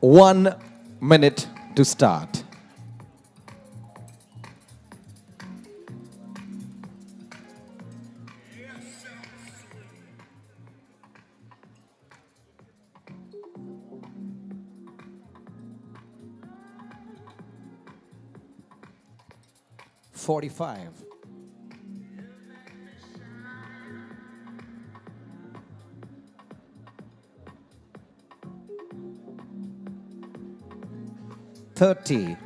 1 minute to start. $45. $30.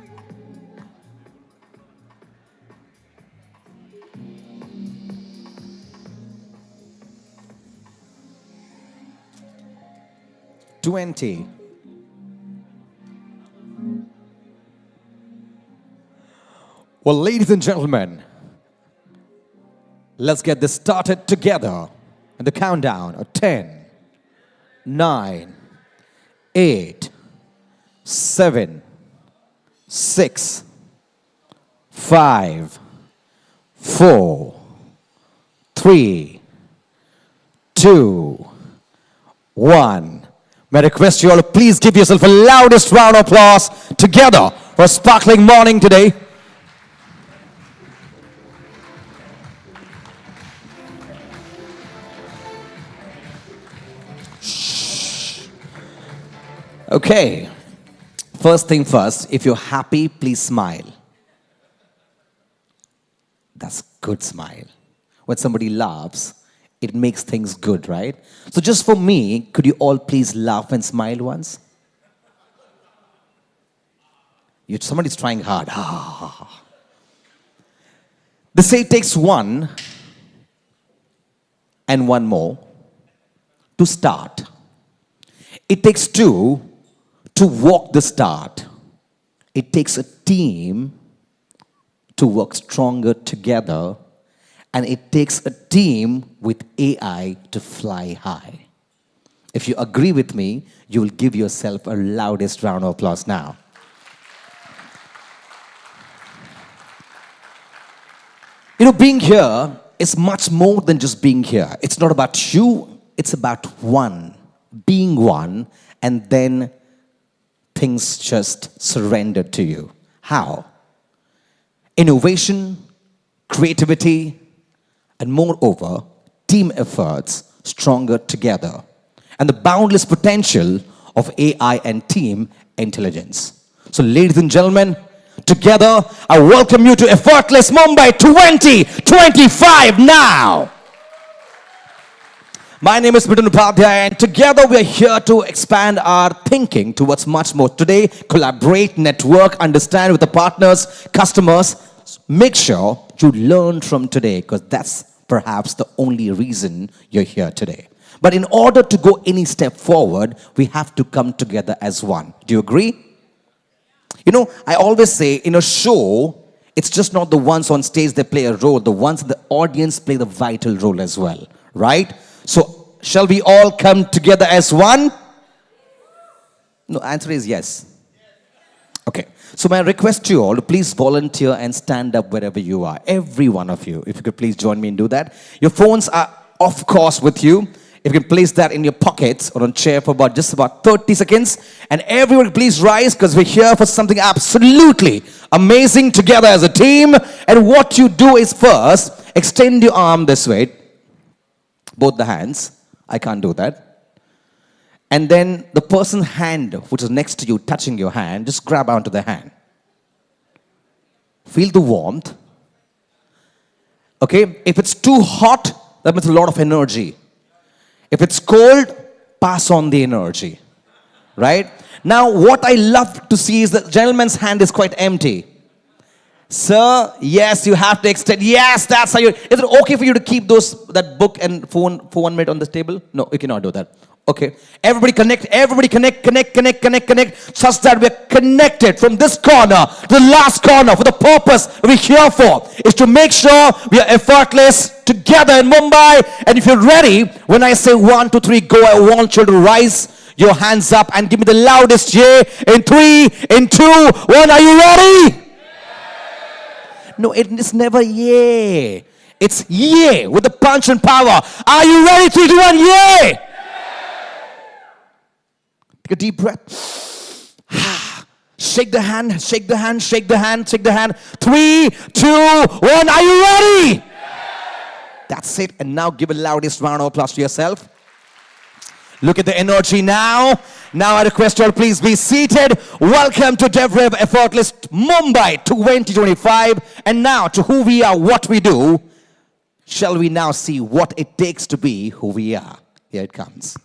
$20. Well, ladies and gentlemen, let's get this started together. And the countdown of 10, 9, 8, 7, 6, 5, 4, 3, 2, 1. May I request you all to please give yourself a loudest round of applause together for a sparkling morning today. Okay, first thing first, if you're happy, please smile. That's good smile. When somebody laughs, it makes things good, right? So just for me, could you all please laugh and smile once? Somebody's trying hard. They say it takes one and one more to start. It takes two to walk the start. It takes a team to work stronger together, and it takes a team with AI to fly high. If you agree with me, you will give yourself a loudest round of applause now. You know, being here is much more than just being here. It's not about you, it's about one, being one, and then things just surrender to you. How? Innovation, creativity, and moreover, team efforts stronger together, and the boundless potential of AI and team intelligence. So, ladies and gentlemen, together, I welcome you to Effortless Mumbai 2025 now. My name is Midun Upadhyay, and together we are here to expand our thinking towards much more. Today, collaborate, network, understand with the partners, customers. Make sure you learn from today, because that's perhaps the only reason you're here today. But in order to go any step forward, we have to come together as one. Do you agree? You know, I always say in a show, it's just not the ones on stage that play a role. The ones in the audience play the vital role as well, right? So, shall we all come together as one? No, answer is yes. Okay. So, may I request you all to please volunteer and stand up wherever you are. Every one of you. If you could please join me and do that. Your phones are, of course, with you. If you can place that in your pockets or on chair for just about 30 seconds. And everyone please rise, because we're here for something absolutely amazing together as a team. And what you do is first, extend your arm this way. Both the hands. I can't do that. And then the person's hand, which is next to you, touching your hand, just grab onto the hand. Feel the warmth. Okay? If it's too hot, that means a lot of energy. If it's cold, pass on the energy. Right? Now, what I love to see is the gentleman's hand is quite empty. Sir, yes, you have to extend. Yes, that's how you... Is it okay for you to keep that book and phone for 1 minute on this table? No, you cannot do that. Okay. Everybody connect, such that we're connected from this corner to the last corner for the purpose we're here for, is to make sure we are effortless together in Mumbai. And if you're ready, when I say 1, 2, 3, go, I want you to rise your hands up and give me the loudest yay in 3, in 2, 1. Are you ready? No, it is never yay. It's yay with the punch and power. Are you ready? 3, 2, 1, yay! Take a deep breath. Shake the hand, shake the hand, shake the hand, shake the hand. 3, 2, 1. Are you ready? That's it. And now give a loudest round of applause to yourself. Look at the energy now. Now I request you all please be seated. Welcome to DevRev Effortless Mumbai 2025. And now to who we are, what we do. Shall we now see what it takes to be who we are? Here it comes.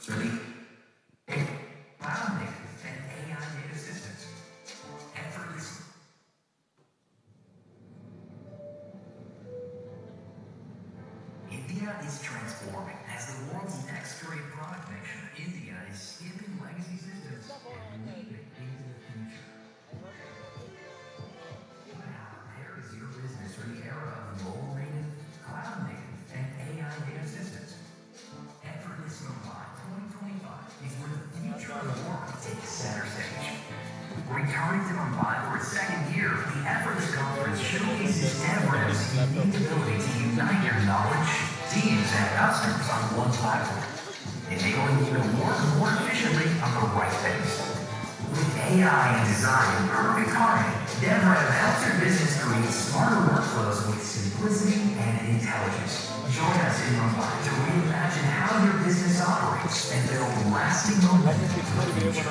Ready? Cloud native and AI native systems. Effortless. India is transforming as the world's next great product nation. India is skipping legacy systems and leaping into the future. Now, there is your business for the era of mobile native, cloud native, and AI native systems. Effortless Mumbai 2025 is where the future of work takes center stage. Returning to Mumbai for its second year, the Effortless Conference showcases DevRev's unique ability to unite your knowledge, teams, and customers on one platform, enabling you to work more efficiently on the right things. With AI and design in perfect harmony, DevRev helps your business create smarter workflows with simplicity and intelligence. Join us in Mumbai to reimagine how your business operates and build lasting momentum for the future.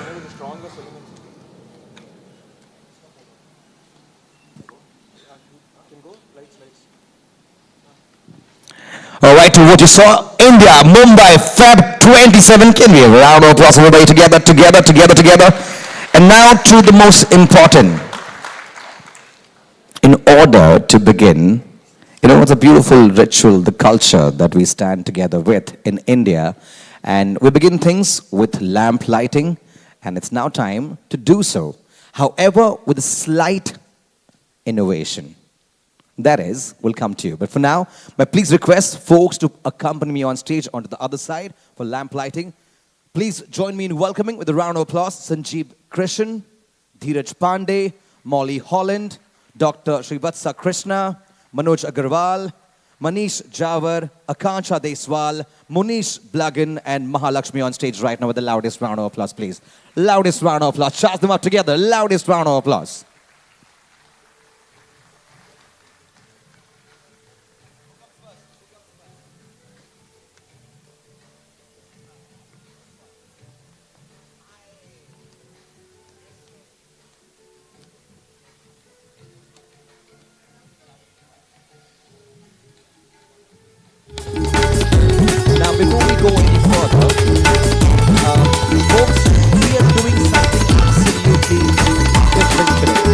All right, to what you saw, India, Mumbai, Feb 27. Can we have a round of applause, everybody, together. And now to the most important. In order to begin, you know, it's a beautiful ritual, the culture that we stand together with in India. And we begin things with lamp lighting, and it's now time to do so. However, with a slight innovation. That is, will come to you. But for now, may I please request folks to accompany me on stage onto the other side for lamp lighting. Please join me in welcoming with a round of applause Sanjeev Krishan, Dheeraj Pandey, Molly Holland, Dr. Srivatsa Krishna, Manoj Agarwal, Manish Jawar, Akanksha Deswal, Munish Blagan, and Mahalakshmi on stage right now with the loudest round of applause, please. Loudest round of applause. Charge them up together. Loudest round of applause. Before we go any further, folks, we are doing something absolutely different today.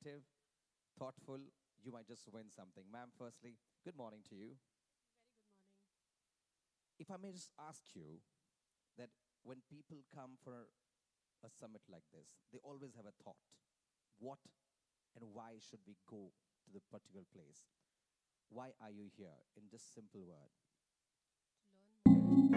creative, thoughtful, you might just win something. Ma'am, firstly, good morning to you. Very good morning. If I may just ask you that when people come for a summit like this, they always have a thought. What and why should we go to the particular place? Why are you here? In just simple word. To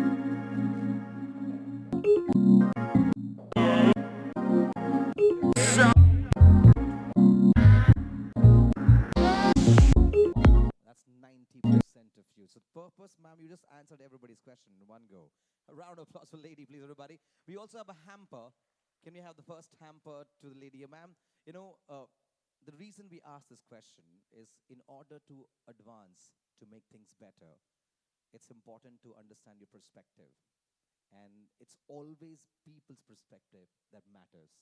learn more. That's 90% of you. So purpose, ma'am, you just answered everybody's question in one go. A round of applause for lady, please, everybody. We also have a hamper. Can we have the first hamper to the lady? Ma'am, you know, the reason we ask this question is in order to advance, to make things better, it's important to understand your perspective. And it's always people's perspective that matters.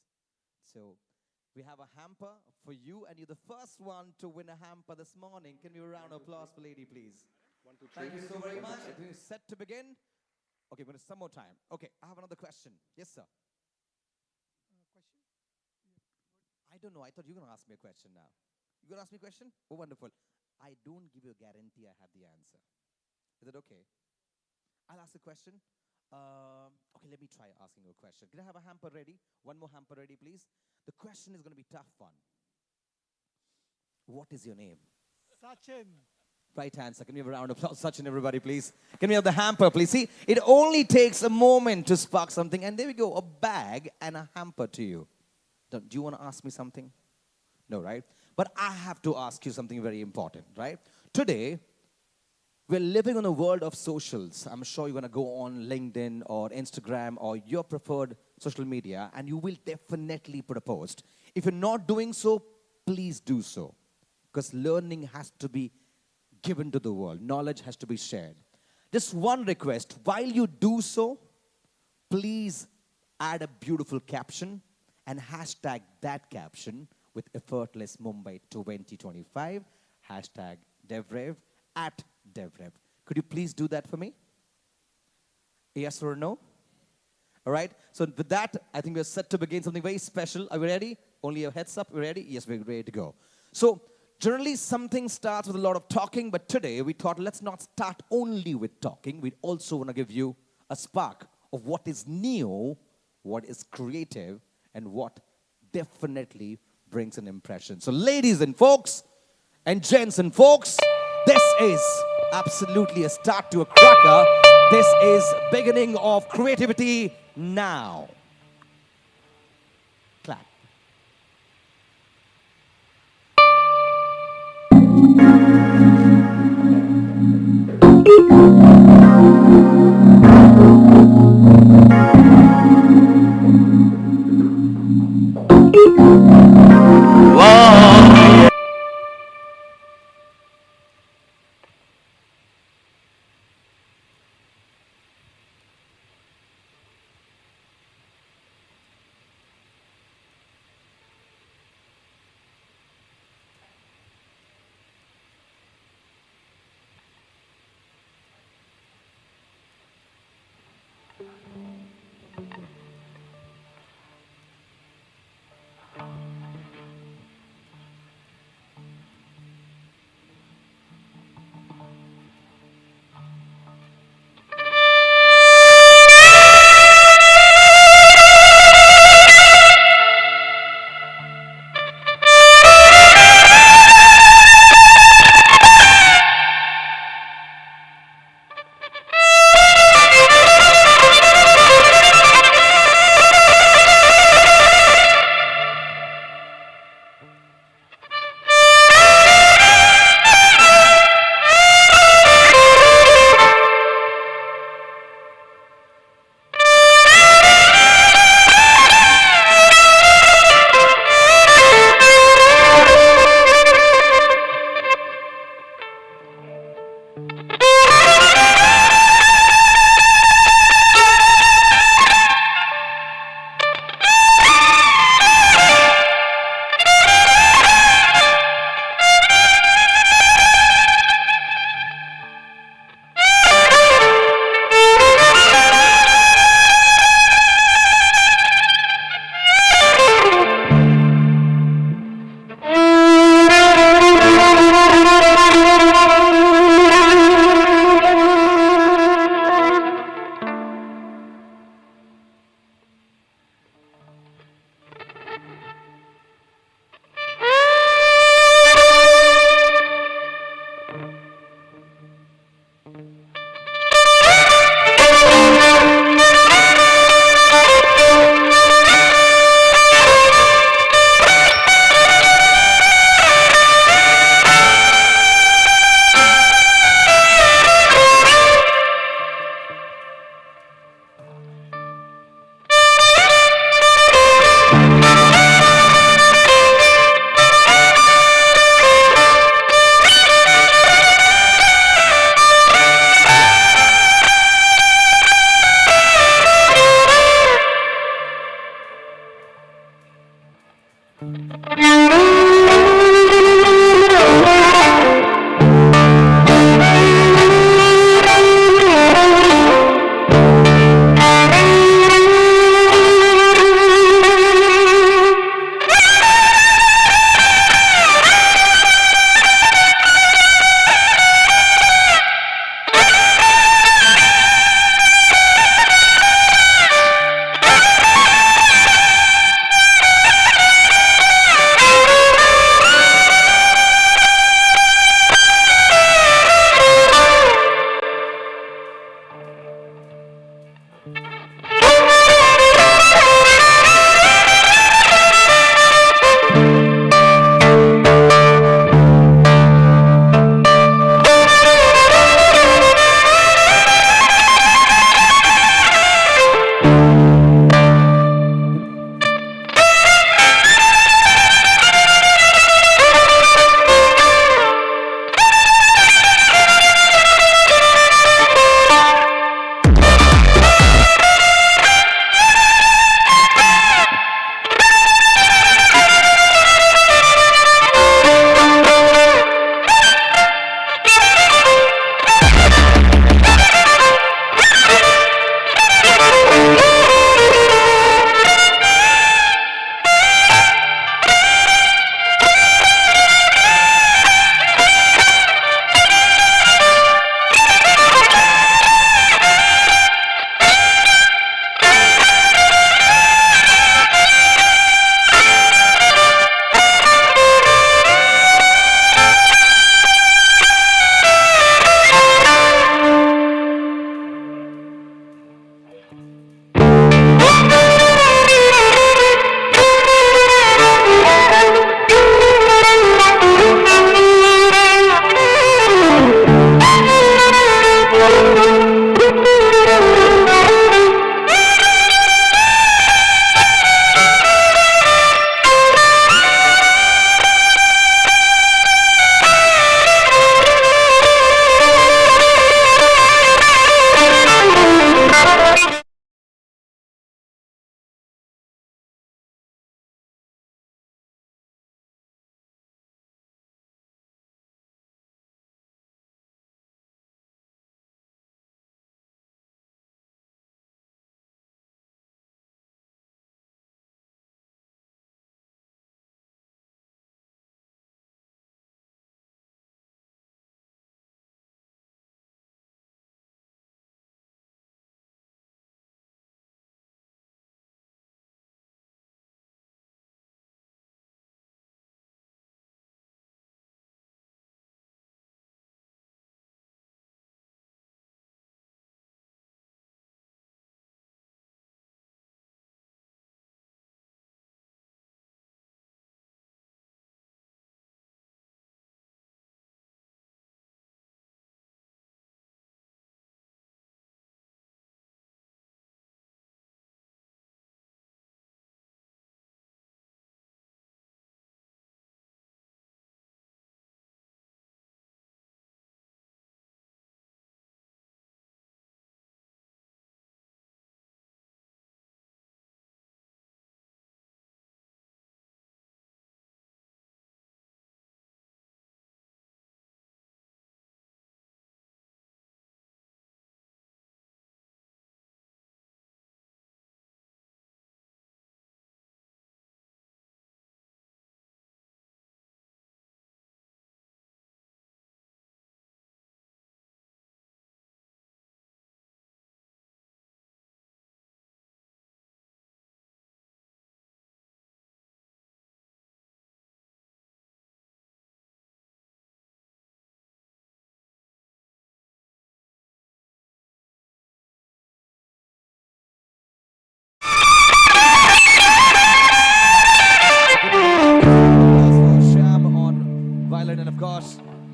So we have a hamper for you, and you're the first one to win a hamper this morning. Can we have a round of applause for lady, please? Thank you so very much. I think we're set to begin. Okay, we're going to some more time. Okay, I have another question. Yes, sir. Question? I don't know. I thought you were going to ask me a question now. You're going to ask me a question? Oh, wonderful. I don't give you a guarantee I have the answer. Is it okay? I'll ask a question. Okay, let me try asking you a question. Can I have a hamper ready? One more hamper ready, please. The question is going to be a tough one. What is your name? Sachin. Right answer. Can we have a round of applause? Sachin, everybody, please. Can we have the hamper, please? See, it only takes a moment to spark something, and there we go, a bag and a hamper to you. Do you want to ask me something? No, right? But I have to ask you something very important, right? Today, we're living in a world of socials. I'm sure you're going to go on LinkedIn or Instagram or your preferred social media, and you will definitely put a post. If you're not doing so, please do so. Because learning has to be given to the world. Knowledge has to be shared. Just one request. While you do so, please add a beautiful caption and hashtag that caption with Effortless Mumbai 2025, hashtag DevRev at DevRev. Could you please do that for me? Yes or no? All right. So with that, I think we're set to begin something very special. Are we ready? Only a heads up. We're ready? Yes, we're ready to go. So generally, something starts with a lot of talking, but today we thought let's not start only with talking. We also want to give you a spark of what is new, what is creative, and what definitely brings an impression. So ladies and folks, and gents and folks, this is absolutely a start to a cracker. This is beginning of creativity now. Clap.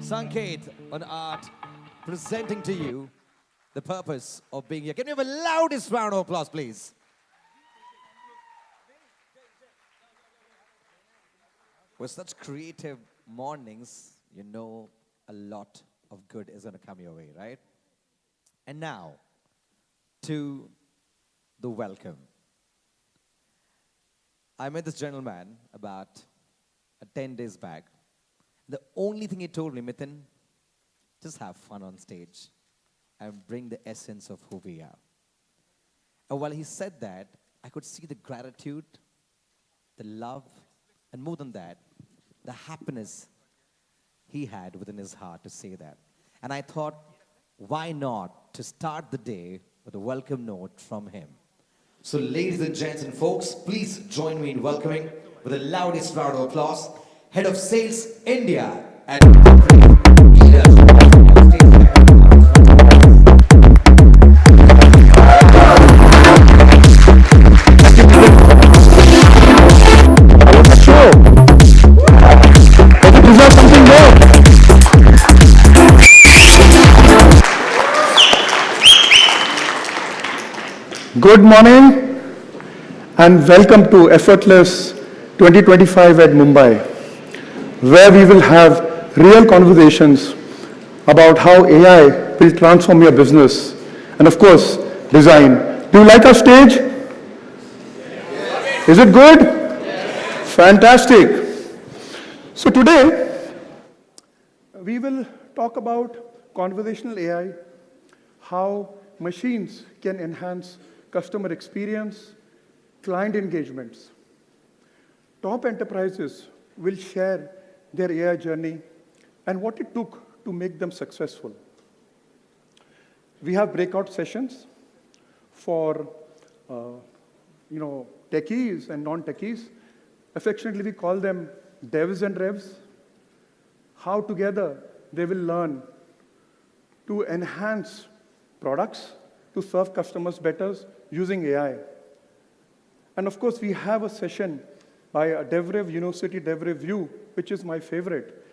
Sanket on art, presenting to you the purpose of being here. Can we have a loudest round of applause, please? With such creative mornings, you know a lot of good is going to come your way, right? And now, to the welcome. I met this gentleman about 10 days back. The only thing he told me, Mithun, just have fun on stage and bring the essence of who we are. And while he said that, I could see the gratitude, the love, and more than that, the happiness he had within his heart to say that. And I thought, why not to start the day with a welcome note from him? So ladies and gents and folks, please join me in welcoming with the loudest round of applause, Head of Sales India and leaders. Good morning and welcome to Effortless 2025 at Mumbai, where we will have real conversations about how AI will transform your business and, of course, design. Do you like our stage? Is it good? Fantastic. So today, we will talk about conversational AI, how machines can enhance customer experience, client engagements. Top enterprises will share their AI journey and what it took to make them successful. We have breakout sessions for techies and non-techies. Affectionately, we call them devs and revs. How together they will learn to enhance products, to serve customers better using AI. And of course, we have a session by a DevRev University DevRev View, which is my favorite,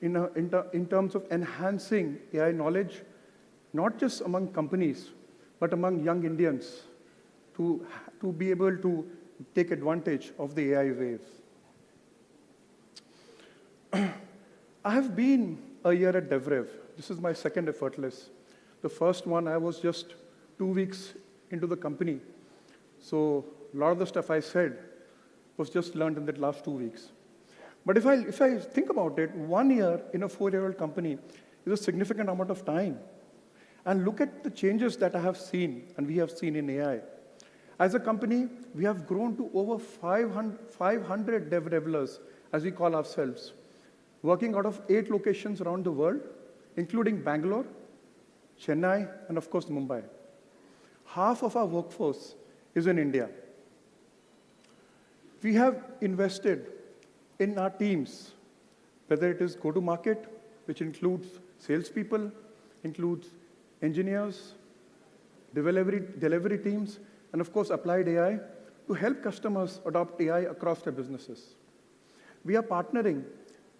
in terms of enhancing AI knowledge, not just among companies, but among young Indians to be able to take advantage of the AI wave. I have been a year at DevRev. This is my second Effortless. The first one, I was just 2 weeks into the company. So a lot of the stuff I said was just learned in that last 2 weeks. But if I think about it, 1 year in a 4-year-old company is a significant amount of time. And look at the changes that I have seen and we have seen in AI. As a company, we have grown to over 500 DevRevlers, as we call ourselves, working out of 8 locations around the world, including Bangalore, Chennai, and of course, Mumbai. Half of our workforce is in India. We have invested in our teams, whether it is go-to-market, which includes salespeople, includes engineers, delivery teams, and of course, applied AI to help customers adopt AI across their businesses. We are partnering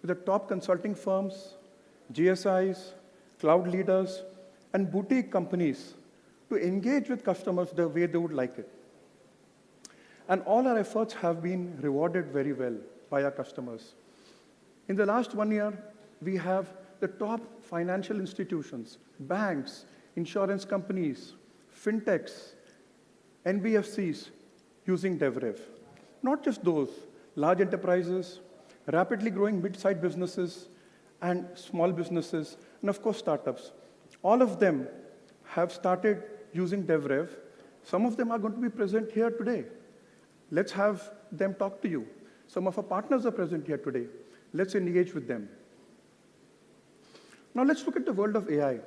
with the top consulting firms, GSIs, cloud leaders, and boutique companies to engage with customers the way they would like it. And all our efforts have been rewarded very well by our customers. In the last 1 year, we have the top financial institutions, banks, insurance companies, fintechs, NBFCs using DevRev. Not just those, large enterprises, rapidly growing mid-sized businesses, and small businesses, and of course, startups. All of them have started using DevRev. Some of them are going to be present here today. Let's have them talk to you. Some of our partners are present here today. Let's engage with them. Now let's look at the world of AI.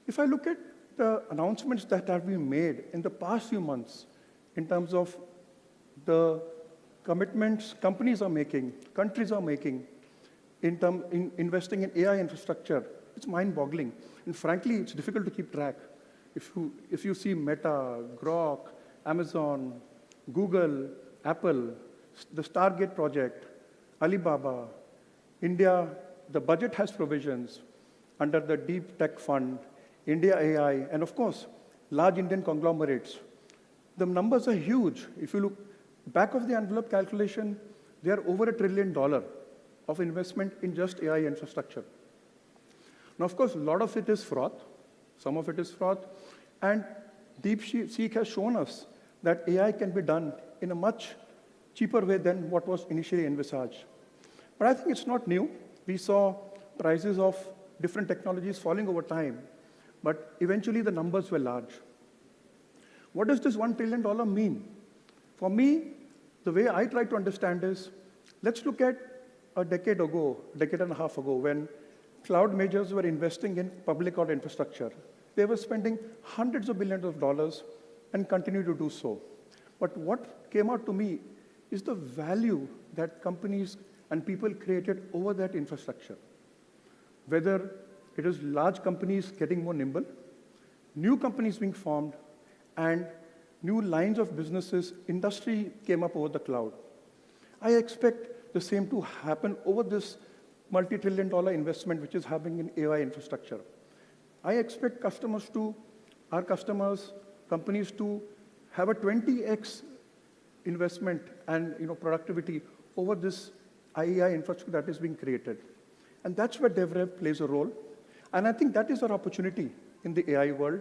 If I look at the announcements that have been made in the past few months in terms of the commitments companies are making, countries are making, in investing in AI infrastructure, it's mind-boggling. And frankly, it's difficult to keep track. If you see Meta, Grok, Amazon, Google, Apple, the Stargate project, Alibaba, India, the budget has provisions under the Deep Tech Fund, India AI, and of course, large Indian conglomerates. The numbers are huge. If you look back of the envelope calculation, they are over $1 trillion of investment in just AI infrastructure. Now, of course, a lot of it is froth. Some of it is froth. And DeepSeek has shown us that AI can be done in a much cheaper way than what was initially envisaged. But I think it's not new. We saw prices of different technologies falling over time, but eventually the numbers were large. What does this $1 trillion mean? For me, the way I try to understand is, let's look at a decade and a half ago, when cloud majors were investing in public cloud infrastructure. They were spending hundreds of billions of dollars and continue to do so. But what came out to me is the value that companies and people created over that infrastructure. Whether it is large companies getting more nimble, new companies being formed, and new lines of businesses, industry came up over the cloud. I expect the same to happen over this multi-trillion-dollar investment which is happening in AI infrastructure. I expect our customers, companies to have a 20x investment and productivity over this AI infrastructure that is being created. And that's where DevRev plays a role. And I think that is our opportunity in the AI world.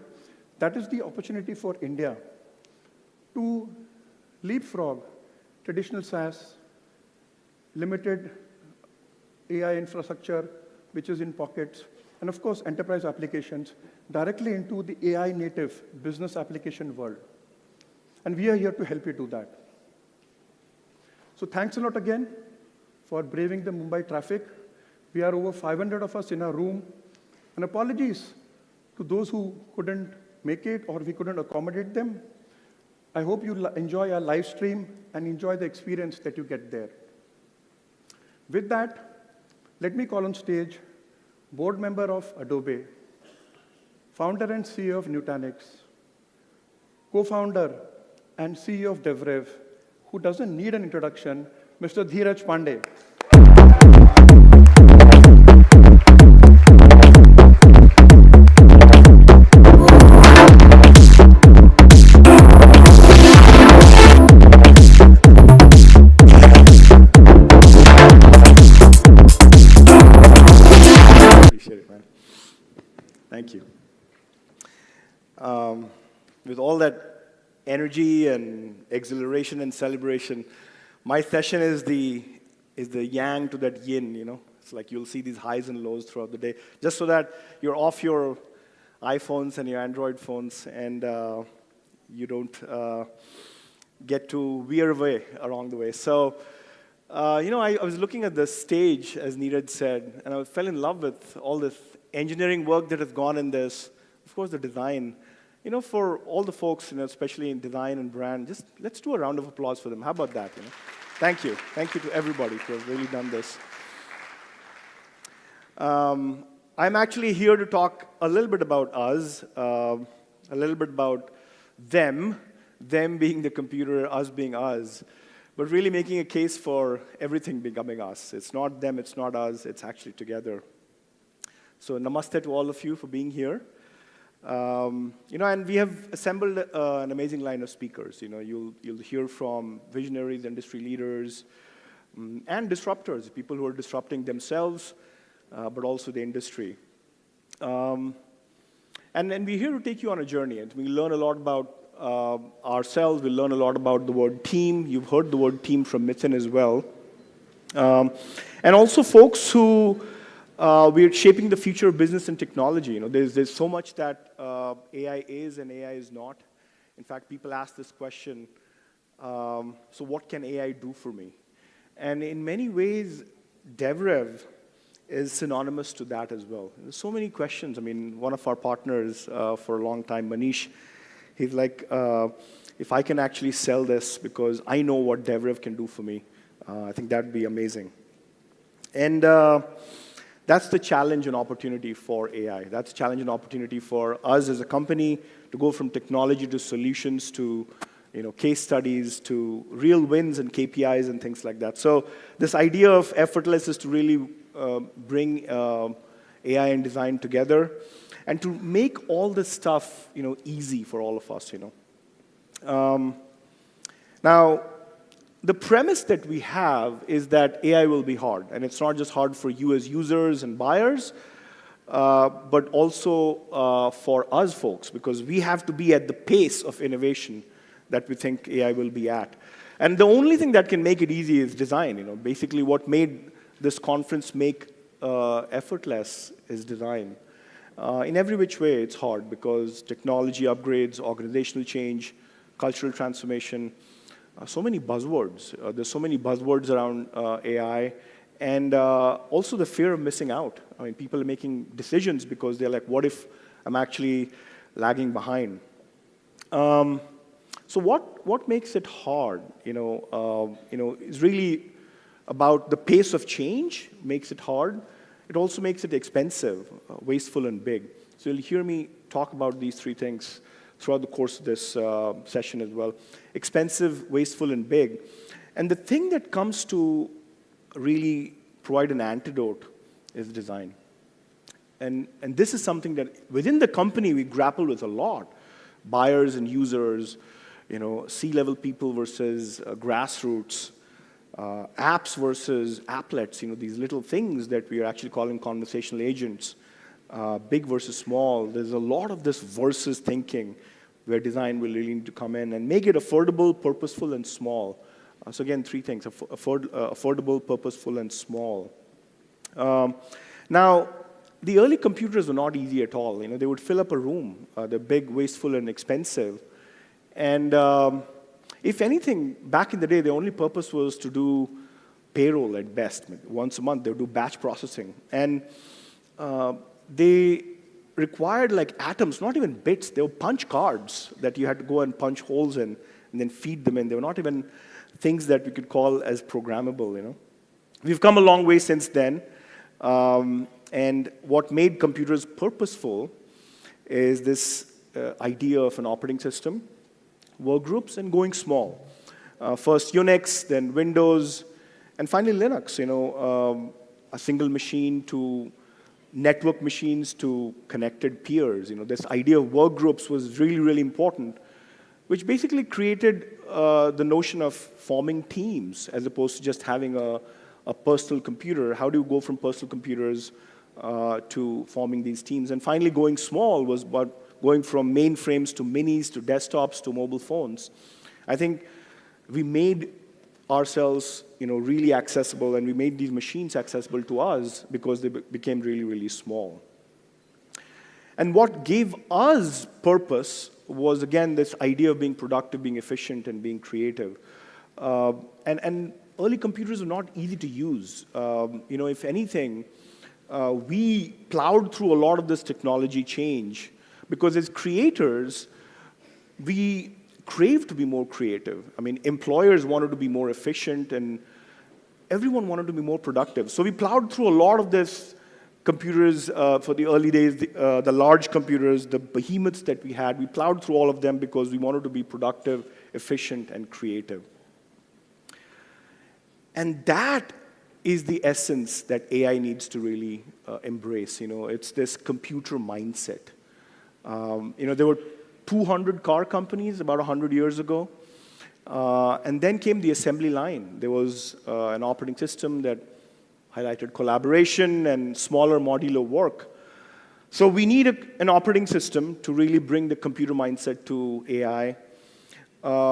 That is the opportunity for India to leapfrog traditional SaaS, limited AI infrastructure, which is in pockets, and of course, enterprise applications, directly into the AI native business application world. And we are here to help you do that. So thanks a lot again for braving the Mumbai traffic. We are over 500 of us in our room. And apologies to those who couldn't make it or we couldn't accommodate them. I hope you enjoy our live stream and enjoy the experience that you get there. With that, let me call on stage board member of Adobe, founder and CEO of Nutanix, co-founder and CEO of DevRev, who doesn't need an introduction, Mr. Dheeraj Pandey. Appreciate it, man. Thank you. With all that energy and exhilaration and celebration, my session is the yang to that yin, It's like you'll see these highs and lows throughout the day, just so that you're off your iPhones and your Android phones and you don't get to veer away along the way. So, I was looking at the stage, as Neeraj said, and I fell in love with all this engineering work that has gone in this, of course, the design. For all the folks, especially in design and brand, just let's do a round of applause for them. How about that? Thank you. Thank you to everybody who has really done this. I'm actually here to talk a little bit about us, a little bit about them being the computer, us being us, but really making a case for everything becoming us. It's not them, it's not us, it's actually together. So namaste to all of you for being here. And we have assembled an amazing line of speakers. You'll hear from visionaries, industry leaders, and disruptors, people who are disrupting themselves, but also the industry. And we're here to take you on a journey, and we learn a lot about ourselves. We learn a lot about the word team. You've heard the word team from Mithun as well. And also folks who we're shaping the future of business and technology. There's so much that AI is and AI is not. In fact, people ask this question, so what can AI do for me? And in many ways, DevRev is synonymous to that as well. There's so many questions. One of our partners for a long time, Manish, he's like, if I can actually sell this because I know what DevRev can do for me, I think that'd be amazing. And that's the challenge and opportunity for AI. That's the challenge and opportunity for us as a company to go from technology to solutions to case studies to real wins and KPIs and things like that. So this idea of Effortless is to really bring AI and design together and to make all this stuff easy for all of us. Now, the premise that we have is that AI will be hard, and it's not just hard for you as users and buyers, but also for us folks, because we have to be at the pace of innovation that we think AI will be at. And the only thing that can make it easy is design. Basically what made this conference make effortless is design. In every which way, it's hard because technology upgrades, organizational change, cultural transformation, so many buzzwords. There's so many buzzwords around AI, and also the fear of missing out. I mean, people are making decisions because they're like, what if I'm actually lagging behind? So what makes it hard? Is really about the pace of change makes it hard. It also makes it expensive, wasteful, and big. So you'll hear me talk about these three things throughout the course of this session as well. Expensive, wasteful, and big. And the thing that comes to really provide an antidote is design. And this is something that within the company we grapple with a lot. Buyers and users, C-level people versus grassroots, apps versus applets, these little things that we are actually calling conversational agents, big versus small. There's a lot of this versus thinking where design will really need to come in and make it affordable, purposeful, and small. So again, three things, affordable, purposeful, and small. Now, the early computers were not easy at all. They would fill up a room. They're big, wasteful, and expensive. And if anything, back in the day, the only purpose was to do payroll at best. Once a month, they would do batch processing. And they required like atoms, not even bits. They were punch cards that you had to go and punch holes in and then feed them in. They were not even things that we could call as programmable. We've come a long way since then. And what made computers purposeful is this idea of an operating system, work groups, and going small. First Unix, then Windows, and finally Linux. A single machine to network machines to connected peers. This idea of work groups was really, really important, which basically created the notion of forming teams as opposed to just having a personal computer. How do you go from personal computers to forming these teams? And finally, going small was about going from mainframes to minis to desktops to mobile phones. I think we made ourselves really accessible, and we made these machines accessible to us because they became really, really small. And what gave us purpose was, again, this idea of being productive, being efficient, and being creative. And early computers were not easy to use. If anything, we plowed through a lot of this technology change because as creators, we craved to be more creative. I mean, employers wanted to be more efficient, and everyone wanted to be more productive. So we plowed through a lot of this computers for the early days, the large computers, the behemoths that we had. We plowed through all of them because we wanted to be productive, efficient, and creative. And that is the essence that AI needs to really embrace. It's this computer mindset. There were 200 car companies about 100 years ago. And then came the assembly line. There was an operating system that highlighted collaboration and smaller modular work. So we need an operating system to really bring the computer mindset to AI.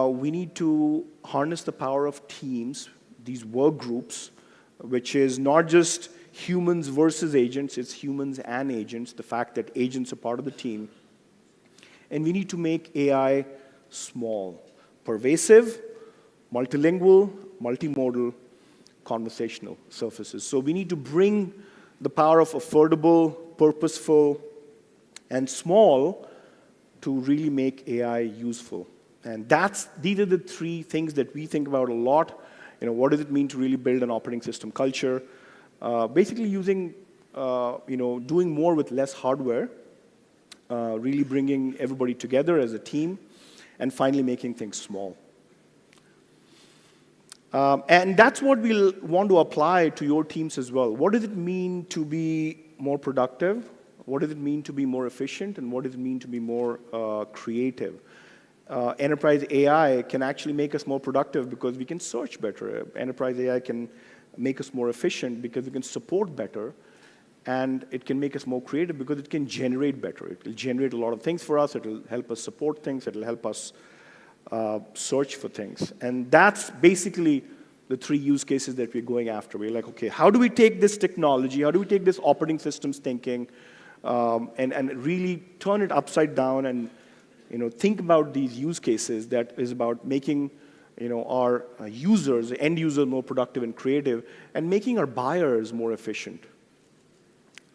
We need to harness the power of teams, these work groups, which is not just humans versus agents, it's humans and agents, the fact that agents are part of the team. And we need to make AI small, pervasive, multilingual, multimodal, conversational surfaces. So we need to bring the power of affordable, purposeful, and small to really make AI useful. And these are the three things that we think about a lot. What does it mean to really build an operating system culture? Basically using, doing more with less hardware, really bringing everybody together as a team, and finally making things small. And that's what we'll want to apply to your teams as well. What does it mean to be more productive? What does it mean to be more efficient? And what does it mean to be more creative? Enterprise AI can actually make us more productive because we can search better. Enterprise AI can make us more efficient because we can support better. And it can make us more creative because it can generate better. It will generate a lot of things for us. It will help us support things. It will help us search for things. And that's basically the three use cases that we're going after. We're like, okay, how do we take this technology, how do we take this operating systems thinking, and really turn it upside down and think about these use cases that is about making our users, the end user, more productive and creative, and making our buyers more efficient.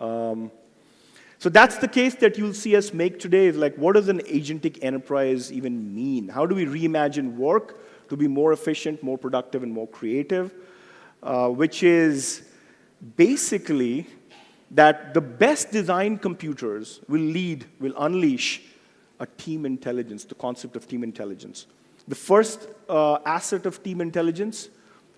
So that's the case that you'll see us make today, is like, what does an agentic enterprise even mean? How do we reimagine work to be more efficient, more productive, and more creative? Which is basically that the best designed computers will unleash a team intelligence, the concept of team intelligence. The first asset of team intelligence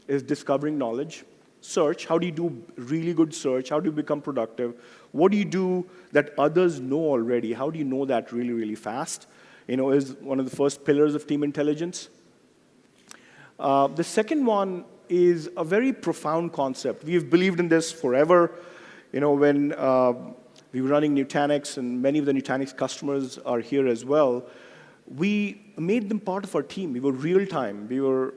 is discovering knowledge. Search, how do you do really good search? How do you become productive? What do you do that others know already? How do you know that really, really fast? Is one of the first pillars of team intelligence. The second one is a very profound concept. We've believed in this forever. When we were running Nutanix, and many of the Nutanix customers are here as well, we made them part of our team. We were real-time. We were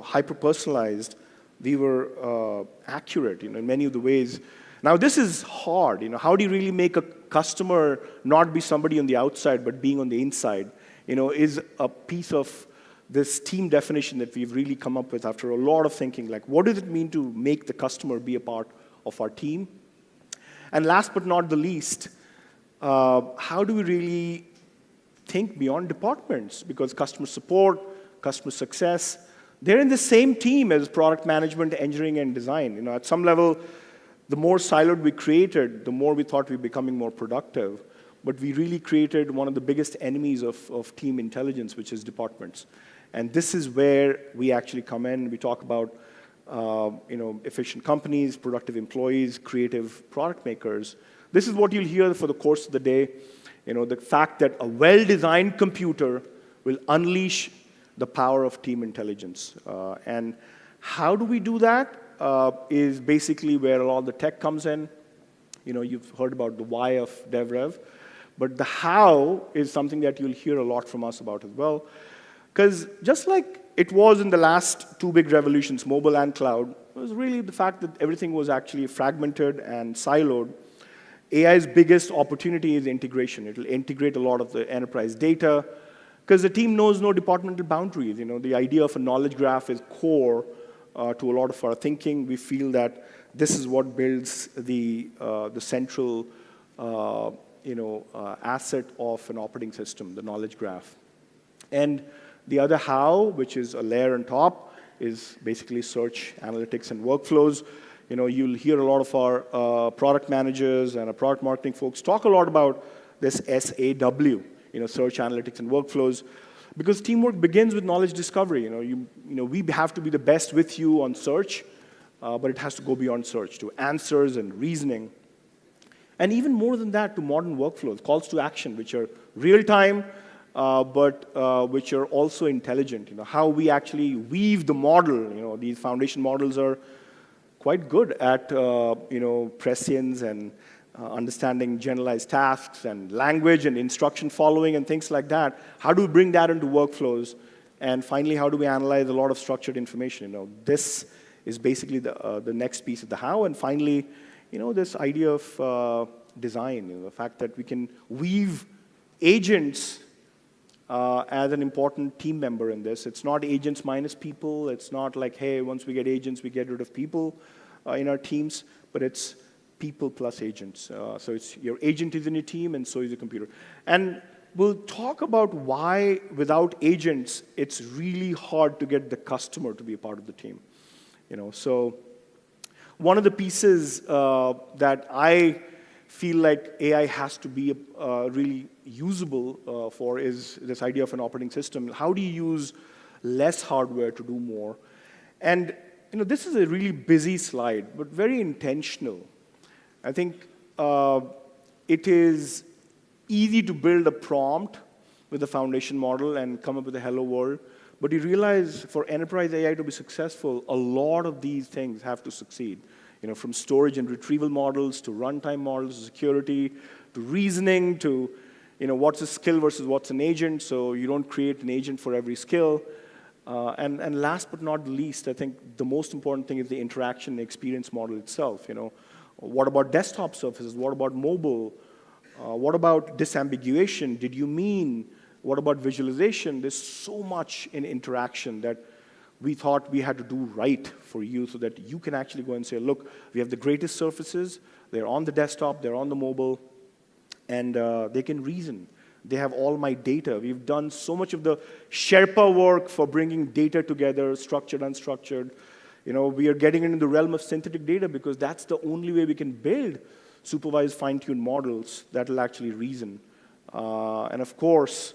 hyper-personalized. We were accurate in many of the ways. Now, this is hard. How do you really make a customer not be somebody on the outside, but being on the inside, is a piece of this team definition that we've really come up with after a lot of thinking. Like, what does it mean to make the customer be a part of our team? And last but not the least, how do we really think beyond departments? Because customer support, customer success, they're in the same team as product management, engineering, and design. At some level, the more siloed we created, the more we thought we were becoming more productive. But we really created one of the biggest enemies of team intelligence, which is departments. And this is where we actually come in. We talk about efficient companies, productive employees, creative product makers. This is what you'll hear for the course of the day. The fact that a well-designed computer will unleash the power of team intelligence. And how do we do that is basically where a lot of the tech comes in. You've heard about the why of DevRev, but the how is something that you'll hear a lot from us about as well. Because just like it was in the last two big revolutions, mobile and cloud, it was really the fact that everything was actually fragmented and siloed. AI's biggest opportunity is integration. It'll integrate a lot of the enterprise data, because the team knows no departmental boundaries. The idea of a knowledge graph is core to a lot of our thinking. We feel that this is what builds the central asset of an operating system, the knowledge graph. And the other how, which is a layer on top, is basically search, analytics, and workflows. You'll hear a lot of our product managers and our product marketing folks talk a lot about this SAW, search, analytics, and workflows, because teamwork begins with knowledge discovery. We have to be the best with you on search, but it has to go beyond search to answers and reasoning. And even more than that, to modern workflows, calls to action, which are real-time, but which are also intelligent. How we actually weave the model. These foundation models are quite good at prescience and understanding generalized tasks and language and instruction following and things like that. How do we bring that into workflows? And finally, how do we analyze a lot of structured information? This is basically the next piece of the how. And finally, this idea of design, the fact that we can weave agents as an important team member in this. It's not agents minus people. It's not like, hey, once we get agents, we get rid of people in our teams, but it's people plus agents. So it's your agent is in your team, and so is the computer. And we'll talk about why, without agents, it's really hard to get the customer to be a part of the team. So one of the pieces that I feel like AI has to be really usable for is this idea of an operating system. How do you use less hardware to do more? And this is a really busy slide, but very intentional. I think it is easy to build a prompt with a foundation model and come up with a hello world, but you realize for enterprise AI to be successful, a lot of these things have to succeed. From storage and retrieval models to runtime models, to security, to reasoning, to what's a skill versus what's an agent, so you don't create an agent for every skill. And last but not least, I think the most important thing is the interaction experience model itself. What about desktop surfaces? What about mobile? What about disambiguation? Did you mean? What about visualization? There's so much in interaction that we thought we had to do right for you so that you can actually go and say, look, we have the greatest surfaces. They're on the desktop. They're on the mobile. And they can reason. They have all my data. We've done so much of the Sherpa work for bringing data together, structured, unstructured. We are getting into the realm of synthetic data because that's the only way we can build supervised, fine-tuned models that will actually reason. And of course,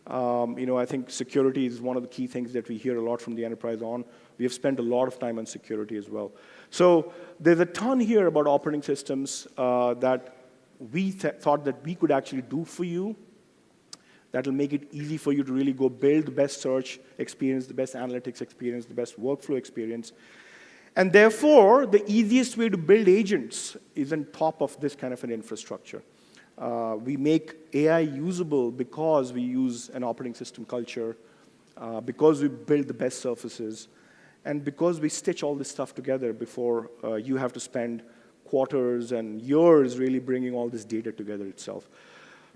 I think security is one of the key things that we hear a lot from the enterprise on. We have spent a lot of time on security as well. So there's a ton here about operating systems that we thought that we could actually do for you. That will make it easy for you to really go build the best search experience, the best analytics experience, the best workflow experience. And therefore, the easiest way to build agents is on top of this kind of an infrastructure. We make AI usable because we use an operating system culture, because we build the best surfaces, and because we stitch all this stuff together before you have to spend quarters and years really bringing all this data together itself.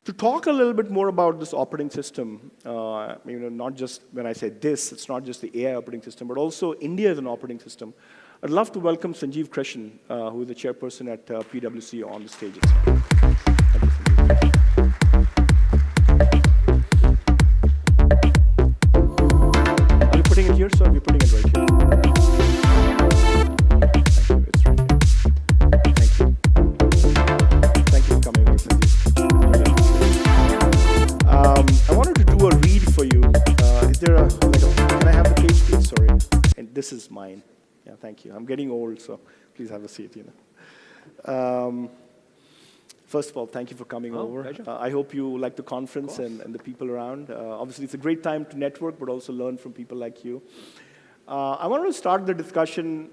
To talk a little bit more about this operating system, not just when I say this, it's not just the AI operating system, but also India is an operating system. I'd love to welcome Sanjeev Krishan, who is the chairperson at PwC, on the stage itself. Are you putting it here, sir? We're putting it right here. Thank you. It's right here. Thank you. Thank you for coming over, Sanjeev. I wanted to do a read for you. Is there can I have the page, please? Sorry. And this is mine. Yeah, thank you. I'm getting old, so please have a seat, First of all, thank you for coming over. Pleasure. I hope you like the conference and the people around. Obviously, it's a great time to network, but also learn from people like you. I wanted to start the discussion,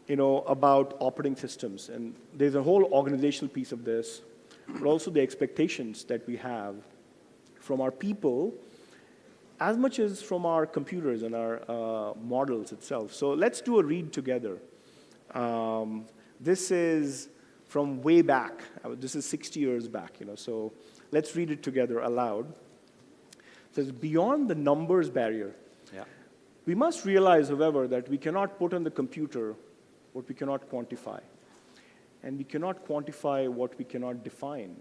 about operating systems. And there's a whole organizational piece of this, but also the expectations that we have from our people, as much as from our computers and our models itself. So let's do a read together. This is from way back. This is 60 years back, So let's read it together aloud. It says, beyond the numbers barrier, we must realize, however, that we cannot put on the computer what we cannot quantify. And we cannot quantify what we cannot define.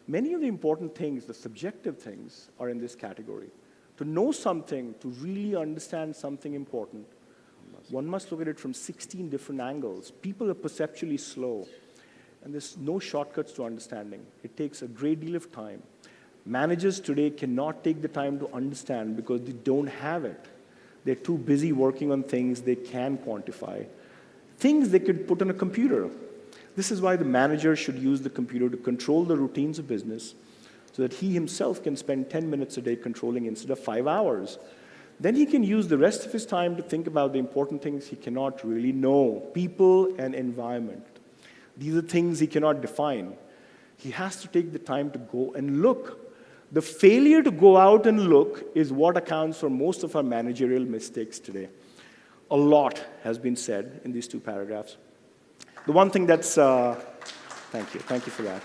Many of the important things, the subjective things, are in this category. To know something, to really understand something important, one must look at it from 16 different angles. People are perceptually slow, and there's no shortcuts to understanding. It takes a great deal of time. Managers today cannot take the time to understand because they don't have it. They're too busy working on things they can quantify, things they could put on a computer. This is why the manager should use the computer to control the routines of business so that he himself can spend 10 minutes a day controlling instead of 5 hours. Then he can use the rest of his time to think about the important things he cannot really know, people and environment. These are things he cannot define. He has to take the time to go and look. The failure to go out and look is what accounts for most of our managerial mistakes today. A lot has been said in these two paragraphs. The one thing that's, thank you for that.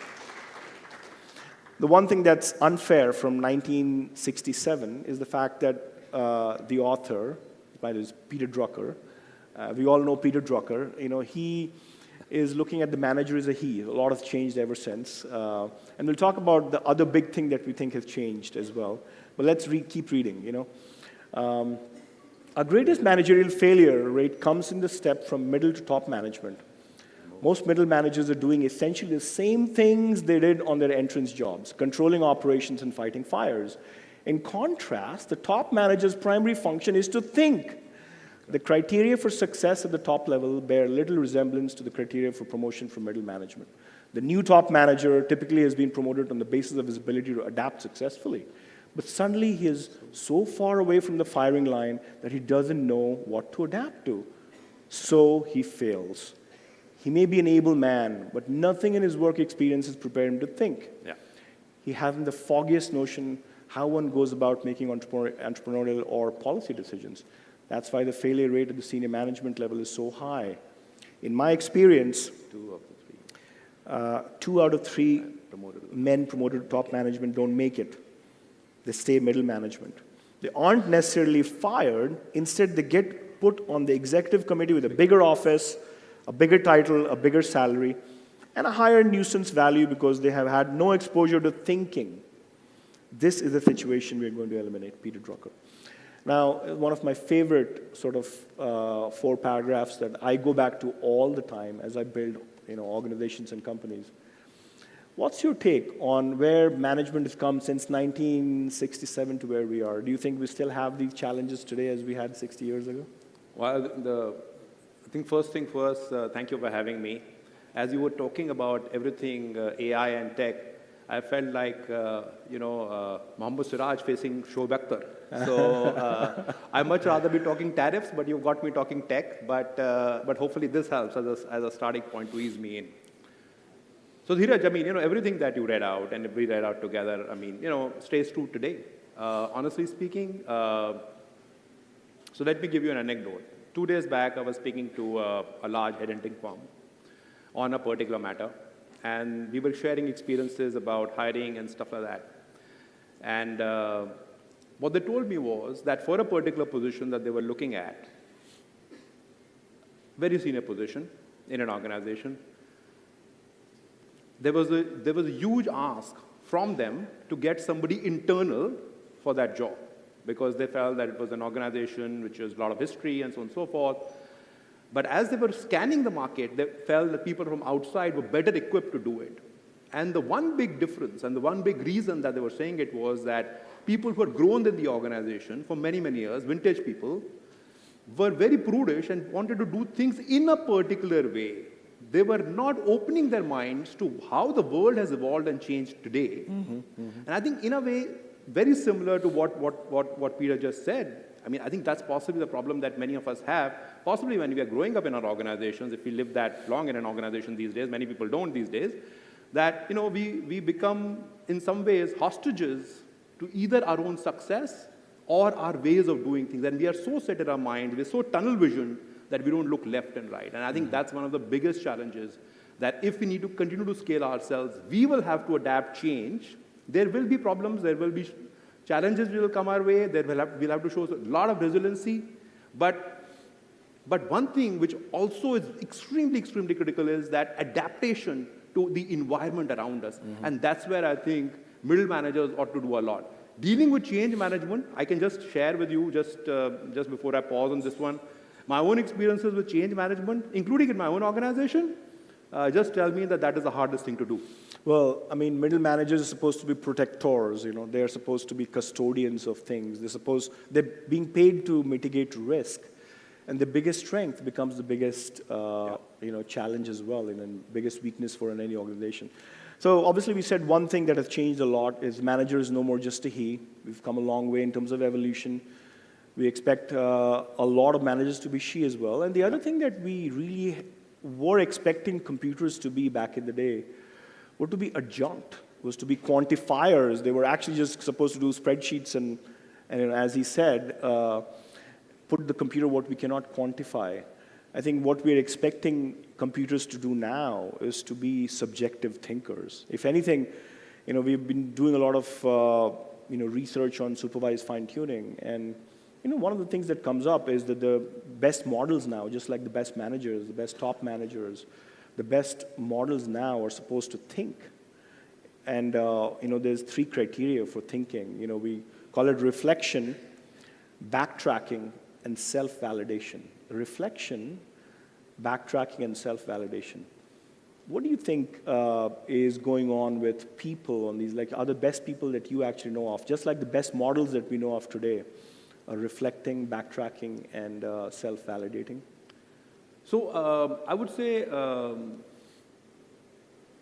The one thing that's unfair from 1967 is the fact that the author, mine is Peter Drucker, we all know Peter Drucker, he is looking at the manager as a he. A lot has changed ever since. And we'll talk about the other big thing that we think has changed as well. But let's keep reading, Our greatest managerial failure rate comes in the step from middle to top management. Most middle managers are doing essentially the same things they did on their entrance jobs, controlling operations and fighting fires. In contrast, the top manager's primary function is to think. The criteria for success at the top level bear little resemblance to the criteria for promotion from middle management. The new top manager typically has been promoted on the basis of his ability to adapt successfully. But suddenly he is so far away from the firing line that he doesn't know what to adapt to. So he fails. He may be an able man, but nothing in his work experiences prepare him to think. Yeah. He hasn't the foggiest notion how one goes about making entrepreneurial or policy decisions. That's why the failure rate at the senior management level is so high. In my experience, 2 out of 3 men promoted to top management don't make it. They stay middle management. They aren't necessarily fired. Instead, they get put on the executive committee with a bigger office, a bigger title, a bigger salary, and a higher nuisance value because they have had no exposure to thinking. This is the situation we're going to eliminate, Peter Drucker. Now, one of my favorite sort of 4 paragraphs that I go back to all the time as I build organizations and companies. What's your take on where management has come since 1967 to where we are? Do you think we still have these challenges today as we had 60 years ago? Well, I think first thing first, thank you for having me. As you were talking about everything AI and tech, I felt like, Mohammed Siraj facing Shoaib Akhtar. So I'd much rather be talking tariffs, but you've got me talking tech. But hopefully this helps as a starting point to ease me in. So Dheeraj, I mean, everything that you read out and we read out together, I mean, stays true today. Honestly speaking, so let me give you an anecdote. 2 days back, I was speaking to a large headhunting firm on a particular matter. And we were sharing experiences about hiring and stuff like that. And what they told me was that for a particular position that they were looking at, very senior position in an organization, there was a huge ask from them to get somebody internal for that job because they felt that it was an organization which has a lot of history and so on and so forth. But as they were scanning the market, they felt that people from outside were better equipped to do it. And the one big difference and the one big reason that they were saying it was that people who had grown in the organization for many, many years, vintage people, were very prudish and wanted to do things in a particular way. They were not opening their minds to how the world has evolved and changed today. And I think in a way, very similar to what Peter just said. I mean, I think that's possibly the problem that many of us have, possibly when we are growing up in our organizations, if we live that long in an organization these days, many people don't these days, that we become, in some ways, hostages to either our own success or our ways of doing things. And we are so set in our minds, we're so tunnel vision that we don't look left and right. And I think that's one of the biggest challenges, that if we need to continue to scale ourselves, we will have to adapt change. There will be problems, there will be challenges will come our way, we'll have to show a lot of resiliency. But one thing which also is extremely, extremely critical is that adaptation to the environment around us. And that's where I think middle managers ought to do a lot. Dealing with change management, I can just share with you just before I pause on this one, my own experiences with change management, including in my own organization, just tell me that is the hardest thing to do. Well, I mean, middle managers are supposed to be protectors, they're supposed to be custodians of things. They're being paid to mitigate risk. And the biggest strength becomes the biggest, challenge as well, and biggest weakness for any organization. So obviously we said one thing that has changed a lot is manager is no more just a he. We've come a long way in terms of evolution. We expect a lot of managers to be she as well. And the other thing that we really were expecting computers to be back in the day were to be adjunct, was to be quantifiers. They were actually just supposed to do spreadsheets and as he said, put the computer what we cannot quantify. I think what we're expecting computers to do now is to be subjective thinkers. If anything, we've been doing a lot of research on supervised fine-tuning, and one of the things that comes up is that the best models now, just like the best managers, the best top managers, the best models now are supposed to think. And there's 3 criteria for thinking. We call it reflection, backtracking, and self-validation. Reflection, backtracking, and self-validation. What do you think is going on with people on these, are the best people that you actually know of, just like the best models that we know of today, reflecting, backtracking, and self-validating? So I would say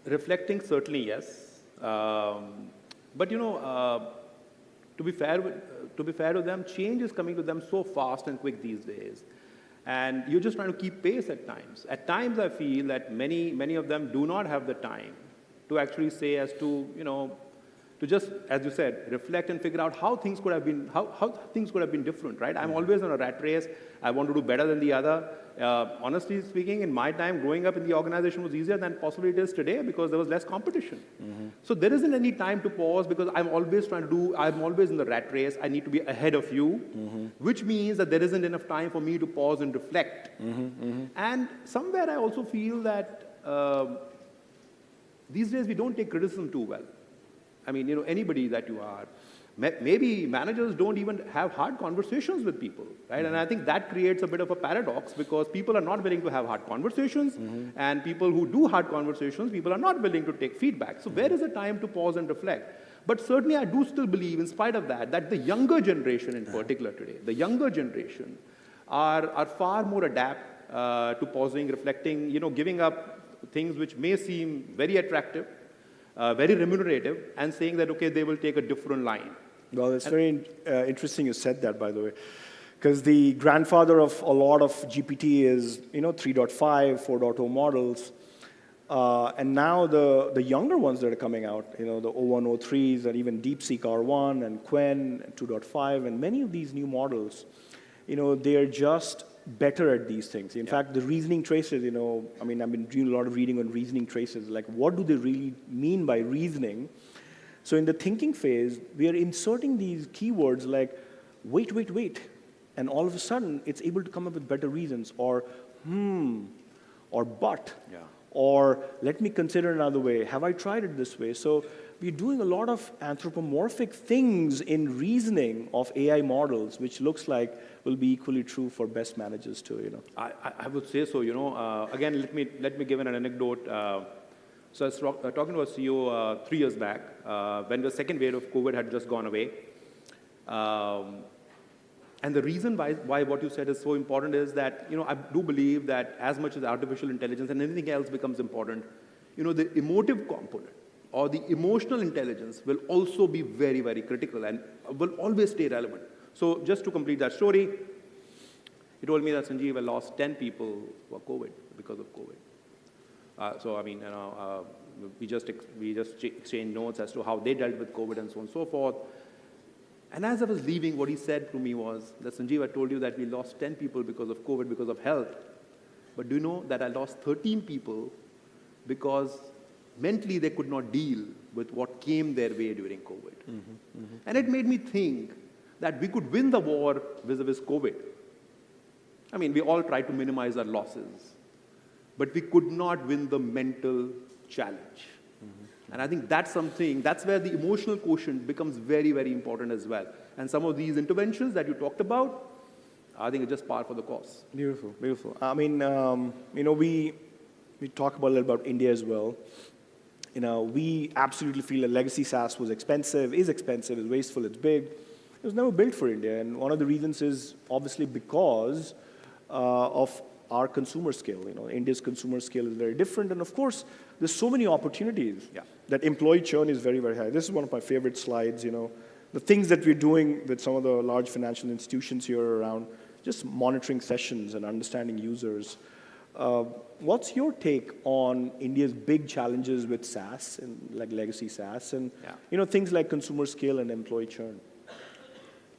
reflecting, certainly yes. But to be fair to them, change is coming to them so fast and quick these days. And you're just trying to keep pace at times. At times, I feel that many of them do not have the time to actually say as to to just, as you said, reflect and figure out how things could have been, how things could have been different, right? I'm always on a rat race. I want to do better than the other. Honestly speaking, in my time, growing up in the organization was easier than possibly it is today because there was less competition. So there isn't any time to pause because I'm always in the rat race. I need to be ahead of you, which means that there isn't enough time for me to pause and reflect. And somewhere I also feel that these days we don't take criticism too well. I mean, anybody that you are, maybe managers don't even have hard conversations with people, right? And I think that creates a bit of a paradox because people are not willing to have hard conversations, and people who do hard conversations, people are not willing to take feedback. So where is the time to pause and reflect? But certainly I do still believe, in spite of that, that the younger generation in particular today, the younger generation are far more adept to pausing, reflecting, giving up things which may seem very attractive, very remunerative, and saying that, okay, they will take a different line. Well, it's very interesting you said that, by the way, because the grandfather of a lot of GPT is, 3.5, 4.0 models, and now the younger ones that are coming out, the O1, O3s, and even DeepSeek R1 and Quen 2.5, and many of these new models, they're just better at these things. In fact, the reasoning traces, I've been doing a lot of reading on reasoning traces, like what do they really mean by reasoning? So in the thinking phase, we are inserting these keywords like wait, and all of a sudden, it's able to come up with better reasons, or or but, or let me consider another way. Have I tried it this way? So we're doing a lot of anthropomorphic things in reasoning of AI models, which looks like will be equally true for best managers too. I would say so. Again, let me give an anecdote. So I was talking to a CEO 3 years back when the second wave of COVID had just gone away. And the reason why what you said is so important is that, I do believe that as much as artificial intelligence and anything else becomes important, the emotive component or the emotional intelligence will also be very, very critical and will always stay relevant. So just to complete that story, he told me that Sanjeev, I lost 10 people for COVID because of COVID. So I mean, we just exchanged notes as to how they dealt with COVID and so on and so forth. And as I was leaving, what he said to me was that, Sanjeev, I told you that we lost 10 people because of COVID, because of health. But do you know that I lost 13 people because mentally they could not deal with what came their way during COVID. And it made me think that we could win the war vis-a-vis COVID. I mean, we all try to minimize our losses, but we could not win the mental challenge. And I think that's where the emotional quotient becomes very, very important as well. And some of these interventions that you talked about, I think it's just par for the course. Beautiful, beautiful. I mean, we talk about a little about India as well. We absolutely feel that legacy SaaS is expensive, it's wasteful, it's big. It was never built for India, and one of the reasons is obviously because of our consumer scale. India's consumer scale is very different, and of course, there's so many opportunities that employee churn is very, very high. This is one of my favorite slides. The things that we're doing with some of the large financial institutions here around just monitoring sessions and understanding users. What's your take on India's big challenges with SaaS and like legacy SaaS and things like consumer scale and employee churn?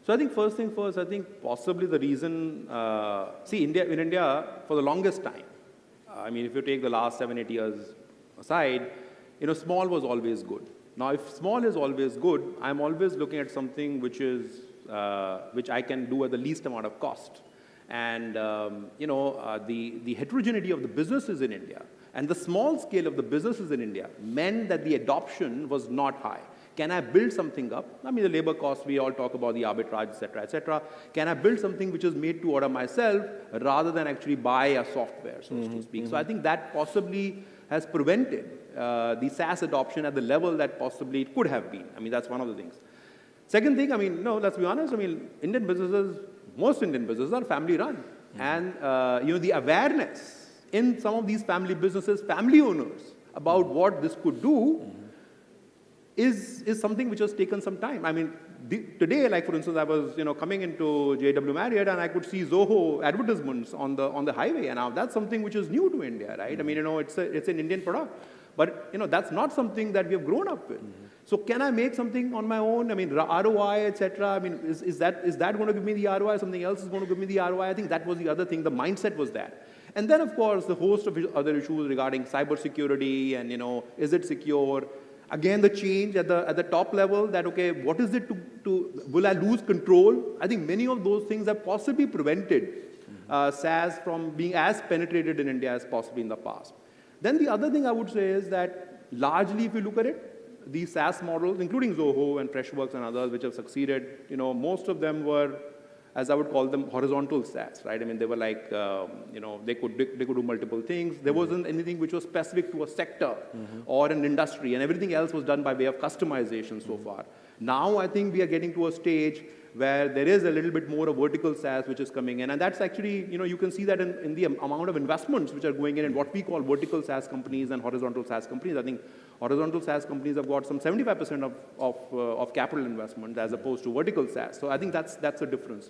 So I think first thing first, I think possibly the reason, in India, for the longest time, I mean, if you take the last 7-8 years aside, small was always good. Now, if small is always good, I'm always looking at something which I can do at the least amount of cost. And, the heterogeneity of the businesses in India and the small scale of the businesses in India meant that the adoption was not high. Can I build something up? I mean, the labor costs, we all talk about the arbitrage, et cetera, et cetera. Can I build something which is made to order myself rather than actually buy a software, so to speak? So I think that possibly has prevented the SaaS adoption at the level that possibly it could have been. I mean, that's one of the things. Second thing, let's be honest, most Indian businesses are family run. And, the awareness in some of these family businesses, family owners, about what this could do is something which has taken some time. I mean, today, like for instance, I was coming into JW Marriott and I could see Zoho advertisements on the highway, and now that's something which is new to India, right? I mean, it's an Indian product, but that's not something that we have grown up with. So can I make something on my own? I mean, ROI, etc. I mean, is that going to give me the ROI? Something else is going to give me the ROI? I think that was the other thing. The mindset was that. And then, of course, the host of other issues regarding cybersecurity and, is it secure? Again, the change at the top level that, okay, what is it will I lose control? I think many of those things have possibly prevented SaaS from being as penetrated in India as possibly in the past. Then the other thing I would say is that largely, if you look at it, these SaaS models, including Zoho and Freshworks and others which have succeeded, most of them were, as I would call them, horizontal SaaS, right? I mean, they were like, they could do multiple things. There wasn't anything which was specific to a sector or an industry, and everything else was done by way of customization so far. Now, I think we are getting to a stage where there is a little bit more of vertical SaaS which is coming in, and that's actually, you can see that in the amount of investments which are going in what we call vertical SaaS companies and horizontal SaaS companies. I think horizontal SaaS companies have got some 75% of capital investment as opposed to vertical SaaS. So I think that's a difference.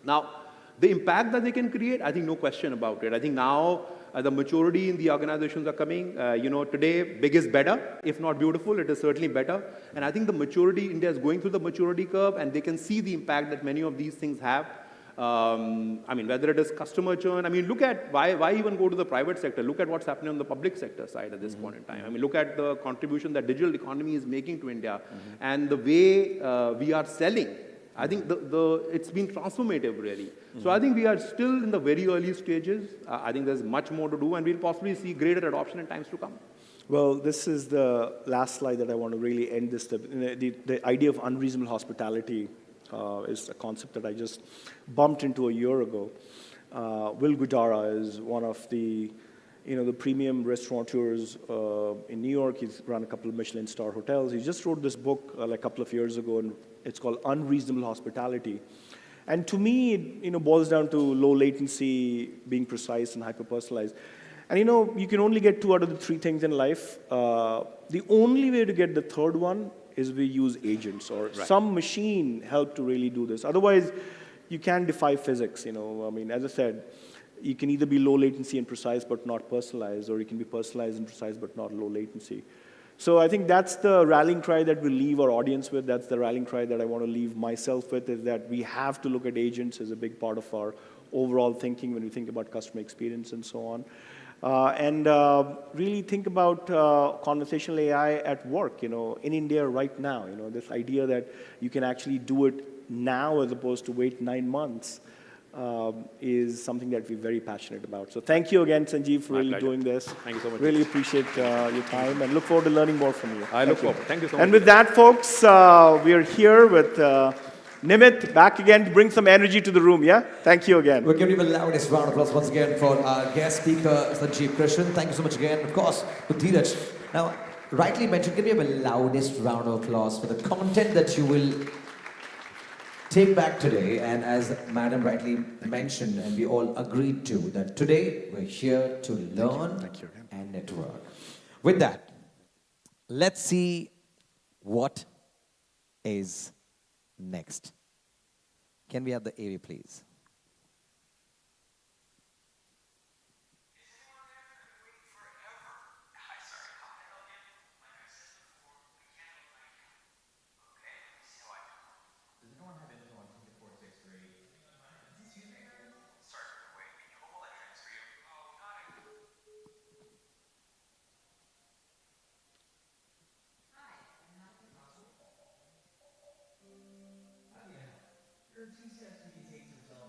Now, the impact that they can create, I think no question about it. I think now the maturity in the organizations are coming. Today, big is better. If not beautiful, it is certainly better. And I think the maturity, India is going through the maturity curve, and they can see the impact that many of these things have. I mean, whether it is customer churn, I mean, look at why even go to the private sector? Look at what's happening on the public sector side at this point in time. I mean, look at the contribution that digital economy is making to India and the way we are selling. I think it's been transformative, really. So I think we are still in the very early stages. I think there's much more to do, and we'll possibly see greater adoption in times to come. Well, this is the last slide that I want to really end this. The idea of unreasonable hospitality is a concept that I just bumped into a year ago. Will Gudara is one of the premium restaurateurs in New York. He's run a couple of Michelin star hotels. He just wrote this book like a couple of years ago, and it's called Unreasonable Hospitality. And to me, it boils down to low latency, being precise and hyper-personalized. And you can only get 2 out of the 3 things in life. The only way to get the third one is we use agents or some machine help to really do this. Otherwise, you can't defy physics. I mean, as I said, you can either be low latency and precise but not personalized, or you can be personalized and precise but not low latency. So I think that's the rallying cry that we leave our audience with. That's the rallying cry that I want to leave myself with, is that we have to look at agents as a big part of our overall thinking when we think about customer experience and so on. And really think about conversational AI at work, in India right now. This idea that you can actually do it now as opposed to wait 9 months is something that we're very passionate about. So thank you again, Sanjeev, for really doing this. Thank you so much. Really appreciate your time and look forward to learning more from you. I look forward. Thank you so much. And with that, folks, we are here with Nimit back again to bring some energy to the room, yeah? Thank you again. We're giving the loudest round of applause once again for our guest speaker, Sanjeev Krishnan. Thank you so much again. Of course, to Dheeraj. Now, rightly mentioned, give me the loudest round of applause for the content that you will take back today. And as Madam rightly mentioned, and we all agreed to, that today we're here to learn and network. With that, let's see what is next. Can we have the AV, please? Your two steps to be takes yourself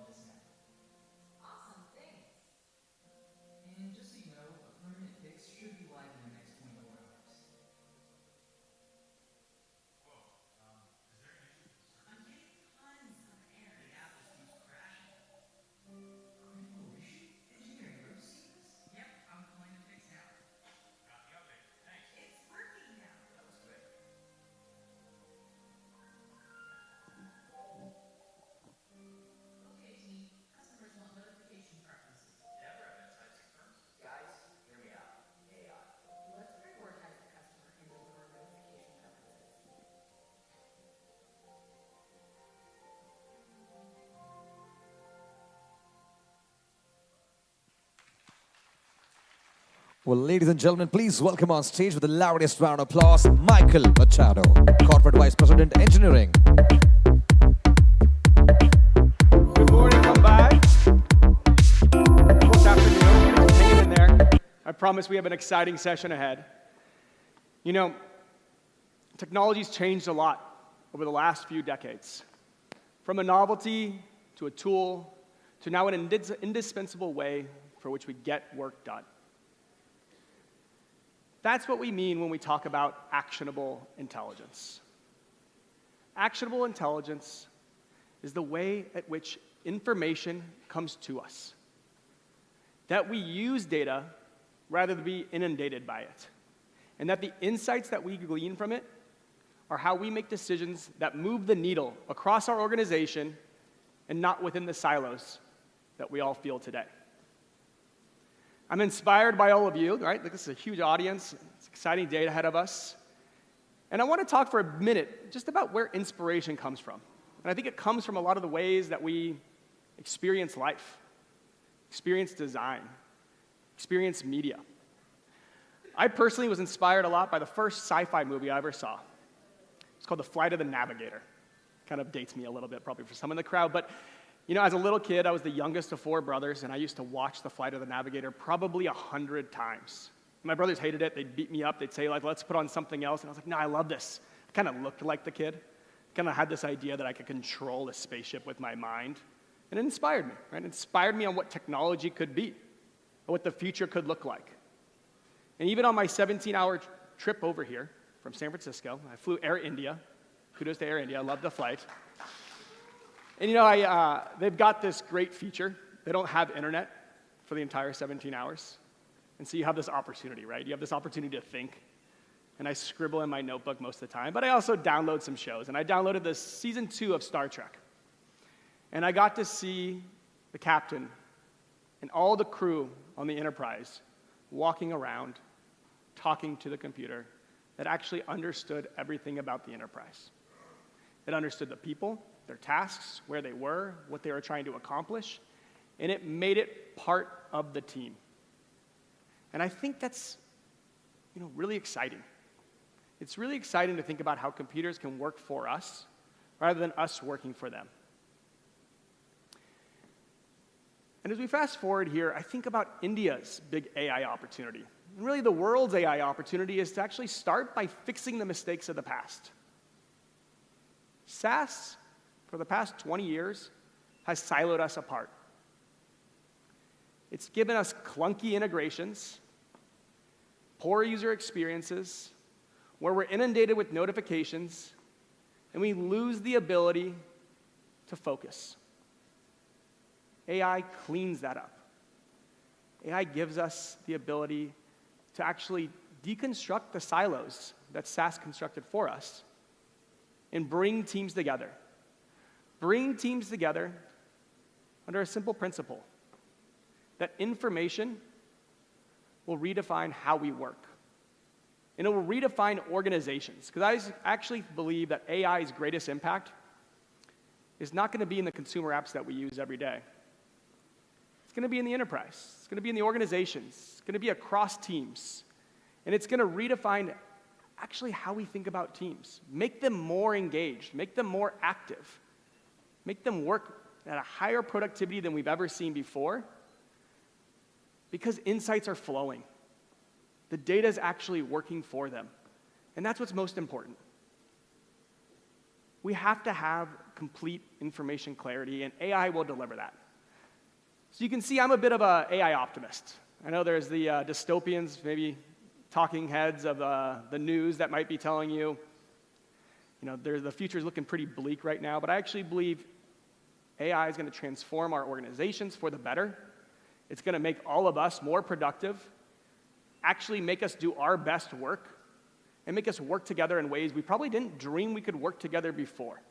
Well, ladies and gentlemen, please welcome on stage with the loudest round of applause, Michael Machado, Corporate Vice President, Engineering. Good morning, Mumbai. Almost afternoon. Hang in there. I promise we have an exciting session ahead. You know, technology's changed a lot over the last few decades. From a novelty to a tool to now an indispensable way for which we get work done. That's what we mean when we talk about actionable intelligence. Actionable intelligence is the way at which information comes to us. That we use data rather than be inundated by it. And that the insights that we glean from it are how we make decisions that move the needle across our organization and not within the silos that we all feel today. I'm inspired by all of you, right? This is a huge audience. It's an exciting day ahead of us. And I want to talk for a minute just about where inspiration comes from. And I think it comes from a lot of the ways that we experience life, experience design, experience media. I personally was inspired a lot by the first sci-fi movie I ever saw. It's called The Flight of the Navigator. Kind of dates me a little bit, probably for some in the crowd, but you know, as a little kid, I was the youngest of 4 brothers, and I used to watch The Flight of the Navigator probably 100 times. My brothers hated it. They'd beat me up. They'd say, like, let's put on something else. And I was like, no, I love this. I kind of looked like the kid. I kind of had this idea that I could control a spaceship with my mind. And it inspired me, right? It inspired me on what technology could be, or what the future could look like. And even on my 17-hour trip over here from San Francisco, I flew Air India. Kudos to Air India. I love the flight. And you know, they've got this great feature. They don't have internet for the entire 17 hours. And so you have this opportunity, right? You have this opportunity to think. And I scribble in my notebook most of the time. But I also download some shows. And I downloaded the season 2 of Star Trek. And I got to see the captain and all the crew on the Enterprise walking around, talking to the computer that actually understood everything about the Enterprise. It understood the people, their tasks, where they were, what they were trying to accomplish, and it made it part of the team. And I think that's, you know, really exciting. It's really exciting to think about how computers can work for us rather than us working for them. And as we fast forward here, I think about India's big AI opportunity. And really the world's AI opportunity is to actually start by fixing the mistakes of the past. SaaS, for the past 20 years, has siloed us apart. It's given us clunky integrations, poor user experiences, where we're inundated with notifications, and we lose the ability to focus. AI cleans that up. AI gives us the ability to actually deconstruct the silos that SaaS constructed for us and bring teams together. Bring teams together under a simple principle that information will redefine how we work. And it will redefine organizations. Because I actually believe that AI's greatest impact is not going to be in the consumer apps that we use every day. It's going to be in the enterprise. It's going to be in the organizations. It's going to be across teams. And it's going to redefine actually how we think about teams. Make them more engaged. Make them more active. Make them work at a higher productivity than we've ever seen before because insights are flowing. The data is actually working for them. And that's what's most important. We have to have complete information clarity, and AI will deliver that. So you can see I'm a bit of an AI optimist. I know there's the dystopians, maybe talking heads of the news that might be telling you, the future is looking pretty bleak right now, but I actually believe AI is going to transform our organizations for the better. It's going to make all of us more productive, actually make us do our best work, and make us work together in ways we probably didn't dream we could work together before.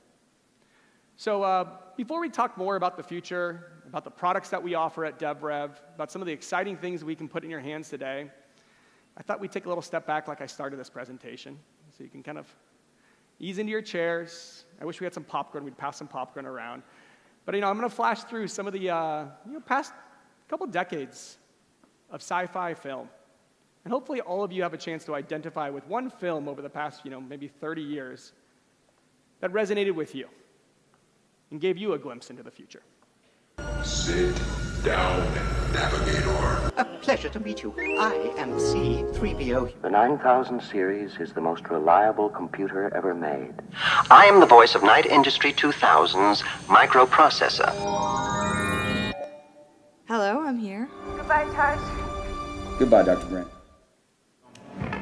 So before we talk more about the future, about the products that we offer at DevRev, about some of the exciting things we can put in your hands today, I thought we'd take a little step back like I started this presentation, so you can kind of ease into your chairs. I wish we had some popcorn. We'd pass some popcorn around. But I'm going to flash through some of the past couple decades of sci-fi film And hopefully all of you have a chance to identify with one film over the past, maybe 30 years that resonated with you and gave you a glimpse into the future. Sit down, Navigator. A pleasure to meet you. I am C-3PO. The 9000 series is the most reliable computer ever made. I am the voice of Night Industry 2000's microprocessor. Hello, I'm here. Goodbye, Taj. Goodbye, Dr. Brent.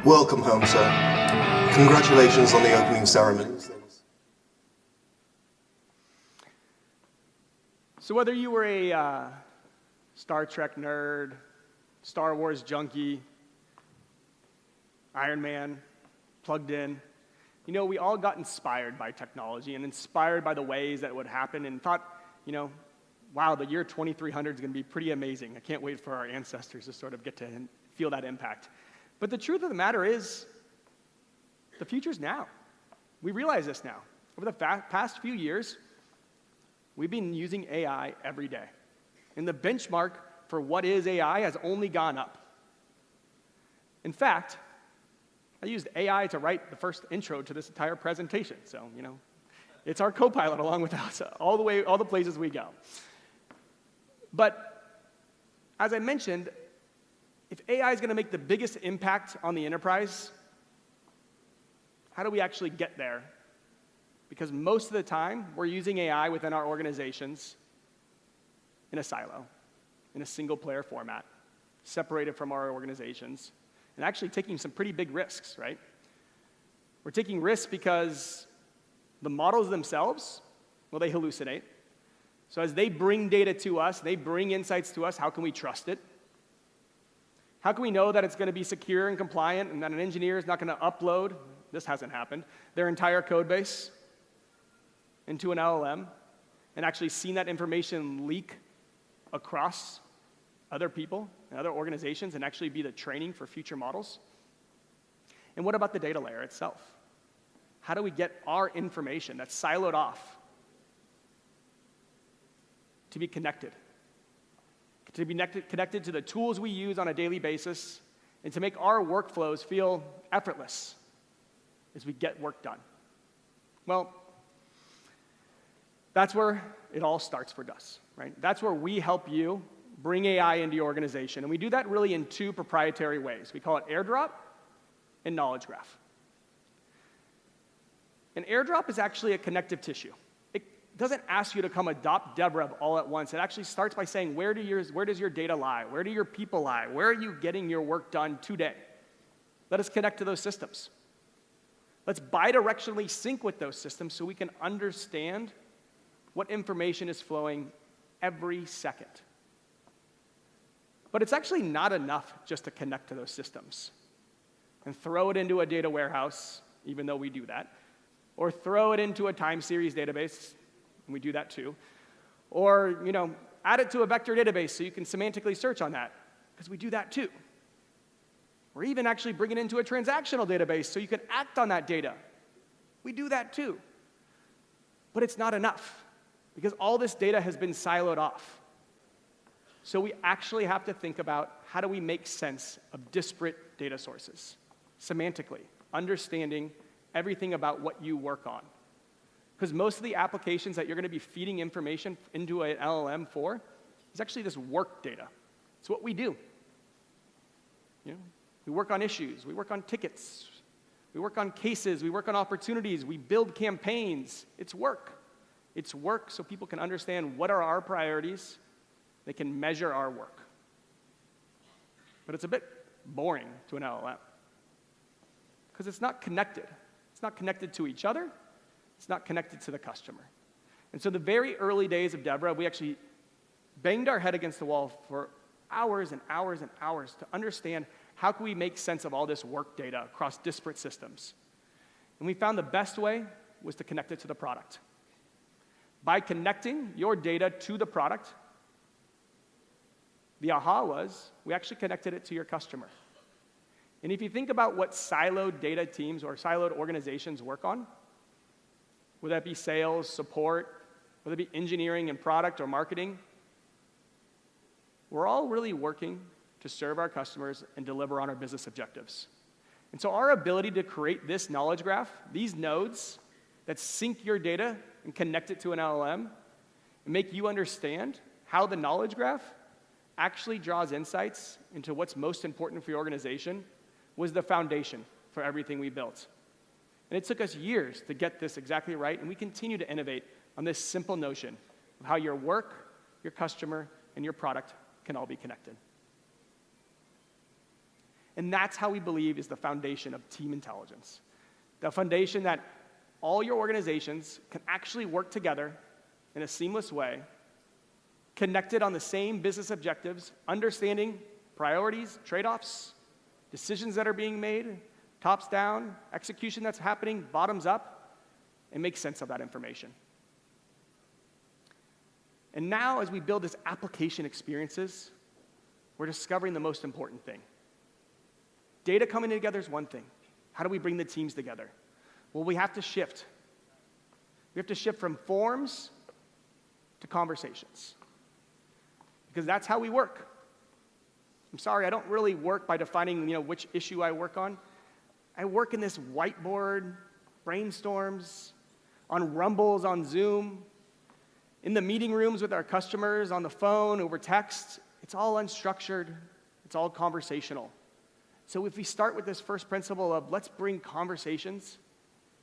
Welcome home, sir. Congratulations on the opening ceremonies. So whether you were a Star Trek nerd, Star Wars junkie, Iron Man, plugged in, we all got inspired by technology and inspired by the ways that it would happen and thought, wow, the year 2300 is going to be pretty amazing. I can't wait for our ancestors to sort of get to feel that impact. But the truth of the matter is, the future's now. We realize this now. Over the past few years, we've been using AI every day. And the benchmark for what is AI has only gone up. In fact, I used AI to write the first intro to this entire presentation. So, it's our co-pilot along with us all the places we go. But as I mentioned, if AI is going to make the biggest impact on the enterprise, how do we actually get there? Because most of the time, we're using AI within our organizations in a silo, in a single-player format, separated from our organizations, and actually taking some pretty big risks, right? We're taking risks because the models themselves, well, they hallucinate. So as they bring data to us, they bring insights to us, how can we trust it? How can we know that it's going to be secure and compliant and that an engineer is not going to upload, this hasn't happened, their entire code base into an LLM and actually seen that information leak across other people and other organizations and actually be the training for future models? And what about the data layer itself? How do we get our information that's siloed off to be connected? To be connected to the tools we use on a daily basis and to make our workflows feel effortless as we get work done. Well, that's where it all starts for us, right? That's where we help you bring AI into your organization. And we do that really in two proprietary ways. We call it airdrop and knowledge graph. An airdrop is actually a connective tissue. It doesn't ask you to come adopt DevRev all at once. It actually starts by saying, where does your data lie? Where do your people lie? Where are you getting your work done today? Let us connect to those systems. Let's bidirectionally sync with those systems so we can understand what information is flowing every second. But it's actually not enough just to connect to those systems and throw it into a data warehouse, even though we do that, or throw it into a time series database, and we do that too, or add it to a vector database so you can semantically search on that, because we do that too. Or even actually bring it into a transactional database so you can act on that data. We do that too. But it's not enough, because all this data has been siloed off. So we actually have to think about how do we make sense of disparate data sources, semantically, understanding everything about what you work on. Because most of the applications that you're going to be feeding information into an LLM for is actually this work data. It's what we do. We work on issues, we work on tickets, we work on cases, we work on opportunities, we build campaigns. It's work. It's work so people can understand what are our priorities. They can measure our work. But it's a bit boring to an LLM because it's not connected. It's not connected to each other. It's not connected to the customer. And so the very early days of DevRev, we actually banged our head against the wall for hours and hours and hours to understand how can we make sense of all this work data across disparate systems. And we found the best way was to connect it to the product. By connecting your data to the product, the aha was we actually connected it to your customer. And if you think about what siloed data teams or siloed organizations work on, whether that be sales, support, whether it be engineering and product or marketing, we're all really working to serve our customers and deliver on our business objectives. And so our ability to create this knowledge graph, these nodes that sync your data and connect it to an LLM, and make you understand how the knowledge graph actually draws insights into what's most important for your organization, was the foundation for everything we built. And it took us years to get this exactly right, and we continue to innovate on this simple notion of how your work, your customer, and your product can all be connected. And that's how we believe is the foundation of team intelligence. The foundation that all your organizations can actually work together in a seamless way, connected on the same business objectives, understanding priorities, trade-offs, decisions that are being made, tops down, execution that's happening, bottoms up, and make sense of that information. And now, as we build this application experiences, we're discovering the most important thing. Data coming together is one thing. How do we bring the teams together? Well, we have to shift. We have to shift from forms to conversations, because that's how we work. I'm sorry, I don't really work by defining, which issue I work on. I work in this whiteboard, brainstorms, on Rumbles, on Zoom, in the meeting rooms with our customers, on the phone, over text. It's all unstructured. It's all conversational. So if we start with this first principle of let's bring conversations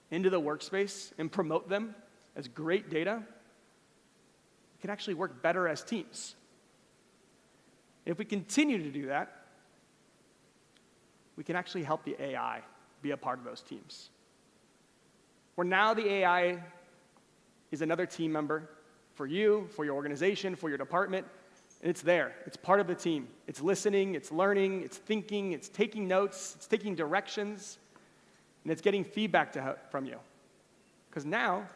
into the workspace and promote them as great data, we can actually work better as teams. If we continue to do that, we can actually help the AI be a part of those teams. Where now the AI is another team member for you, for your organization, for your department, and it's there. It's part of the team. It's listening, it's learning, it's thinking, it's taking notes, it's taking directions, and it's getting feedback from you. Because now,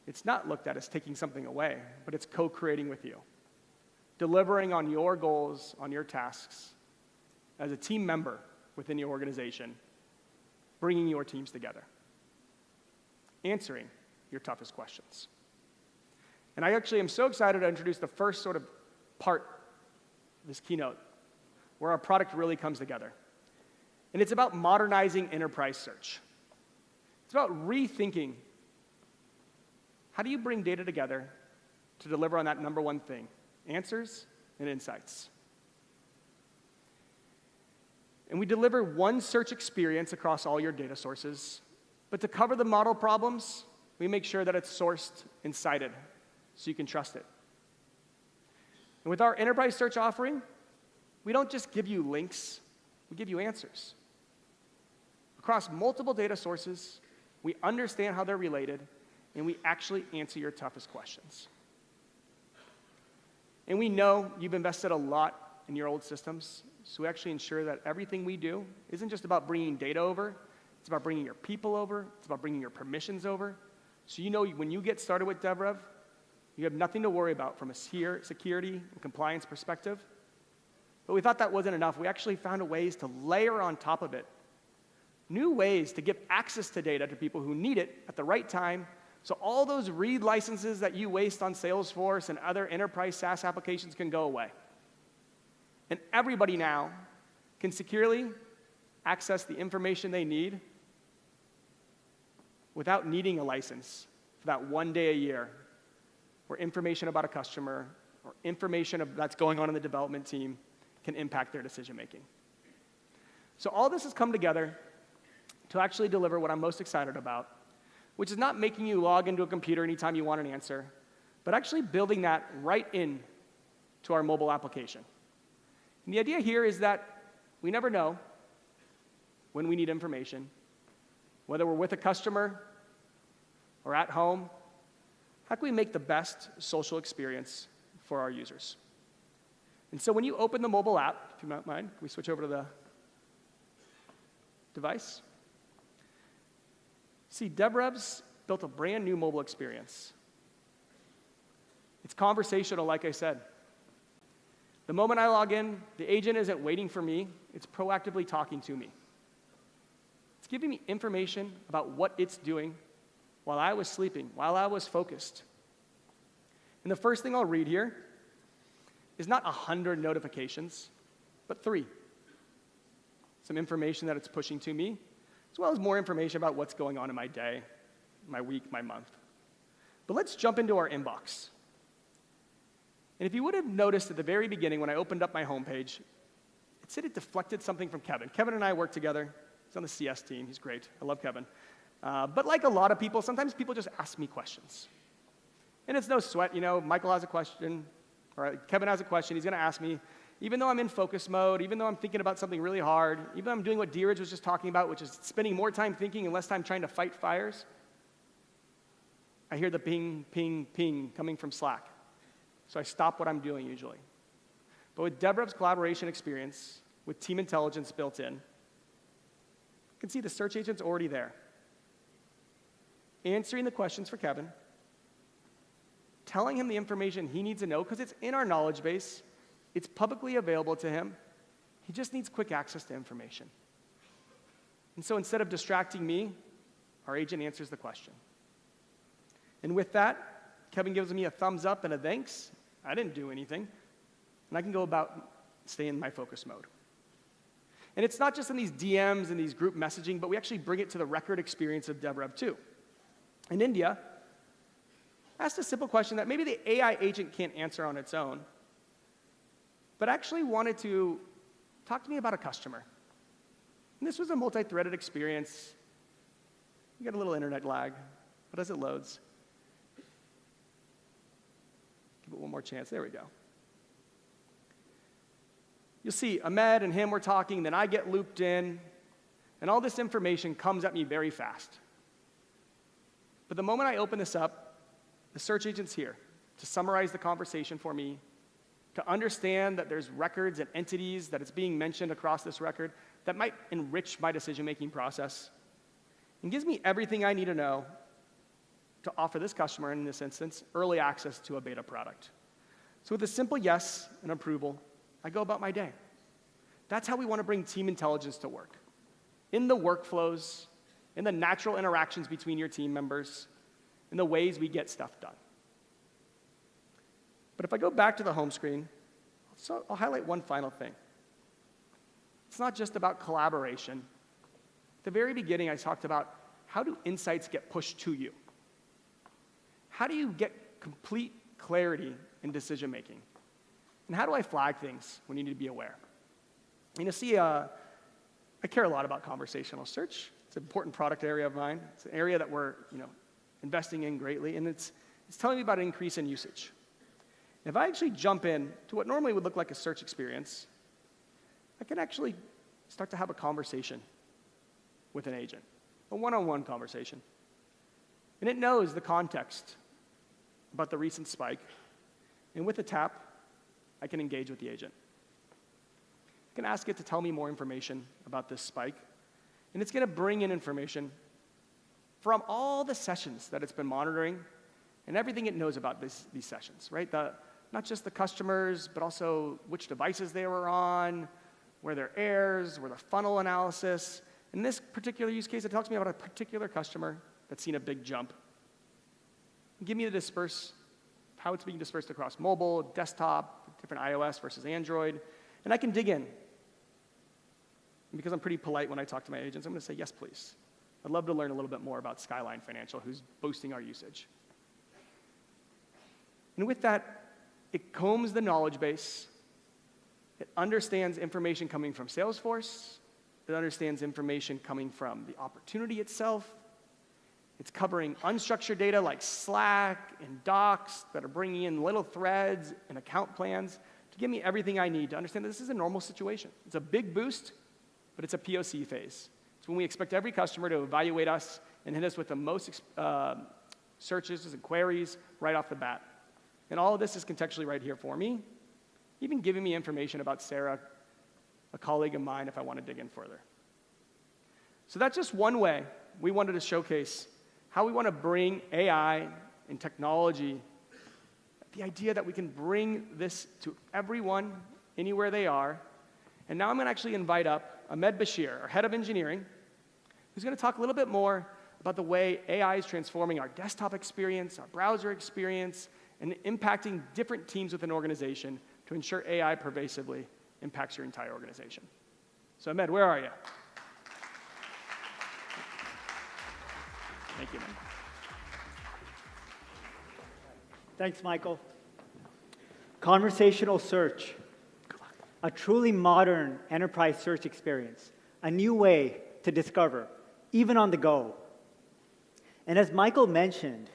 it's not looked at as taking something away, but it's co-creating with you, delivering on your goals, on your tasks, as a team member within your organization, bringing your teams together, answering your toughest questions. And I actually am so excited to introduce the first sort of part of this keynote, where our product really comes together. And it's about modernizing enterprise search. It's about rethinking, how do you bring data together to deliver on that number one thing? Answers and insights. And we deliver one search experience across all your data sources, but to cover the model problems, we make sure that it's sourced and cited so you can trust it. And with our enterprise search offering, we don't just give you links, we give you answers. Across multiple data sources, we understand how they're related, and we actually answer your toughest questions. And we know you've invested a lot in your old systems, so we actually ensure that everything we do isn't just about bringing data over, it's about bringing your people over, it's about bringing your permissions over. So you know when you get started with DevRev, you have nothing to worry about from a security and compliance perspective. But we thought that wasn't enough. We actually found ways to layer on top of it new ways to give access to data to people who need it at the right time, so all those read licenses that you waste on Salesforce and other enterprise SaaS applications can go away. And everybody now can securely access the information they need without needing a license for that one day a year where information about a customer or information that's going on in the development team can impact their decision making. So all this has come together to actually deliver what I'm most excited about, which is not making you log into a computer anytime you want an answer, but actually building that right in to our mobile application. And the idea here is that we never know when we need information, whether we're with a customer or at home. How can we make the best social experience for our users? And so when you open the mobile app, if you don't mind, can we switch over to the device? See, DevRev's built a brand new mobile experience. It's conversational, like I said. The moment I log in, the agent isn't waiting for me, it's proactively talking to me. It's giving me information about what it's doing while I was sleeping, while I was focused. And the first thing I'll read here is not 100 notifications, but 3. Some information that it's pushing to me, as well as more information about what's going on in my day, my week, my month. But let's jump into our inbox. And if you would have noticed at the very beginning when I opened up my homepage, it said it deflected something from Kevin. Kevin and I work together. He's on the CS team. He's great. I love Kevin. But like a lot of people, sometimes people just ask me questions. And it's no sweat, Michael has a question, or Kevin has a question, he's going to ask me. Even though I'm in focus mode, even though I'm thinking about something really hard, even though I'm doing what Dheeraj was just talking about, which is spending more time thinking and less time trying to fight fires, I hear the ping, ping, ping coming from Slack. So I stop what I'm doing usually. But with DevRev's collaboration experience, with team intelligence built in, you can see the search agent's already there, answering the questions for Kevin, telling him the information he needs to know because it's in our knowledge base, it's publicly available to him, he just needs quick access to information. And so instead of distracting me, our agent answers the question. And with that, Kevin gives me a thumbs up and a thanks. I didn't do anything. And I can go about staying in my focus mode. And it's not just in these DMs and these group messaging, but we actually bring it to the record experience of DevRev too. In India, I asked a simple question that maybe the AI agent can't answer on its own, but actually wanted to talk to me about a customer. And this was a multi-threaded experience. You get a little internet lag, but as it loads, give it one more chance. There we go. You'll see Ahmed and him were talking, then I get looped in, and all this information comes at me very fast. But the moment I open this up, the search agent's here to summarize the conversation for me, to understand that there's records and entities that it's being mentioned across this record that might enrich my decision-making process, and gives me everything I need to know to offer this customer, in this instance, early access to a beta product. So with a simple yes and approval, I go about my day. That's how we want to bring team intelligence to work. In the workflows, in the natural interactions between your team members, in the ways we get stuff done. But if I go back to the home screen, I'll highlight one final thing. It's not just about collaboration. At the very beginning, I talked about how do insights get pushed to you? How do you get complete clarity in decision making? And how do I flag things when you need to be aware? And you'll see, I care a lot about conversational search. It's an important product area of mine. It's an area that we're investing in greatly, and it's telling me about an increase in usage. If I actually jump in to what normally would look like a search experience, I can actually start to have a conversation with an agent, a one-on-one conversation. And it knows the context about the recent spike, and with a tap, I can engage with the agent. I can ask it to tell me more information about this spike, and it's going to bring in information from all the sessions that it's been monitoring and everything it knows about these sessions, right? Not just the customers, but also which devices they were on, where their errors, where the funnel analysis. In this particular use case, it talks to me about a particular customer that's seen a big jump. Give me how it's being dispersed across mobile, desktop, different iOS versus Android, and I can dig in. And because I'm pretty polite when I talk to my agents, I'm going to say, yes, please. I'd love to learn a little bit more about Skyline Financial, who's boosting our usage. And with that, it combs the knowledge base. It understands information coming from Salesforce. It understands information coming from the opportunity itself. It's covering unstructured data like Slack and Docs that are bringing in little threads and account plans to give me everything I need to understand that this is a normal situation. It's a big boost, but it's a POC phase. It's when we expect every customer to evaluate us and hit us with the most searches and queries right off the bat. And all of this is contextually right here for me, even giving me information about Sarah, a colleague of mine, if I want to dig in further. So that's just one way we wanted to showcase how we want to bring AI and technology, the idea that we can bring this to everyone, anywhere they are. And now I'm going to actually invite up Ahmed Bashir, our head of engineering, who's going to talk a little bit more about the way AI is transforming our desktop experience, our browser experience, and impacting different teams within an organization to ensure AI pervasively impacts your entire organization. So Ahmed, where are you? Thank you, man. Thanks, Michael. Conversational search, a truly modern enterprise search experience, a new way to discover, even on the go. And as Michael mentioned,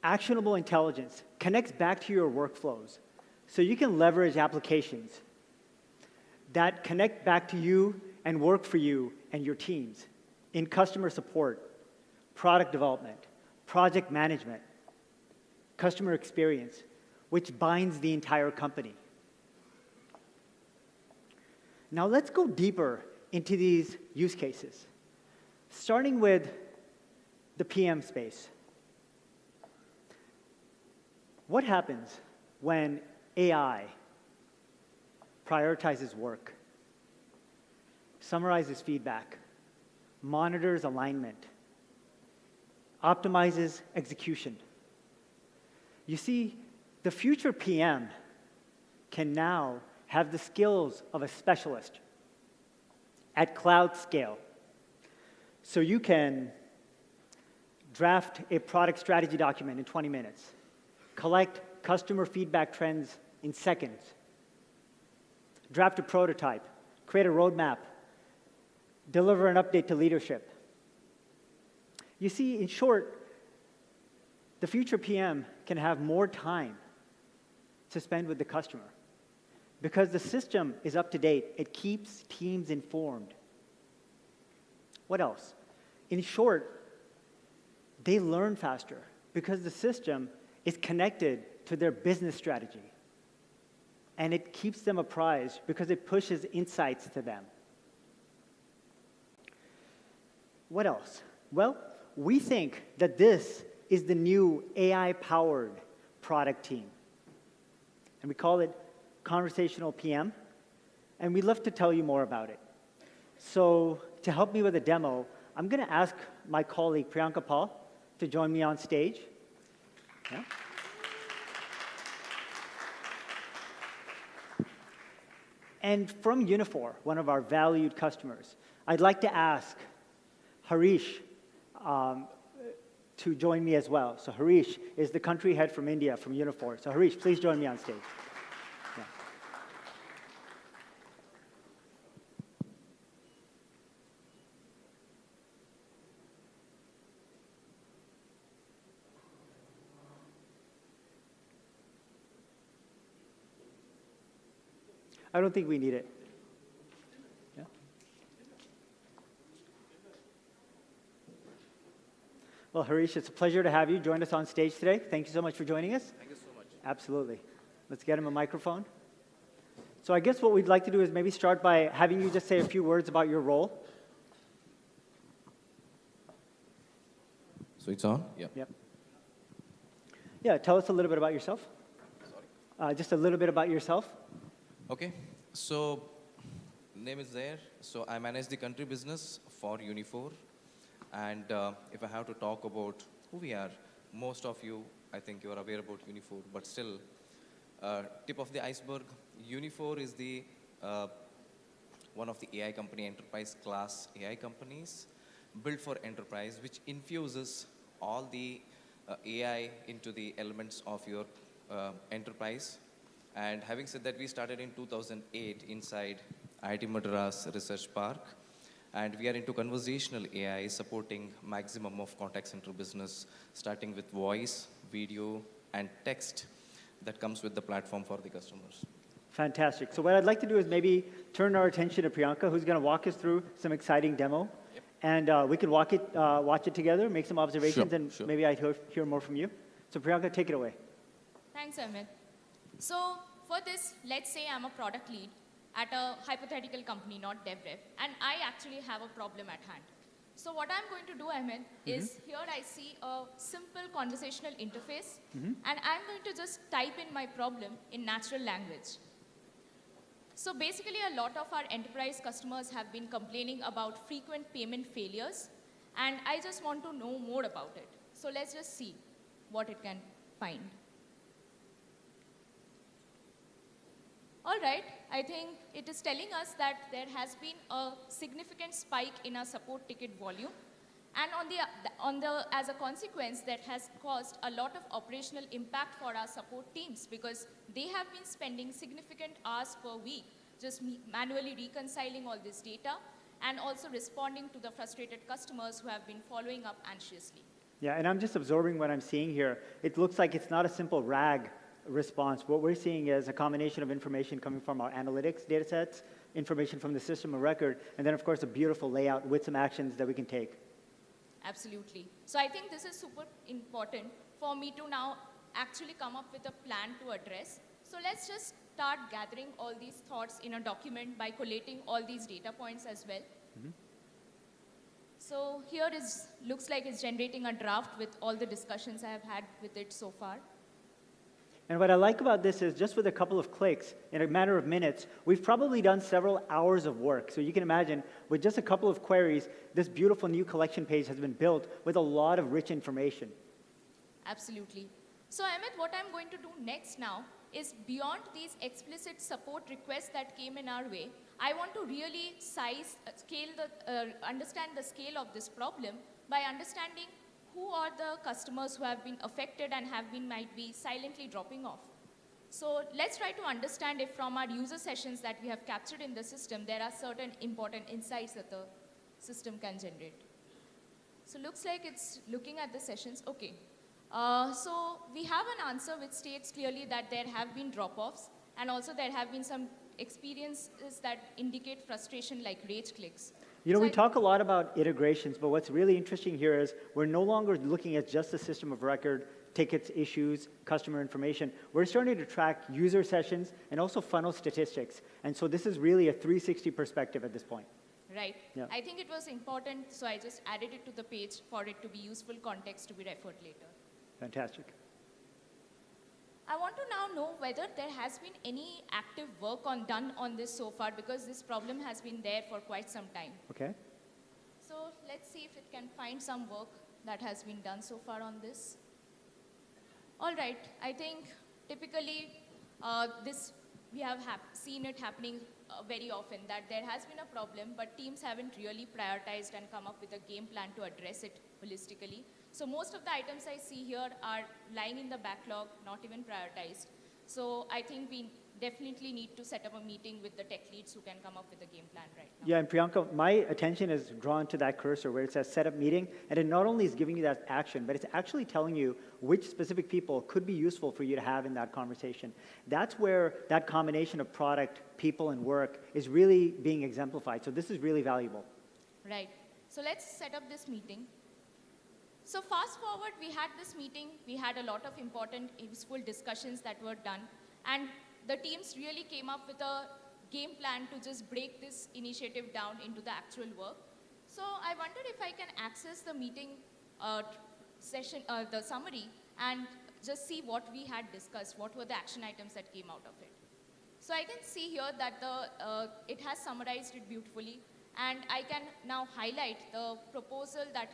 actionable intelligence connects back to your workflows, so you can leverage applications that connect back to you and work for you and your teams in customer support, product development, project management, customer experience, which binds the entire company. Now let's go deeper into these use cases, starting with the PM space. What happens when AI prioritizes work, summarizes feedback, monitors alignment, optimizes execution? You see, the future PM can now have the skills of a specialist at cloud scale. So you can draft a product strategy document in 20 minutes, collect customer feedback trends in seconds, draft a prototype, create a roadmap, deliver an update to leadership. You see, in short, the future PM can have more time to spend with the customer. Because the system is up to date, it keeps teams informed. What else? In short, they learn faster because the system is connected to their business strategy. And it keeps them apprised because it pushes insights to them. What else? Well, we think that this is the new AI-powered product team. And we call it Conversational PM, and we'd love to tell you more about it. So to help me with a demo, I'm going to ask my colleague Priyanka Paul to join me on stage. Yeah. And from Unifor, one of our valued customers, I'd like to ask Harish to join me as well. So Harish is the country head from India, from Unifor. So Harish, please join me on stage. Yeah. I don't think we need it. Yeah. Well, Harish, it's a pleasure to have you join us on stage today. Thank you so much for joining us. Thank you so much. Absolutely. Let's get him a microphone. So I guess what we'd like to do is maybe start by having you just say a few words about your role. So it's on? Yeah. Yep. Yeah, tell us a little bit about yourself. Sorry. Just a little bit about yourself. Okay. So name is there. So I manage the country business for Unifor. And if I have to talk about who we are, most of you, I think you are aware about Unifor, but still, tip of the iceberg, Unifor is the one of the AI company, enterprise class AI companies built for enterprise, which infuses all the AI into the elements of your enterprise. And having said that, we started in 2008 inside IIT Madras Research Park. And we are into conversational AI, supporting maximum of contact center business, starting with voice, video, and text that comes with the platform for the customers. Fantastic. So what I'd like to do is maybe turn our attention to Priyanka, who's going to walk us through some exciting demo. Yep. And we could watch it together, make some observations, and maybe I'd hear more from you. So Priyanka, take it away. Thanks, Amit. So for this, let's say I'm a product lead at a hypothetical company, not DevRev, and I actually have a problem at hand. So what I'm going to do, Ahmed, is here I see a simple conversational interface, and I'm going to just type in my problem in natural language. So basically, a lot of our enterprise customers have been complaining about frequent payment failures, and I just want to know more about it. So let's just see what it can find. All right, I think it is telling us that there has been a significant spike in our support ticket volume. And as a consequence, that has caused a lot of operational impact for our support teams because they have been spending significant hours per week just manually reconciling all this data and also responding to the frustrated customers who have been following up anxiously. Yeah, and I'm just absorbing what I'm seeing here. It looks like it's not a simple RAG response. What we're seeing is a combination of information coming from our analytics data sets, information from the system of record, and then of course a beautiful layout with some actions that we can take. Absolutely. So I think this is super important for me to now actually come up with a plan to address. So let's just start gathering all these thoughts in a document by collating all these data points as well. So here looks like it's generating a draft with all the discussions I have had with it so far. And what I like about this is just with a couple of clicks, in a matter of minutes, we've probably done several hours of work. So you can imagine, with just a couple of queries, this beautiful new collection page has been built with a lot of rich information. Absolutely. So Amit, what I'm going to do next now is beyond these explicit support requests that came in our way, I want to really understand the scale of this problem by understanding who are the customers who have been affected and might be silently dropping off. So let's try to understand if from our user sessions that we have captured in the system, there are certain important insights that the system can generate. So looks like it's looking at the sessions. Okay. So we have an answer which states clearly that there have been drop-offs and also there have been some experiences that indicate frustration like rage clicks. You know, we talk a lot about integrations, but what's really interesting here is we're no longer looking at just the system of record, tickets, issues, customer information. We're starting to track user sessions and also funnel statistics. And so this is really a 360 perspective at this point. Right. Yeah. I think it was important, so I just added it to the page for it to be useful context to be referred later. Fantastic. I want to now know whether there has been any active work done on this so far because this problem has been there for quite some time. Okay. So let's see if it can find some work that has been done so far on this. All right. I think typically we have seen it happening very often that there has been a problem, but teams haven't really prioritized and come up with a game plan to address it holistically. So most of the items I see here are lying in the backlog, not even prioritized. So I think we definitely need to set up a meeting with the tech leads who can come up with a game plan right now. Yeah, and Priyanka, my attention is drawn to that cursor where it says set up meeting, and it not only is giving you that action, but it's actually telling you which specific people could be useful for you to have in that conversation. That's where that combination of product, people, and work is really being exemplified. So this is really valuable. Right. So let's set up this meeting. So fast forward, we had this meeting, we had a lot of important, useful discussions that were done, and the teams really came up with a game plan to just break this initiative down into the actual work. So I wondered if I can access the meeting session, the summary, and just see what we had discussed, what were the action items that came out of it. So I can see here that it has summarized it beautifully, and I can now highlight the proposal that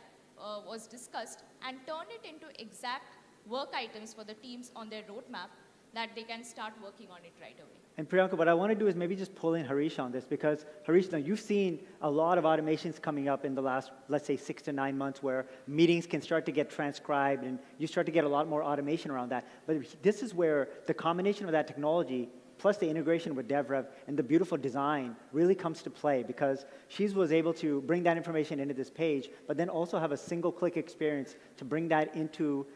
was discussed and turn it into exact work items for the teams on their roadmap that they can start working on it right away. And Priyanka, what I want to do is maybe just pull in Harish on this because Harish, now you've seen a lot of automations coming up in the last, let's say, 6 to 9 months where meetings can start to get transcribed and you start to get a lot more automation around that. But this is where the combination of that technology plus the integration with DevRev and the beautiful design really comes to play because she was able to bring that information into this page, but then also have a single-click experience to bring that into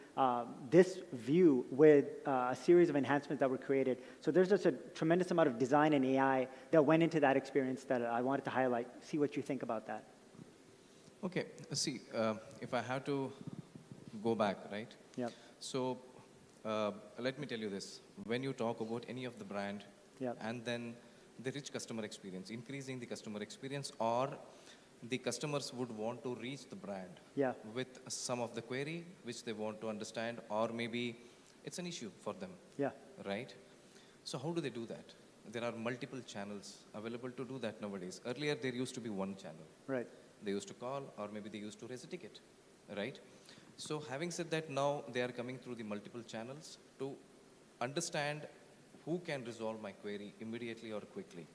this view with a series of enhancements that were created. So there's just a tremendous amount of design and AI that went into that experience that I wanted to highlight. See what you think about that. Okay, see, if I have to go back, right? Yeah. So let me tell you this. When you talk about any of the brand and then the rich customer experience, increasing the customer experience or the customers would want to reach the brand with some of the query which they want to understand or maybe it's an issue for them, right? So how do they do that? There are multiple channels available to do that nowadays. Earlier there used to be one channel. Right. They used to call or maybe they used to raise a ticket, right? So having said that, now they are coming through the multiple channels to understand who can resolve my query immediately or quickly,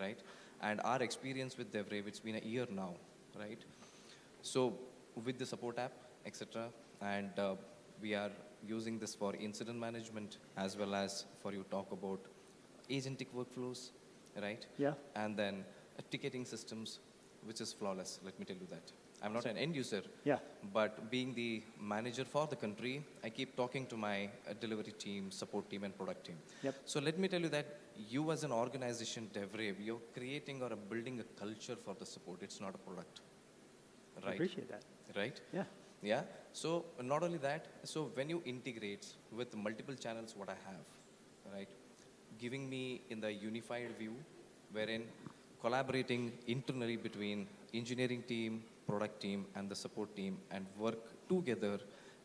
right? And our experience with DevRev, it's been a year now, right? So with the support app, etc., and we are using this for incident management as well as for you talk about agentic workflows, right? Yeah. And then ticketing systems, which is flawless, let me tell you that. I'm not an end user, Yeah. but being the manager for the country, I keep talking to my delivery team, support team, and product team. Yep. So let me tell you that you as an organization, DevRev, you're creating or building a culture for the support. It's not a product, I right? appreciate that. Right? Yeah. Yeah. So not only that, so when you integrate with multiple channels, what I have, right, giving me in the unified view, wherein collaborating internally between engineering team, product team, and the support team, and work together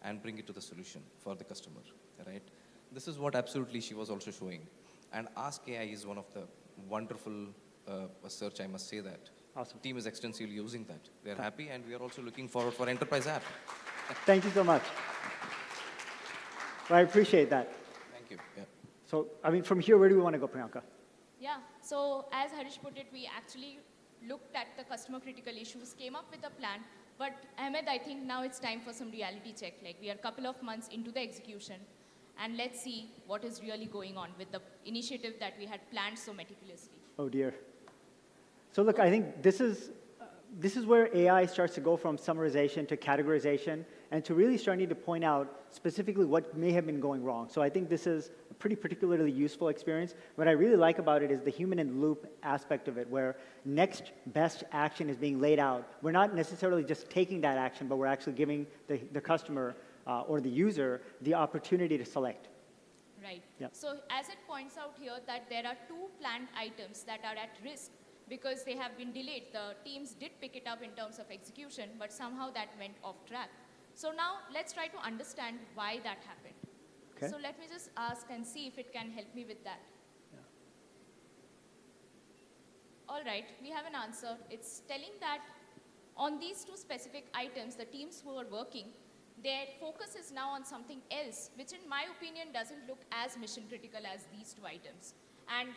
and bring it to the solution for the customer, right? This is what absolutely she was also showing. And Ask AI is one of the wonderful search, I must say that. Awesome. Team is extensively using that. They're happy, and we are also looking forward for enterprise app. Thank you so much. Well, I appreciate that. Thank you. Yeah. So, I mean, from here, where do we want to go, Priyanka? Yeah, so as Harish put it, we actually looked at the customer critical issues, came up with a plan, but Ahmed, I think now it's time for some reality check. Like, we are a couple of months into the execution, and let's see what is really going on with the initiative that we had planned so meticulously. Oh dear. So look, I think this is where AI starts to go from summarization to categorization and to really starting to point out specifically what may have been going wrong. So I think this is a pretty particularly useful experience. What I really like about it is the human in the loop aspect of it, where next best action is being laid out. We're not necessarily just taking that action, but we're actually giving the customer or the user the opportunity to select. Right. Yeah. So as it points out here that there are 2 planned items that are at risk because they have been delayed. The teams did pick it up in terms of execution, but somehow that went off track. So now let's try to understand why that happened. Okay. So let me just ask and see if it can help me with that. Yeah. All right, we have an answer. It's telling that on these 2 specific items, the teams who are working, their focus is now on something else, which in my opinion doesn't look as mission critical as these 2 items. And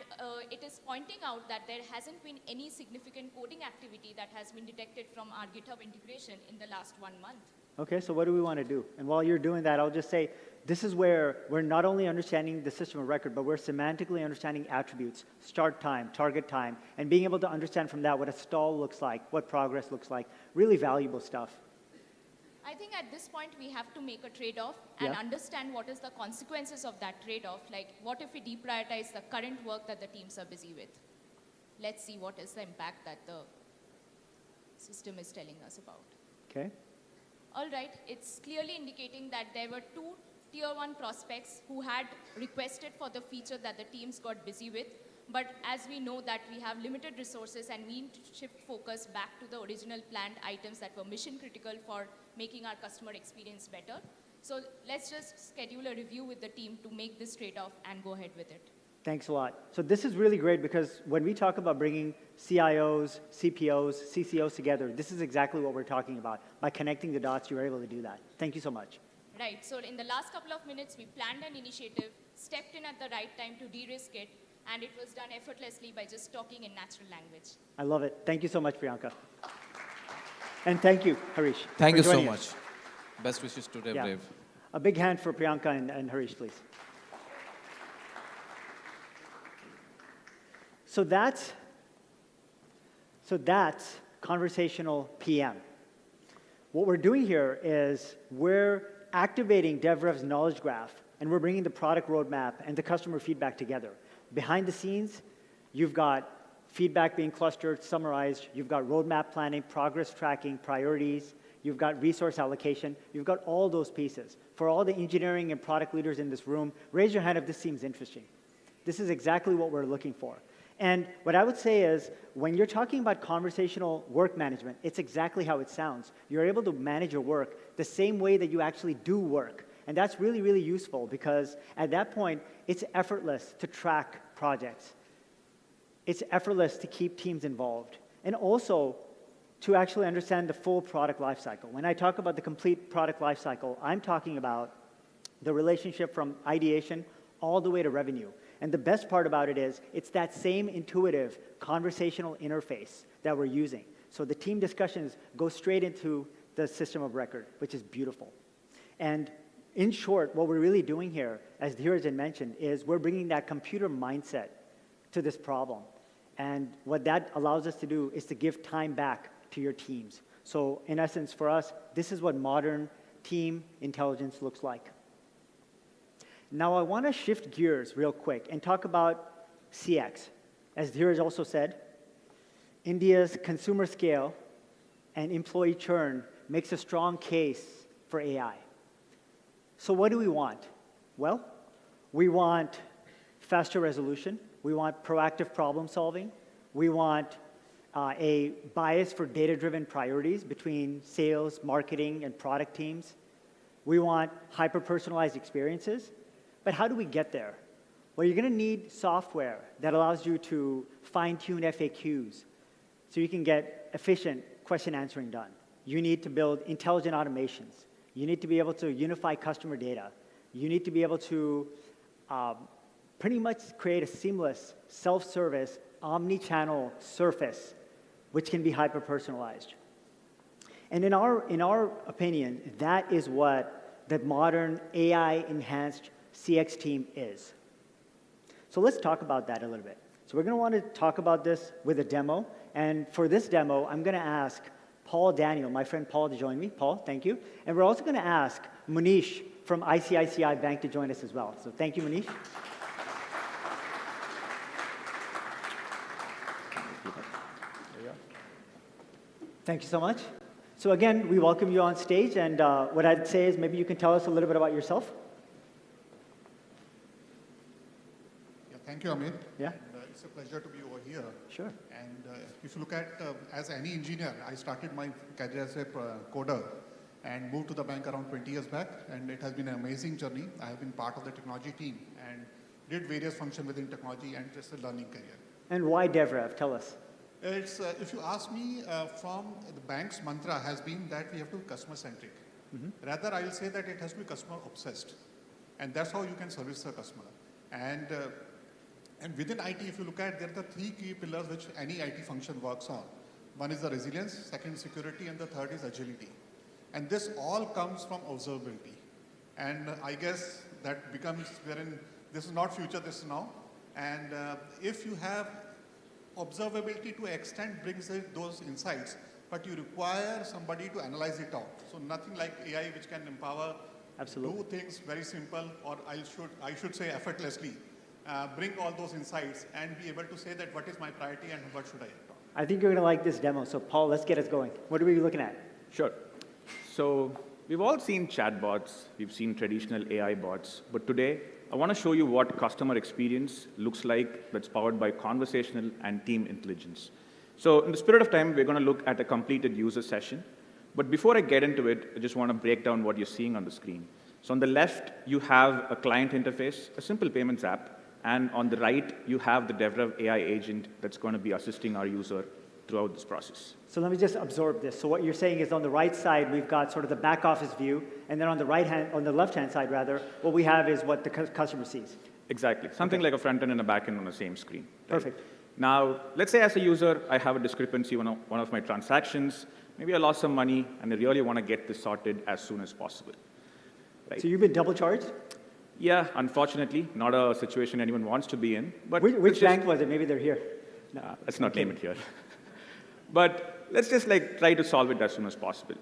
it is pointing out that there hasn't been any significant coding activity that has been detected from our GitHub integration in the last 1 month. Okay, so what do we want to do? And while you're doing that, I'll just say, this is where we're not only understanding the system of record, but we're semantically understanding attributes, start time, target time, and being able to understand from that what a stall looks like, what progress looks like, really valuable stuff. I think at this point we have to make a trade-off and Yeah. understand what is the consequences of that trade-off. Like, what if we deprioritize the current work that the teams are busy with? Let's see what is the impact that the system is telling us about. Okay. All right, it's clearly indicating that there were 2 tier 1 prospects who had requested for the feature that the teams got busy with. But as we know that we have limited resources and we need to shift focus back to the original planned items that were mission critical for making our customer experience better. So let's just schedule a review with the team to make this trade-off and go ahead with it. Thanks a lot. So this is really great because when we talk about bringing CIOs, CPOs, CCOs together, this is exactly what we're talking about. By connecting the dots, you're able to do that. Thank you so much. Right, so in the last couple of minutes, we planned an initiative, stepped in at the right time to de-risk it, and it was done effortlessly by just talking in natural language. I love it. Thank you so much, Priyanka. And thank you, Harish. Thank for you so joining much. us. Best wishes to DevRev. Yeah. A big hand for Priyanka and Harish, please. So that's conversational PM. What we're doing here is we're activating DevRev's knowledge graph, and we're bringing the product roadmap and the customer feedback together. Behind the scenes, you've got feedback being clustered, summarized. You've got roadmap planning, progress tracking, priorities. You've got resource allocation. You've got all those pieces. For all the engineering and product leaders in this room, raise your hand if this seems interesting. This is exactly what we're looking for. And what I would say is, when you're talking about conversational work management, it's exactly how it sounds. You're able to manage your work the same way that you actually do work. And that's really, really useful because at that point, it's effortless to track projects. It's effortless to keep teams involved. And also to actually understand the full product lifecycle. When I talk about the complete product lifecycle, I'm talking about the relationship from ideation all the way to revenue. And the best part about it is it's that same intuitive conversational interface that we're using. So the team discussions go straight into the system of record, which is beautiful. And in short, what we're really doing here, as Dheeraj had mentioned, is we're bringing that computer mindset to this problem. And what that allows us to do is to give time back to your teams. So in essence, for us, this is what modern team intelligence looks like. Now I want to shift gears real quick and talk about CX. As Dheeraj also said, India's consumer scale and employee churn makes a strong case for AI. So what do we want? Well, we want faster resolution. We want proactive problem solving. We want a bias for data-driven priorities between sales, marketing, and product teams. We want hyper-personalized experiences. But how do we get there? Well, you're going to need software that allows you to fine-tune FAQs so you can get efficient question answering done. You need to build intelligent automations. You need to be able to unify customer data. You need to be able to pretty much create a seamless, self-service, omni-channel surface, which can be hyper-personalized. And in our opinion, that is what the modern AI-enhanced CX team is. So let's talk about that a little bit. So we're going to want to talk about this with a demo. And for this demo, I'm going to ask Paul Daniel, my friend Paul, to join me. Paul, thank you. And we're also going to ask Munish from ICICI Bank to join us as well. So thank you, Munish. Thank you so much. So again, we welcome you on stage. And what I'd say is maybe you can tell us a little bit about yourself. Yeah, thank you, Amit. Yeah. And, it's a pleasure to be over here. Sure. And if you look at, as any engineer, I started my career as a coder and moved to the bank around 20 years back. And it has been an amazing journey. I have been part of the technology team and did various functions within technology and just a learning career. And why DevRev? Tell us. It's, if you ask me, from the bank's mantra has been that we have to be customer-centric. Rather, I will say that it has to be customer-obsessed. And that's how you can service the customer. And within IT, if you look at, there are the three key pillars which any IT function works on. One is the resilience, second security, and the third is agility. And this all comes from observability. And I guess that becomes wherein this is not future, this is now. And if you have observability to extent brings those insights, but you require somebody to analyze it out. So nothing like AI which can empower, Absolutely. do things very simple, or I should say effortlessly. Bring all those insights and be able to say that what is my priority and what should I act on. I think you're going to like this demo. So Paul, let's get us going. What are we looking at? Sure. So we've all seen chatbots, we've seen traditional AI bots, but today I want to show you what customer experience looks like that's powered by conversational and team intelligence. So in the spirit of time, we're going to look at a completed user session. But before I get into it, I just want to break down what you're seeing on the screen. So on the left, you have a client interface, a simple payments app. And on the right, you have the DevRev AI agent that's going to be assisting our user throughout this process. So let me just absorb this. So what you're saying is on the right side, we've got sort of the back office view, and then on the left-hand side rather, what we have is what the customer sees. Exactly. Something like a front end and a back end on the same screen. Right? Perfect. Now, let's say as a user, I have a discrepancy on one of my transactions. Maybe I lost some money, and I really want to get this sorted as soon as possible. Right? So you've been double charged? Yeah, unfortunately, not a situation anyone wants to be in. But which bank was it? Maybe they're here. No. Let's not name it here. But let's just try to solve it as soon as possible.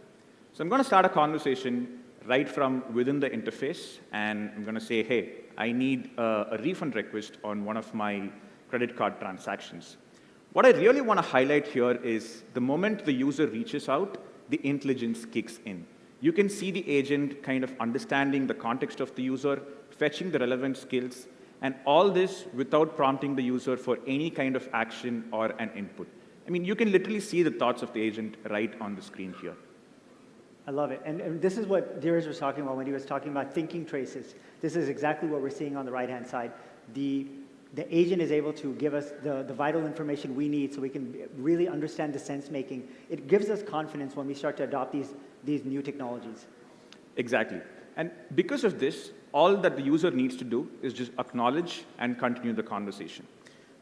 So I'm going to start a conversation right from within the interface, and I'm going to say, hey, I need a refund request on one of my credit card transactions. What I really want to highlight here is the moment the user reaches out, the intelligence kicks in. You can see the agent kind of understanding the context of the user, fetching the relevant skills, and all this without prompting the user for any kind of action or an input. I mean, you can literally see the thoughts of the agent right on the screen here. I love it. And this is what Dheeraj was talking about when he was talking about thinking traces. This is exactly what we're seeing on the right-hand side. The agent is able to give us the vital information we need so we can really understand the sense-making. It gives us confidence when we start to adopt these new technologies. Exactly. And because of this, all that the user needs to do is just acknowledge and continue the conversation.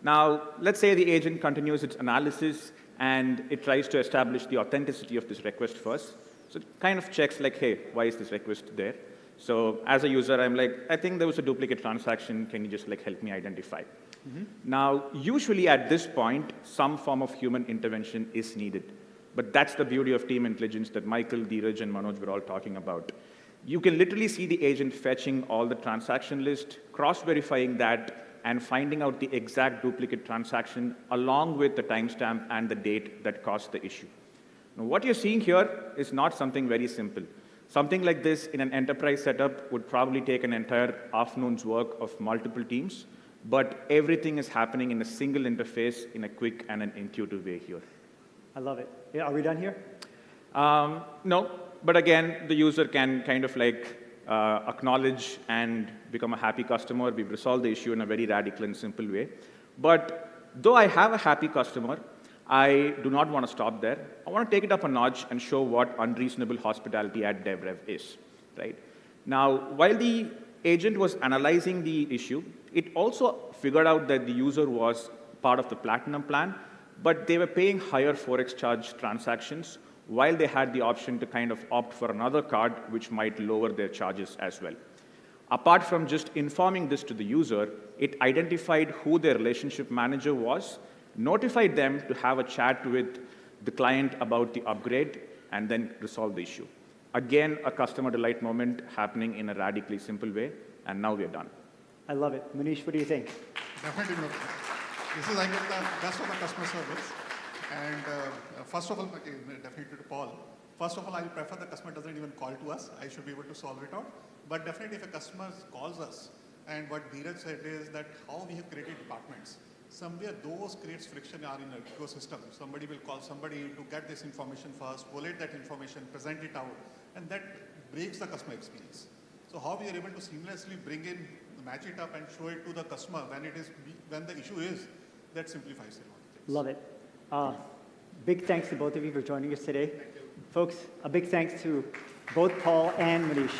Now, let's say the agent continues its analysis and it tries to establish the authenticity of this request first. So it kind of checks like, hey, why is this request there? So as a user, I'm like, I think there was a duplicate transaction. Can you just like help me identify? Now, usually at this point, some form of human intervention is needed. But that's the beauty of team intelligence that Michael, Dheeraj, and Manoj were all talking about. You can literally see the agent fetching all the transaction list, cross-verifying that, and finding out the exact duplicate transaction along with the timestamp and the date that caused the issue. Now, what you're seeing here is not something very simple. Something like this in an enterprise setup would probably take an entire afternoon's work of multiple teams, but everything is happening in a single interface in a quick and an intuitive way here. I love it. Yeah, are we done here? No, but again, the user can kind of like acknowledge and become a happy customer. We've resolved the issue in a very radical and simple way. But though I have a happy customer, I do not want to stop there. I want to take it up a notch and show what unreasonable hospitality at DevRev is, right? Now, while the agent was analyzing the issue, it also figured out that the user was part of the Platinum plan, but they were paying higher Forex charge transactions while they had the option to kind of opt for another card, which might lower their charges as well. Apart from just informing this to the user, it identified who their relationship manager was, notified them to have a chat with the client about the upgrade, and then resolve the issue. Again, a customer delight moment happening in a radically simple way, and now we are done. I love it. Manish, what do you think? Definitely. This is, I guess, the best of the customer service. And first of all, definitely to Paul, first of all, I prefer the customer doesn't even call to us. I should be able to solve it out. But definitely if a customer calls us, and what Dheeraj said is that how we have created departments, somewhere those creates friction in our ecosystem. Somebody will call somebody to get this information first, collate that information, present it out, and that breaks the customer experience. So how we are able to seamlessly bring in, match it up and show it to the customer when the issue is, that simplifies it. Love it. Big thanks to both of you for joining us today. Folks, a big thanks to both Paul and Manish.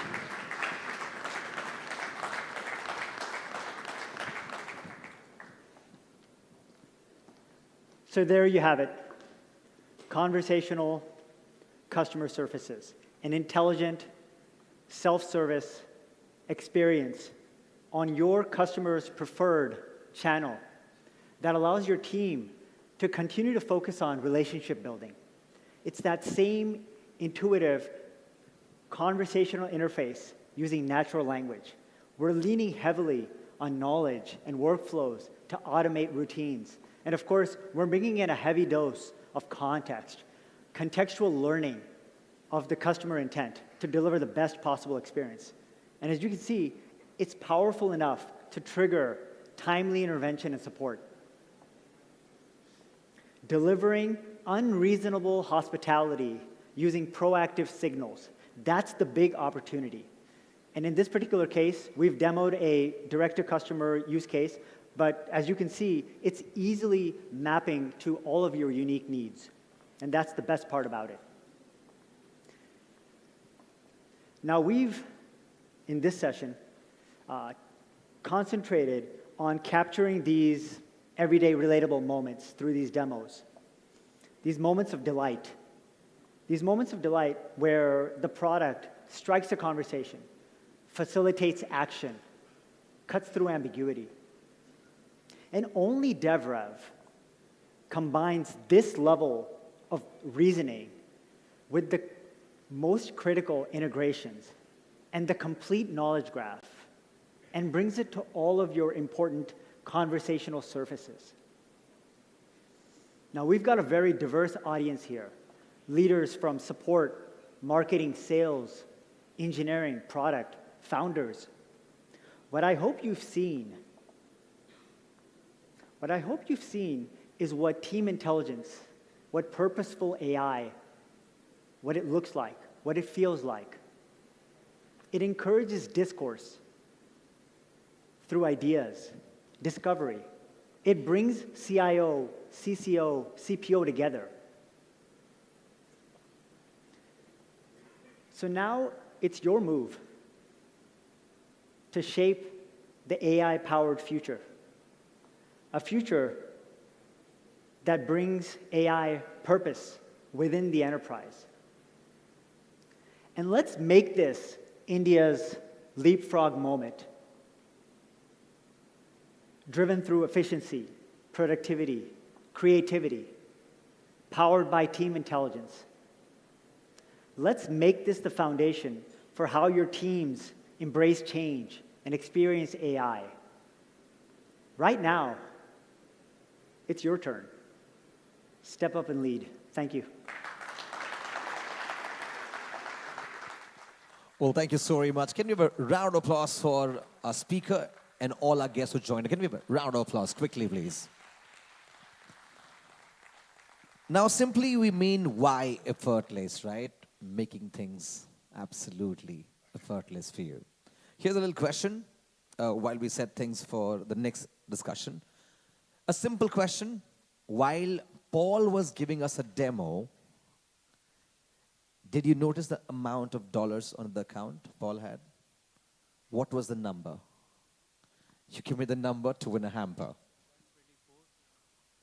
So there you have it. Conversational customer services, an intelligent, self-service experience on your customer's preferred channel that allows your team to continue to focus on relationship building. It's that same intuitive conversational interface using natural language. We're leaning heavily on knowledge and workflows to automate routines. And of course, we're bringing in a heavy dose of context, contextual learning of the customer intent to deliver the best possible experience. And as you can see, it's powerful enough to trigger timely intervention and support. Delivering unreasonable hospitality using proactive signals. That's the big opportunity. And in this particular case, we've demoed a direct-to-customer use case, but as you can see, it's easily mapping to all of your unique needs. And that's the best part about it. Now we've, in this session, concentrated on capturing these everyday relatable moments through these demos. These moments of delight. These moments of delight where the product strikes a conversation, facilitates action, cuts through ambiguity. And only DevRev combines this level of reasoning with the most critical integrations and the complete knowledge graph and brings it to all of your important conversational surfaces. Now, we've got a very diverse audience here. Leaders from support, marketing, sales, engineering, product, founders. What I hope you've seen is what team intelligence, what purposeful AI, what it looks like, what it feels like. It encourages discourse through ideas, discovery. It brings CIO, CCO, CPO together. So now it's your move. to shape the AI-powered future. A future that brings AI purpose within the enterprise. And let's make this India's leapfrog moment, driven through efficiency, productivity, creativity, powered by team intelligence. Let's make this the foundation for how your teams embrace change and experience AI. Right now, it's your turn. Step up and lead. Thank you. Well, thank you so very much. Can we have a round of applause for our speaker and all our guests who joined? Can we have a round of applause quickly, please? Now, simply we mean why effortless, right? Making things absolutely effortless for you. Here's a little question while we set things for the next discussion. A simple question. While Paul was giving us a demo, did you notice the amount of dollars on the account Paul had? What was the number? You give me the number to win a hamper.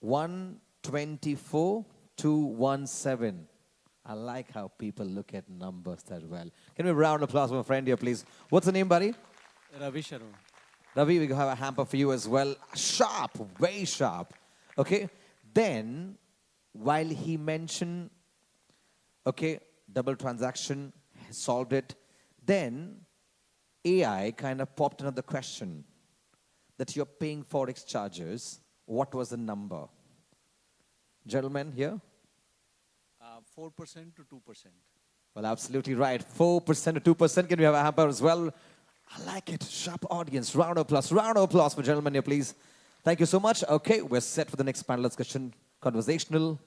124,217. I like how people look at numbers that well. Can we have a round of applause for my friend here, please? What's the name, buddy? Ravi Sharma. Ravi, we have a hamper for you as well. Sharp, very sharp. Okay? Then, while he mentioned, okay, double transaction, solved it, then AI kind of popped another question that you're paying Forex charges. What was the number? Gentlemen here? 4% to 2%. Well, absolutely right. 4% to 2%. Can we have a hamper as well? I like it. Sharp audience. Round of applause. Round of applause for gentlemen here, please. Thank you so much. Okay, we're set for the next panel discussion. Conversational,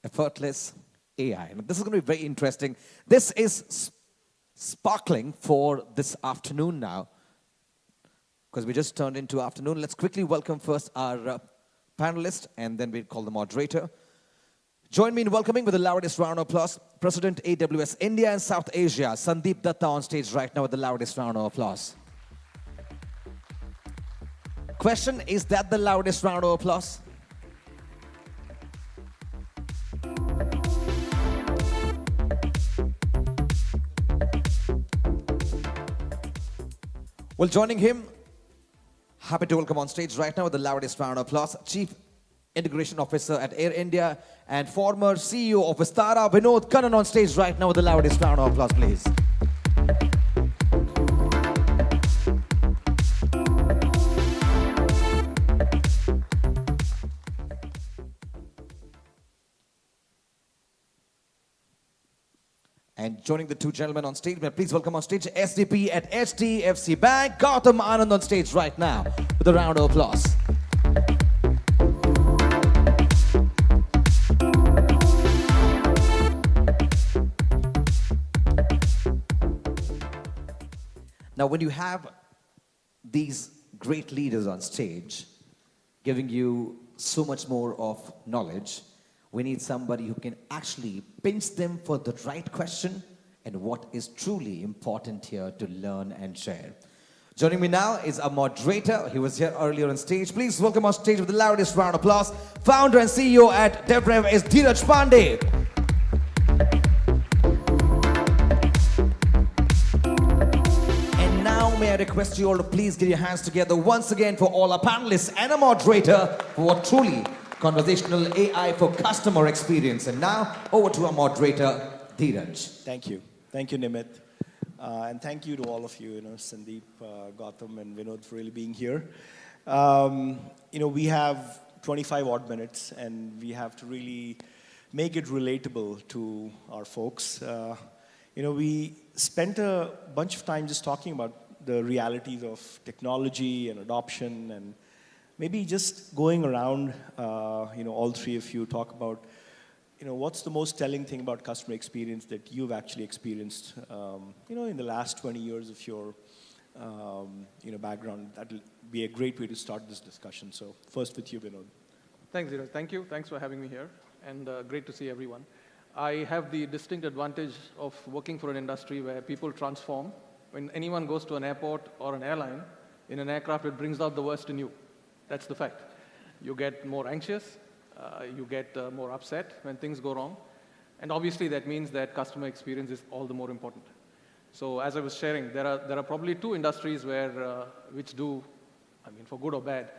effortless AI. And this is going to be very interesting. This is sparkling for this afternoon now, because we just turned into afternoon. Let's quickly welcome first our panelist, and then we'll call the moderator. Join me in welcoming with the loudest round of applause, President AWS India and South Asia, Sandeep Datta, on stage right now with the loudest round of applause. Question, is that the loudest round of applause? Well, joining him, happy to welcome on stage right now with the loudest round of applause, Chief Integration Officer at Air India and former CEO of Vistara, Vinod Kannan, on stage right now with the loudest round of applause, please. And joining the two gentlemen on stage, please welcome on stage SDP at HDFC Bank, Gautam Anand, on stage right now with a round of applause. Now, when you have these great leaders on stage giving you so much more of knowledge, we need somebody who can actually pinch them for the right question and what is truly important here to learn and share. Joining me now is our moderator. He was here earlier on stage. Please welcome on stage with the loudest round of applause, founder and CEO at DevRev is Dheeraj Pandey. And now may I request you all to please get your hands together once again for all our panelists and a moderator for a truly conversational AI for customer experience. And now, over to our moderator, Dheeraj. Thank you. Thank you, Nimit. And thank you to all of you, Sandeep, Gautam, and Vinod for really being here. We have 25 odd minutes, and we have to really make it relatable to our folks. We spent a bunch of time just talking about the realities of technology and adoption, and maybe just going around, all three of you talk about, what's the most telling thing about customer experience that you've actually experienced, in the last 20 years of your, background. That'll be a great way to start this discussion. So first with you, Vinod. Thanks, Dheeraj. Thank you. Thanks for having me here, and great to see everyone. I have the distinct advantage of working for an industry where people transform When anyone goes to an airport or an airline, in an aircraft, it brings out the worst in you. That's the fact. You get more anxious, you get more upset when things go wrong, and obviously that means that customer experience is all the more important. So as I was sharing, there are probably two industries where, which do, I mean, for good or bad,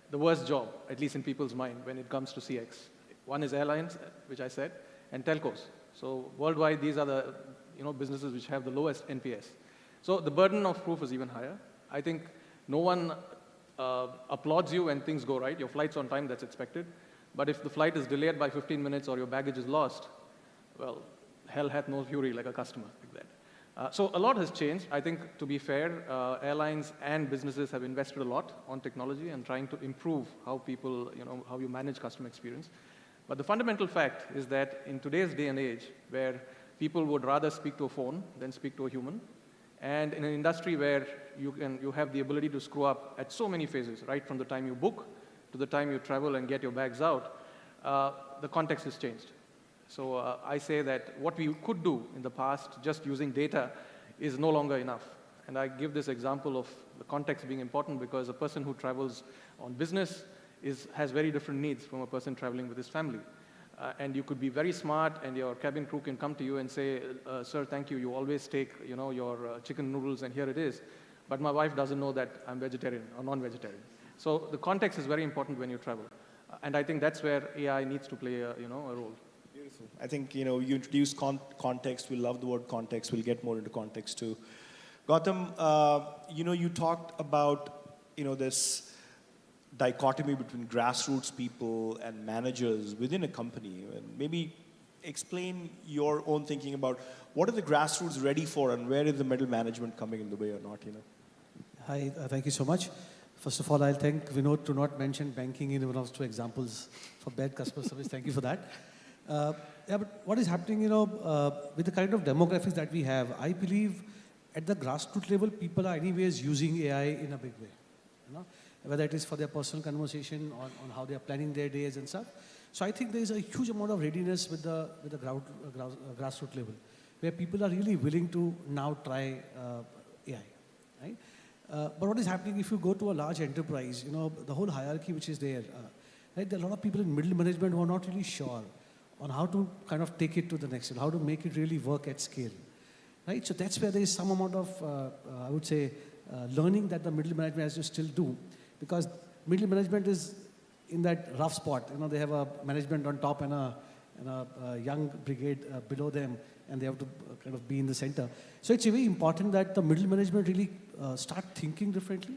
the worst job, at least in people's mind, when it comes to CX. One is airlines, which I said, and telcos. So worldwide, these are the businesses which have the lowest NPS. So the burden of proof is even higher. I think no one applauds you when things go right. Your flight's on time, that's expected. But if the flight is delayed by 15 minutes or your baggage is lost, well, hell hath no fury like a customer like that. So a lot has changed. I think, to be fair, airlines and businesses have invested a lot on technology and trying to improve how people, how you manage customer experience. But the fundamental fact is that in today's day and age, where people would rather speak to a phone than speak to a human, and in an industry where you have the ability to screw up at so many phases, right from the time you book to the time you travel and get your bags out, the context has changed. So I say that what we could do in the past, just using data, is no longer enough. And I give this example of the context being important because a person who travels on business has very different needs from a person traveling with his family. And you could be very smart, and your cabin crew can come to you and say, sir, thank you, you always take your chicken noodles, and here it is. But my wife doesn't know that I'm vegetarian or non-vegetarian. So the context is very important when you travel. And I think that's where AI needs to play a role. Beautiful. I think, you introduced context. We love the word context. We'll get more into context too. Gautam, you talked about, this dichotomy between grassroots people and managers within a company. And maybe explain your own thinking about what are the grassroots ready for and where is the middle management coming in the way or not, Hi, thank you so much. First of all, I'll thank Vinod to not mention banking in one of those two examples for bad customer service. Thank you for that. But what is happening, with the kind of demographics that we have, I believe at the grassroots level, people are anyways using AI in a big way. Whether it is for their personal conversation on how they are planning their days and stuff. So I think there is a huge amount of readiness with the grassroots level, where people are really willing to now try AI, right? But what is happening if you go to a large enterprise, the whole hierarchy which is there, right? There are a lot of people in middle management who are not really sure on how to kind of take it to the next level, how to make it really work at scale, right? So that's where there is some amount of, I would say, learning that the middle management has to still do, because middle management is in that rough spot. They have a management on top and a young brigade below them, and they have to kind of be in the center. So it's very important that the middle management really start thinking differently,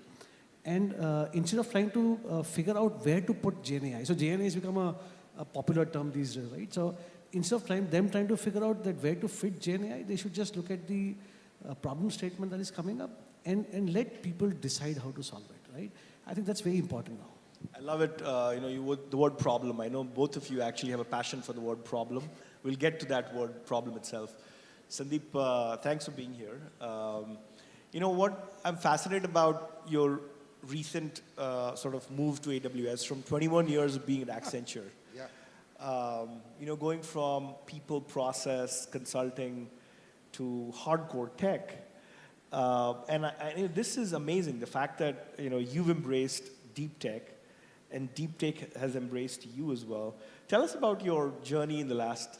and instead of trying to figure out where to put GenAI. So GenAI has become a popular term these days, right? So instead of trying to figure out that where to fit GenAI, they should just look at the problem statement that is coming up and let people decide how to solve it, right? I think that's very important now. I love it, the word problem. I know both of you actually have a passion for the word problem. We'll get to that word problem itself. Sandeep, thanks for being here. What I'm fascinated about your recent sort of move to AWS from 21 years of being at Accenture. Yeah. Going from people, process, consulting to hardcore tech. And this is amazing, the fact that you've embraced deep tech, and deep tech has embraced you as well. Tell us about your journey in the last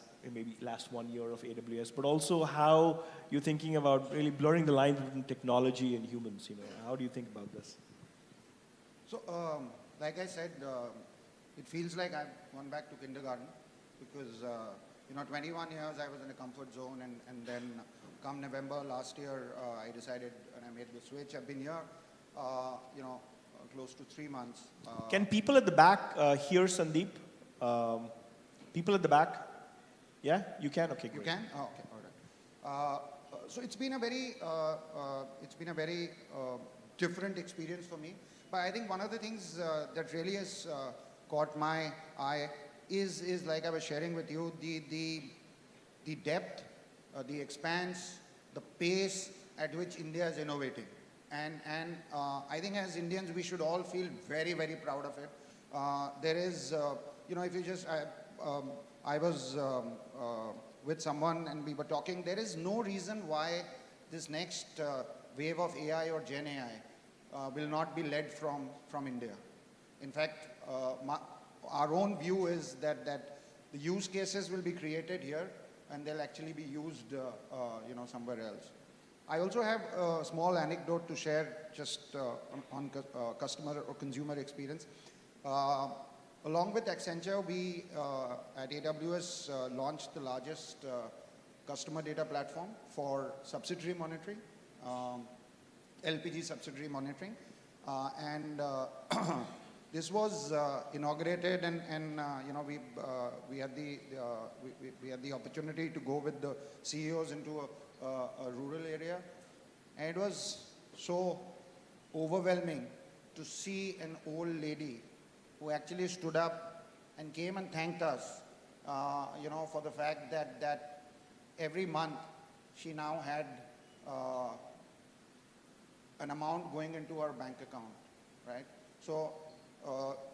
1 year of AWS, but also how you're thinking about really blurring the lines between technology and humans. How do you think about this? So, like I said, it feels like I've gone back to kindergarten because, 21 years I was in a comfort zone, and then come November last year, I decided and I made the switch. I've been here, close to 3 months. Can people at the back hear Sandeep? People at the back? Yeah, you can? Okay, great. You can? Oh, okay, all right. So it's been a very different experience for me. But I think one of the things that really has caught my eye is like I was sharing with you, the depth, the expanse, the pace at which India is innovating. And I think as Indians, we should all feel very, very proud of it. There is, if you just, I was with someone and we were talking, there is no reason why this next wave of AI or Gen AI will not be led from India. In fact, our own view is that the use cases will be created here and they'll actually be used somewhere else. I also have a small anecdote to share just on customer or consumer experience. Along with Accenture, we at AWS launched the largest customer data platform for subsidiary monitoring, LPG subsidiary monitoring. This was inaugurated, and we had the opportunity to go with the CEOs into a rural area, and it was so overwhelming to see an old lady who actually stood up and came and thanked us, for the fact that every month she now had an amount going into her bank account, right? So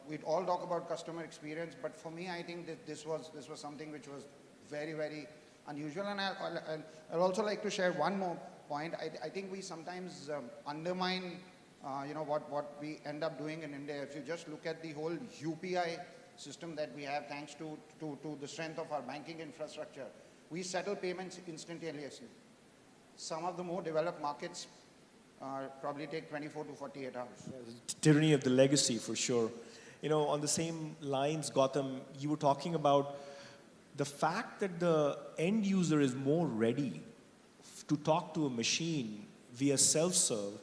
we'd all talk about customer experience, but for me, I think that this was something which was very, very unusual. And I'd also like to share one more point. I think we sometimes undermine what we end up doing in India. If you just look at the whole UPI system that we have, thanks to the strength of our banking infrastructure, we settle payments instantaneously. Some of the more developed markets probably take 24 to 48 hours. Tyranny of the legacy, for sure. On the same lines, Gautam, you were talking about the fact that the end user is more ready to talk to a machine via self-serve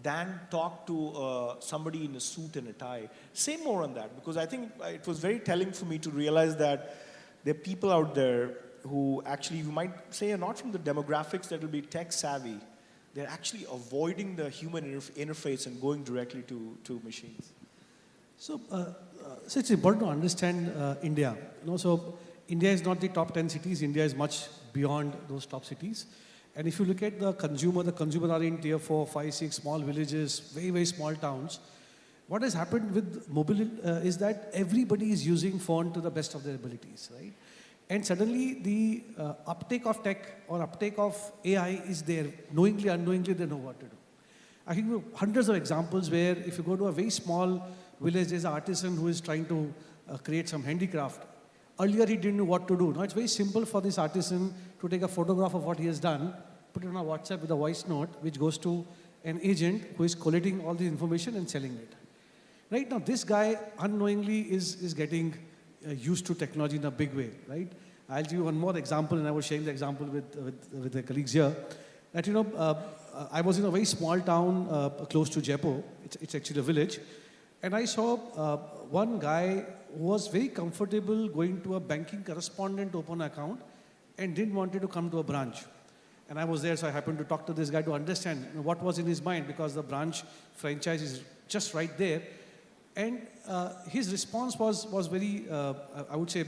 than talk to somebody in a suit and a tie. Say more on that, because I think it was very telling for me to realize that there are people out there who actually, you might say, are not from the demographics that will be tech savvy. They're actually avoiding the human interface and going directly to machines. So it's important to understand India. So India is not the top 10 cities. India is much beyond those top cities. And if you look at the consumer are in tier 4, 5, 6 small villages, very, very small towns. What has happened with mobile is that everybody is using phone to the best of their abilities, right? And suddenly the uptake of tech or uptake of AI is there. Knowingly, unknowingly, they know what to do. I think hundreds of examples where if you go to a very small village, there's an artisan who is trying to create some handicraft. Earlier, he didn't know what to do. Now, it's very simple for this artisan to take a photograph of what he has done, put it on a WhatsApp with a voice note, which goes to an agent who is collating all the information and selling it. Right now, this guy unknowingly is getting used to technology in a big way, right? I'll give you one more example, and I was sharing the example with the colleagues here. That I was in a very small town close to Jaipur. It's actually a village, and I saw one guy who was very comfortable going to a banking correspondent to open an account, and didn't want to come to a branch. And I was there, so I happened to talk to this guy to understand what was in his mind, because the branch franchise is just right there. And his response was very, I would say,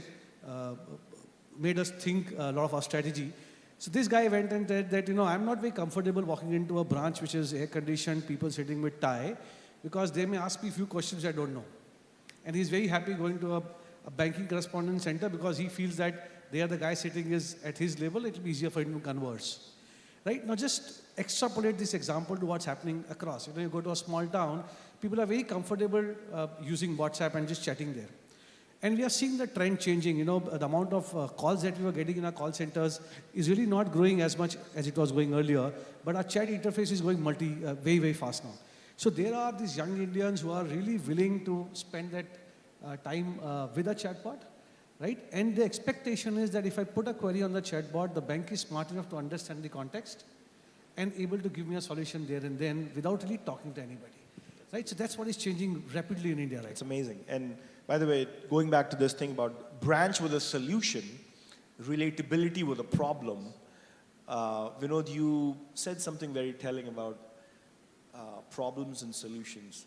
made us think a lot of our strategy. So this guy went and said that, I'm not very comfortable walking into a branch which is air-conditioned, people sitting with tie, because they may ask me a few questions I don't know. And he's very happy going to a banking correspondent center because he feels that there the guy sitting is at his level, it will be easier for him to converse. Right? Now just extrapolate this example to what's happening across. You go to a small town, people are very comfortable using WhatsApp and just chatting there. And we are seeing the trend changing. The amount of calls that we were getting in our call centers is really not growing as much as it was going earlier, but our chat interface is going very, very fast now. So there are these young Indians who are really willing to spend that time with a chatbot, right? And the expectation is that if I put a query on the chatbot, the bank is smart enough to understand the context and able to give me a solution there and then without really talking to anybody. Right? So that's what is changing rapidly in India, right? It's amazing. And by the way, going back to this thing about branch with a solution, relatability with a problem, Vinod, you said something very telling about problems and solutions.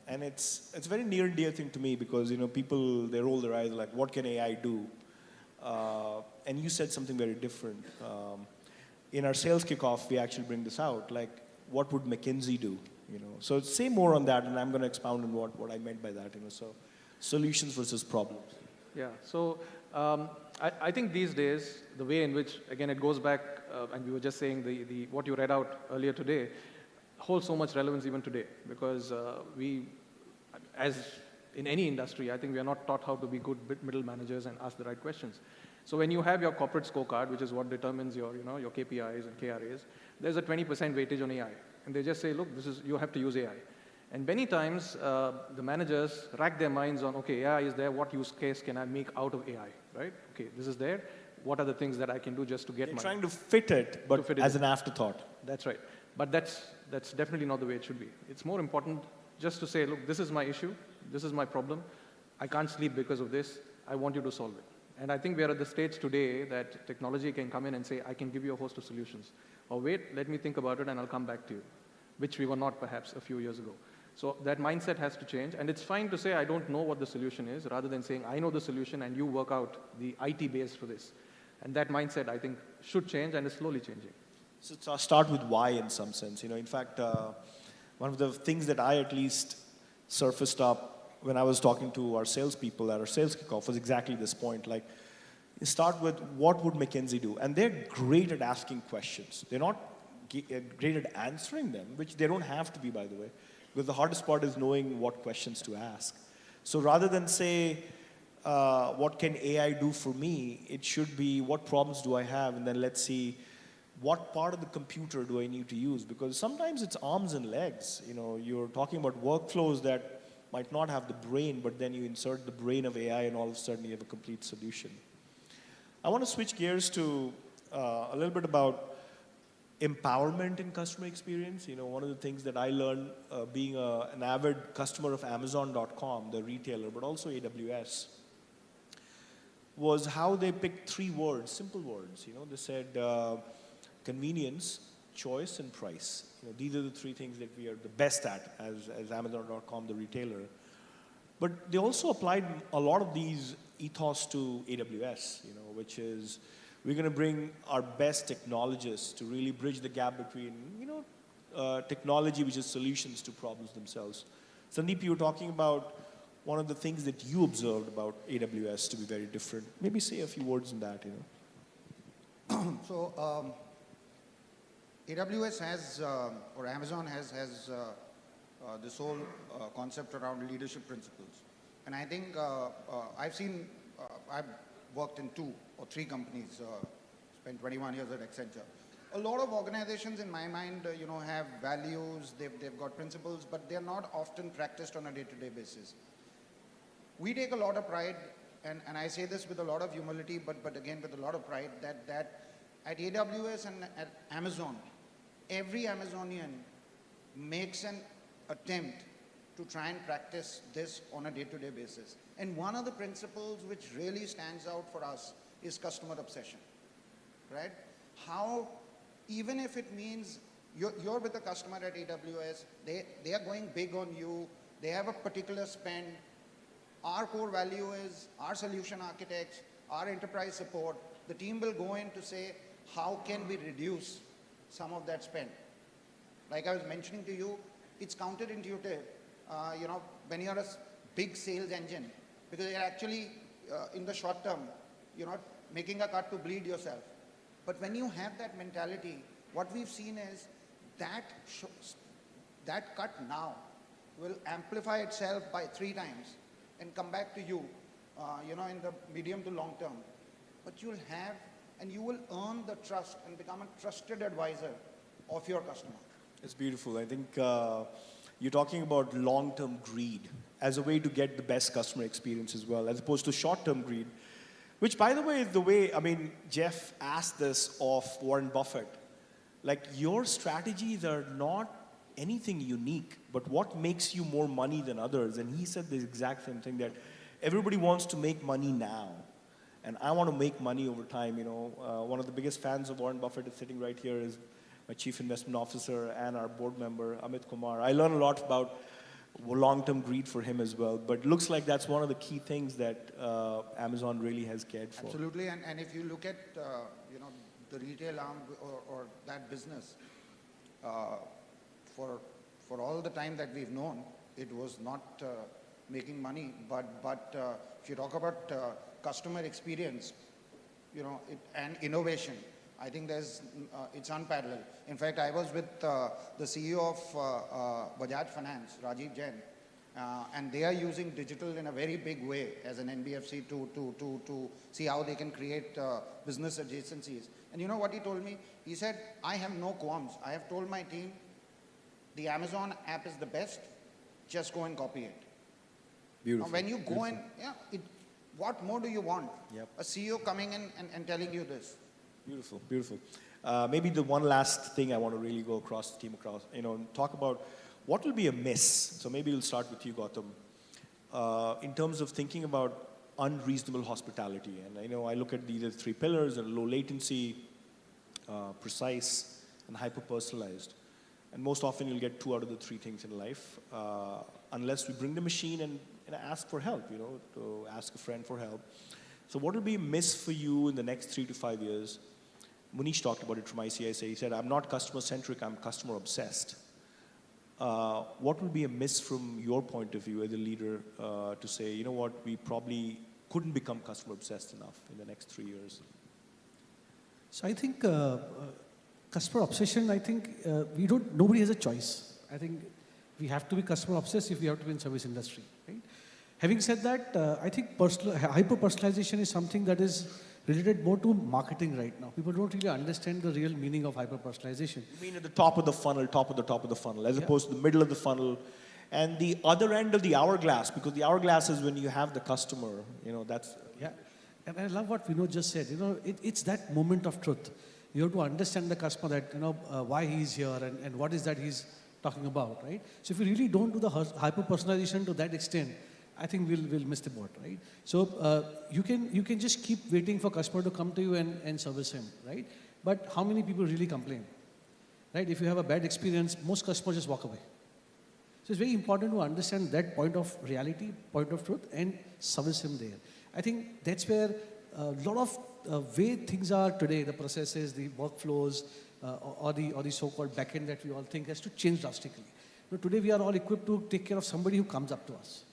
And it's a very near and dear thing to me because, people, they roll their eyes like, what can AI do? And you said something very different. In our sales kickoff, we actually bring this out, like, what would McKinsey do? So say more on that, and I'm going to expound on what I meant by that. So solutions versus problems. Yeah. So I think these days, the way in which, again, it goes back, and we were just saying what you read out earlier today, holds so much relevance even today, because as in any industry, I think we are not taught how to be good middle managers and ask the right questions. So when you have your corporate scorecard, which is what determines your KPIs and KRAs, there's a 20% weightage on AI. And they just say, look, you have to use AI. And many times, the managers rack their minds on, okay, AI is there, what use case can I make out of AI, right? Okay, this is there, what are the things that I can do just to get They're trying to fit it, but as an afterthought. That's right. But that's definitely not the way it should be. It's more important just to say, look, this is my issue, this is my problem, I can't sleep because of this, I want you to solve it. And I think we are at the stage today that technology can come in and say, I can give you a host of solutions. Or wait, let me think about it and I'll come back to you, which we were not perhaps a few years ago. So that mindset has to change, and it's fine to say I don't know what the solution is, rather than saying I know the solution and you work out the IT base for this. And that mindset, I think, should change and is slowly changing. So I'll start with why in some sense. In fact, one of the things that I at least surfaced up when I was talking to our salespeople at our sales kickoff was exactly this point. Like, you start with what would McKinsey do? And they're great at asking questions. They're not great at answering them, which they don't have to be, by the way. Because the hardest part is knowing what questions to ask. So rather than say, what can AI do for me, it should be, what problems do I have? And then let's see, what part of the computer do I need to use? Because sometimes it's arms and legs. You're talking about workflows that might not have the brain, but then you insert the brain of AI and all of a sudden you have a complete solution. I want to switch gears to a little bit about empowerment in customer experience. One of the things that I learned being an avid customer of Amazon.com, the retailer, but also AWS, was how they picked 3 words, simple words. They said convenience, choice, and price. These are the 3 things that we are the best at as Amazon.com, the retailer. But they also applied a lot of these ethos to AWS, which is, we're going to bring our best technologists to really bridge the gap between, technology, which is solutions to problems themselves. Sandeep, you were talking about one of the things that you observed about AWS to be very different. Maybe say a few words on that, So, AWS has, or Amazon has this whole concept around leadership principles. And I think I've worked in 2 or 3 companies, spent 21 years at Accenture. A lot of organizations, in my mind, have values, they've got principles, but they're not often practiced on a day-to-day basis. We take a lot of pride, and I say this with a lot of humility, but again with a lot of pride, that at AWS and at Amazon, every Amazonian makes an attempt to try and practice this on a day-to-day basis. And one of the principles which really stands out for us is customer obsession, right? How, even if it means you're with a customer at AWS, they are going big on you, they have a particular spend. Our core value is our solution architects, our enterprise support. The team will go in to say, how can we reduce some of that spend? Like I was mentioning to you, it's counterintuitive, when you're a big sales engine, because you're actually, in the short term, you're not making a cut to bleed yourself. But when you have that mentality, what we've seen is that cut now will amplify itself by 3 times and come back to you, in the medium to long term. But you'll have, and you will earn the trust and become a trusted advisor of your customer. It's beautiful. I think you're talking about long-term greed as a way to get the best customer experience as well, as opposed to short-term greed, which, by the way, is the way, Jeff asked this of Warren Buffett. Like, your strategies are not anything unique, but what makes you more money than others? And he said the exact same thing, that everybody wants to make money now. And I want to make money over time. One of the biggest fans of Warren Buffett is sitting right here, is my chief investment officer and our board member, Amit Kumar. I learn a lot about long-term greed for him as well. But it looks like that's one of the key things that Amazon really has cared for. Absolutely. And if you look at, the retail arm or that business, for all the time that we've known, it was not making money. But if you talk about customer experience, and innovation, I think it's unparalleled. In fact, I was with the CEO of Bajaj Finance, Rajiv Jain, and they are using digital in a very big way as an NBFC to see how they can create business adjacencies. And you know what he told me? He said, I have no qualms. I have told my team, the Amazon app is the best, just go and copy it. Beautiful. Now, when you go in, what more do you want? Yep. A CEO coming in and telling you this. Beautiful, beautiful. Maybe the one last thing I want to really go across the team talk about what will be a miss. So maybe we'll start with you, Gautam, in terms of thinking about unreasonable hospitality. And I look at these 3 pillars: and low latency, precise, and hyper-personalized. And most often you'll get 2 out of the 3 things in life, unless we bring the machine and ask for help, to ask a friend for help. So what will be a miss for you in the next 3 to 5 years? Munish talked about it from ICICI. He said, I'm not customer-centric, I'm customer-obsessed. What will be a miss from your point of view as a leader to say, you know what, we probably couldn't become customer-obsessed enough in the next 3 years? So I think customer obsession, I think nobody has a choice. I think we have to be customer obsessed if we have to be in service industry, right? Having said that, I think hyper-personalization is something that is related more to marketing right now. People don't really understand the real meaning of hyper-personalization. You mean at the top of the funnel, top of the funnel, as opposed to the middle of the funnel, and the other end of the hourglass, because the hourglass is when you have the customer, that's... Yeah, and I love what Vinod just said. It's that moment of truth. You have to understand the customer, that, why he's here and what is that he's talking about, right? So if we really don't do the hyper-personalization to that extent, I think we'll miss the boat, right? So you can just keep waiting for customer to come to you and service him, right? But how many people really complain, right? If you have a bad experience, most customers just walk away. So it's very important to understand that point of reality, point of truth, and service him there. I think that's where a lot of way things are today, the processes, the workflows, or the so-called backend that we all think has to change drastically. Today we are all equipped to take care of somebody who comes up to us.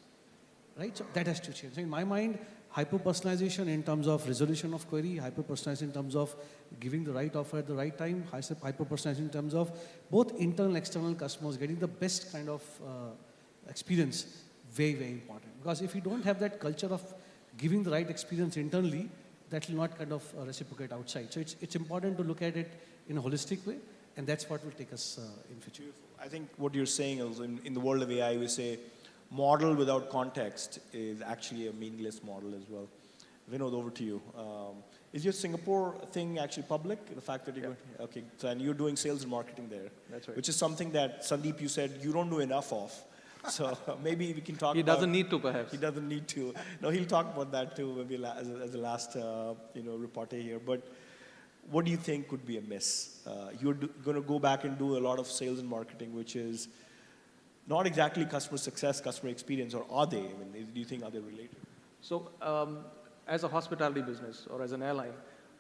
Right? So that has to change. So in my mind, hyper-personalization in terms of resolution of query, hyper-personalization in terms of giving the right offer at the right time, hyper-personalization in terms of both internal and external customers getting the best kind of experience, very, very important. Because if you don't have that culture of giving the right experience internally, that will not kind of reciprocate outside. So it's important to look at it in a holistic way, and that's what will take us in future. I think what you're saying is in the world of AI, we say, model without context is actually a meaningless model as well. Vinod, over to you. Is your Singapore thing actually public? The fact that you're okay, so, and you're doing sales and marketing there. That's right. Which is something that Sandeep, you said you don't do enough of. So maybe we can talk. He doesn't need to, perhaps. He doesn't need to. No, he'll talk about that too, maybe as a last repartee here. But what do you think could be a miss? You're going to go back and do a lot of sales and marketing, which is not exactly customer success, customer experience, or are they? I mean, do you think are they related? So, as a hospitality business or as an airline,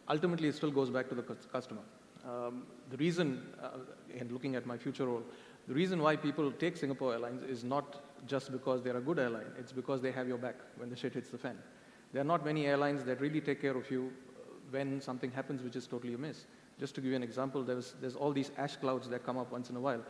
ultimately it still goes back to the customer. The reason, and looking at my future role, the reason why people take Singapore Airlines is not just because they're a good airline, it's because they have your back when the shit hits the fan. There are not many airlines that really take care of you when something happens which is totally amiss. Just to give you an example, there's all these ash clouds that come up once in a while.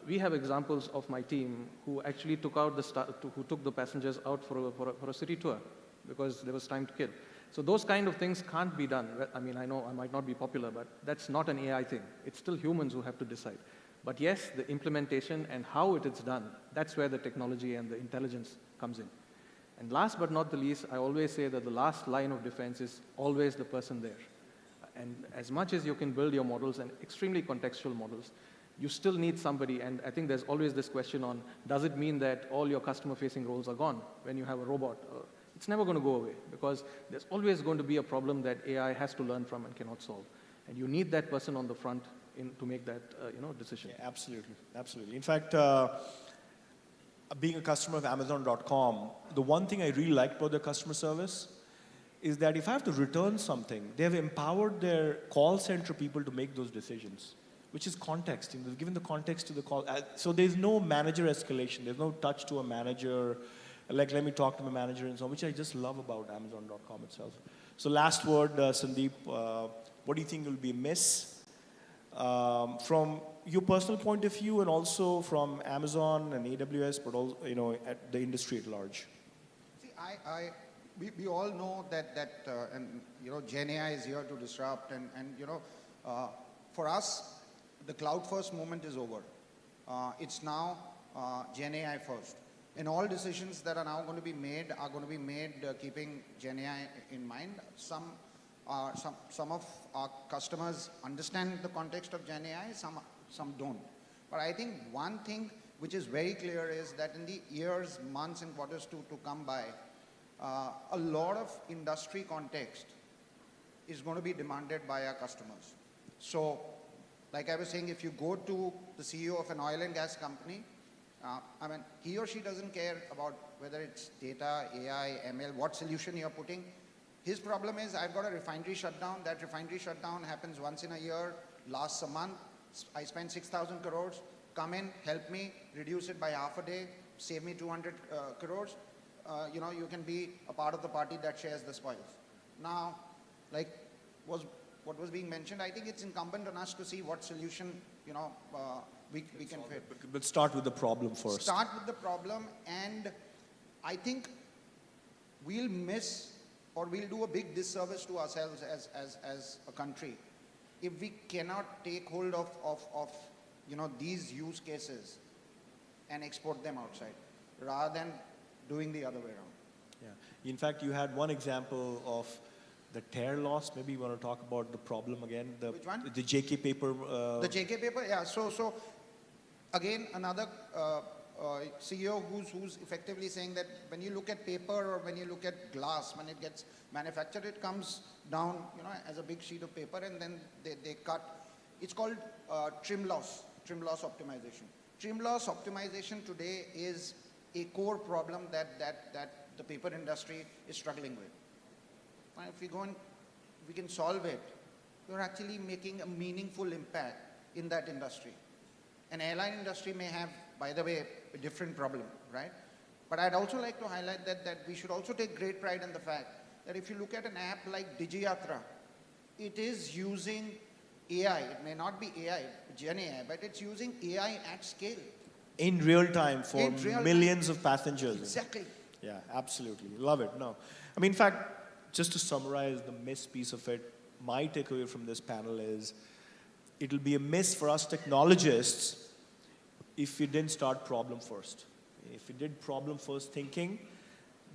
We have examples of my team who actually took the passengers out for a city tour because there was time to kill. So those kind of things can't be done. I mean, I know I might not be popular, but that's not an AI thing. It's still humans who have to decide. But yes, the implementation and how it is done, that's where the technology and the intelligence comes in. And last but not the least, I always say that the last line of defense is always the person there. And as much as you can build your models and extremely contextual models, you still need somebody, and I think there's always this question on, does it mean that all your customer-facing roles are gone when you have a robot? It's never going to go away, because there's always going to be a problem that AI has to learn from and cannot solve. And you need that person on the front to make that decision. Yeah, absolutely, absolutely. In fact, being a customer of Amazon.com, the one thing I really liked about their customer service is that if I have to return something, they have empowered their call center people to make those decisions, which is context. They've given the context to the call. So there's no manager escalation. There's no touch to a manager. Like, let me talk to my manager and so on, which I just love about Amazon.com itself. So last word, Sandeep, what do you think will be miss from your personal point of view and also from Amazon and AWS, but also, at the industry at large? See, we all know that and Gen AI is here to disrupt, and for us, the cloud first moment is over. It's now Gen AI first. And all decisions that are now going to be made are going to be made keeping Gen AI in mind. Some of our customers understand the context of Gen AI, some don't. But I think one thing which is very clear is that in the years, months, and quarters to come by, a lot of industry context is going to be demanded by our customers. So, like I was saying, if you go to the CEO of an oil and gas company, he or she doesn't care about whether it's data, AI, ML, what solution you're putting. His problem is, I've got a refinery shutdown. That refinery shutdown happens once in a year, lasts a month. I spend 6,000 crores. Come in, help me, reduce it by half a day, save me 200 crores. You can be a part of the party that shares the spoils. Now, what was being mentioned, I think it's incumbent on us to see what solution, we can fit. But start with the problem first. Start with the problem, and I think we'll miss or we'll do a big disservice to ourselves as a country if we cannot take hold of these use cases and export them outside rather than doing the other way around. Yeah. In fact, you had one example of the tear loss. Maybe you want to talk about the problem again. Which one? The JK paper. The JK paper, yeah. So again, another CEO who's effectively saying that when you look at paper or when you look at glass, when it gets manufactured, it comes down, as a big sheet of paper, and then they cut. It's called trim loss optimization. Trim loss optimization today is a core problem that the paper industry is struggling with. And if we can solve it, we're actually making a meaningful impact in that industry. An airline industry may have, by the way, a different problem, right? But I'd also like to highlight that we should also take great pride in the fact that if you look at an app like DigiYatra, it is using AI. It may not be AI, Gen AI, but it's using AI at scale. In real time for millions of passengers. Exactly. Yeah, absolutely. Love it. No. In fact, just to summarize the miss piece of it, my takeaway from this panel is it'll be a miss for us technologists if we didn't start problem first. If we did problem first thinking,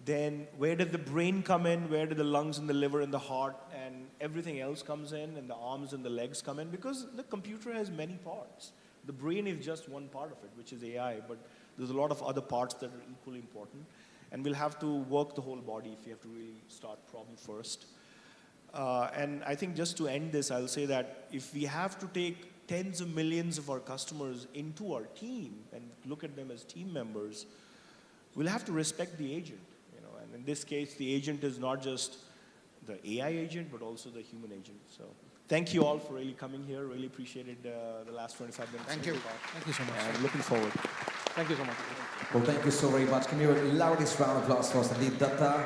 then where did the brain come in? Where did the lungs and the liver and the heart and everything else comes in, and the arms and the legs come in? Because the computer has many parts. The brain is just one part of it, which is AI, but there's a lot of other parts that are equally important. And we'll have to work the whole body if we have to really start problem first. And I think just to end this, I'll say that if we have to take tens of millions of our customers into our team and look at them as team members, we'll have to respect the agent. And in this case, the agent is not just the AI agent, but also the human agent. So thank you all for really coming here. Really appreciated the last 25 minutes. Thank you. Thank you so much. And looking forward. Thank you so much. Well, thank you so very much. Can we have a loudest round of applause for Sandeep Datta,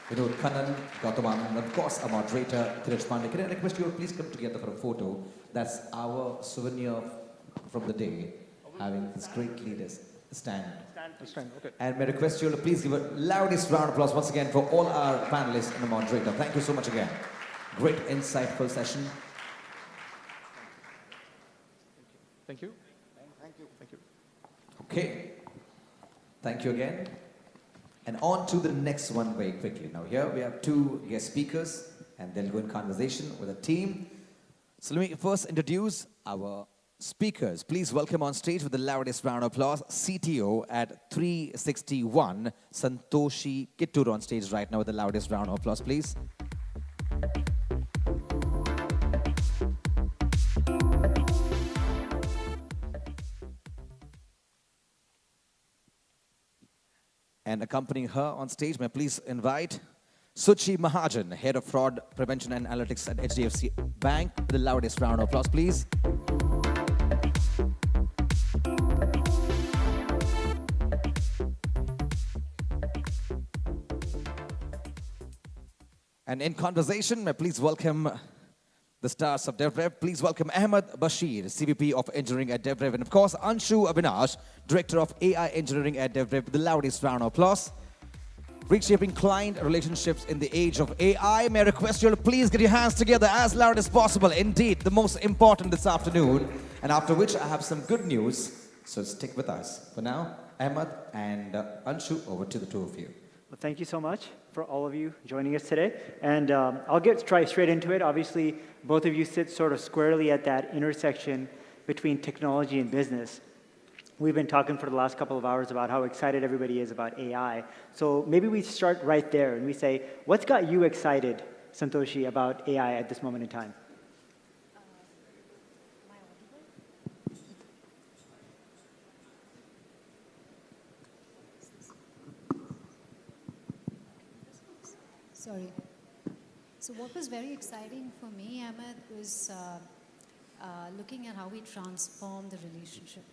Vinod Kannan, Gautam Anand, and of course our moderator, Kiresh Pandey. Can I request you to please come together for a photo? That's our souvenir from the day, having this great leaders stand. Okay. And may I request you to please give a loudest round of applause once again for all our panelists and the moderator. Thank you so much again. Great insightful session. Thank you. Thank you. Thank you. Okay. Thank you again. And on to the next one very quickly. Now here we have two guest speakers and they'll go in conversation with a team. So let me first introduce our speakers. Please welcome on stage with the loudest round of applause, CTO at 361, Santoshi Kittur on stage right now with the loudest round of applause, please. And accompanying her on stage, may I please invite Suchi Mahajan, Head of Fraud Prevention and Analytics at HDFC Bank. With the loudest round of applause, please. And in conversation, may I please welcome the stars of DevRev. Please welcome Ahmed Bashir, CVP of Engineering at DevRev, and of course, Anshu Avinash, Director of AI Engineering at DevRev. The loudest round of applause. Reshaping client relationships in the age of AI. May I request you to please get your hands together as loud as possible. Indeed, the most important this afternoon. And after which, I have some good news. So stick with us. For now, Ahmed and Anshu, over to the two of you. Well, thank you so much for all of you joining us today. And I'll get straight into it. Obviously, both of you sit sort of squarely at that intersection between technology and business. We've been talking for the last couple of hours about how excited everybody is about AI. So maybe we start right there and we say, what's got you excited, Santoshi, about AI at this moment in time? Sorry. So what was very exciting for me, Ahmed, was looking at how we transform the relationship.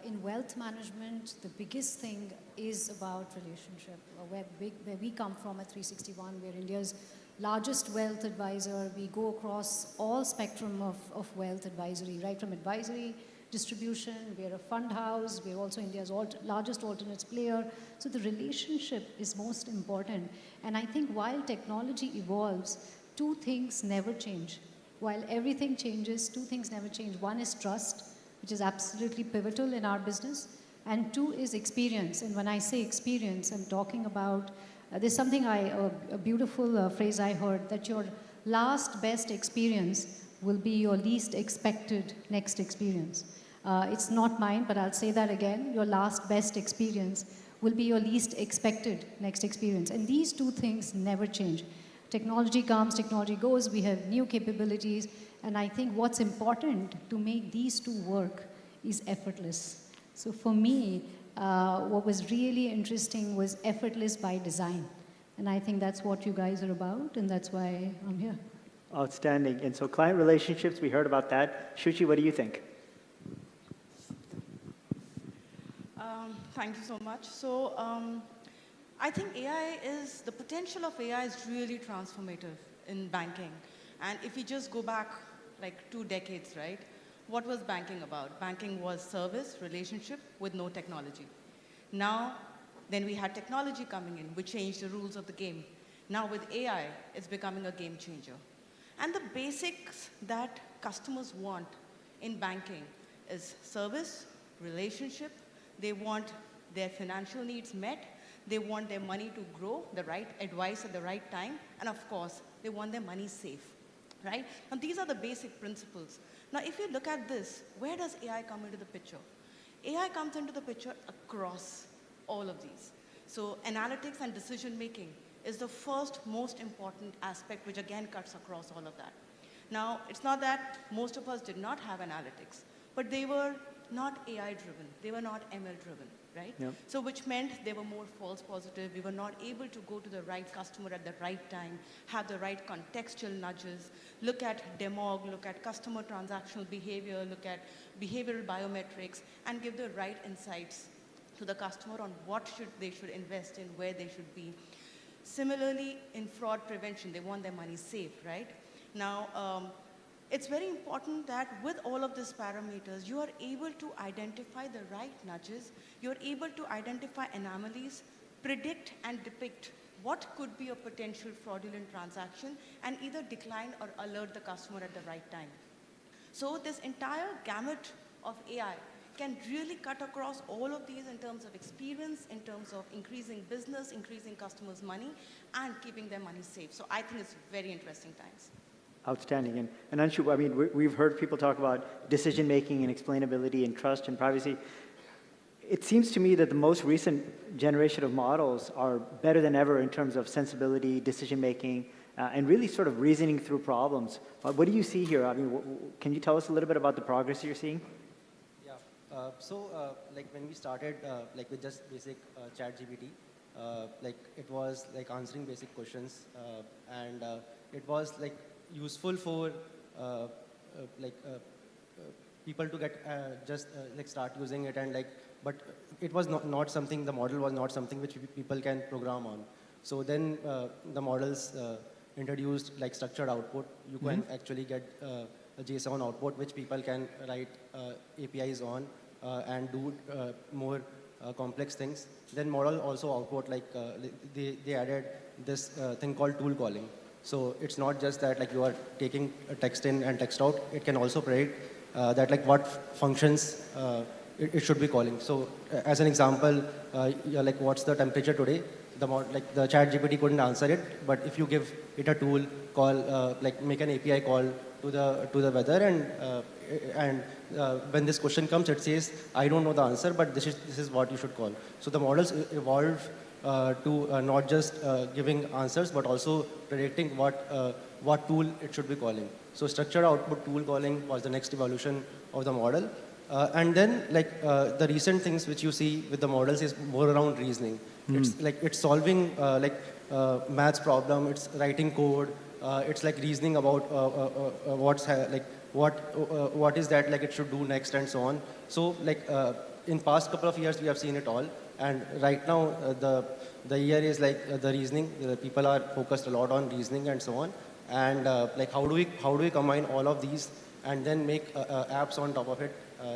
In wealth management, the biggest thing is about relationship. Where we come from at 361, we're India's largest wealth advisor. We go across all spectrum of wealth advisory, right from advisory, distribution, we're a fund house, we're also India's largest alternates player. So the relationship is most important. And I think while technology evolves, two things never change. While everything changes, two things never change. One is trust, which is absolutely pivotal in our business. And two is experience. And when I say experience, I'm talking about, there's something a beautiful phrase I heard, that your last best experience will be your least expected next experience. It's not mine, but I'll say that again. Your last best experience will be your least expected next experience. And these two things never change. Technology comes, technology goes, we have new capabilities, and I think what's important to make these two work is effortless. So for me, what was really interesting was effortless by design. And I think that's what you guys are about, and that's why I'm here. Outstanding. And so client relationships, we heard about that. Shuchi, what do you think? Thank you so much. So I think the potential of AI is really transformative in banking. And if we just go back like 2 decades, right? What was banking about? Banking was service, relationship with no technology. Now, then we had technology coming in, which changed the rules of the game. Now with AI, it's becoming a game changer. And the basics that customers want in banking is service, relationship. They want their financial needs met. They want their money to grow, the right advice at the right time. And of course, they want their money safe, right? Now, these are the basic principles. Now, if you look at this, where does AI come into the picture? AI comes into the picture across all of these. So analytics and decision making is the first most important aspect, which again cuts across all of that. Now, it's not that most of us did not have analytics, but they were not AI driven. They were not ML driven, right? Yep. So which meant they were more false positive. We were not able to go to the right customer at the right time, have the right contextual nudges, look at demog, look at customer transactional behavior, look at behavioral biometrics, and give the right insights to the customer on what they should invest in, where they should be. Similarly, in fraud prevention, they want their money safe, right? Now, it's very important that with all of these parameters, you are able to identify the right nudges, you're able to identify anomalies, predict and depict what could be a potential fraudulent transaction, and either decline or alert the customer at the right time. So this entire gamut of AI can really cut across all of these in terms of experience, in terms of increasing business, increasing customers' money, and keeping their money safe. So I think it's very interesting times. Outstanding. And Anshu, I mean, we've heard people talk about decision-making and explainability and trust and privacy. It seems to me that the most recent generation of models are better than ever in terms of sensibility, decision-making, and really sort of reasoning through problems. What do you see here? I mean, can you tell us a little bit about the progress you're seeing? Yeah. Like when we started, like with just basic ChatGPT, like it was like answering basic questions, and it was like useful for people to get just like start using it, and like, but it was not something, the model was not something which people can program on. So then the models introduced like structured output. You can actually get a JSON output which people can write APIs on and do more complex things. Then model also output like they added this thing called tool calling. So it's not just that like you are taking a text in and text out. It can also predict that like what functions it should be calling. So as an example, like what's the temperature today? Like the ChatGPT couldn't answer it, but if you give it a tool call, like make an API call to the weather, and when this question comes, it says, I don't know the answer, but this is what you should call. So the models evolve to not just giving answers, but also predicting what tool it should be calling. So structured output tool calling was the next evolution of the model. And then like the recent things which you see with the models is more around reasoning. It's like it's solving maths problem, it's writing code, it's like reasoning about what is that like it should do next and so on. So like in past couple of years we have seen it all, and right now the year is like the reasoning. People are focused a lot on reasoning and so on, and like how do we combine all of these and then make apps on top of it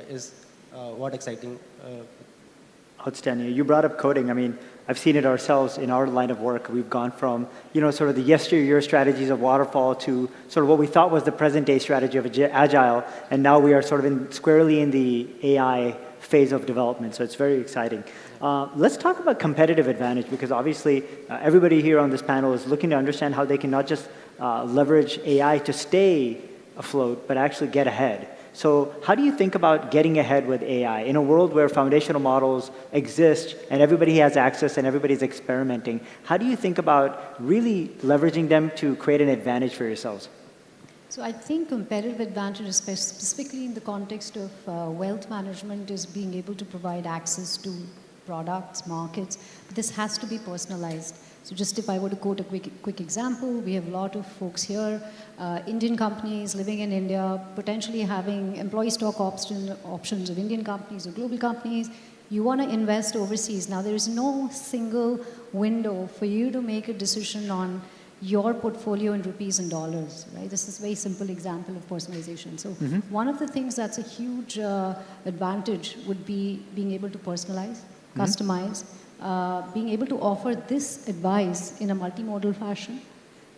is what exciting. Outstanding. You brought up coding. I mean, I've seen it ourselves in our line of work. We've gone from, sort of the yesteryear strategies of waterfall to sort of what we thought was the present day strategy of agile. And now we are sort of squarely in the AI phase of development. So it's very exciting. Let's talk about competitive advantage, because obviously everybody here on this panel is looking to understand how they can not just leverage AI to stay afloat, but actually get ahead. So how do you think about getting ahead with AI in a world where foundational models exist and everybody has access and everybody's experimenting? How do you think about really leveraging them to create an advantage for yourselves? So I think competitive advantage, specifically in the context of wealth management, is being able to provide access to products, markets. This has to be personalized. So just if I were to quote a quick example, we have a lot of folks here, Indian companies living in India, potentially having employee stock options of Indian companies or global companies. You want to invest overseas. Now, there is no single window for you to make a decision on your portfolio in rupees and dollars, right? This is a very simple example of personalization. So one of the things that's a huge advantage would be being able to personalize, customize, being able to offer this advice in a multimodal fashion,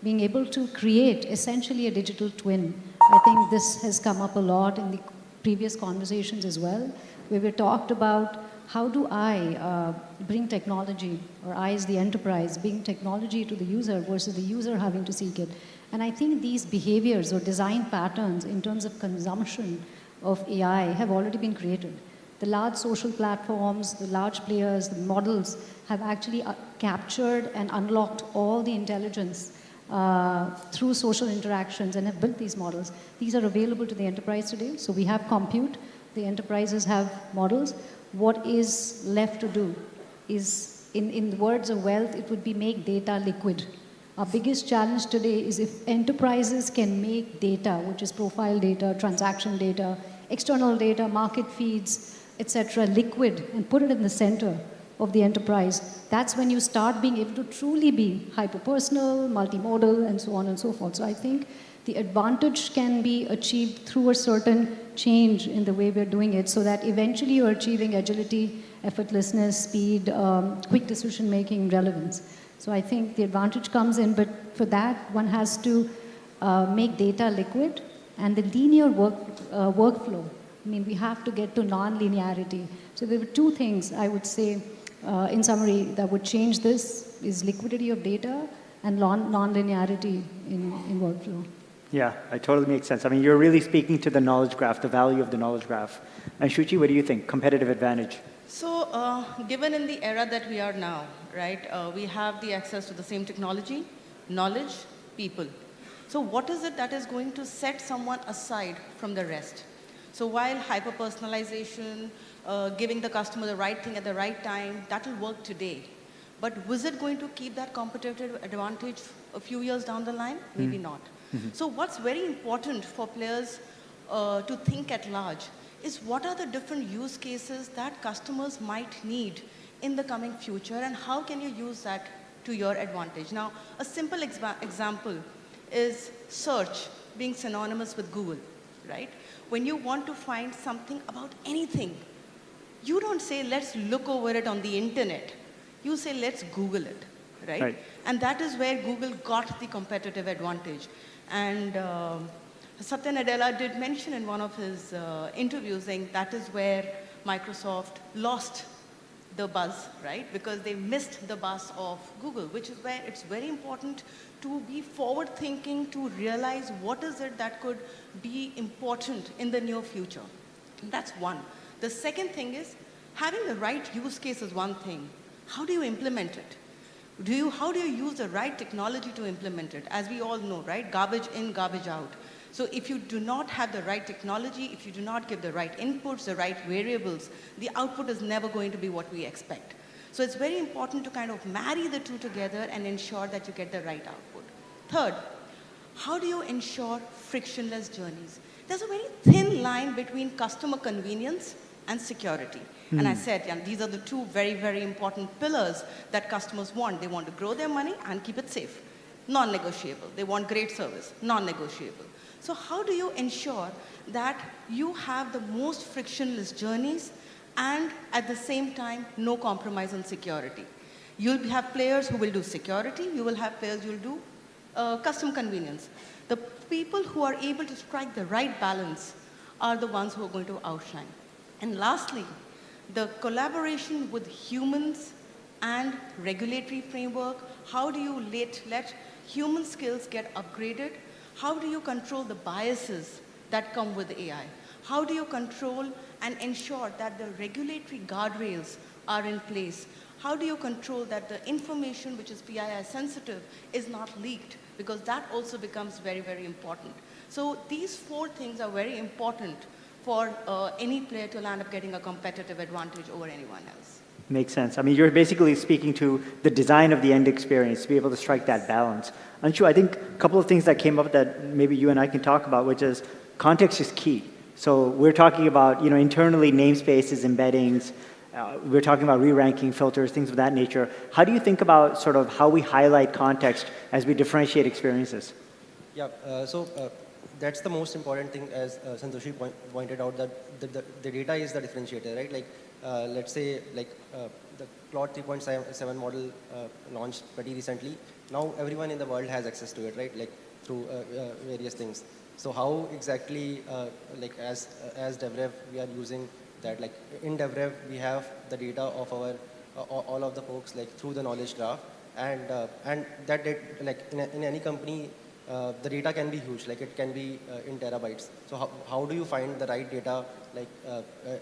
being able to create essentially a digital twin. I think this has come up a lot in the previous conversations as well, where we talked about how do I bring technology, or I as the enterprise, bring technology to the user versus the user having to seek it. And I think these behaviors or design patterns in terms of consumption of AI have already been created. The large social platforms, the large players, the models have actually captured and unlocked all the intelligence through social interactions and have built these models. These are available to the enterprise today. So we have compute, the enterprises have models. What is left to do is, in the words of wealth, it would be make data liquid. Our biggest challenge today is if enterprises can make data, which is profile data, transaction data, external data, market feeds, etc., liquid, and put it in the center of the enterprise, that's when you start being able to truly be hyper-personal, multimodal, and so on and so forth. So I think the advantage can be achieved through a certain change in the way we're doing it, so that eventually you're achieving agility, effortlessness, speed, quick decision-making, relevance. So I think the advantage comes in, but for that, one has to make data liquid, and the linear workflow. I mean, we have to get to non-linearity. So there were two things I would say, in summary, that would change this is liquidity of data and non-linearity in workflow. Yeah, it totally makes sense. I mean, you're really speaking to the knowledge graph, the value of the knowledge graph. And Shuchi, what do you think? Competitive advantage? So, given in the era that we are now, right, we have the access to the same technology, knowledge, people. So what is it that is going to set someone aside from the rest? So while hyper-personalization, giving the customer the right thing at the right time, that will work today. But was it going to keep that competitive advantage a few years down the line? Maybe not. So what's very important for players to think at large is what are the different use cases that customers might need in the coming future, and how can you use that to your advantage. Now, a simple example is search being synonymous with Google, right? When you want to find something about anything, you don't say, let's look over it on the internet. You say, let's Google it, right? And that is where Google got the competitive advantage. And Satya Nadella did mention in one of his interviews saying that is where Microsoft lost the buzz, right? Because they missed the buzz of Google, which is where it's very important to be forward-thinking, to realize what is it that could be important in the near future. That's one. The second thing is, having the right use case is one thing. How do you implement it? How do you use the right technology to implement it? As we all know, right? Garbage in, garbage out. So if you do not have the right technology, if you do not give the right inputs, the right variables, the output is never going to be what we expect. So it's very important to kind of marry the two together and ensure that you get the right output. Third, how do you ensure frictionless journeys? There's a very thin line between customer convenience and security. And I said, these are the two very, very important pillars that customers want. They want to grow their money and keep it safe. Non-negotiable. They want great service. Non-negotiable. So how do you ensure that you have the most frictionless journeys and at the same time, no compromise on security? You'll have players who will do security. You will have players who will do custom convenience. The people who are able to strike the right balance are the ones who are going to outshine. And lastly, the collaboration with humans and regulatory framework. How do you let human skills get upgraded? How do you control the biases that come with AI? How do you control and ensure that the regulatory guardrails are in place? How do you control that the information which is PII sensitive is not leaked? Because that also becomes very, very important. So these four things are very important for any player to land up getting a competitive advantage over anyone else. Makes sense. I mean, you're basically speaking to the design of the end experience to be able to strike that balance. Anshu, I think a couple of things that came up that maybe you and I can talk about, which is context is key. So we're talking about, internally namespaces, embeddings. We're talking about re-ranking filters, things of that nature. How do you think about sort of how we highlight context as we differentiate experiences? Yeah, that's the most important thing, as Santoshi pointed out, that the data is the differentiator, right? Like, let's say, the Claude 3.7 model launched pretty recently. Now everyone in the world has access to it, right? Like through various things. So how exactly, as DevRev, we are using that? Like in DevRev, we have the data of our all of the folks through the knowledge graph, and that in any company. The data can be huge, it can be in terabytes. So how do you find the right data,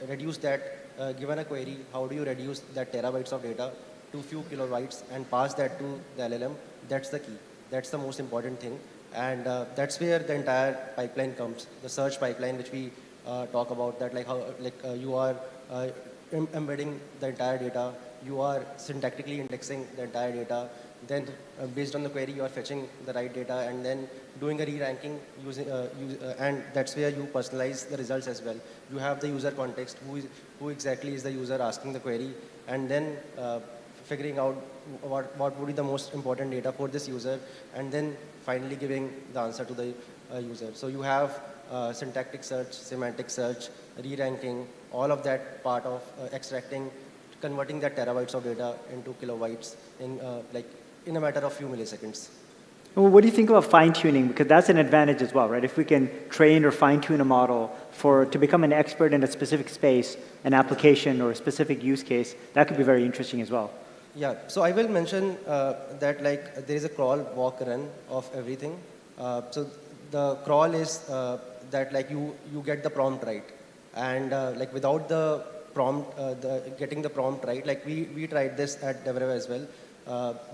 reduce that, given a query, how do you reduce that terabytes of data to few kilobytes and pass that to the LLM? That's the key. That's the most important thing. And that's where the entire pipeline comes, the search pipeline, which we talk about, that how you are embedding the entire data, you are syntactically indexing the entire data. Then, based on the query, you are fetching the right data and then doing a re-ranking, and that's where you personalize the results as well. You have the user context, who exactly is the user asking the query, and then figuring out what would be the most important data for this user, and then finally giving the answer to the user. So you have syntactic search, semantic search, re-ranking, all of that part of extracting, converting that terabytes of data into kilobytes in a matter of few milliseconds. Well, what do you think about fine-tuning? Because that's an advantage as well, right? If we can train or fine-tune a model to become an expert in a specific space, an application or a specific use case, that could be very interesting as well. Yeah, so I will mention that there is a crawl, walk, run of everything. So the crawl is that you get the prompt right. And without the prompt, getting the prompt right, we tried this at DevRev as well.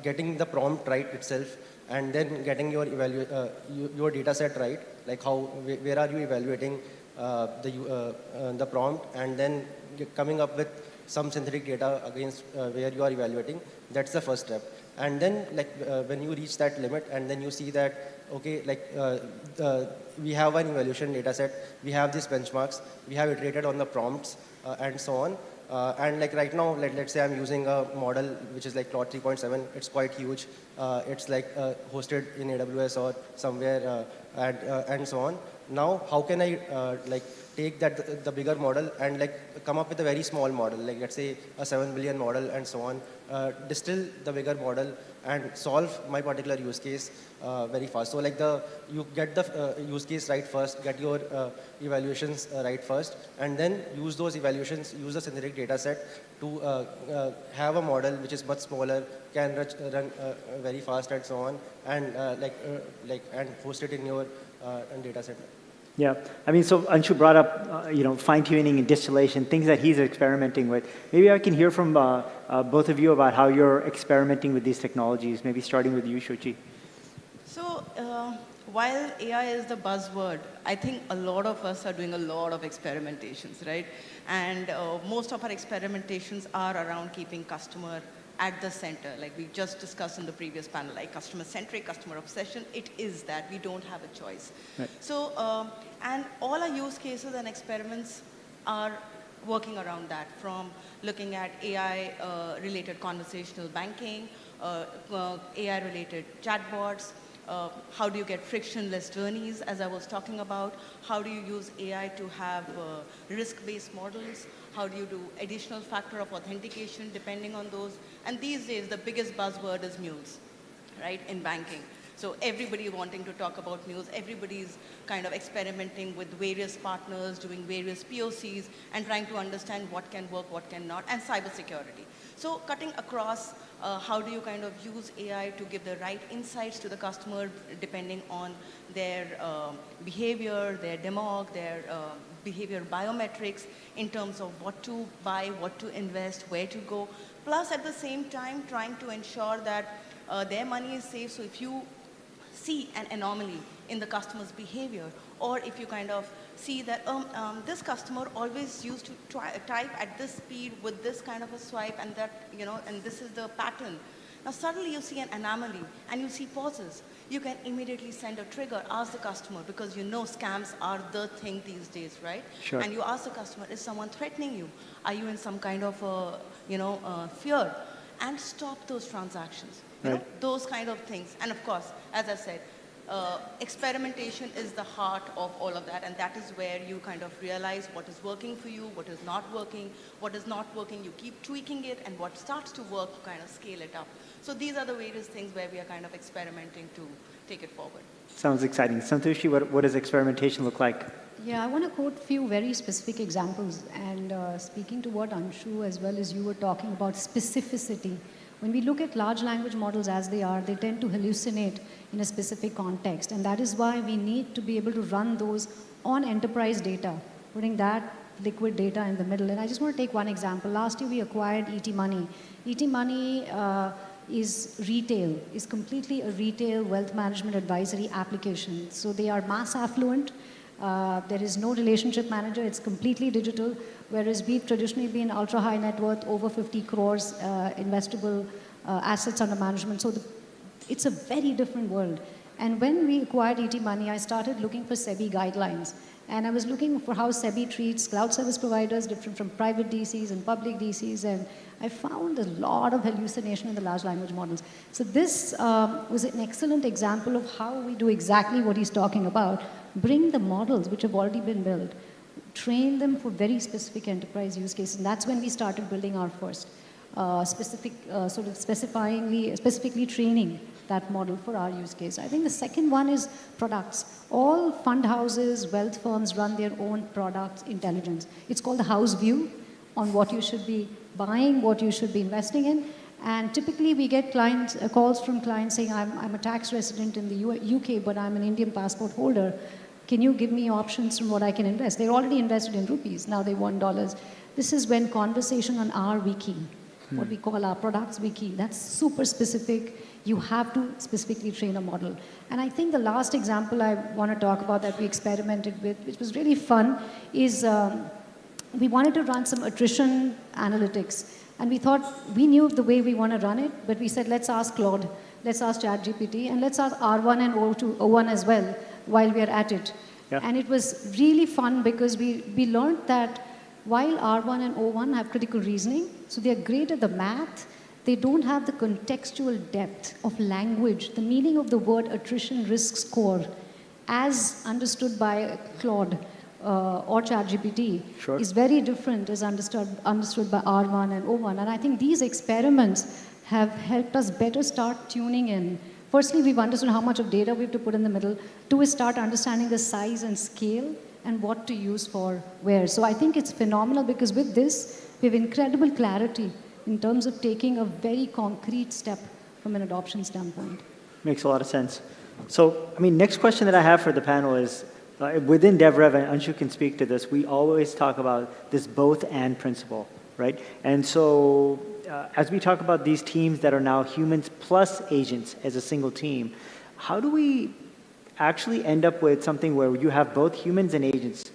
Getting the prompt right itself, and then getting your data set right, where are you evaluating the prompt, and then coming up with some synthetic data against where you are evaluating. That's the first step. And then when you reach that limit, and then you see that, okay, we have an evaluation data set, we have these benchmarks, we have iterated on the prompts, and so on. And like right now, let's say I'm using a model which is like Claude 3.7. It's quite huge. It's like hosted in AWS or somewhere and so on. Now, how can I like take that the bigger model and like come up with a very small model, like let's say a 7 billion model and so on, distill the bigger model and solve my particular use case very fast. So like you get the use case right first, get your evaluations right first, and then use those evaluations, use the synthetic data set to have a model which is much smaller, can run very fast and so on, and and host it in your data set. Yeah, I mean, so Anshu brought up, fine-tuning and distillation, things that he's experimenting with. Maybe I can hear from both of you about how you're experimenting with these technologies, maybe starting with you, Shochi. So while AI is the buzzword, I think a lot of us are doing a lot of experimentations, right? And most of our experimentations are around keeping customer at the center, like we just discussed in the previous panel, like customer-centric, customer obsession. It is that we don't have a choice. Right. So, and all our use cases and experiments are working around that, from looking at AI-related conversational banking, AI-related chatbots, how do you get frictionless journeys, as I was talking about, how do you use AI to have risk-based models, how do you do additional factor of authentication depending on those, and these days the biggest buzzword is mules, right, in banking. So everybody wanting to talk about mules, everybody's kind of experimenting with various partners, doing various POCs, and trying to understand what can work, what cannot, and cybersecurity. So cutting across, how do you kind of use AI to give the right insights to the customer depending on their behavior, their demog, their behavior biometrics in terms of what to buy, what to invest, where to go. Plus at the same time trying to ensure that their money is safe. So if you see an anomaly in the customer's behavior, or if you kind of see that this customer always used to type at this speed with this kind of a swipe, and that, and this is the pattern. Now suddenly you see an anomaly and you see pauses. You can immediately send a trigger, ask the customer, because scams are the thing these days, right? Sure. And you ask the customer, is someone threatening you? Are you in some kind of fear? And stop those transactions. Right. Those kind of things. And of course, as I said, experimentation is the heart of all of that, and that is where you kind of realize what is working for you, what is not working, you keep tweaking it, and what starts to work, you kind of scale it up. So these are the various things where we are kind of experimenting to take it forward. Sounds exciting. Santoshi, what does experimentation look like? Yeah, I want to quote a few very specific examples, and speaking to what Anshu as well as you were talking about specificity. When we look at large language models as they are, they tend to hallucinate in a specific context. And that is why we need to be able to run those on enterprise data, putting that liquid data in the middle. And I just want to take one example. Last year we acquired ET Money. ET Money is retail, is completely a retail wealth management advisory application. So they are mass affluent. There is no relationship manager. It's completely digital, whereas we've traditionally been ultra high net worth, over 50 crores investable assets under management. So it's a very different world. And when we acquired ET Money, I started looking for SEBI guidelines. And I was looking for how SEBI treats cloud service providers different from private DCs and public DCs. And I found a lot of hallucination in the large language models. So this was an excellent example of how we do exactly what he's talking about. Bring the models which have already been built, train them for very specific enterprise use cases. And that's when we started building our first specifically training that model for our use case. I think the second one is products. All fund houses, wealth firms run their own products intelligence. It's called the house view on what you should be buying, what you should be investing in. And typically we get calls from clients saying, I'm a tax resident in the UK, but I'm an Indian passport holder. Can you give me options from what I can invest? They're already invested in rupees. Now they want dollars. This is when conversation on our wiki, what we call our products wiki, that's super specific. You have to specifically train a model. And I think the last example I want to talk about that we experimented with, which was really fun, is we wanted to run some attrition analytics. And we thought, we knew the way we want to run it, but we said, let's ask Claude, let's ask ChatGPT, and let's ask R1 and O1 as well while we are at it. Yeah. And it was really fun because we learned that while R1 and O1 have critical reasoning, so they're great at the math, they don't have the contextual depth of language, the meaning of the word attrition risk score, as understood by Claude or ChatGPT, is very different as understood by R1 and O1. And I think these experiments have helped us better start tuning in. Firstly, we've understood how much of data we have to put in the middle. Two is start understanding the size and scale and what to use for where. So I think it's phenomenal because with this, we have incredible clarity in terms of taking a very concrete step from an adoption standpoint. Makes a lot of sense. So, I mean, next question that I have for the panel is, within DevRev, and Anshu can speak to this, we always talk about this both and principle, right? And so, as we talk about these teams that are now humans plus agents as a single team, how do we actually end up with something where you have both humans and agents,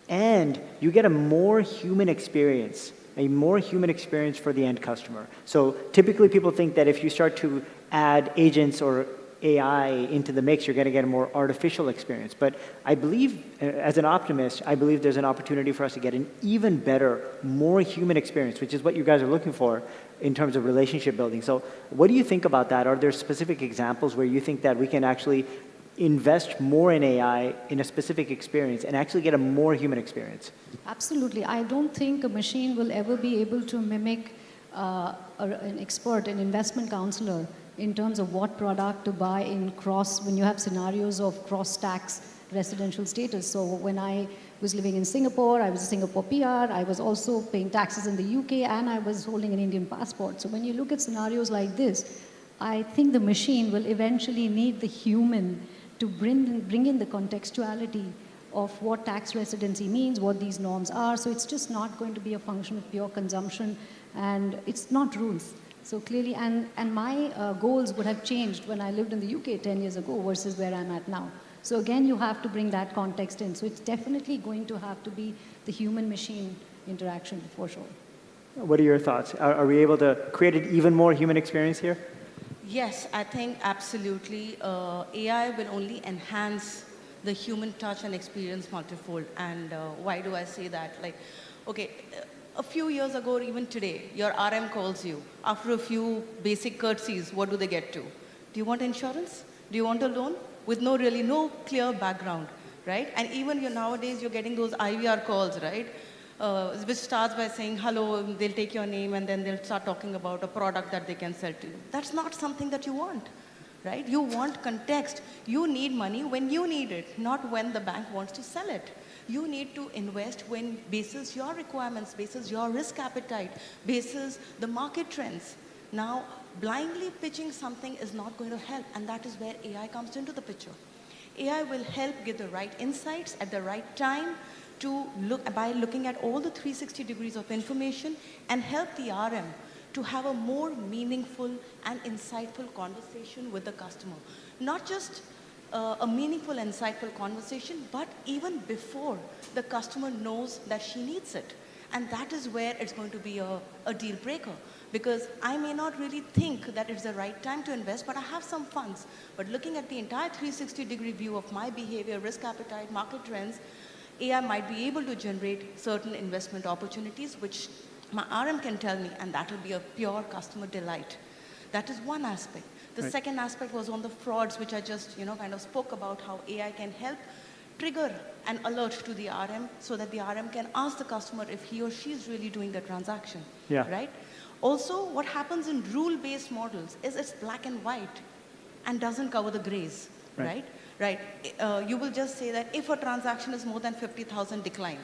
and you get a more human experience for the end customer? So typically people think that if you start to add agents or AI into the mix, you're going to get a more artificial experience. But I believe, as an optimist, I believe there's an opportunity for us to get an even better, more human experience, which is what you guys are looking for in terms of relationship building. So what do you think about that? Are there specific examples where you think that we can actually invest more in AI in a specific experience and actually get a more human experience? Absolutely. I don't think a machine will ever be able to mimic an expert, an investment counselor, in terms of what product to buy when you have scenarios of cross-tax residential status. So when I was living in Singapore, I was a Singapore PR, I was also paying taxes in the UK, and I was holding an Indian passport. So when you look at scenarios like this, I think the machine will eventually need the human to bring in the contextuality of what tax residency means, what these norms are. So it's just not going to be a function of pure consumption, and it's not rules. So clearly, and my goals would have changed when I lived in the UK 10 years ago versus where I'm at now. So again, you have to bring that context in. So it's definitely going to have to be the human-machine interaction for sure. What are your thoughts? Are we able to create an even more human experience here? Yes, I think absolutely. AI will only enhance the human touch and experience multifold. And why do I say that? Like, okay, a few years ago or even today, your RM calls you. After a few basic courtesies, what do they get to? Do you want insurance? Do you want a loan? With no clear background, right? And even nowadays, you're getting those IVR calls, right? Which starts by saying, hello, they'll take your name, and then they'll start talking about a product that they can sell to you. That's not something that you want, right? You want context. You need money when you need it, not when the bank wants to sell it. You need to invest when basis your requirements, basis your risk appetite, basis the market trends. Now, blindly pitching something is not going to help, and that is where AI comes into the picture. AI will help get the right insights at the right time by looking at all the 360 degrees of information and help the RM to have a more meaningful and insightful conversation with the customer. Not just a meaningful, insightful conversation, but even before the customer knows that she needs it. And that is where it's going to be a deal breaker. Because I may not really think that it's the right time to invest, but I have some funds. But looking at the entire 360-degree view of my behavior, risk appetite, market trends, AI might be able to generate certain investment opportunities, which my RM can tell me, and that will be a pure customer delight. That is one aspect. The second aspect was on the frauds, which I just kind of spoke about, how AI can help trigger an alert to the RM so that the RM can ask the customer if he or she is really doing the transaction, right? Also, what happens in rule-based models is it's black and white and doesn't cover the grays, right? You will just say that if a transaction is more than 50,000, decline.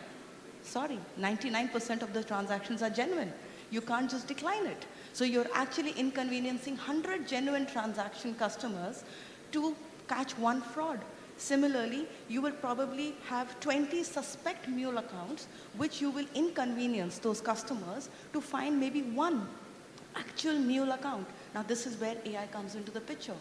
Sorry, 99% of the transactions are genuine. You can't just decline it. So you're actually inconveniencing 100 genuine transaction customers to catch one fraud. Similarly, you will probably have 20 suspect mule accounts, which you will inconvenience those customers to find maybe one actual mule account. Now, this is where AI comes into the picture.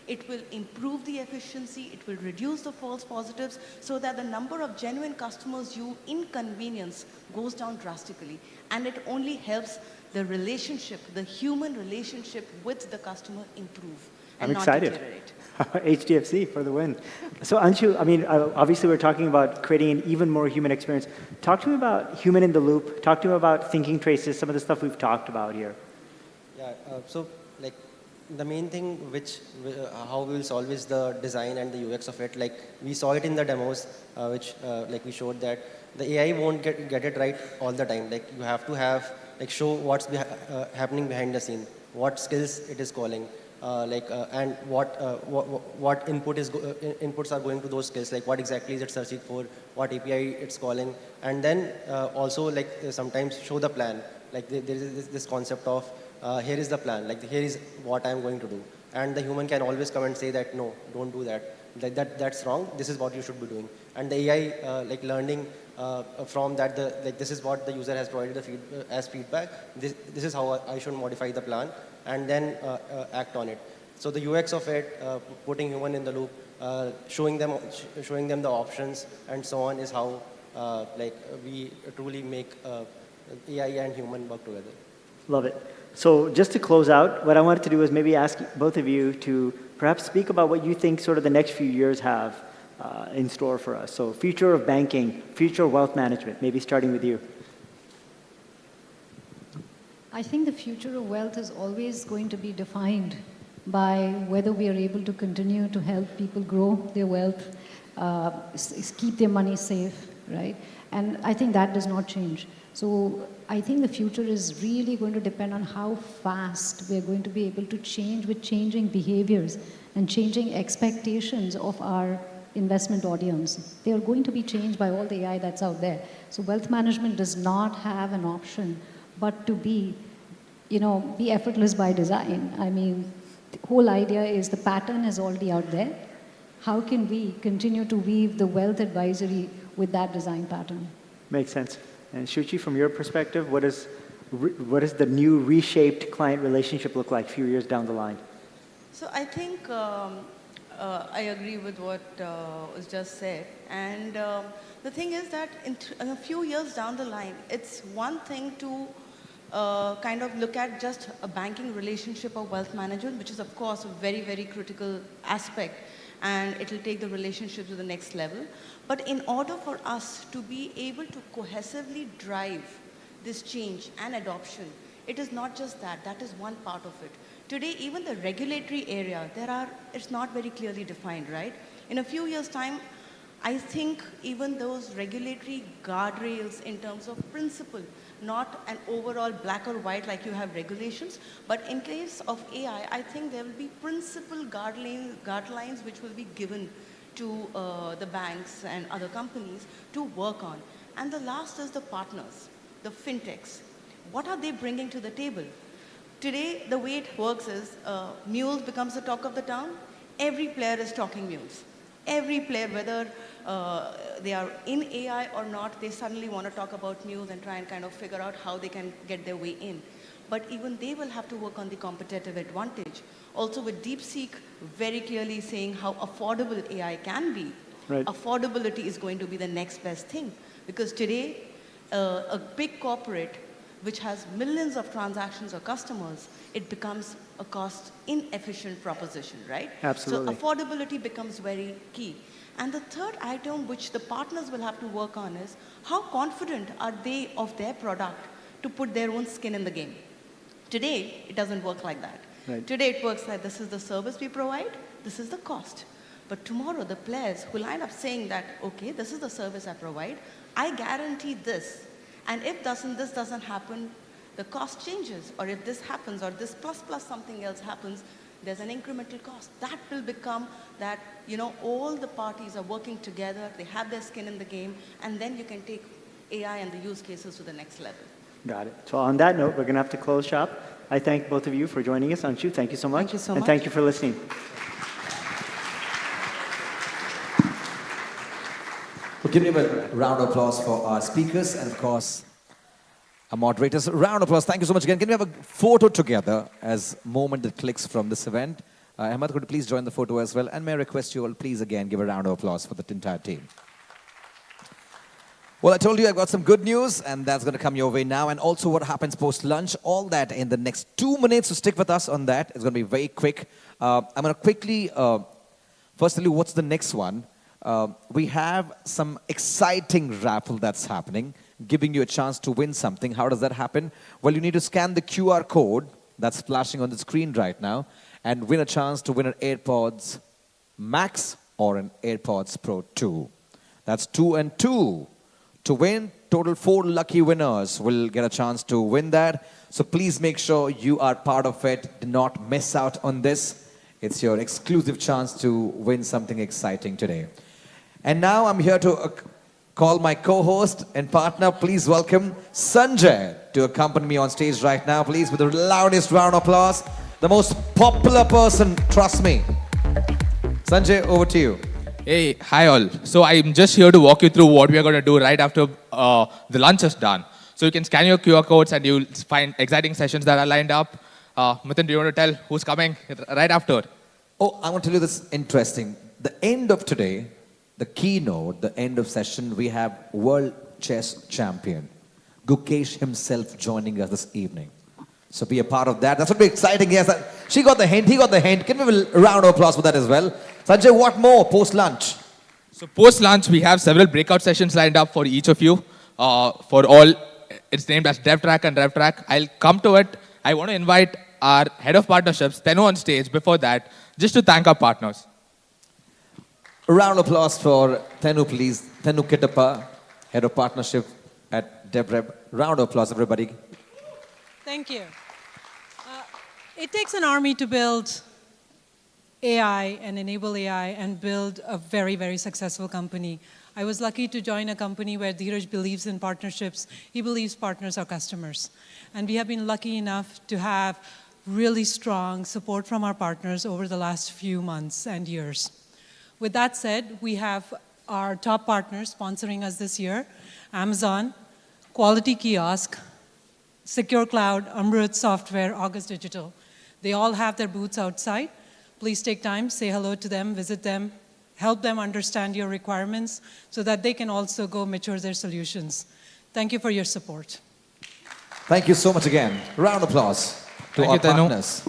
It will improve the efficiency, it will reduce the false positives so that the number of genuine customers you inconvenience goes down drastically. And it only helps the relationship, the human relationship with the customer improve. I'm not excited. deteriorate. HDFC for the win. So Anshu, I mean, obviously we're talking about creating an even more human experience. Talk to me about human in the loop. Talk to me about thinking traces, some of the stuff we've talked about here. Yeah, so like the main thing how we will solve is the design and the UX of it. Like we saw it in the demos, which like we showed that the AI won't get it right all the time. Like you have to have, like show what's happening behind the scene, what skills it is calling. And what inputs are going to those skills, like what exactly is it searching for, what API it's calling, and then also like sometimes show the plan. Like there is this concept of here is the plan, like here is what I'm going to do, and the human can always come and say that no, don't do that, like that's wrong. This is what you should be doing, and the AI like learning from that this is what the user has provided as feedback. This is how I should modify the plan, and then act on it. So the UX of it, putting human in the loop, showing them the options, and so on is how like we truly make AI and human work together. Love it. So just to close out, what I wanted to do is maybe ask both of you to perhaps speak about what you think sort of the next few years have in store for us. So future of banking, future of wealth management, maybe starting with you. I think the future of wealth is always going to be defined by whether we are able to continue to help people grow their wealth, keep their money safe, right? And I think that does not change. So I think the future is really going to depend on how fast we're going to be able to change with changing behaviors and changing expectations of our investment audience. They are going to be changed by all the AI that's out there. So wealth management does not have an option but to be, be effortless by design. I mean, the whole idea is the pattern is already out there. How can we continue to weave the wealth advisory with that design pattern? Makes sense. And Shuchi, from your perspective, what does the new reshaped client relationship look like a few years down the line? So I think I agree with what was just said. And the thing is that in a few years down the line, it's one thing to kind of look at just a banking relationship or wealth management, which is of course a very, very critical aspect, and it will take the relationship to the next level. But in order for us to be able to cohesively drive this change and adoption, it is not just that. That is one part of it. Today, even the regulatory area, it's not very clearly defined, right? In a few years' time, I think even those regulatory guardrails in terms of principle, not an overall black or white like you have regulations, but in case of AI, I think there will be principle guidelines which will be given to the banks and other companies to work on. And the last is the partners, the fintechs. What are they bringing to the table? Today, the way it works is mules becomes the talk of the town. Every player is talking mules. Every player, whether they are in AI or not, they suddenly want to talk about mules and try and kind of figure out how they can get their way in. But even they will have to work on the competitive advantage. Also with DeepSeek very clearly saying how affordable AI can be. Right. Affordability is going to be the next best thing. Because today, a big corporate which has millions of transactions or customers, it becomes a cost inefficient proposition, right? Absolutely. So affordability becomes very key. And the third item which the partners will have to work on is how confident are they of their product to put their own skin in the game. Today, it doesn't work like that. Right. Today, it works like this is the service we provide, this is the cost. But tomorrow, the players will end up saying that, okay, this is the service I provide, I guarantee this. And if this doesn't happen, the cost changes. Or if this happens, or this plus something else happens, there's an incremental cost. That will become that, all the parties are working together, they have their skin in the game, and then you can take AI and the use cases to the next level. Got it. So on that note, we're going to have to close shop. I thank both of you for joining us. Anshu, thank you so much. Thank you so and much. Thank you for listening. We'll give a round of applause for our speakers and, of course, our moderators. A round of applause. Thank you so much again. Can we have a photo together as moment that clicks from this event? Ahmad, could you please join the photo as well? And may I request you all, please, again, give a round of applause for the entire team. Well, I told you I've got some good news, and that's going to come your way now. And also what happens post-lunch, all that in the next 2 minutes. So stick with us on that. It's going to be very quick. I'm going to quickly first tell you what's the next one. We have some exciting raffle that's happening, giving you a chance to win something. How does that happen? Well, you need to scan the QR code that's flashing on the screen right now and win a chance to win an AirPods Max or an AirPods Pro 2. That's 2 and 2. To win, total 4 lucky winners will get a chance to win that. So please make sure you are part of it. Do not miss out on this. It's your exclusive chance to win something exciting today. And now I'm here to call my co-host and partner. Please welcome Sanjay to accompany me on stage right now. Please, with the loudest round of applause. The most popular person, trust me. Sanjay, over to you. Hey, hi all. So I'm just here to walk you through what we are going to do right after the lunch is done. So you can scan your QR codes and you'll find exciting sessions that are lined up. Mithun, do you want to tell who's coming right after? Oh, I want to tell you this interesting. The end of today, the keynote, the end of session, we have world chess champion Gukesh himself joining us this evening. So be a part of that. That's what be exciting. Yes, she got the hint, he got the hint. Can we have a round of applause for that as well? Sanjay, what more post-lunch? So post-lunch, we have several breakout sessions lined up for each of you. For all, it's named as DevTrack and RevTrack. I'll come to it. I want to invite our head of partnerships, Tenu, on stage before that, just to thank our partners. A round of applause for Tenu, please. Tenu Kittappa, head of partnership at DevRev. Round of applause, everybody. Thank you. It takes an army to build AI and enable AI and build a very, very successful company. I was lucky to join a company where Dheeraj believes in partnerships. He believes partners are customers. And we have been lucky enough to have really strong support from our partners over the last few months and years. With that said, we have our top partners sponsoring us this year: Amazon, Quality Kiosk, Secure Cloud, Amrut Software, August Digital. They all have their booths outside. Please take time, say hello to them, visit them, help them understand your requirements so that they can also go mature their solutions. Thank you for your support. Thank you so much again. Round of applause to our partners.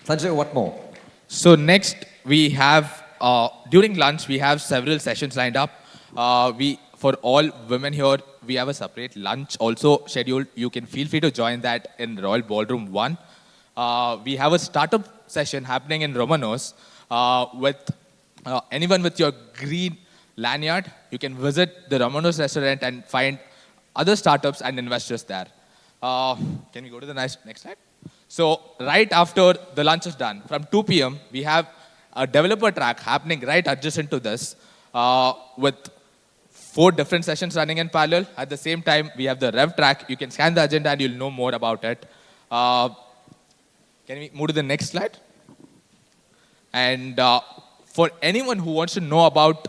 Sanjay, what more? So next, we have, during lunch, we have several sessions lined up. For all women here, we have a separate lunch also scheduled. You can feel free to join that in Royal Ballroom 1. We have a startup session happening in Romanos with anyone with your green lanyard. You can visit the Romanos restaurant and find other startups and investors there. Can we go to the next slide? So right after the lunch is done, from 2 p.m., we have a developer track happening right adjacent to this with 4 different sessions running in parallel. At the same time, we have the Rev track. You can scan the agenda and you'll know more about it. Can we move to the next slide? And for anyone who wants to know about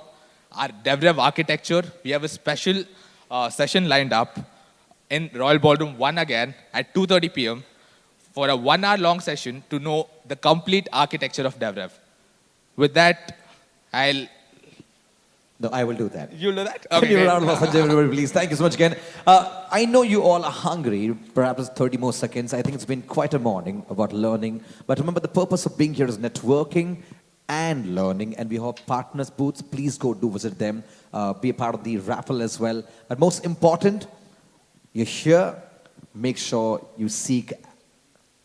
our DevRev architecture, we have a special session lined up in Royal Ballroom 1 again at 2:30 p.m. for a 1-hour-long session to know the complete architecture of DevRev. With that, No, I will do that. You'll do that? Okay, give a round of applause, everybody, please. Thank you so much again. I know you all are hungry. Perhaps 30 more seconds. I think it's been quite a morning about learning. But remember, the purpose of being here is networking and learning. And we have partners booths. Please go do visit them. Be a part of the raffle as well. But most important, you're here. Make sure you seek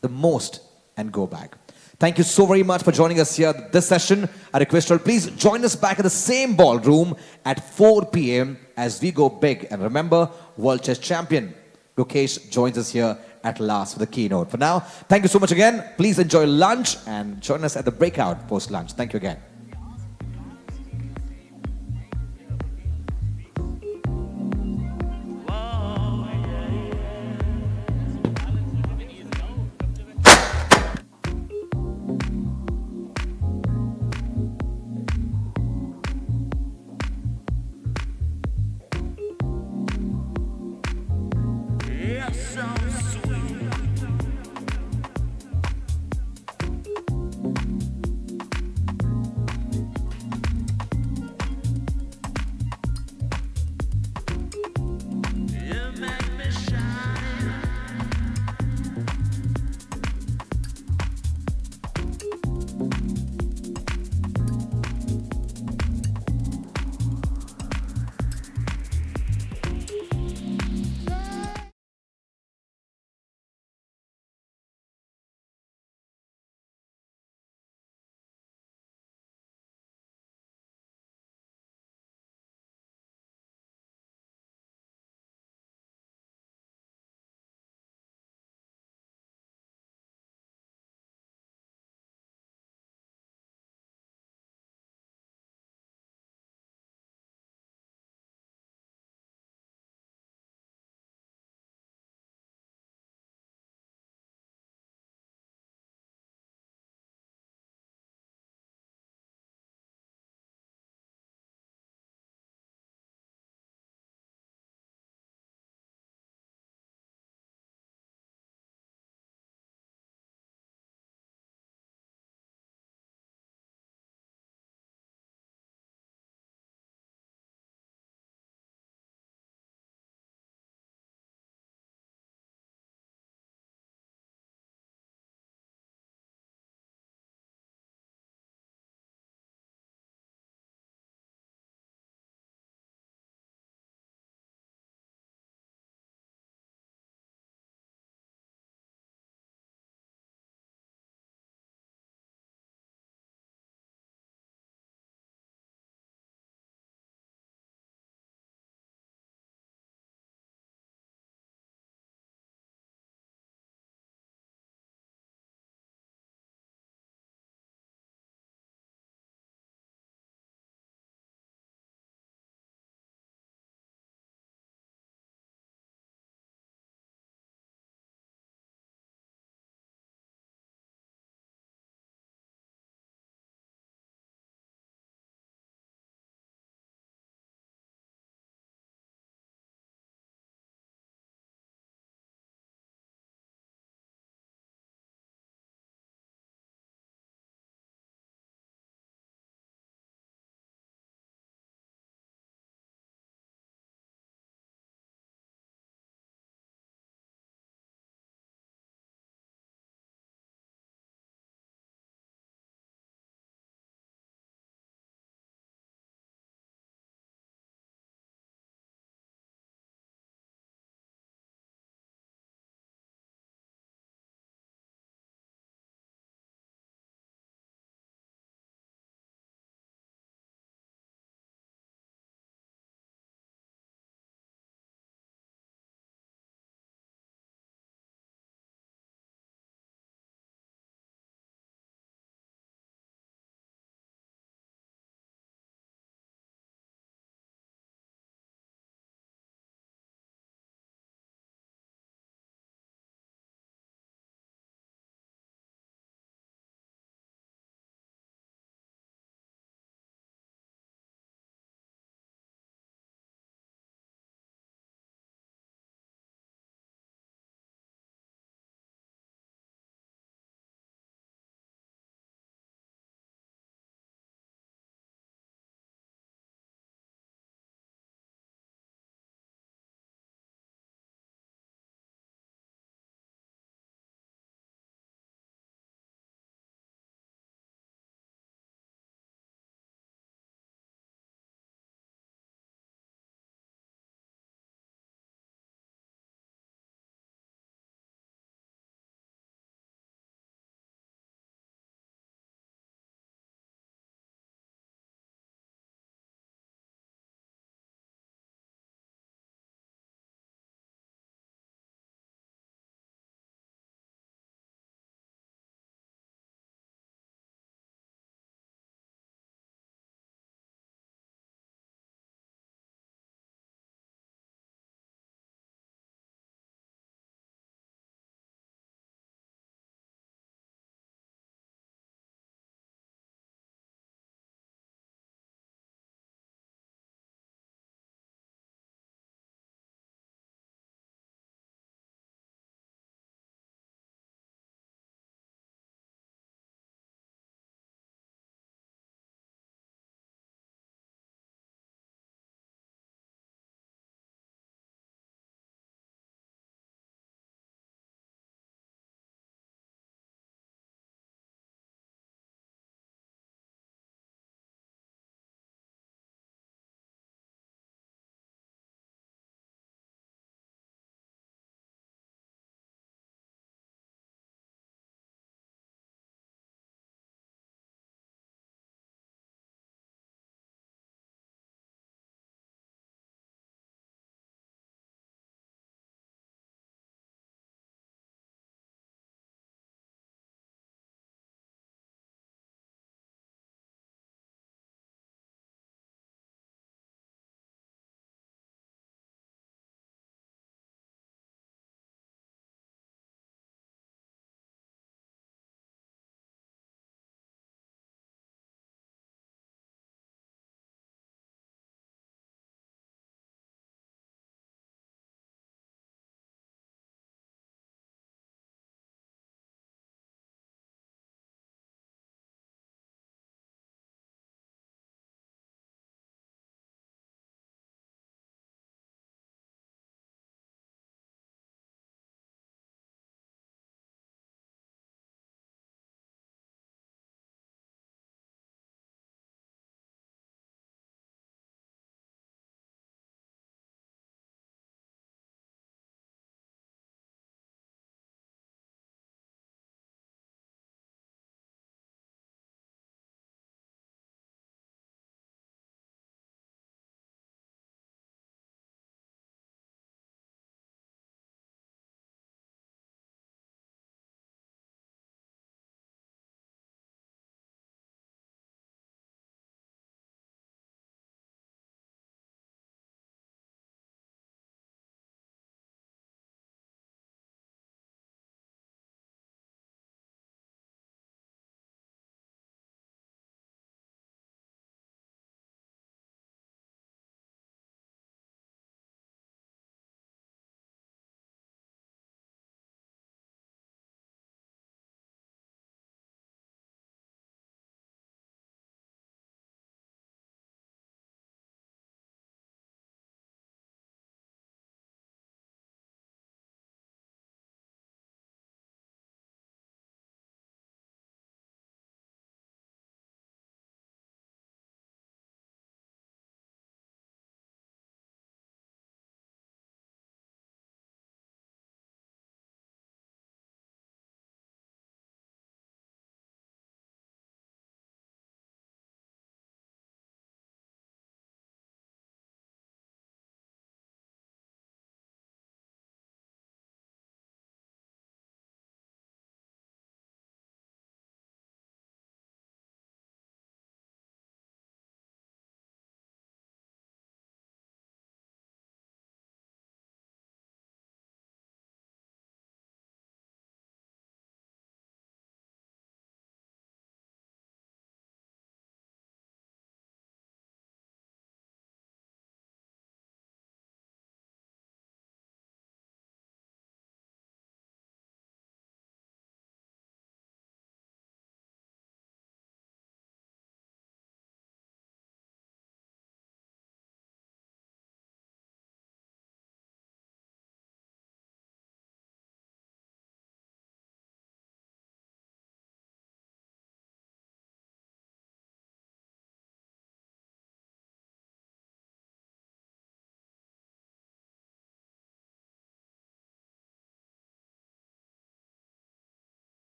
the most and go back. Thank you so very much for joining us here this session. I request you all, please join us back at the same ballroom at 4 p.m. as we go big. And remember, World Chess Champion Gukesh joins us here at last for the keynote. For now, thank you so much again. Please enjoy lunch and join us at the breakout post-lunch. Thank you again.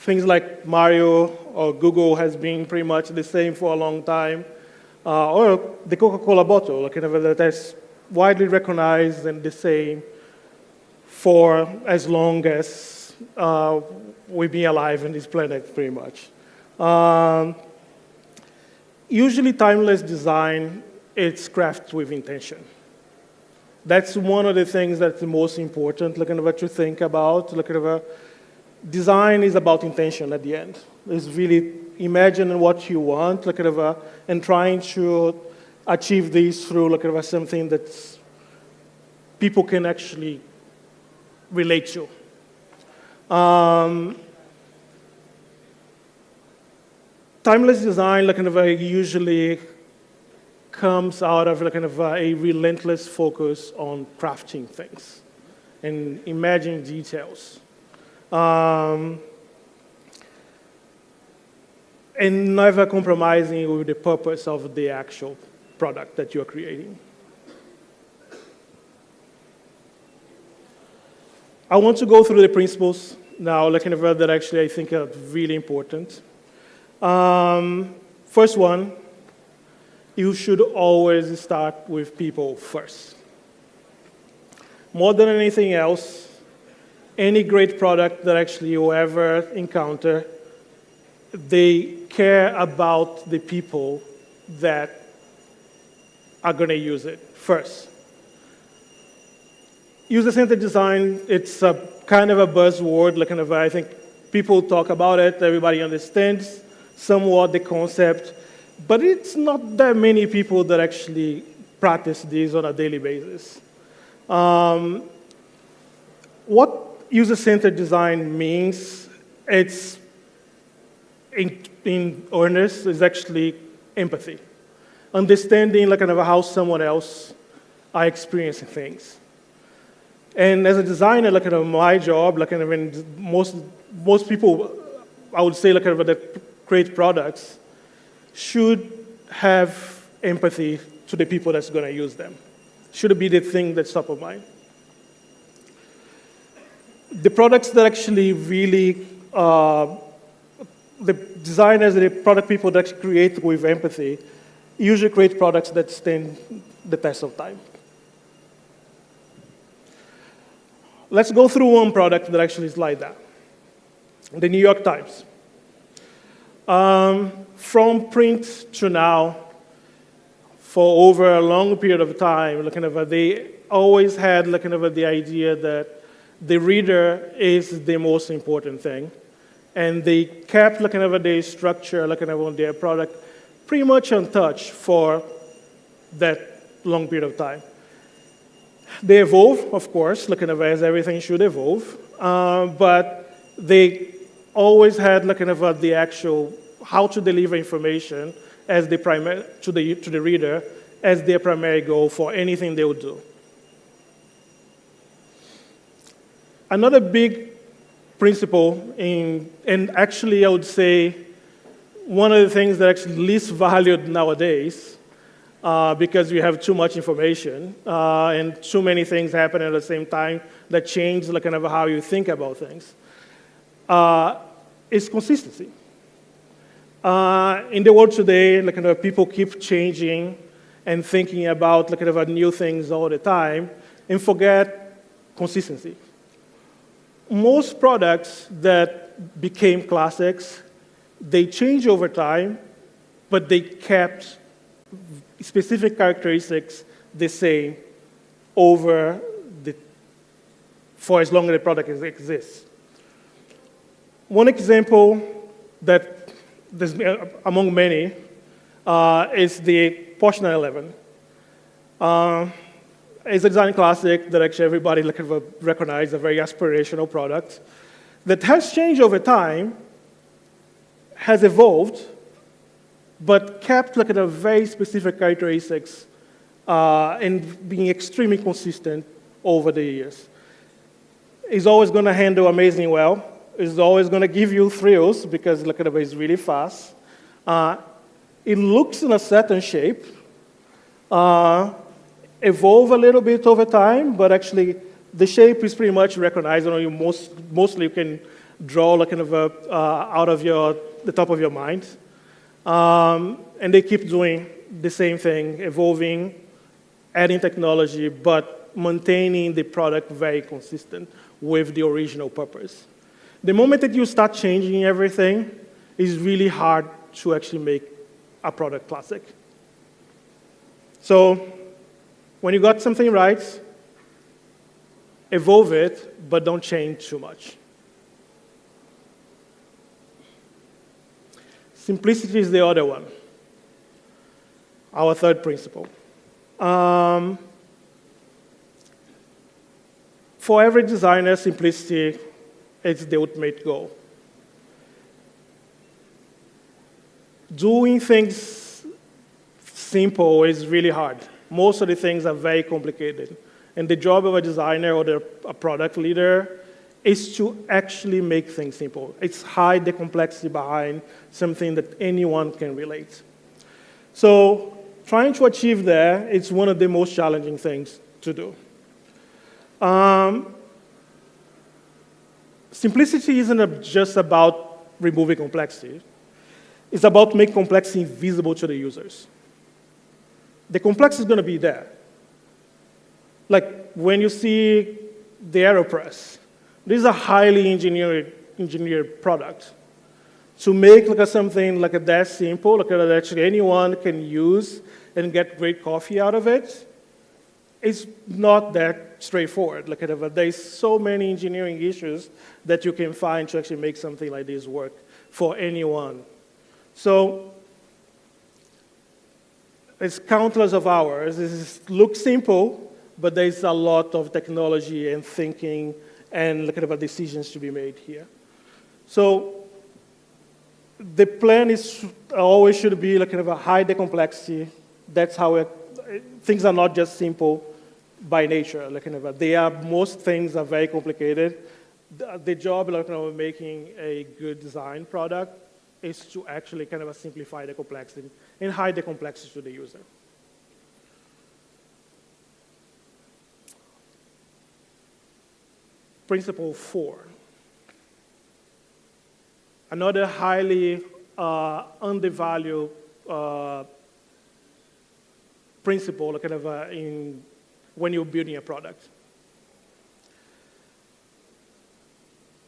things like Mario or Google has been pretty much the same for a long time, or the Coca-Cola bottle, like that's widely recognized and the same for as long as we've been alive on this planet, pretty much. Usually timeless design, it's crafted with intention. That's one of the things that's the most important, what you think about. Design is about intention at the end. It's really imagining what you want, and trying to achieve this through something that people can actually relate to. Timeless design usually comes out of a relentless focus on crafting things and imagining details. And never compromising with the purpose of the actual product that you're creating. I want to go through the principles now, that actually I think are really important. First one, you should always start with people first. More than anything else, any great product that actually you ever encounter, they care about the people that are going to use it first. User-centered design, it's a kind of a buzzword, I think people talk about it, everybody understands somewhat the concept, but it's not that many people that actually practice this on a daily basis. What user-centered design means, it's in earnest, is actually empathy. Understanding how someone else are experiencing things. And as a designer, my job, most people, I would say, that create products should have empathy to the people that's going to use them. Should be the thing that's top of mind. The products that actually really, the designers, the product people that create with empathy, usually create products that stand the test of time. Let's go through one product that actually is like that. The New York Times. From print to now, for over a long period of time, they always had the idea that the reader is the most important thing. And they kept the structure on their product pretty much untouched for that long period of time. They evolve, of course, as everything should evolve, but they always had the actual how to deliver information as the primary to the reader as their primary goal for anything they would do. Another big principle and actually I would say one of the things that actually least valued nowadays, because we have too much information and too many things happen at the same time that change how you think about things, is consistency. In the world today, people keep changing and thinking about new things all the time and forget consistency. Most products that became classics, they change over time, but they kept specific characteristics the same for as long as the product exists. One example that there's among many is the Porsche 911. It's a design classic that actually everybody recognizes, a very aspirational product that has changed over time, has evolved, but kept a very specific characteristics and being extremely consistent over the years. It's always going to handle amazingly well. It's always going to give you thrills because it's really fast. It looks in a certain shape, evolve a little bit over time, but actually the shape is pretty much recognized. Mostly you can draw like kind of out of the top of your mind. And they keep doing the same thing, evolving, adding technology, but maintaining the product very consistent with the original purpose. The moment that you start changing everything, it's really hard to actually make a product classic. So when you got something right, evolve it, but don't change too much. Simplicity is the other one, our third principle. For every designer, simplicity is the ultimate goal. Doing things simple is really hard. Most of the things are very complicated. And the job of a designer or a product leader is to actually make things simple. It's hide the complexity behind something that anyone can relate. So trying to achieve that is one of the most challenging things to do. Simplicity isn't just about removing complexity. It's about making complexity visible to the users. The complexity is going to be there. Like when you see the AeroPress, this is a highly engineered product. To make like something like that simple, like that actually anyone can use and get great coffee out of it, it's not that straightforward. Like there's so many engineering issues that you can find to actually make something like this work for anyone. So it's countless of hours. It looks simple, but there's a lot of technology and thinking and decisions to be made here. So the plan is always should be like hide the complexity. That's how things are not just simple by nature. Most things are very complicated. The job of making a good design product is to actually simplify the complexity and hide the complexity to the user. Principle 4. Another highly undervalued principle when you're building a product.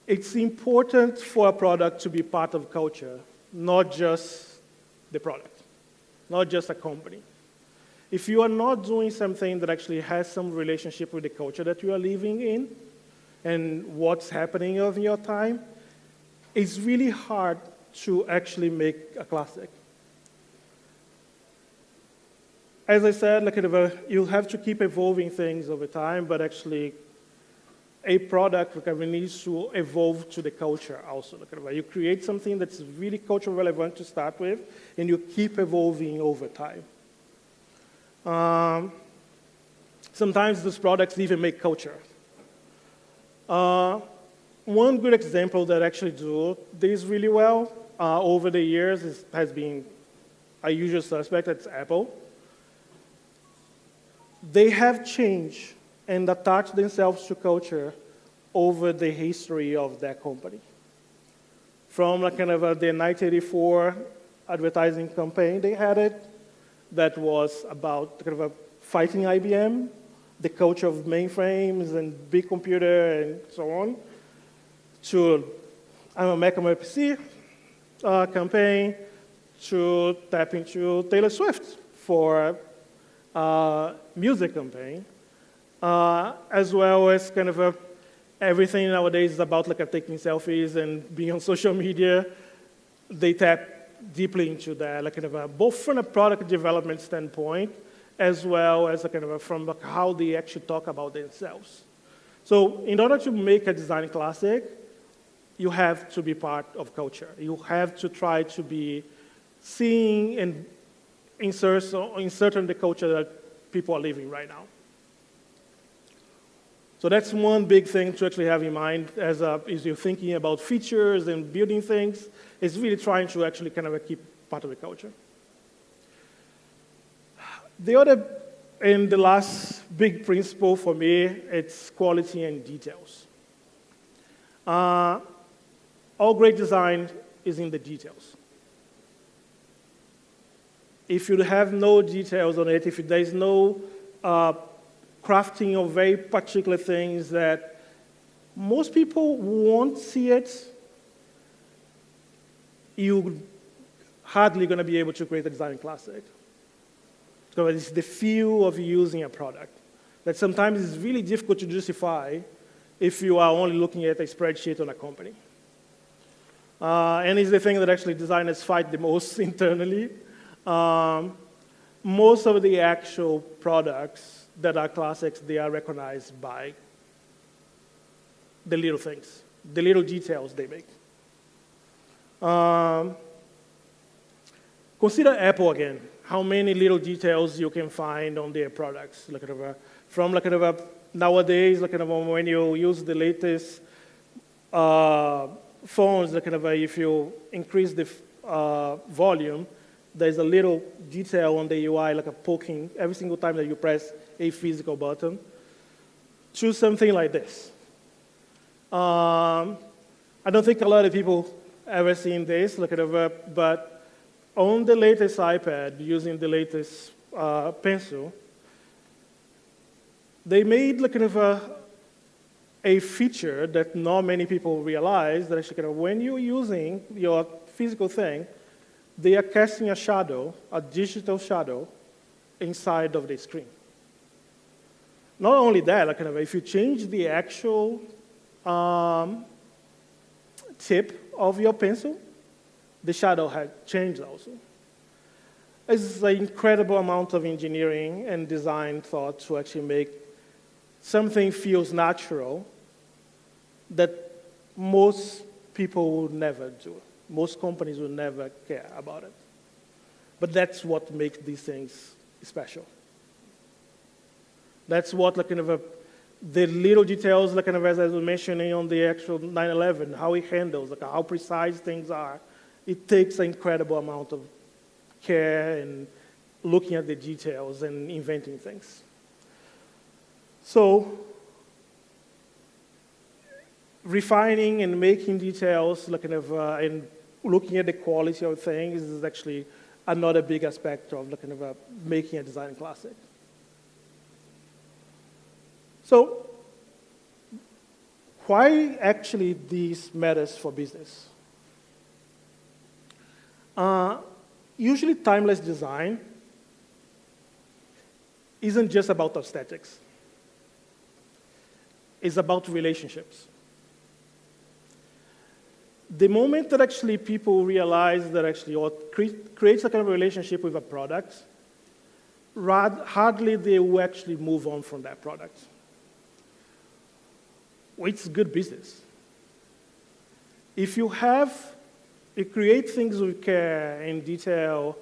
It's important for a product to be part of culture, not just the product, not just a company. If you are not doing something that actually has some relationship with the culture that you are living in and what's happening in your time, it's really hard to actually make a classic. As I said, you'll have to keep evolving things over time, but actually a product needs to evolve to the culture also. You create something that's really culture relevant to start with, and you keep evolving over time. Sometimes these products even make culture. One good example that actually do this really well over the years has been a usual suspect, that's Apple. They have changed and attached themselves to culture over the history of that company. From the 1984 advertising campaign they had it, that was about fighting IBM, the culture of mainframes and big computer and so on, to I'm a Mac on my PC campaign, to tap into Taylor Swift for music campaign, as well as everything nowadays is about taking selfies and being on social media. They tap deeply into that, both from a product development standpoint, as well as from how they actually talk about themselves. So in order to make a design classic, you have to be part of culture. You have to try to be seeing and inserting the culture that people are living right now. So that's one big thing to actually have in mind as you're thinking about features and building things, is really trying to actually keep part of the culture. The other and the last big principle for me, it's quality and details. all great design is in the details. If you have no details on it, if there is no crafting of very particular things that most people won't see it, you're hardly going to be able to create a design classic. Because it's the feel of using a product that sometimes is really difficult to justify if you are only looking at a spreadsheet on a company. And it's the thing that actually designers fight the most internally. Most of the actual products that are classics, they are recognized by the little things, the little details they make. Consider Apple again. How many little details you can find on their products? From nowadays, when you use the latest phones, if you increase the volume, there's a little detail on the UI, like a poking every single time that you press a physical button. Choose something like this. I don't think a lot of people ever seen this, but on the latest iPad, using the latest pencil, they made a feature that not many people realize, that actually when you're using your physical thing, they are casting a shadow, a digital shadow, inside of the screen. Not only that, if you change the actual tip of your pencil, the shadow has changed also. It's an incredible amount of engineering and design thought to actually make something feels natural that most people would never do. Most companies would never care about it. But that's what makes these things special. That's what the little details, as I was mentioning on the actual 9/11, how it handles, how precise things are. It takes an incredible amount of care and looking at the details and inventing things. So, refining and making details, and looking at the quality of things is actually another big aspect of making a design classic. So, why actually this matters for business? Usually timeless design isn't just about aesthetics. It's about relationships. The moment that actually people realize that actually or creates a kind of relationship with a product, hardly they will actually move on from that product. It's good business. If you create things with care and detail,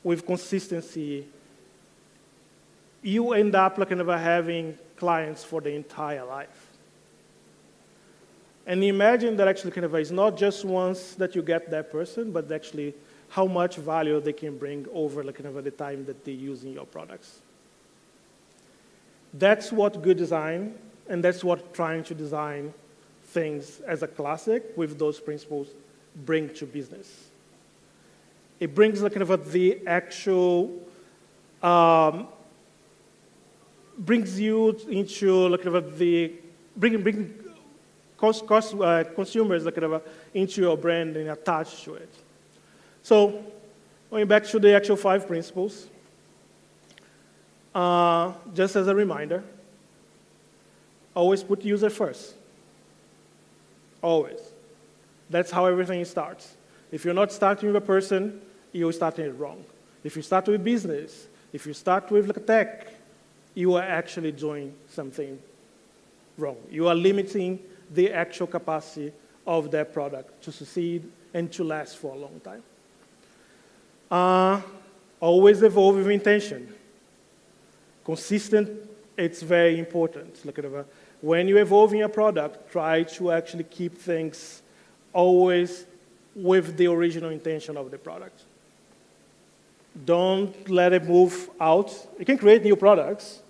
with consistency, you end up having clients for the entire life. And imagine that actually it's not just once that you get that person, but actually how much value they can bring over the time that they're using your products. That's what good design, and that's what trying to design things as a classic with those principles bring to business. It brings the actual, brings you into bring consumers into your brand and attach to it. So, going back to the actual 5 principles, just as a reminder, always put user first. Always. That's how everything starts. If you're not starting with a person, you're starting it wrong. If you start with business, if you start with tech, you are actually doing something wrong. You are limiting the actual capacity of that product to succeed and to last for a long time. Always evolve with intention. Consistent, it's very important. When you evolve in a product, try to actually keep things always with the original intention of the product. Don't let it move out. You can create new products,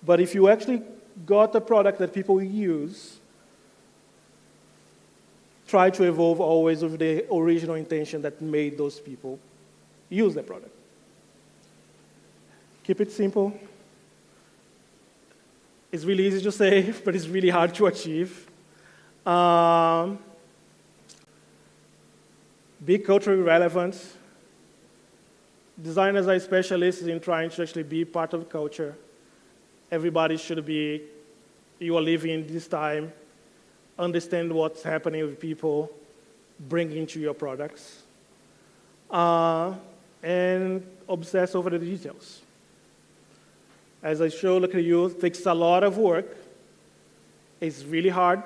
but if you actually got a product that people use, try to evolve always with the original intention that made those people use the product. Keep it simple. It's really easy to say, but it's really hard to achieve. Be culturally relevant. Designers are specialists in trying to actually be part of the culture. Everybody should be, you are living in this time, understand what's happening with people, bring into your products, and obsess over the details. As I show, look at you, it takes a lot of work. It's really hard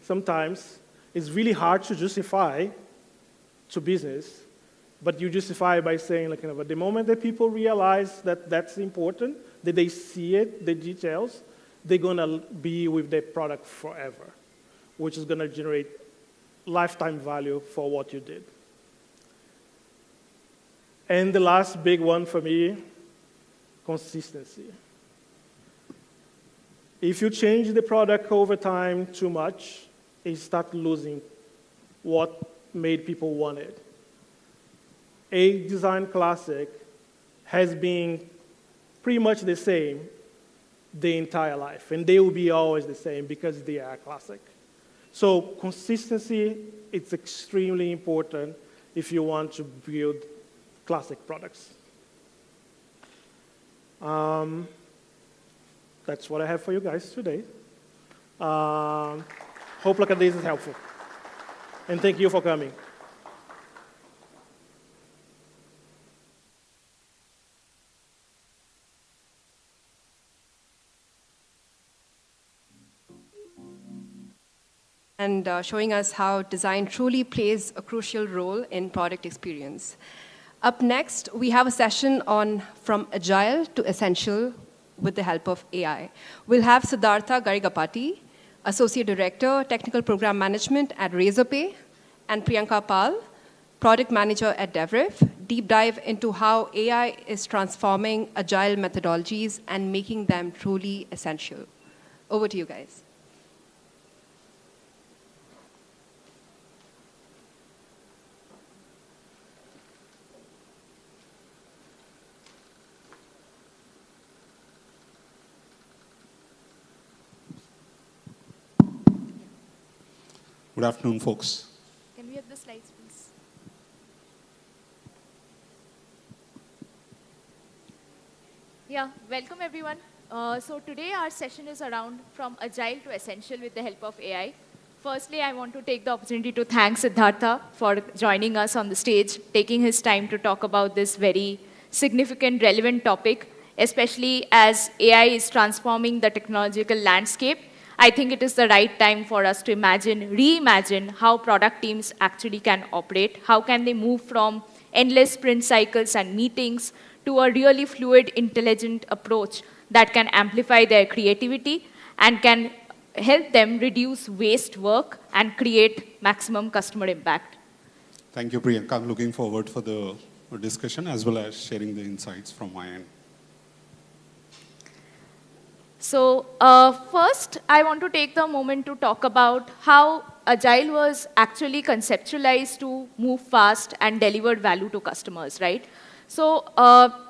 sometimes. It's really hard to justify to business, but you justify by saying, like, at the moment that people realize that that's important, that they see it, the details, they're gonna be with the product forever, which is gonna generate lifetime value for what you did. And the last big one for me, consistency. If you change the product over time too much, you start losing what made people want it. A design classic has been pretty much the same the entire life, and they will be always the same because they are classic. So consistency, it's extremely important if you want to build classic products. That's what I have for you guys today. Hope like this is helpful. And thank you for coming. And showing us how design truly plays a crucial role in product experience. Up next, we have a session on From Agile to Essential with the help of AI. We'll have Siddhartha Garigapati, Associate Director, Technical Program Management at Razorpay, and Priyanka Pal, Product Manager at DevRev, deep dive into how AI is transforming agile methodologies and making them truly essential. Over to you guys. Good afternoon, folks. Can we have the slides, please? Yeah, welcome everyone. So today our session is around From Agile to Essential with the help of AI. Firstly, I want to take the opportunity to thank Siddhartha for joining us on the stage, taking his time to talk about this very significant, relevant topic, especially as AI is transforming the technological landscape. I think it is the right time for us to reimagine how product teams actually can operate. How can they move from endless sprint cycles and meetings to a really fluid, intelligent approach that can amplify their creativity and can help them reduce waste work and create maximum customer impact. Thank you, Priyanka. I'm looking forward for the discussion as well as sharing the insights from my end. So first, I want to take the moment to talk about how Agile was actually conceptualized to move fast and deliver value to customers, right? So,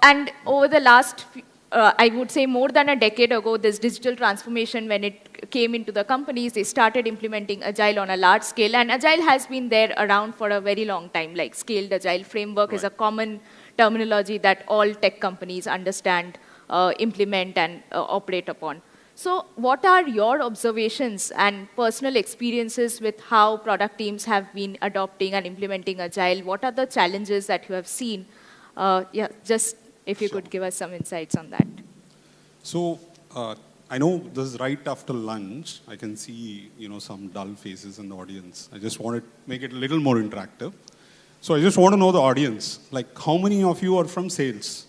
and over the last, I would say more than a decade ago, this digital transformation, when it came into the companies, they started implementing Agile on a large scale. And Agile has been there around for a very long time. Like scaled Agile framework is a common terminology that all tech companies understand, implement and operate upon. So what are your observations and personal experiences with how product teams have been adopting and implementing Agile? What are the challenges that you have seen? Yeah, just if you could give us some insights on that. So I know this is right after lunch. I can see some dull faces in the audience. I just want to make it a little more interactive. So I just want to know the audience, like how many of you are from sales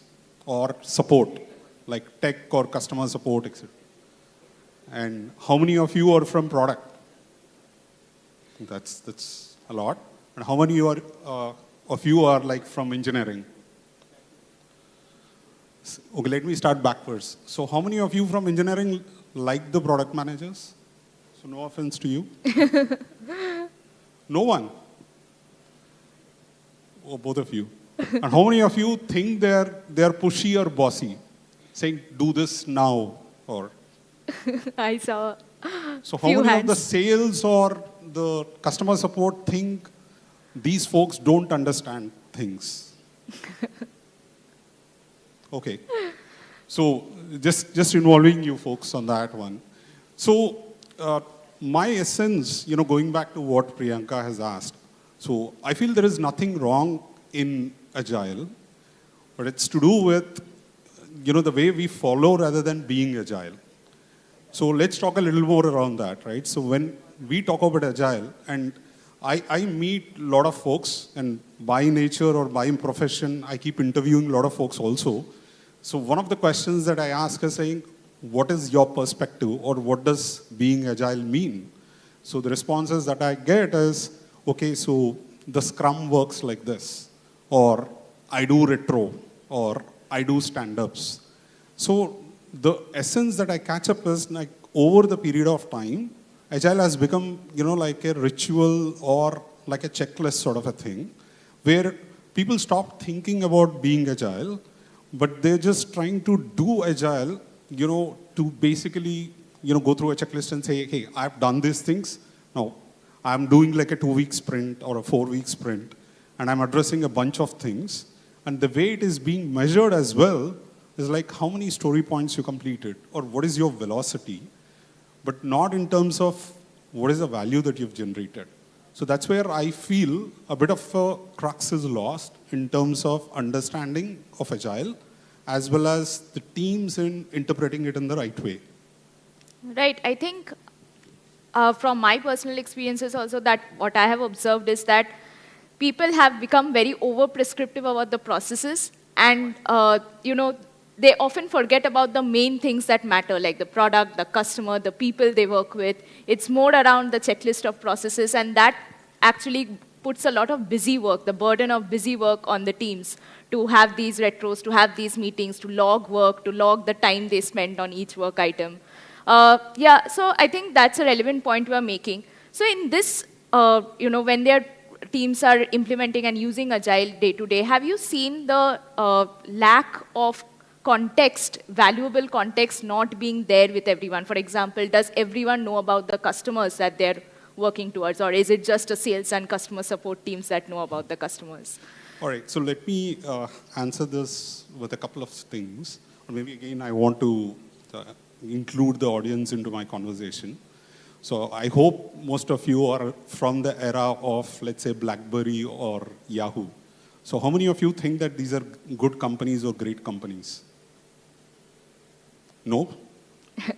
or support? Like tech or customer support, etc. And how many of you are from product? That's a lot. And how many of you are like from engineering? Okay, let me start backwards. So how many of you from engineering like the product managers? So no offense to you. No one? Oh, both of you. And how many of you think they're pushy or bossy? Saying, do this now, or... I saw So how many of the sales or the customer support think these folks don't understand things? Okay. So just involving you folks on that one. So my essence, going back to what Priyanka has asked, so I feel there is nothing wrong in Agile, but it's to do with, the way we follow rather than being Agile. So let's talk a little more around that, right? So when we talk about Agile, and I meet a lot of folks, and by nature or by profession, I keep interviewing a lot of folks also. So one of the questions that I ask is saying, what is your perspective, or what does being Agile mean? So the responses that I get is, okay, so the Scrum works like this, or I do retro, or I do stand-ups. So the essence that I catch up is, like, over the period of time, Agile has become, like a ritual or like a checklist sort of a thing, where people stop thinking about being Agile, but they're just trying to do Agile, to basically, go through a checklist and say, hey, I've done these things. Now, I'm doing like a 2-week sprint or a 4-week sprint, and I'm addressing a bunch of things. And the way it is being measured as well is like how many story points you completed, or what is your velocity, but not in terms of what is the value that you've generated. So that's where I feel a bit of a crux is lost in terms of understanding of Agile, as well as the teams in interpreting it in the right way. Right. I think from my personal experiences also, that what I have observed is that people have become very over-prescriptive about the processes, and they often forget about the main things that matter, like the product, the customer, the people they work with. It's more around the checklist of processes, and that actually puts a lot of busy work, the burden of busy work on the teams to have these retros, to have these meetings, to log work, to log the time they spent on each work item. So I think that's a relevant point we're making. So in this, when their teams are implementing and using Agile day to day, have you seen the lack of context, valuable context not being there with everyone? For example, does everyone know about the customers that they're working towards, or is it just a sales and customer support teams that know about the customers? All right, so let me answer this with a couple of things. Or maybe again, I want to include the audience into my conversation. So I hope most of you are from the era of, let's say, BlackBerry or Yahoo. So how many of you think that these are good companies or great companies? No?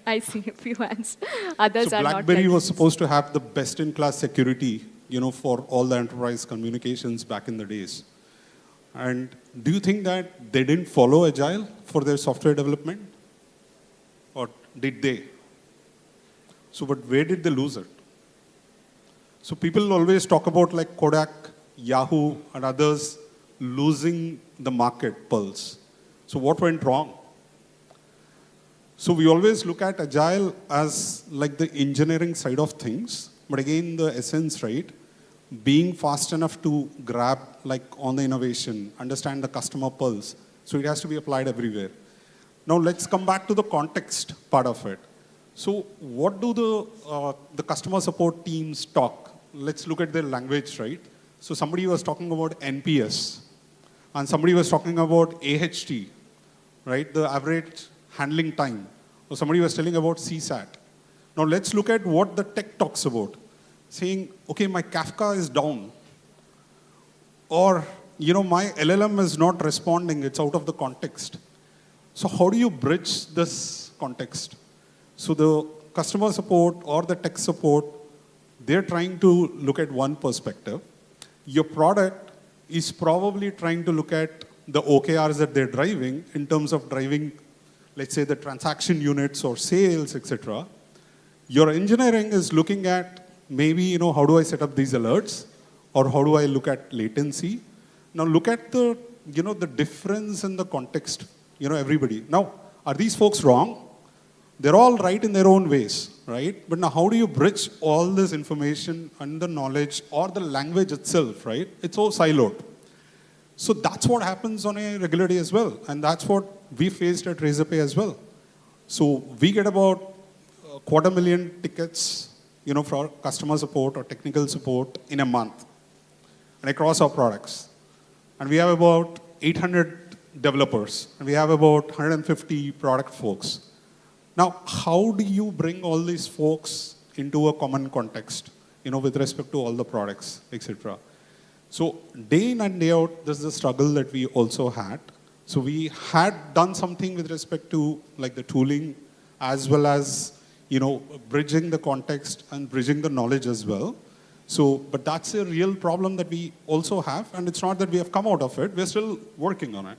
I see a few hands. Others so are not. BlackBerry was supposed to have the best-in-class security, for all the enterprise communications back in the days. And do you think that they didn't follow Agile for their software development? Or did they? So, but where did they lose it? So people always talk about like Kodak, Yahoo, and others losing the market pulse. So what went wrong? So we always look at Agile as like the engineering side of things, but again, the essence, right? Being fast enough to grab like on the innovation, understand the customer pulse. So it has to be applied everywhere. Now let's come back to the context part of it. So what do the customer support teams talk? Let's look at their language, right? So somebody was talking about NPS, and somebody was talking about AHT, right? The average handling time. Or somebody was telling about CSAT. Now let's look at what the tech talks about. Saying, okay, my Kafka is down. Or, my LLM is not responding, it's out of the context. So how do you bridge this context? So the customer support or the tech support, they're trying to look at one perspective. Your product is probably trying to look at the OKRs that they're driving in terms of driving, let's say, the transaction units or sales, etc. Your engineering is looking at maybe, how do I set up these alerts? Or how do I look at latency? Now look at the, the difference in the context, everybody. Now, are these folks wrong? They're all right in their own ways. right? But now how do you bridge all this information and the knowledge or the language itself, right? It's all siloed. So that's what happens on a regular day as well. And that's what we faced at Razorpay as well. So we get about 250,000 tickets, for our customer support or technical support in a month and across our products. And we have about 800 developers and we have about 150 product folks. Now, how do you bring all these folks into a common context, with respect to all the products, etc.? So day in and day out, this is a struggle that we also had. So we had done something with respect to like the tooling as well as, bridging the context and bridging the knowledge as well. So, but that's a real problem that we also have. And it's not that we have come out of it. We're still working on it.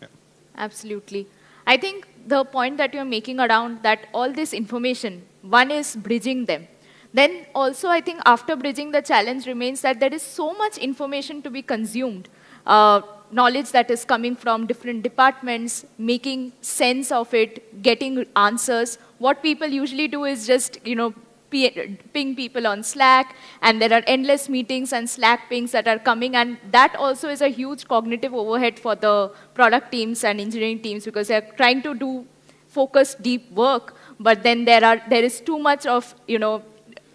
Yeah. Absolutely. I think the point that you're making around that all this information, one is bridging them. Then also, I think after bridging, the challenge remains that there is so much information to be consumed, knowledge that is coming from different departments, making sense of it, getting answers. What people usually do is just, ping people on Slack, and there are endless meetings and Slack pings that are coming, and that also is a huge cognitive overhead for the product teams and engineering teams because they're trying to do focused, deep work, but then there is too much of,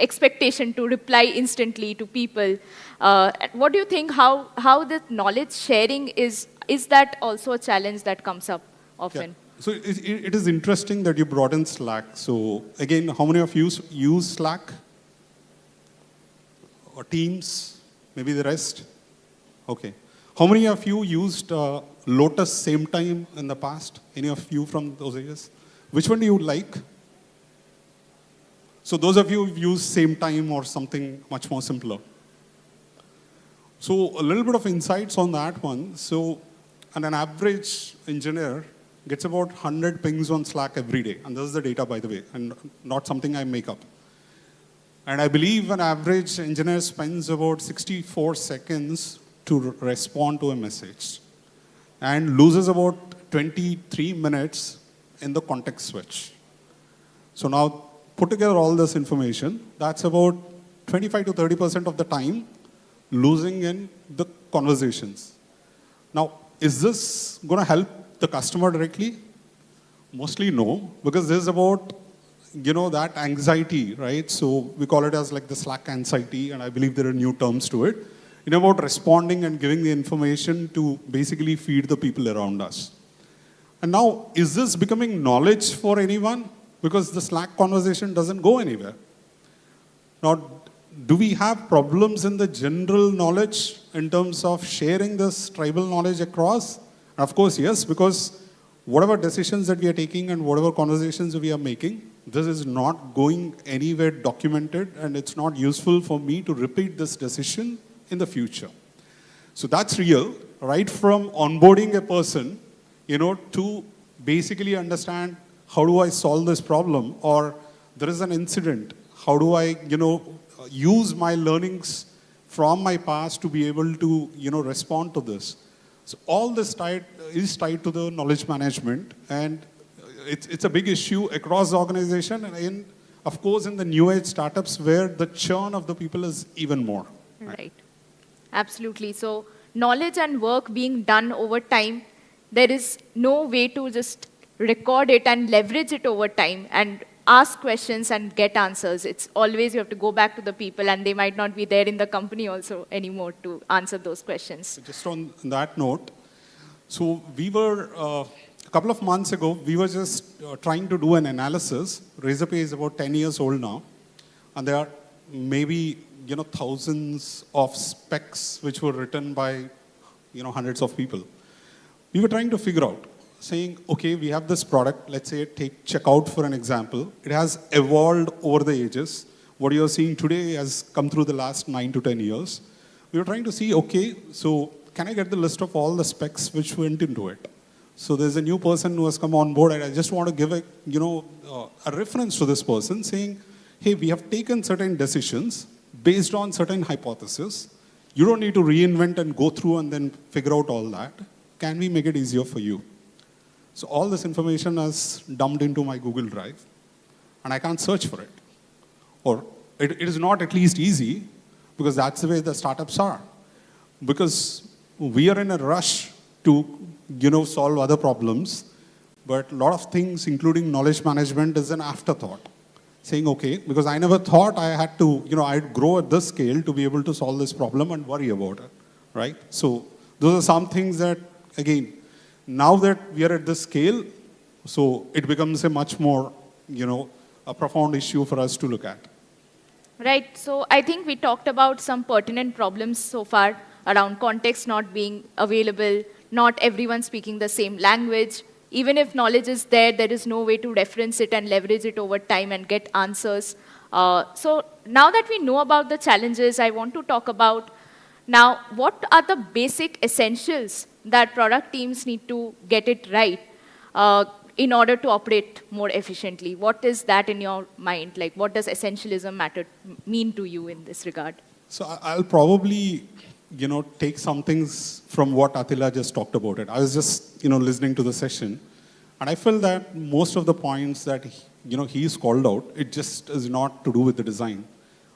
expectation to reply instantly to people. What do you think, how the knowledge sharing is that also a challenge that comes up often? Yeah. So it is interesting that you brought in Slack. So again, how many of you use Slack? Or Teams? Maybe the rest? Okay. How many of you used Lotus same time in the past? Any of you from those areas? Which one do you like? So those of you who've used same time or something much more simpler. So a little bit of insights on that one. So an average engineer gets about 100 pings on Slack every day. And this is the data, by the way, and not something I make up. And I believe an average engineer spends about 64 seconds to respond to a message and loses about 23 minutes in the context switch. So now put together all this information, that's about 25 to 30% of the time losing in the conversations. Now, is this going to help the customer directly? Mostly no, because this is about, that anxiety, right? So we call it as like the Slack anxiety, and I believe there are new terms to it. About responding and giving the information to basically feed the people around us. And now, is this becoming knowledge for anyone? Because the Slack conversation doesn't go anywhere. Now, do we have problems in the general knowledge in terms of sharing this tribal knowledge across? Of course, yes, because whatever decisions that we are taking and whatever conversations we are making, this is not going anywhere documented, and it's not useful for me to repeat this decision in the future. So that's real, right from onboarding a person, to basically understand how do I solve this problem, or there is an incident, how do I, use my learnings from my past to be able to, respond to this. So all this is tied to the knowledge management, and it's a big issue across the organization, and of course in the new age startups where the churn of the people is even more. Right. Absolutely. So knowledge and work being done over time, there is no way to just record it and leverage it over time and ask questions and get answers. It's always you have to go back to the people, and they might not be there in the company also anymore to answer those questions. Just on that note, so we were, a couple of months ago, we were just trying to do an analysis. Razorpay is about 10 years old now, and there are maybe thousands of specs which were written by hundreds of people. We were trying to figure out, saying, okay, we have this product, let's say take checkout for an example. It has evolved over the ages. What you're seeing today has come through the last 9 to 10 years. We were trying to see, okay, so can I get the list of all the specs which went into it? So there's a new person who has come on board, and I just want to give a reference to this person saying, hey, we have taken certain decisions based on certain hypotheses. You don't need to reinvent and go through and then figure out all that. Can we make it easier for you? So all this information is dumped into my Google Drive, and I can't search for it. Or it is not at least easy, because that's the way the startups are. Because we are in a rush to, solve other problems, but a lot of things, including knowledge management, is an afterthought. Saying, okay, because I never thought I had to, I'd grow at this scale to be able to solve this problem and worry about it, right? So those are some things that, again, now that we are at this scale, so it becomes a much more, a profound issue for us to look at. Right, so I think we talked about some pertinent problems so far around context not being available, not everyone speaking the same language. Even if knowledge is there, there is no way to reference it and leverage it over time and get answers. So now that we know about the challenges, I want to talk about now what are the basic essentials that product teams need to get it right in order to operate more efficiently. What is that in your mind? Like, what does essentialism mean to you in this regard? So I'll probably, take some things from what Attila just talked about it. I was just, listening to the session, and I feel that most of the points that, he's called out, it just is not to do with the design.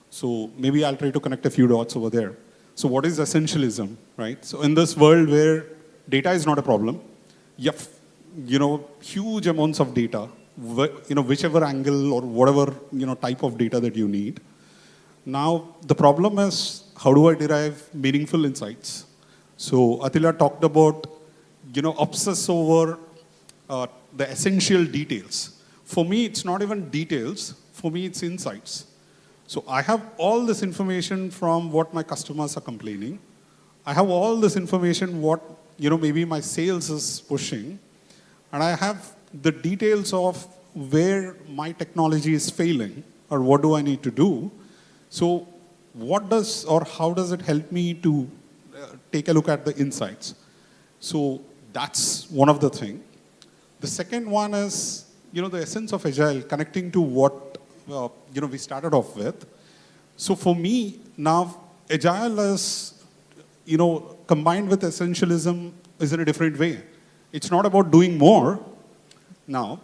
So maybe I'll try to connect a few dots over there. So what is essentialism, right? So in this world where data is not a problem, you have, huge amounts of data, whichever angle or whatever, type of data that you need. Now, the problem is, how do I derive meaningful insights? So Attila talked about, obsess over the essential details. For me, it's not even details. For me, it's insights. So I have all this information from what my customers are complaining. I have all this information what, maybe my sales is pushing. And I have the details of where my technology is failing or what do I need to do. So what does or how does it help me to take a look at the insights? So that's one of the things. The second one is, the essence of Agile, connecting to what, we started off with. So for me, now, Agile is, combined with essentialism is in a different way. It's not about doing more now,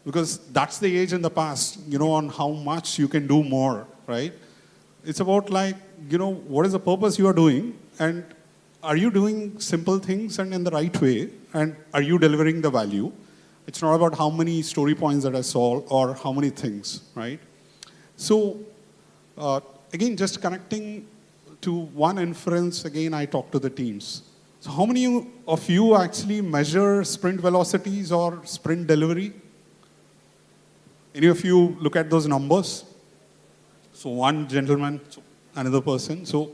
because that's the age in the past, on how much you can do more, right? It's about like, what is the purpose you are doing, and are you doing simple things and in the right way, and are you delivering the value? It's not about how many story points that I solve or how many things, right? So, again, just connecting to one inference, again, I talk to the teams. So how many of you actually measure sprint velocities or sprint delivery? Any of you look at those numbers? So one gentleman, another person. So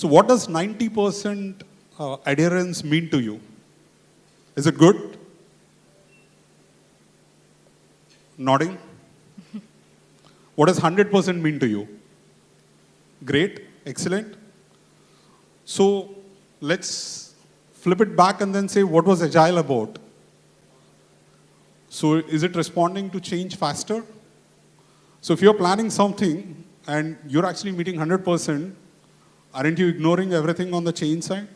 what does 90% adherence mean to you? Is it good? Nodding? What does 100% mean to you? Great, excellent. So let's flip it back and then say, what was Agile about? So is it responding to change faster? So if you're planning something and you're actually meeting 100%, aren't you ignoring everything on the change side?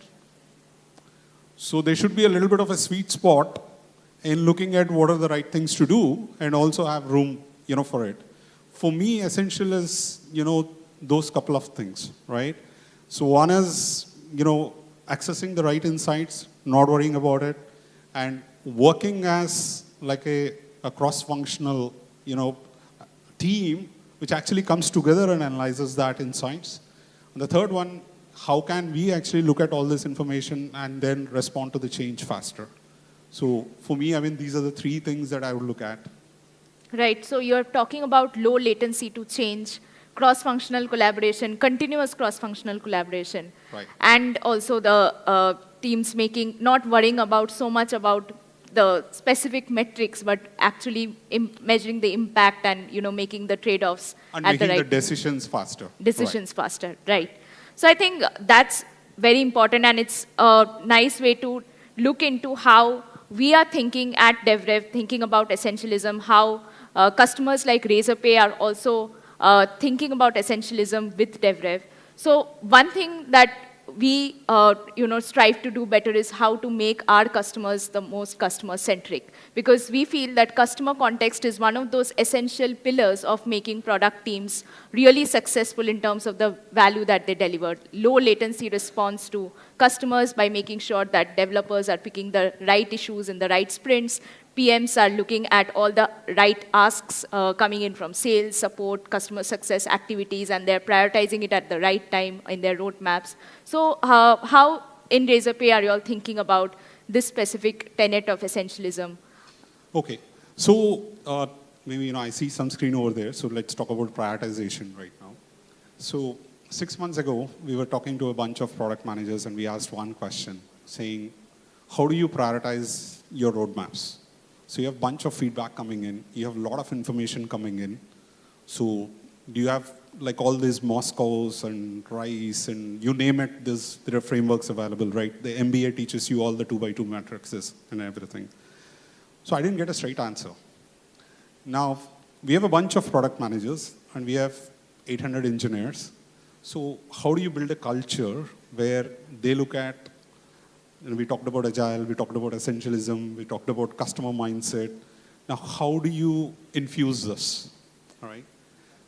So there should be a little bit of a sweet spot in looking at what are the right things to do and also have room, for it. For me, essential is, those couple of things, right? So one is, accessing the right insights, not worrying about it, and working as like a cross-functional, team, which actually comes together and analyzes that insights. And the third one, how can we actually look at all this information and then respond to the change faster? So for me, these are the three things that I would look at. Right, so you're talking about low latency to change, cross-functional collaboration, continuous cross-functional collaboration. Right. And also the teams not worrying about so much about the specific metrics, but actually measuring the impact and, making the trade-offs and at making the right the decisions faster. Decisions faster, right. So I think that's very important, and it's a nice way to look into how we are thinking at DevRev, thinking about essentialism, how customers like Razorpay are also thinking about essentialism with DevRev. So one thing that we strive to do better is how to make our customers the most customer-centric. Because we feel that customer context is one of those essential pillars of making product teams really successful in terms of the value that they deliver. Low latency response to customers by making sure that developers are picking the right issues in the right sprints. PMs are looking at all the right asks coming in from sales, support, customer success activities, and they're prioritizing it at the right time in their roadmaps. So how in Razorpay are you all thinking about this specific tenet of essentialism? Okay. So maybe I see some screen over there. So let's talk about prioritization right now. So 6 months ago, we were talking to a bunch of product managers, and we asked one question, saying, how do you prioritize your roadmaps? So you have a bunch of feedback coming in. You have a lot of information coming in. So do you have like all these Moscows and RICE and you name it, there are frameworks available, right? The MBA teaches you all the 2x2 matrices and everything. So I didn't get a straight answer. Now, we have a bunch of product managers and we have 800 engineers. So how do you build a culture where they look at, we talked about agile, we talked about essentialism, we talked about customer mindset. Now, how do you infuse this, all right?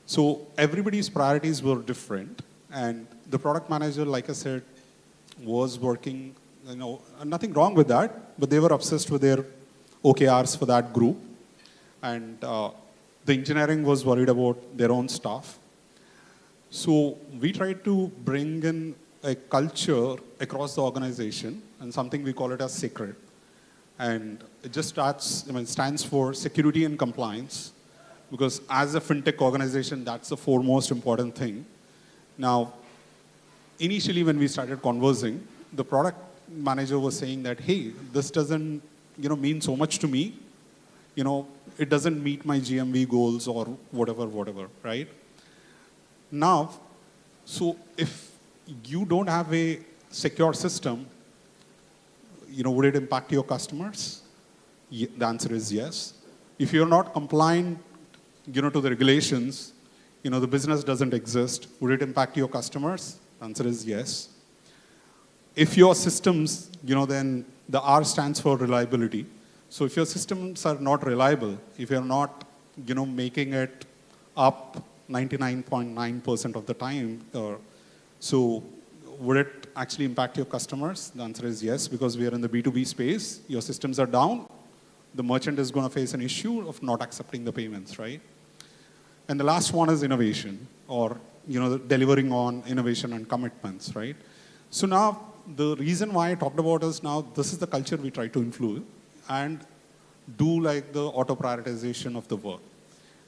So everybody's priorities were different. And the product manager, like I said, was working, nothing wrong with that, but they were obsessed with their OKRs for that group. And the engineering was worried about their own stuff. So we tried to bring in a culture across the organization, and something we call it as sacred. And it just stands for security and compliance, because as a fintech organization, that's the foremost important thing. Now, initially when we started conversing, the product manager was saying that, hey, this doesn't mean so much to me. It doesn't meet my GMV goals or whatever, right? Now, so if you don't have a secure system, would it impact your customers? The answer is yes. If you're not compliant, to the regulations, the business doesn't exist. Would it impact your customers? The answer is yes. If your systems, then the R stands for reliability. So if your systems are not reliable, if you're not, making it up 99.9% of the time, so would it actually impact your customers? The answer is yes, because we are in the B2B space. Your systems are down. The merchant is going to face an issue of not accepting the payments, right? And the last one is innovation, or delivering on innovation and commitments, right? So now, the reason why I talked about is now this is the culture we try to influence and do like the auto-prioritization of the work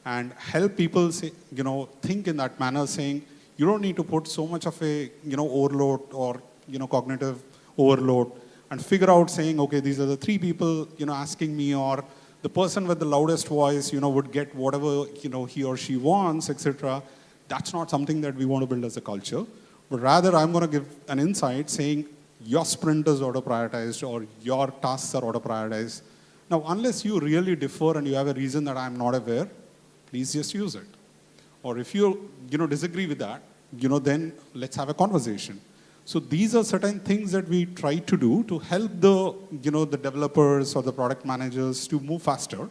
and help people say, think in that manner, saying, you don't need to put so much of a, overload or, cognitive overload and figure out saying, okay, these are the 3 people, asking me, or the person with the loudest voice, would get whatever, he or she wants, etc. That's not something that we want to build as a culture. But rather, I'm going to give an insight saying, your sprint is auto-prioritized or your tasks are auto-prioritized. Now, unless you really differ and you have a reason that I'm not aware, please just use it. Or if you, disagree with that, then let's have a conversation. So these are certain things that we try to do to help the, the developers or the product managers to move faster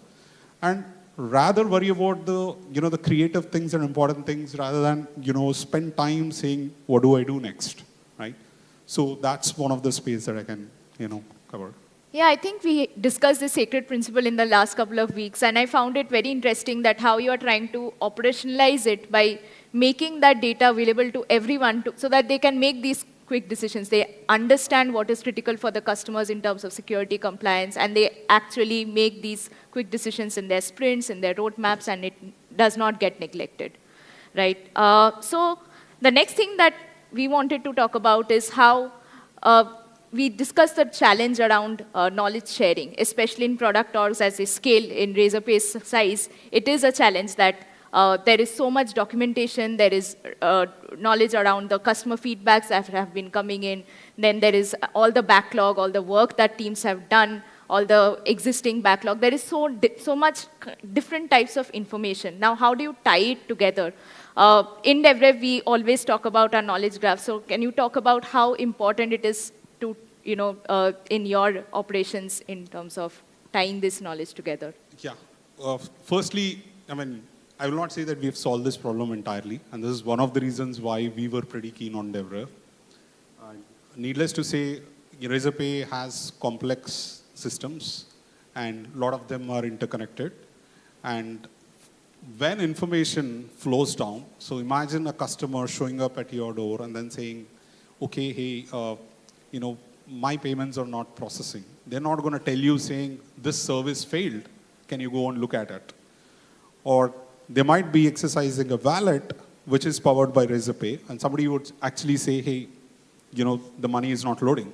and rather worry about the, the creative things and important things rather than, spend time saying, what do I do next, right? So that's one of the space that I can, cover. Yeah, I think we discussed the sacred principle in the last couple of weeks, and I found it very interesting that how you are trying to operationalize it by making that data available to everyone so that they can make these quick decisions. They understand what is critical for the customers in terms of security compliance, and they actually make these quick decisions in their sprints, in their roadmaps, and it does not get neglected, right? So the next thing that we wanted to talk about is how we discussed the challenge around knowledge sharing, especially in product orgs as they scale in Razorpay's size. It is a challenge that there is so much documentation, there is knowledge around the customer feedbacks that have been coming in, then there is all the backlog, all the work that teams have done all the existing backlog. There is so much different types of information. Now, how do you tie it together? In DevRev, we always talk about our knowledge graph. So can you talk about how important it is to, in your operations in terms of tying this knowledge together? Yeah. Firstly, I will not say that we've solved this problem entirely, and this is one of the reasons why we were pretty keen on DevRev. Needless to say, Razorpay has complex systems, and a lot of them are interconnected. And when information flows down, so imagine a customer showing up at your door and then saying, okay, hey, my payments are not processing. They're not going to tell you saying, this service failed. Can you go and look at it? Or they might be exercising a wallet, which is powered by Razorpay, and somebody would actually say, hey, the money is not loading.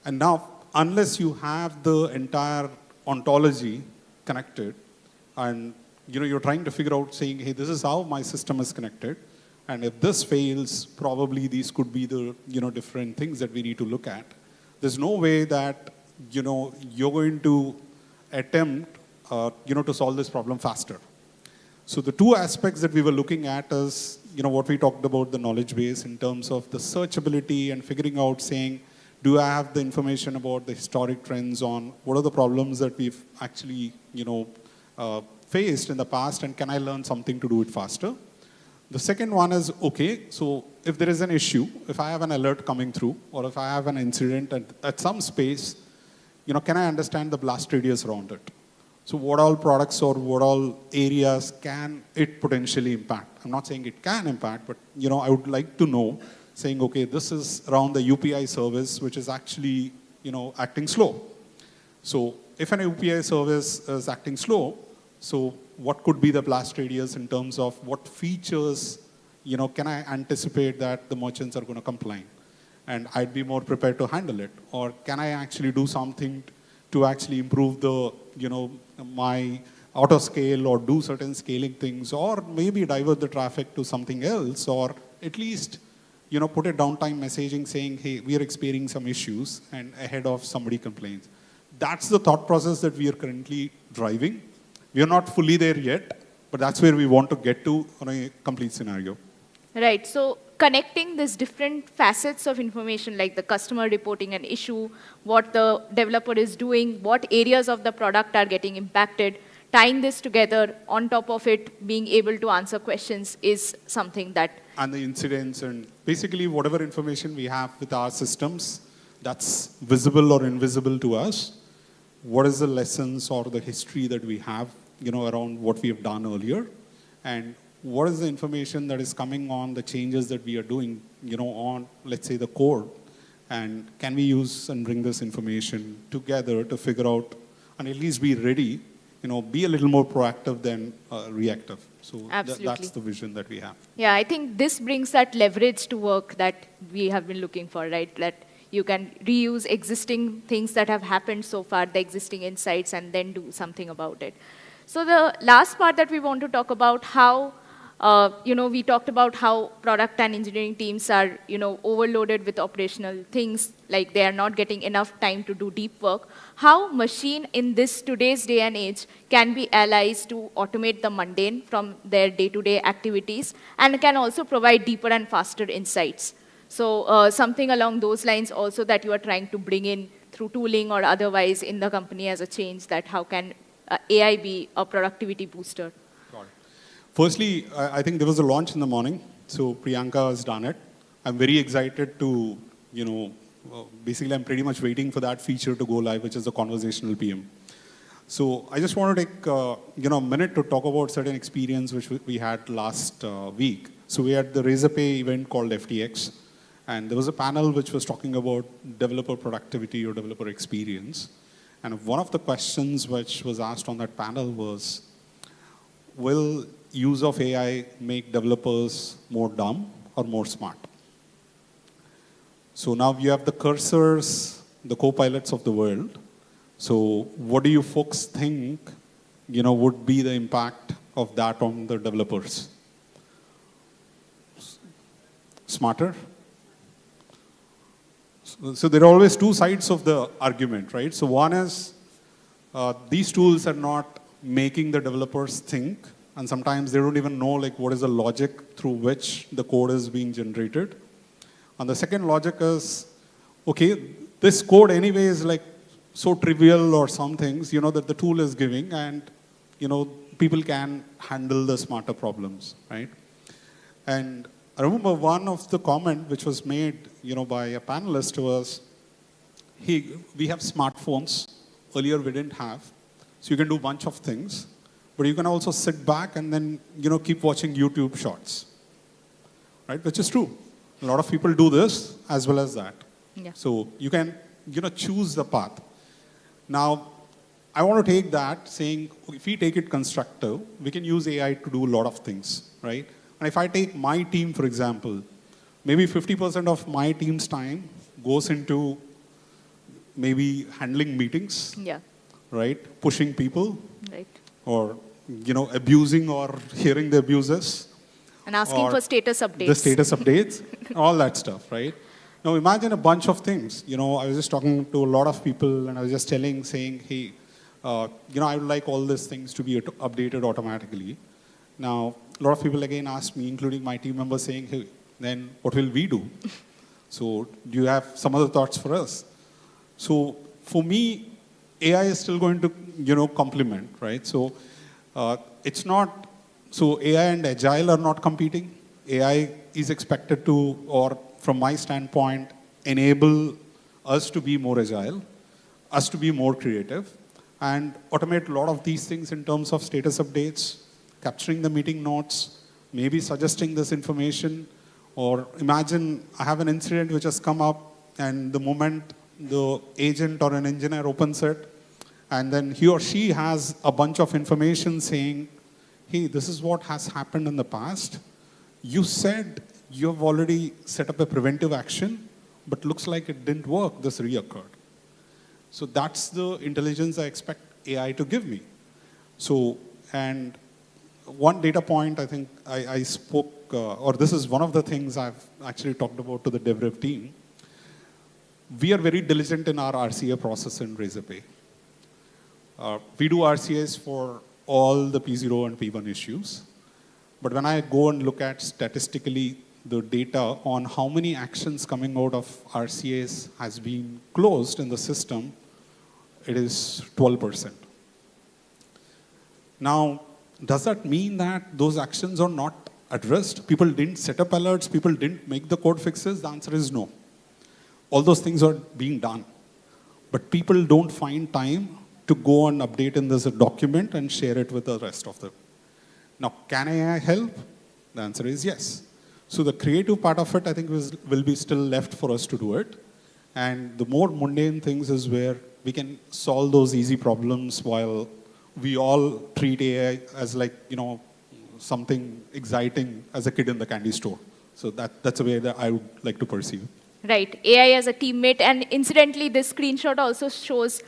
And now, unless you have the entire ontology connected, and you're trying to figure out saying, hey, this is how my system is connected, and if this fails, probably these could be the different things that we need to look at. There's no way that you're going to attempt to solve this problem faster. So the two aspects that we were looking at is, what we talked about, the knowledge base in terms of the searchability and figuring out saying, do I have the information about the historic trends on what are the problems that we've actually, faced in the past, and can I learn something to do it faster? The second one is, okay, so if there is an issue, if I have an alert coming through, or if I have an incident at some space, can I understand the blast radius around it? So what all products or what all areas can it potentially impact? I'm not saying it can impact, but I would like to know, saying, okay, this is around the UPI service, which is actually acting slow. So if an UPI service is acting slow, so what could be the blast radius in terms of what features can I anticipate that the merchants are going to complain? And I'd be more prepared to handle it. Or can I actually do something to actually improve the, my auto scale, or do certain scaling things, or maybe divert the traffic to something else, or at least, put a downtime messaging saying, hey, we are experiencing some issues, and ahead of somebody complains. That's the thought process that we are currently driving. We are not fully there yet, but that's where we want to get to on a complete scenario. Right. So connecting these different facets of information, like the customer reporting an issue, what the developer is doing, what areas of the product are getting impacted, tying this together, on top of it, being able to answer questions is something that... And the incidents and basically whatever information we have with our systems that's visible or invisible to us, what is the lessons or the history that we have, around what we have done earlier, and what is the information that is coming on the changes that we are doing, on, let's say, the code, and can we use and bring this information together to figure out and at least be ready, be a little more proactive than reactive. So that's the vision that we have. Yeah, I think this brings that leverage to work that we have been looking for, right? That you can reuse existing things that have happened so far, the existing insights, and then do something about it. So the last part that we want to talk about, how we talked about how product and engineering teams are, overloaded with operational things, like they are not getting enough time to do deep work. How machine in today's day and age can be allies to automate the mundane from their day-to-day activities, and can also provide deeper and faster insights. So something along those lines also that you are trying to bring in through tooling or otherwise in the company as a change, that how can AI be a productivity booster? Firstly, I think there was a launch in the morning, so Priyanka has done it. I'm very excited to, basically I'm pretty much waiting for that feature to go live, which is the conversational PM. So I just want to take, a minute to talk about certain experience which we had last week. So we had the Razorpay event called FTX, and there was a panel which was talking about developer productivity or developer experience. And one of the questions which was asked on that panel was, will use of AI make developers more dumb or more smart? So now you have the cursors, the co-pilots of the world. So what do you folks think, would be the impact of that on the developers? Smarter? So there are always two sides of the argument, right? So one is these tools are not making the developers think, and sometimes they don't even know like what is the logic through which the code is being generated. And the second logic is, okay, this code anyway is like so trivial or some things, that the tool is giving, and, people can handle the smarter problems, right? And I remember one of the comment which was made, by a panelist was, hey, we have smartphones. Earlier we didn't have. So you can do a bunch of things, but you can also sit back and then, keep watching YouTube shorts, right? Which is true. A lot of people do this as well as that. Yeah. So you can, choose the path. Now, I want to take that saying, if we take it constructive, we can use AI to do a lot of things, right? And if I take my team, for example, maybe 50% of my team's time goes into maybe handling meetings, Yeah. right? Pushing people, Right. or, abusing or hearing the abuses. And asking or for status updates. The status updates, all that stuff, right? Now imagine a bunch of things. I was just talking to a lot of people and I was just saying, hey, I would like all these things to be updated automatically. Now, a lot of people again asked me, including my team members, saying, hey, then what will we do? So do you have some other thoughts for us? So for me, AI is still going to, complement, right? So it's not, so AI and Agile are not competing. AI is expected to, or from my standpoint, enable us to be more agile, us to be more creative, and automate a lot of these things in terms of status updates, capturing the meeting notes, maybe suggesting this information, or imagine I have an incident which has come up, and the moment the agent or an engineer opens it, and then he or she has a bunch of information saying, hey, this is what has happened in the past. You said you have already set up a preventive action, but looks like it didn't work, this reoccurred. So that's the intelligence I expect AI to give me. So, and one data point I think I spoke, or this is one of the things I've actually talked about to the DevRev team. We are very diligent in our RCA process in Razorpay. We do RCAs for all the P0 and P1 issues. But when I go and look at statistically the data on how many actions coming out of RCAs has been closed in the system, it is 12%. Now, does that mean that those actions are not addressed? People didn't set up alerts, people didn't make the code fixes? The answer is no. All those things are being done. But people don't find time to go and update in this document and share it with the rest of them. Now, can AI help? The answer is yes. So the creative part of it, I think, will be still left for us to do it. And the more mundane things is where we can solve those easy problems while we all treat AI as like, something exciting as a kid in the candy store. So that's a way that I would like to perceive. Right, AI as a teammate. And incidentally, this screenshot also shows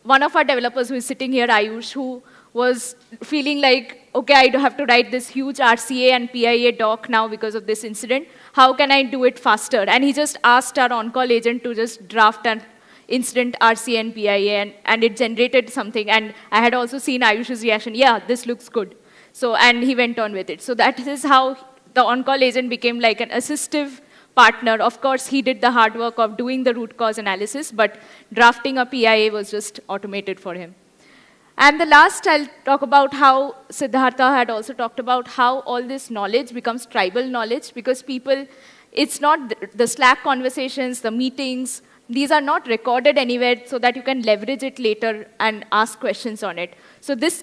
one of our developers who is sitting here, Ayush, who was feeling like, okay, I have to write this huge RCA and PIA doc now because of this incident. How can I do it faster? And he just asked our on-call agent to just draft an incident RCA and PIA, and it generated something. And I had also seen Ayush's reaction, yeah, this looks good. So, and he went on with it. So that is how the on-call agent became like an assistive partner. Of course, he did the hard work of doing the root cause analysis, but drafting a PIA was just automated for him. And the last, I'll talk about how Siddhartha had also talked about how all this knowledge becomes tribal knowledge, because people, it's not the Slack conversations, the meetings, these are not recorded anywhere so that you can leverage it later and ask questions on it. So this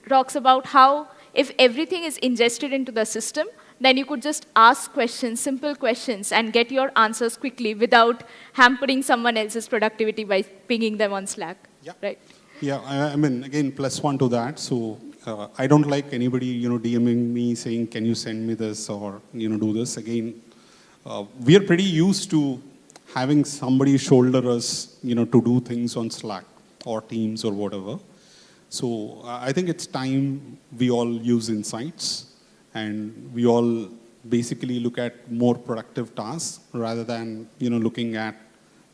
talks about how if everything is ingested into the system, then you could just ask questions, simple questions, and get your answers quickly without hampering someone else's productivity by pinging them on Slack. Yeah. Right? Yeah, I mean, again, +1 to that. So I don't like anybody, DMing me saying, can you send me this or, do this. Again, we are pretty used to having somebody shoulder us, to do things on Slack or Teams or whatever. So I think it's time we all use insights and we all basically look at more productive tasks rather than, looking at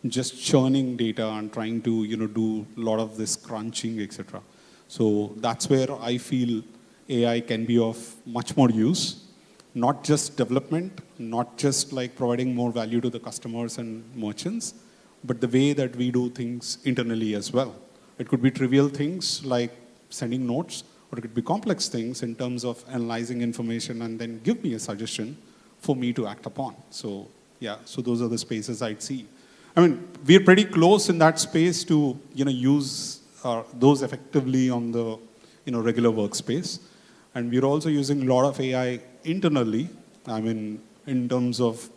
just churning data and trying to, do a lot of this crunching, etc. So that's where I feel AI can be of much more use, not just development, not just like providing more value to the customers and merchants, but the way that we do things internally as well. It could be trivial things like sending notes, or it could be complex things in terms of analyzing information and then give me a suggestion for me to act upon. So yeah, so those are the spaces I'd see. I mean, we're pretty close in that space to use those effectively on the regular workspace. And we're also using a lot of AI internally. I mean, in terms of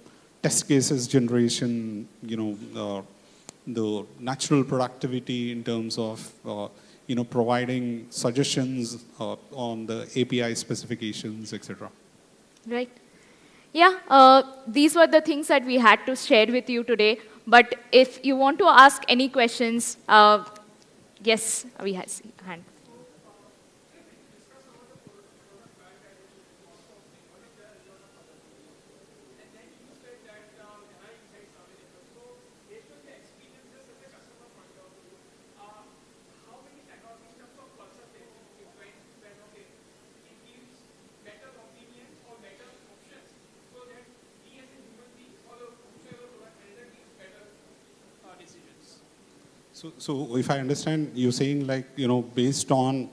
test cases generation, the natural productivity in terms of providing suggestions on the API specifications, etc. Right. Yeah, these were the things that we had to share with you today. But if you want to ask any questions, yes, we have a hand. So if I understand, you're saying like, based on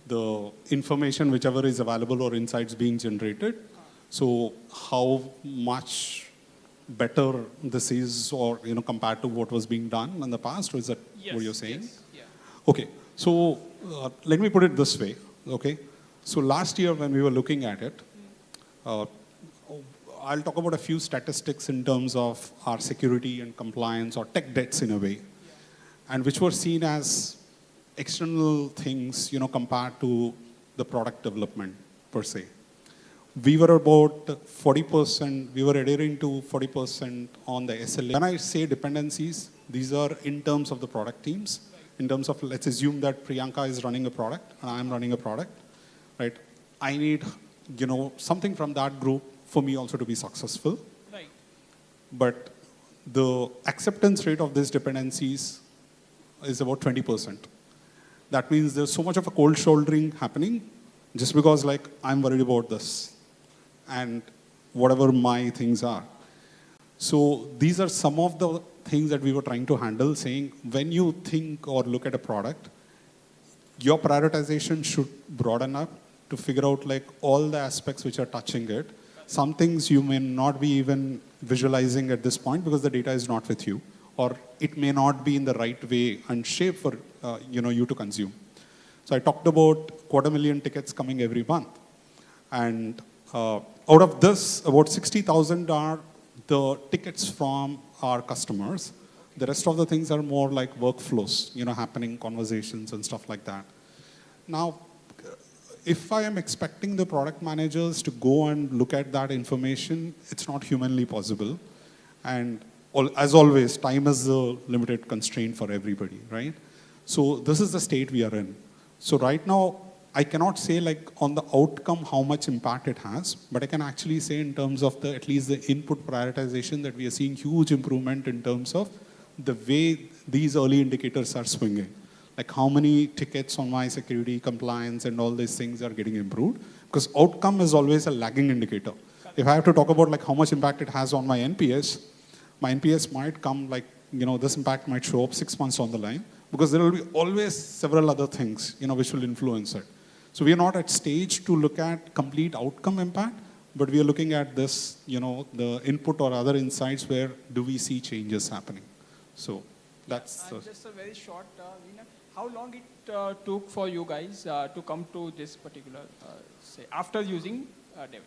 the information, whichever is available or insights being generated, so how much better this is or, compared to what was being done in the past, or is that what you're saying? Yes, yeah. Okay, so let me put it this way, okay? So last year when we were looking at it, I'll talk about a few statistics in terms of our security and compliance or tech debts in a way, and which were seen as external things, compared to the product development per se. We were about 40%, we were adhering to 40% on the SLA. When I say dependencies, these are in terms of the product teams, in terms of, let's assume that Priyanka is running a product and I'm running a product, right? I need, something from that group for me also to be successful. Right. But the acceptance rate of these dependencies is about 20%. That means there's so much of a cold shouldering happening just because like I'm worried about this and whatever my things are. So these are some of the things that we were trying to handle, saying when you think or look at a product, your prioritization should broaden up to figure out like all the aspects which are touching it. Some things you may not be even visualizing at this point because the data is not with you, or it may not be in the right way and shape for you to consume. So I talked about 250,000 tickets coming every month. And out of this, about 60,000 are the tickets from our customers. The rest of the things are more like workflows, happening, conversations and stuff like that. Now, if I am expecting the product managers to go and look at that information, it's not humanly possible. And as always, time is a limited constraint for everybody, right? So this is the state we are in. So right now, I cannot say like on the outcome how much impact it has, but I can actually say in terms of at least the input prioritization that we are seeing huge improvement in terms of the way these early indicators are swinging. Like how many tickets on my security, compliance, and all these things are getting improved. Because outcome is always a lagging indicator. If I have to talk about like how much impact it has on my NPS might come like, this impact might show up 6 months on the line, because there will be always several other things, which will influence it. So we are not at stage to look at complete outcome impact, but we are looking at this, the input or other insights where do we see changes happening. So that's... just a very short, how long it took for you guys to come to this particular, say, after using DevRev?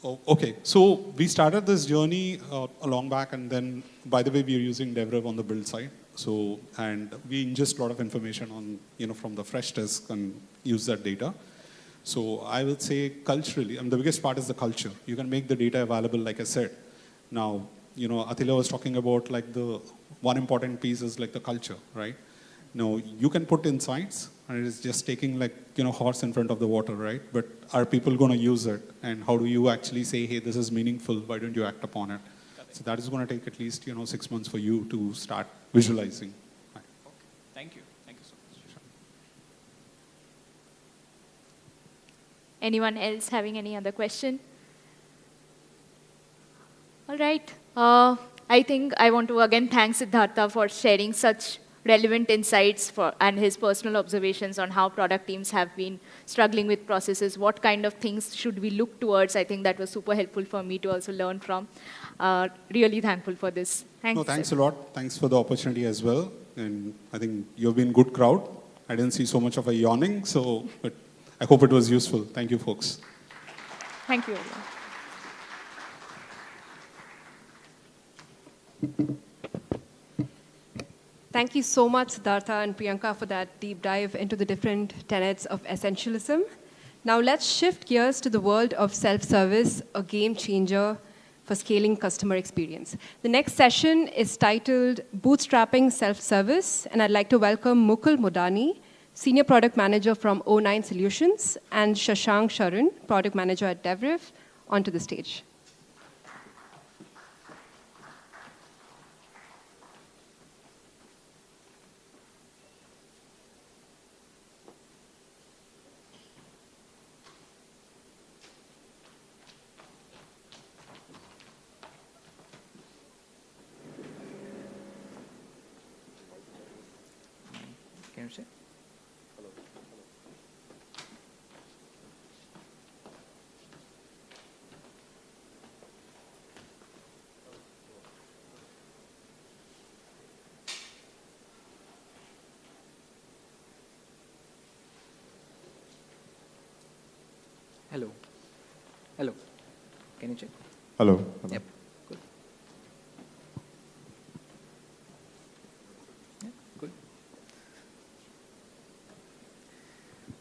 Oh, okay, so we started this journey a long back, and then, by the way, we are using DevRev on the build side. So, and we ingest a lot of information on, from the fresh disk and use that data. So I would say culturally, the biggest part is the culture. You can make the data available, like I said. Now, Attila was talking about like the one important piece is like the culture, right? Now, you can put insights, and it is just taking like, horse in front of the water, right? But are people going to use it? And how do you actually say, hey, this is meaningful, why don't you act upon it? So that is going to take at least 6 months for you to start visualizing. Thank you. Thank you so much. Anyone else having any other question? All right. I think I want to again thank Siddhartha for sharing such relevant insights and his personal observations on how product teams have been struggling with processes, what kind of things should we look towards. I think that was super helpful for me to also learn from. Really thankful for this. Thanks. No, thanks a lot. Thanks for the opportunity as well. And I think you've been good crowd. I didn't see so much of a yawning, but I hope it was useful. Thank you, folks. Thank you, everyone. Thank you so much, Siddhartha and Priyanka, for that deep dive into the different tenets of essentialism. Now let's shift gears to the world of self-service, a game changer for scaling customer experience. The next session is titled Bootstrapping Self-Service, and I'd like to welcome Mukul Modani, Senior Product Manager from O9 Solutions, and Shashank Sharun, Product Manager at DevRev, onto the stage. Can you say? Hello. Hello. Can you check? Hello. Yep. Good. Yeah, good.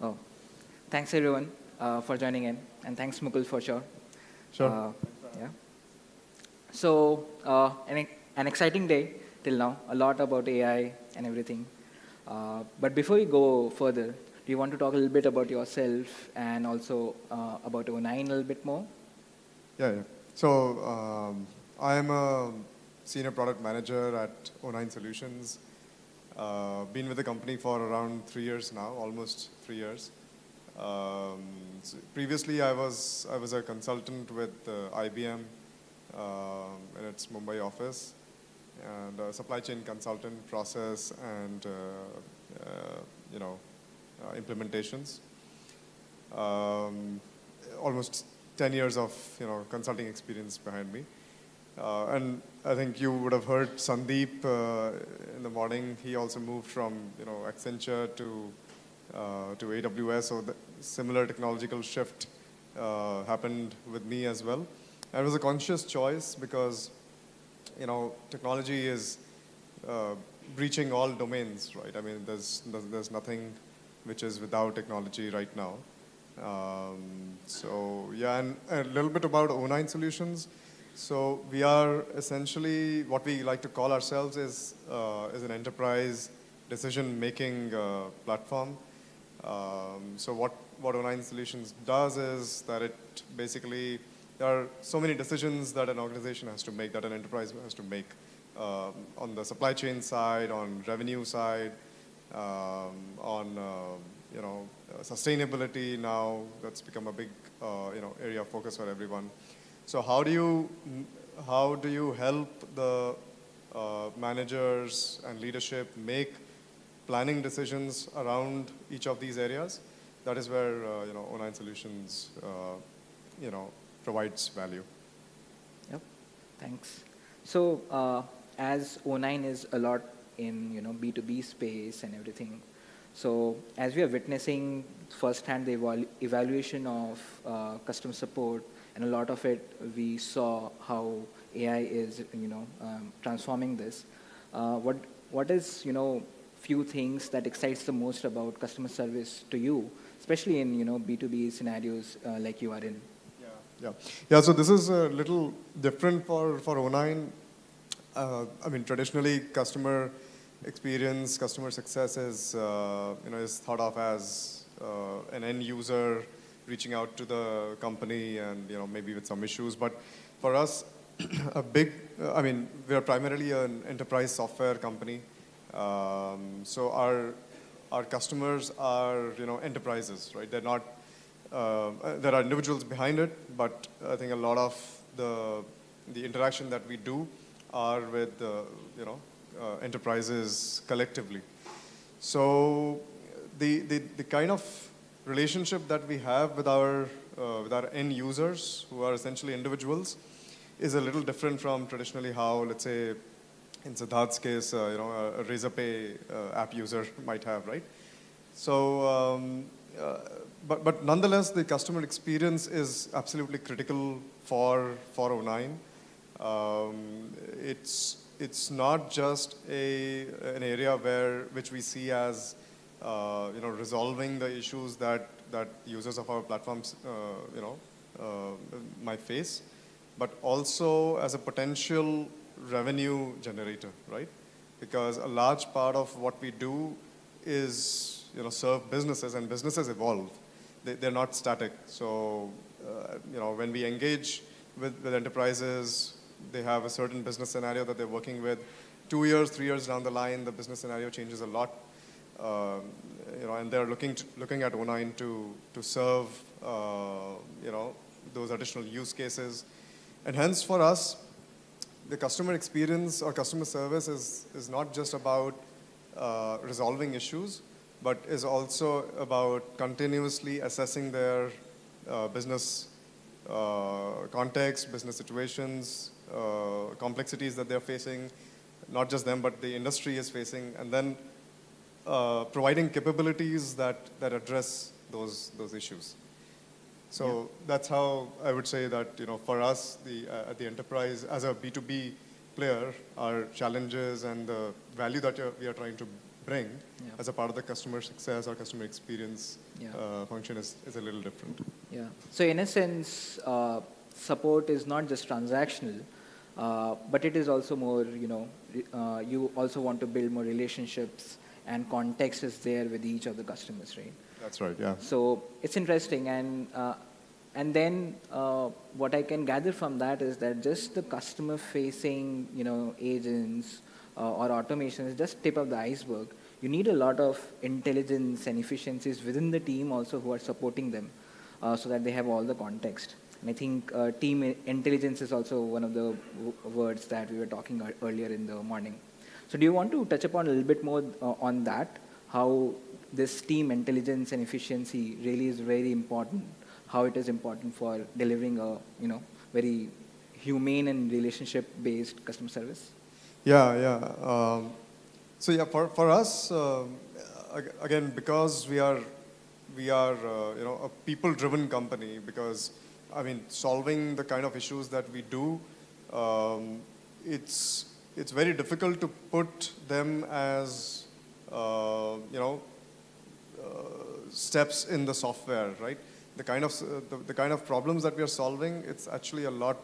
Oh, thanks everyone for joining in, and thanks Mukul for sure. Sure. Yeah. So an exciting day till now. A lot about AI and everything. But before we go further, do you want to talk a little bit about yourself and also about O9 a little bit more? Yeah. So I am a senior product manager at O9 Solutions. Been with the company for around 3 years now, almost 3 years. So previously, I was a consultant with IBM in its Mumbai office, and a supply chain consultant, process, and implementations. Almost 10 years of consulting experience behind me. And I think you would have heard Sandeep in the morning. He also moved from Accenture to AWS, so the similar technological shift happened with me as well. And it was a conscious choice because technology is breaching all domains, right? I mean, there's nothing which is without technology right now. So yeah, and a little bit about O9 Solutions. So we are essentially, what we like to call ourselves is an enterprise decision-making platform. So what O9 Solutions does is that it basically, there are so many decisions that an organization has to make, that an enterprise has to make on the supply chain side, on revenue side, on sustainability now. That's become a big area of focus for everyone. So how do you help the managers and leadership make planning decisions around each of these areas? That is where O9 Solutions provides value. Yep. Thanks. So as O9 is a lot in B2B space and everything, so as we are witnessing firsthand the evaluation of customer support, and a lot of it we saw how AI is transforming this. What is few things that excites the most about customer service to you, especially in B2B scenarios like you are in? Yeah. So this is a little different for O9. I mean, traditionally, customer experience, customer success is thought of as an end user reaching out to the company and maybe with some issues. But for us, a big, I mean, we are primarily an enterprise software company. So our customers are, enterprises, right? They're not, there are individuals behind it, but I think a lot of the interaction that we do are with, enterprises collectively. So the kind of relationship that we have with our end users, who are essentially individuals, is a little different from traditionally how, let's say, in Siddharth's case, a Razorpay app user might have, right? So, but nonetheless, the customer experience is absolutely critical for O9. It's not just an area which we see as resolving the issues that users of our platforms might face, but also as a potential revenue generator, right? Because a large part of what we do is serve businesses, and businesses evolve. They're not static. So when we engage with enterprises, they have a certain business scenario that they're working with. 2 years, 3 years down the line, the business scenario changes a lot. And they're looking at O9 to serve those additional use cases. And hence for us, the customer experience or customer service is not just about resolving issues, but is also about continuously assessing their business context, business situations, complexities that they're facing, not just them, but the industry is facing, and then providing capabilities that address those issues. So that's how I would say that, for us, at the enterprise, as a B2B player, our challenges and the value that we are trying to bring as a part of the customer success or customer experience function is a little different. Yeah. So in a sense, support is not just transactional, but it is also more, you also want to build more relationships, and context is there with each of the customers, right? That's right, yeah. So it's interesting, and then what I can gather from that is that just the customer-facing, agents or automation is just tip of the iceberg. You need a lot of intelligence and efficiencies within the team also who are supporting them, so that they have all the context. And I think team intelligence is also one of the words that we were talking earlier in the morning. So do you want to touch upon a little bit more on that, how this team intelligence and efficiency really is very important, how it is important for delivering a very humane and relationship-based customer service? Yeah. So yeah, for us, again, because we are a people-driven company, because solving the kind of issues that we do, it's very difficult to put them as steps in the software, right? The kind of problems that we are solving, it's actually a lot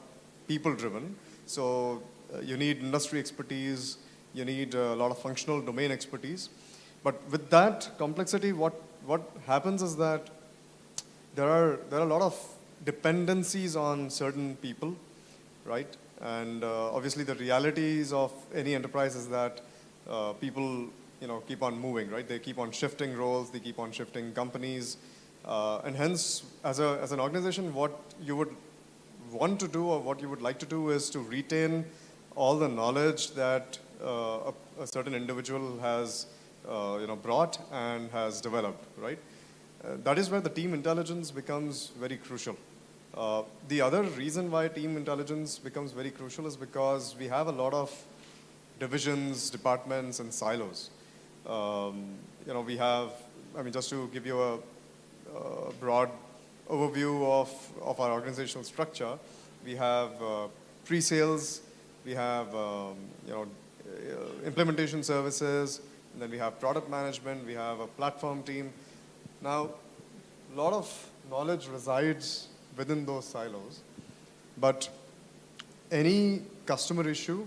people-driven. So you need industry expertise, you need a lot of functional domain expertise. But with that complexity, what happens is that there are a lot of dependencies on certain people, right? And obviously the realities of any enterprise is that people keep on moving, right? They keep on shifting roles, they keep on shifting companies. And hence, as an organization, what you would want to do or what you would like to do is to retain all the knowledge that a certain individual has brought and has developed, right? That is where the team intelligence becomes very crucial. The other reason why team intelligence becomes very crucial is because we have a lot of divisions, departments, and silos. We have, just to give you a broad overview of our organizational structure, we have pre-sales, we have implementation services, and then we have product management, we have a platform team. Now, a lot of knowledge resides within those silos, but any customer issue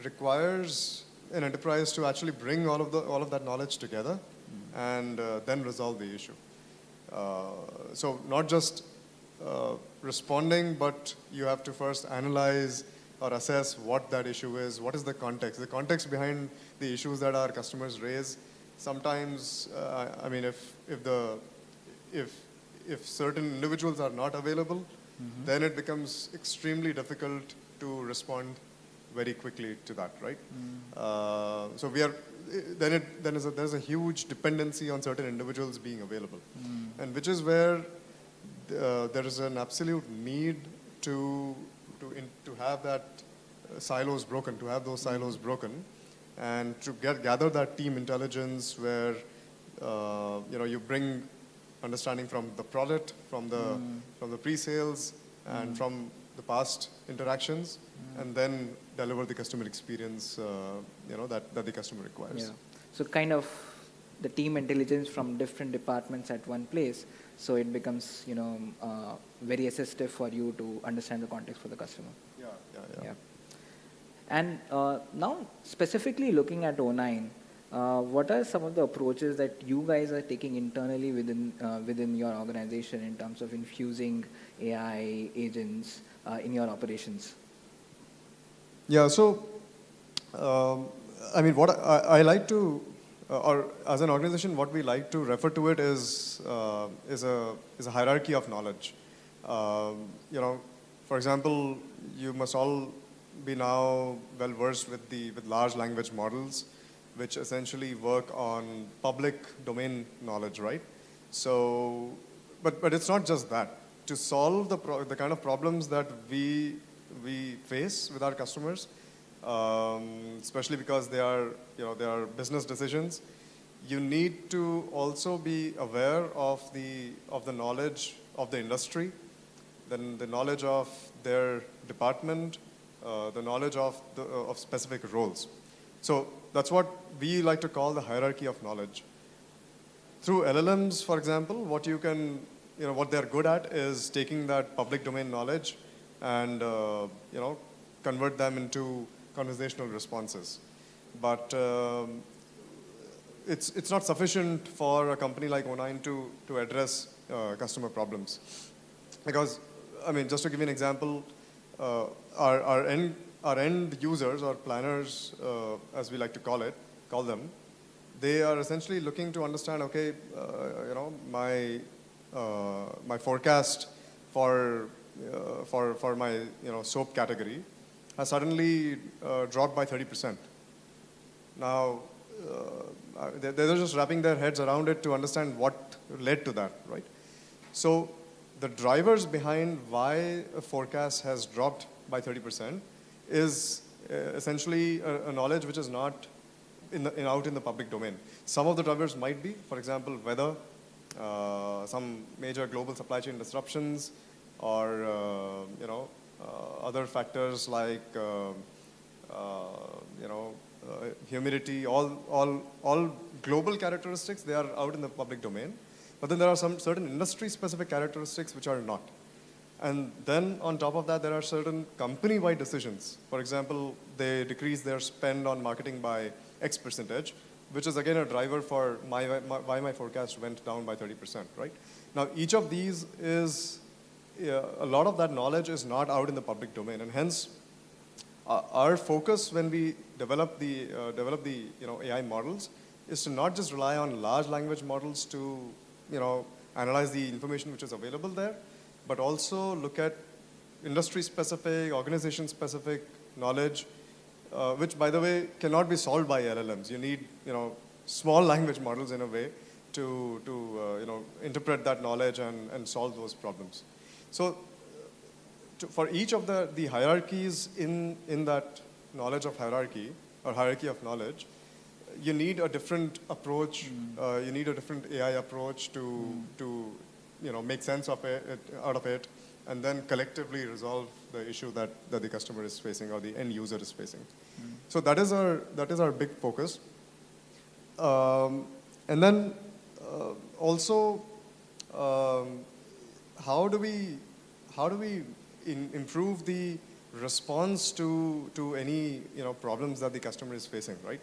requires an enterprise to actually bring all of that knowledge together and then resolve the issue. So not just responding, but you have to first analyze or assess what that issue is, what is the context behind the issues that our customers raise. Sometimes, I mean, if certain individuals are not available, then it becomes extremely difficult to respond very quickly to that, right? So there's a huge dependency on certain individuals being available, and which is where there is an absolute need to have that silos broken, to have those silos broken, and to gather that team intelligence where you bring understanding from the product, from the pre-sales, and from the past interactions, and then deliver the customer experience that the customer requires. Yeah. So kind of the team intelligence from different departments at one place, so it becomes very assistive for you to understand the context for the customer. Yeah. And now specifically looking at O9, what are some of the approaches that you guys are taking internally within your organization in terms of infusing AI agents in your operations? Yeah, so I mean, what I like to, or as an organization, what we like to refer to it is a hierarchy of knowledge. For example, you must all be now well versed with large language models, which essentially work on public domain knowledge, right? So, but it's not just that. To solve the kind of problems that we face with our customers, especially because they are business decisions, you need to also be aware of the knowledge of the industry, then the knowledge of their department, the knowledge of specific roles. So that's what we like to call the hierarchy of knowledge. Through LLMs, for example, what they're good at is taking that public domain knowledge and convert them into conversational responses. But it's not sufficient for a company like O9 to address customer problems. Because, I mean, just to give you an example, our end users or planners, as we like to call them, they are essentially looking to understand, okay, my forecast for my soap category has suddenly dropped by 30%. Now, they're just wrapping their heads around it to understand what led to that, right? So the drivers behind why a forecast has dropped by 30% is essentially a knowledge which is not out in the public domain. Some of the drivers might be, for example, weather, some major global supply chain disruptions, or other factors like humidity. All global characteristics, they are out in the public domain. But then there are some certain industry-specific characteristics which are not. And then on top of that, there are certain company-wide decisions. For example, they decrease their spend on marketing by X percentage, which is again a driver for why my forecast went down by 30%, right? Now, each of these is, a lot of that knowledge is not out in the public domain, and hence our focus when we develop the AI models is to not just rely on large language models to analyze the information which is available there, but also look at industry-specific, organization-specific knowledge, which, by the way, cannot be solved by LLMs. You need, small language models in a way to interpret that knowledge and solve those problems. So, for each of the hierarchies in that knowledge of hierarchy or hierarchy of knowledge, you need a different approach. You need a different AI approach to make sense of out of it, and then collectively resolve the issue that the customer is facing or the end user is facing. So that is our big focus. And then also, how do we improve the response to any problems that the customer is facing, right?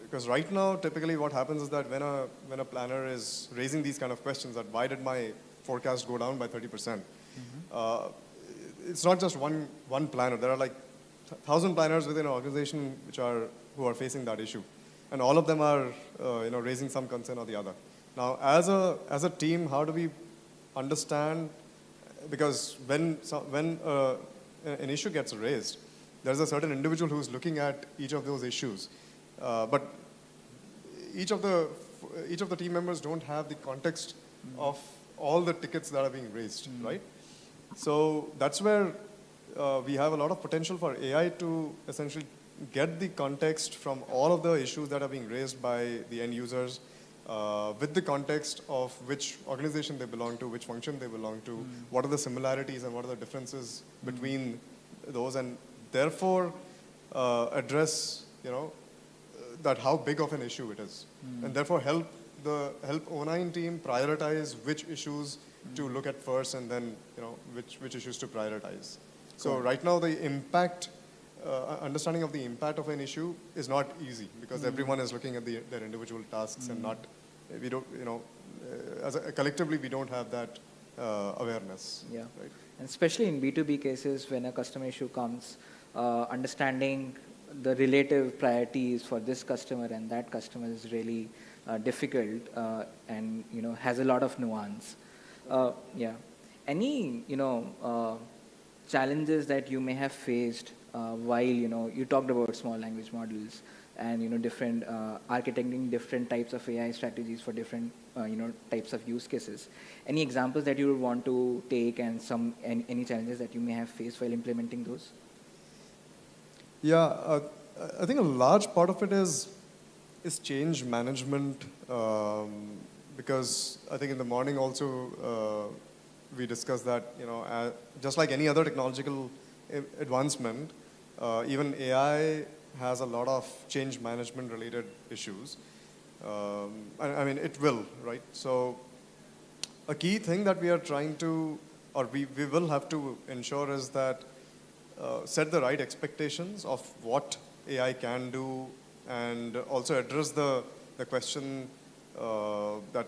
Because right now, typically what happens is that when a planner is raising these kind of questions, that why did my forecast go down by 30%? it's not just one planner. There are like 1,000 planners within an organization who are facing that issue, and all of them are raising some concern or the other. Now, as a team, how do we understand? Because when an issue gets raised, there's a certain individual who's looking at each of those issues, but each of the team members don't have the context of all the tickets that are being raised, right? So that's where we have a lot of potential for AI to essentially get the context from all of the issues that are being raised by the end users, with the context of which organization they belong to, which function they belong to, what are the similarities and what are the differences between those, and therefore address, that how big of an issue it is, and therefore help O9 team prioritize which issues to look at first, and then which issues to prioritize. So right now the impact, understanding of the impact of an issue is not easy because everyone is looking at their individual tasks and not, we don't, collectively we don't have that awareness. Yeah, right? And especially in B2B cases when a customer issue comes, understanding the relative priorities for this customer and that customer is really difficult and has a lot of nuance. Yeah. Any challenges that you may have faced while you talked about small language models and different architecting different types of AI strategies for different types of use cases. Any examples that you would want to take and any challenges that you may have faced while implementing those? Yeah, I think a large part of it is change management, because I think in the morning also we discussed that just like any other technological advancement, even AI has a lot of change management related issues. I mean, it will, right? So a key thing that we are trying to, or we will have to ensure is that set the right expectations of what AI can do, and also address the question that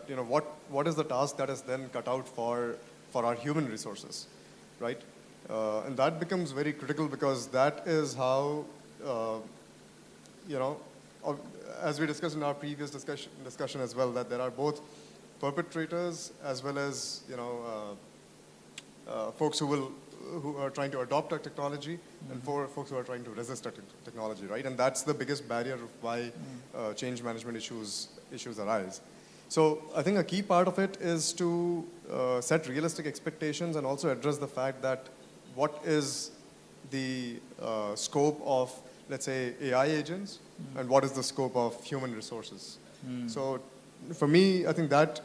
what is the task that is then cut out for our human resources, right? And that becomes very critical because that is how as we discussed in our previous discussion as well, that there are both perpetrators as well as folks who are trying to adopt our technology, and for folks who are trying to resist our technology, right? And that's the biggest barrier of why change management issues arise. So I think a key part of it is to set realistic expectations and also address the fact that what is the scope of, let's say, AI agents, and what is the scope of human resources. So for me, I think that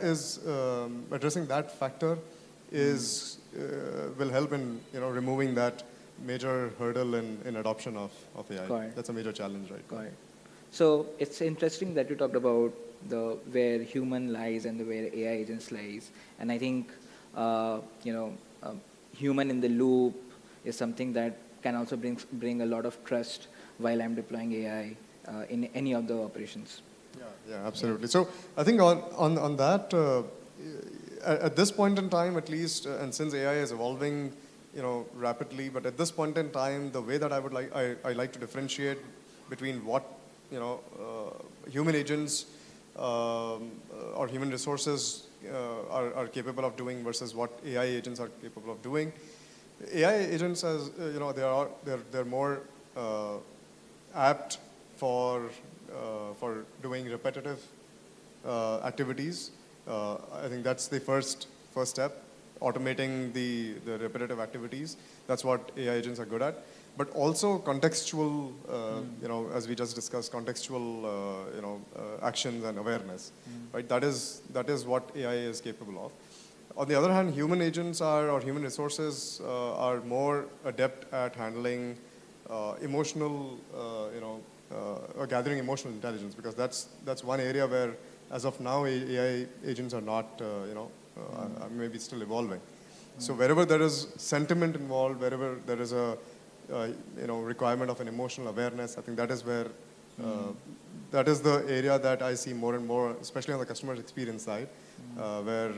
is addressing that factor is will help in removing that major hurdle in adoption of AI. Correct. That's a major challenge, right? Correct. So it's interesting that you talked about where human lies and where AI agents lies, and I think human in the loop is something that can also bring a lot of trust while I'm deploying AI in any of the operations. Yeah, absolutely. So I think on that, at this point in time, at least, and since AI is evolving, rapidly, but at this point in time, the way that I like to differentiate between what human agents or human resources are capable of doing versus what AI agents are capable of doing. AI agents, as they're more apt for doing repetitive activities. I think that's the first step, automating the repetitive activities. That's what AI agents are good at. But also contextual, as we just discussed, contextual, actions and awareness, right? That is what AI is capable of. On the other hand, human agents or human resources are more adept at handling emotional, gathering emotional intelligence, because that's one area where, as of now, AI agents are not, maybe still evolving. So wherever there is sentiment involved, wherever there is a requirement of an emotional awareness, I think that is where that is the area that I see more and more, especially on the customer experience side, where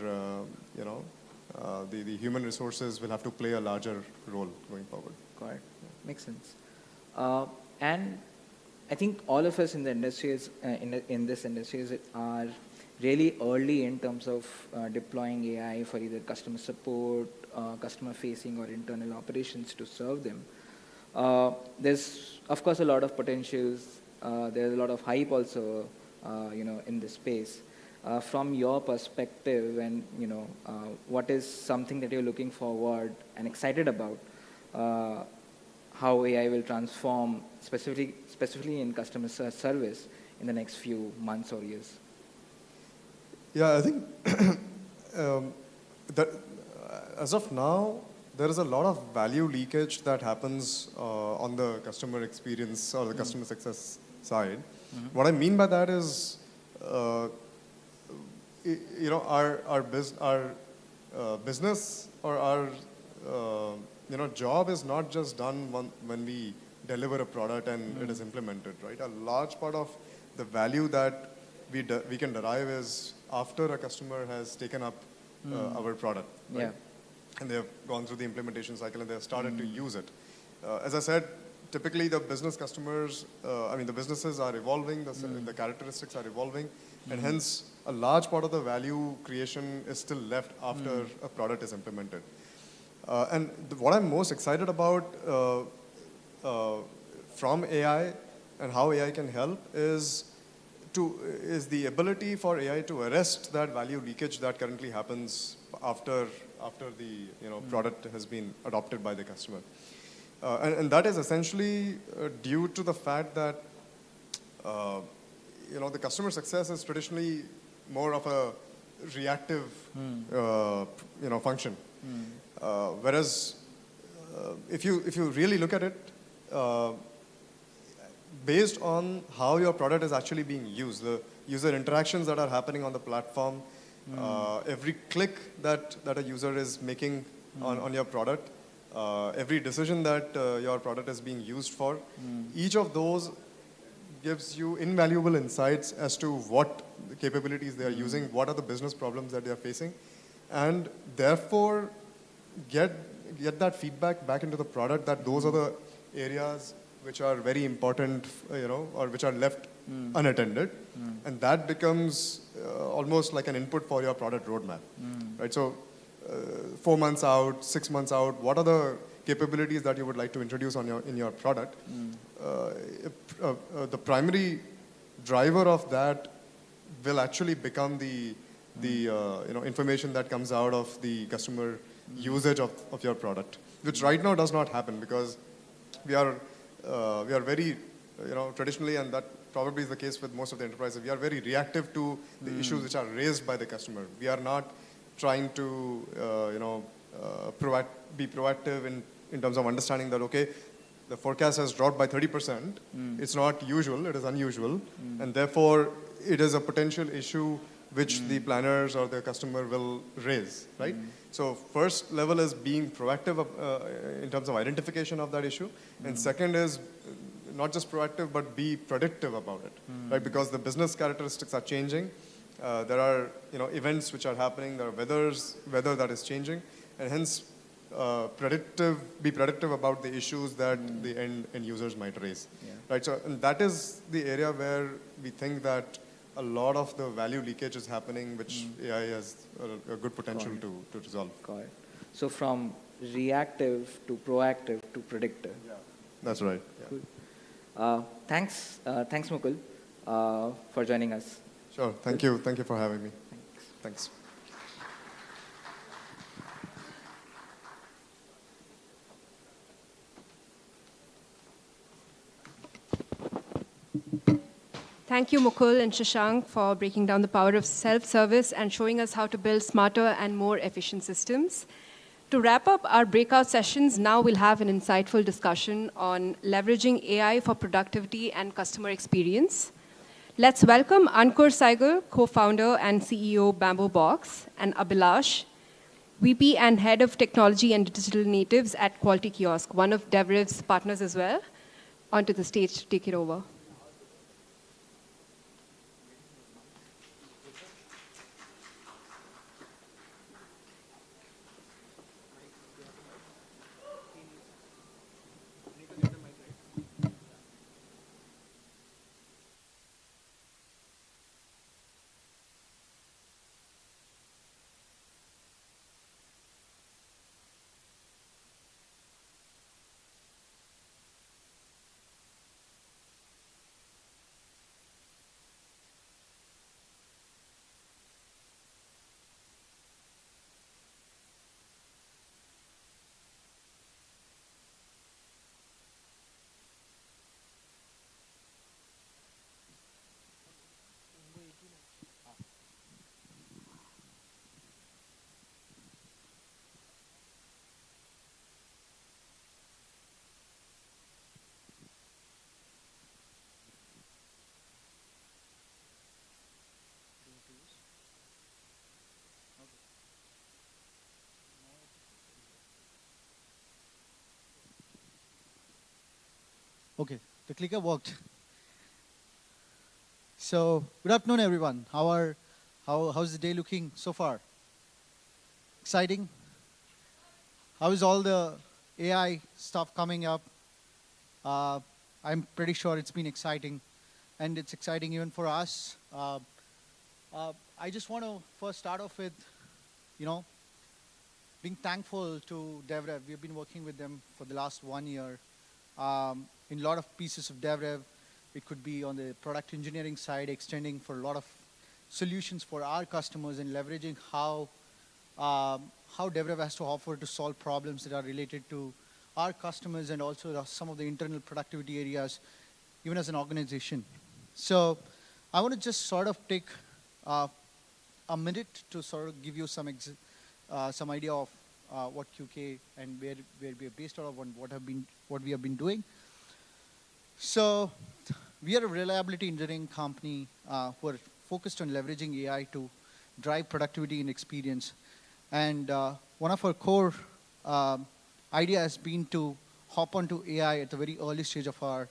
the human resources will have to play a larger role going forward. Got it. Makes sense. And I think all of us in the industries, in this industry, are really early in terms of deploying AI for either customer support, customer facing, or internal operations to serve them. There's, of course, a lot of potentials. There's a lot of hype also, in this space. From your perspective, and what is something that you're looking forward and excited about? How AI will transform specifically in customer service in the next few months or years? Yeah, I think that as of now, there is a lot of value leakage that happens on the customer experience or the customer success side. What I mean by that is, our business or our job is not just done when we deliver a product and it is implemented, right? A large part of the value that we can derive is after a customer has taken up our product, right? Yeah. And they have gone through the implementation cycle and they have started to use it. As I said, typically the business customers, the businesses are evolving, the characteristics are evolving, and hence a large part of the value creation is still left after a product is implemented. And what I'm most excited about from AI and how AI can help is the ability for AI to arrest that value leakage that currently happens after the product has been adopted by the customer. And that is essentially due to the fact that the customer success is traditionally more of a reactive function. Whereas if you really look at it, based on how your product is actually being used, the user interactions that are happening on the platform, every click that a user is making on your product, every decision that your product is being used for, each of those gives you invaluable insights as to what capabilities they are using, what are the business problems that they are facing, and therefore get that feedback back into the product that those are the areas which are very important, or which are left unattended, and that becomes almost like an input for your product roadmap, right? So 4 months out, 6 months out, what are the capabilities that you would like to introduce in your product? The primary driver of that will actually become the information that comes out of the customer usage of your product, which right now does not happen because we are very, traditionally, and that probably is the case with most of the enterprises, we are very reactive to the issues which are raised by the customer. We are not trying to, be proactive in terms of understanding that, okay, the forecast has dropped by 30%. It's not usual, it is unusual. And therefore, it is a potential issue which the planners or the customer will raise, right? So first level is being proactive in terms of identification of that issue. And second is not just proactive, but be predictive about it, right? Because the business characteristics are changing. There are events which are happening, there are weather that is changing, and hence be predictive about the issues that the end users might raise, right? So and that is the area where we think that a lot of the value leakage is happening, which AI has a good potential to resolve. Got it. So from reactive to proactive to predictive. Yeah, that's right. Yeah. Cool. Thanks, Mukul, for joining us. Sure. Thank you for having me. Thanks. Thank you, Mukul and Shashank, for breaking down the power of self-service and showing us how to build smarter and more efficient systems. To wrap up our breakout sessions, now we'll have an insightful discussion on leveraging AI for productivity and customer experience. Let's welcome Ankur Saigal, co-founder and CEO Bamboo Box, and Abhilash, VP and Head of Technology and Digital Natives at Quality Kiosk, one of DevRev's partners as well, onto the stage to take it over. Okay, the clicker worked. So, good afternoon, everyone. How's the day looking so far? Exciting? How is all the AI stuff coming up? I'm pretty sure it's been exciting, and it's exciting even for us. I just want to first start off with, being thankful to DevRev. We've been working with them for the last 1 year. In a lot of pieces of DevRev, it could be on the product engineering side, extending for a lot of solutions for our customers and leveraging how DevRev has to offer to solve problems that are related to our customers and also some of the internal productivity areas, even as an organization. So I want to just sort of take a minute to sort of give you some idea of what QK and where we are based out of and what we have been doing. So we are a reliability engineering company who are focused on leveraging AI to drive productivity and experience. And one of our core idea has been to hop onto AI at the very early stage of our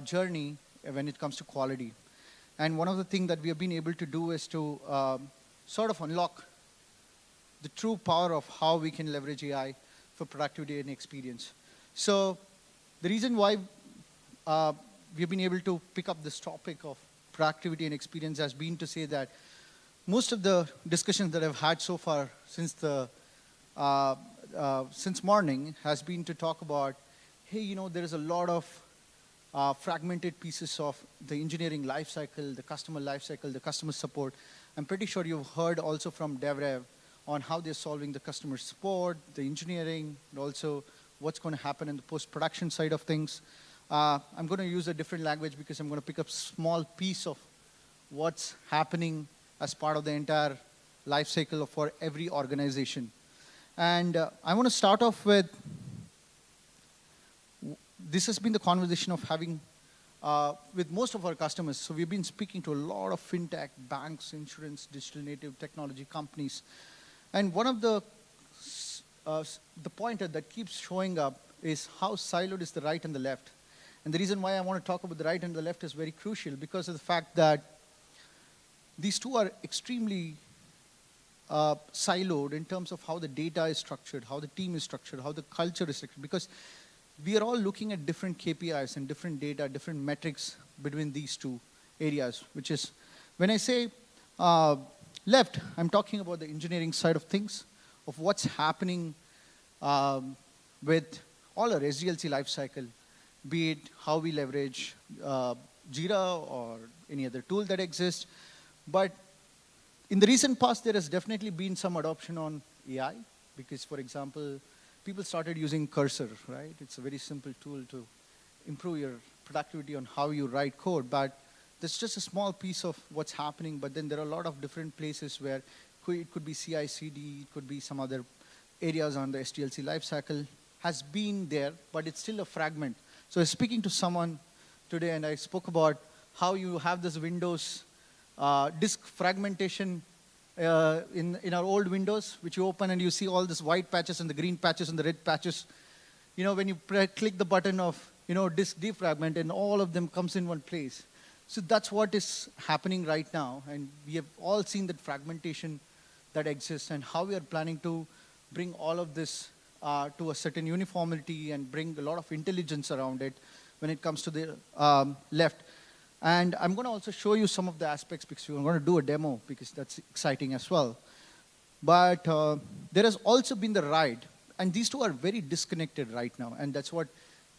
journey when it comes to quality. And one of the things that we have been able to do is to sort of unlock the true power of how we can leverage AI for productivity and experience. So the reason why we've been able to pick up this topic of productivity and experience has been to say that most of the discussions that I've had so far since morning has been to talk about, hey, there is a lot of fragmented pieces of the engineering lifecycle, the customer lifecycle, the customer support. I'm pretty sure you've heard also from DevRev on how they're solving the customer support, the engineering, and also what's going to happen in the post-production side of things. I'm going to use a different language because I'm going to pick up a small piece of what's happening as part of the entire life cycle for every organization. And I want to start off with, this has been the conversation of having with most of our customers. So we've been speaking to a lot of fintech, banks, insurance, digital native technology companies. And one of the pointer that keeps showing up is how siloed is the right and the left. And the reason why I want to talk about the right and the left is very crucial because of the fact that these two are extremely siloed in terms of how the data is structured, how the team is structured, how the culture is structured, because we are all looking at different KPIs and different data, different metrics between these two areas, which is, when I say left, I'm talking about the engineering side of things, of what's happening with all our SDLC lifecycle, be it how we leverage Jira or any other tool that exists. But in the recent past, there has definitely been some adoption on AI, because, for example, people started using Cursor, right? It's a very simple tool to improve your productivity on how you write code, but that's just a small piece of what's happening. But then there are a lot of different places where it could be CI/CD, it could be some other areas on the SDLC lifecycle has been there, but it's still a fragment. So I was speaking to someone today, and I spoke about how you have this Windows disk fragmentation in our old Windows, which you open and you see all these white patches and the green patches and the red patches. When you click the button of, disk defragment, and all of them comes in one place. So that's what is happening right now. And we have all seen that fragmentation that exists and how we are planning to bring all of this to a certain uniformity and bring a lot of intelligence around it when it comes to the left. And I'm going to also show you some of the aspects because we're going to do a demo because that's exciting as well. But there has also been the right, and these two are very disconnected right now, and that's what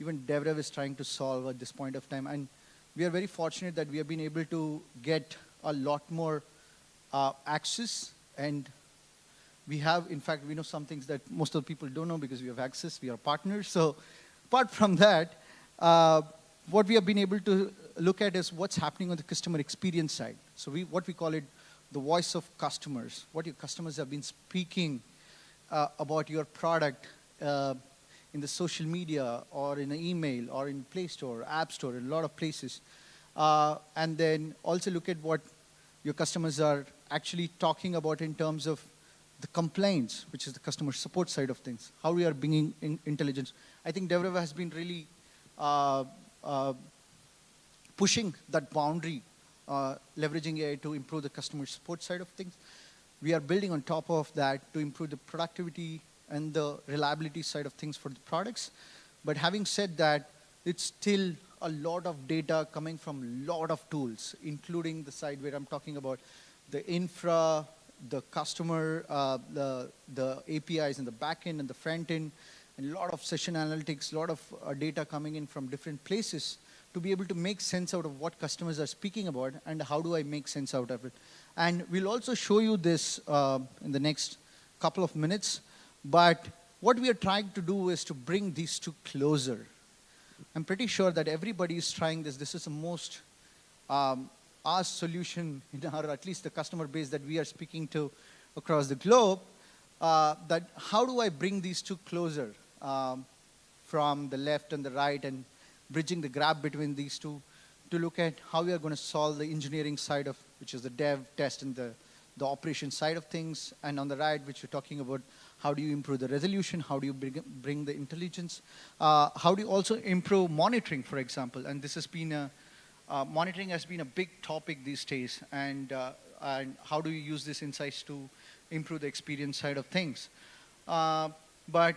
even DevRev is trying to solve at this point of time. And we are very fortunate that we have been able to get a lot more access, and we have, in fact, we know some things that most of the people don't know because we have access, we are partners. So apart from that, what we have been able to look at is what's happening on the customer experience side. So what we call it the voice of customers, what your customers have been speaking about your product in the social media or in an email or in Play Store, App Store, in a lot of places. And then also look at what your customers are actually talking about in terms of the complaints, which is the customer support side of things, how we are bringing in intelligence. I think DevRev has been really pushing that boundary, leveraging AI to improve the customer support side of things. We are building on top of that to improve the productivity and the reliability side of things for the products. But having said that, it's still a lot of data coming from a lot of tools, including the side where I'm talking about the infra, the customer, the APIs in the back end and the front end, and a lot of session analytics, a lot of data coming in from different places to be able to make sense out of what customers are speaking about and how do I make sense out of it. And we'll also show you this in the next couple of minutes. But what we are trying to do is to bring these two closer. I'm pretty sure that everybody is trying this. This is the most asked solution in our, at least the customer base that we are speaking to across the globe, that how do I bring these two closer from the left and the right and bridging the gap between these two to look at how we are going to solve the engineering side of, which is the dev, test, and the operation side of things. And on the right, which you're talking about, how do you improve the resolution? How do you bring the intelligence? How do you also improve monitoring, for example? And this has been monitoring has been a big topic these days. And how do you use these insights to improve the experience side of things? But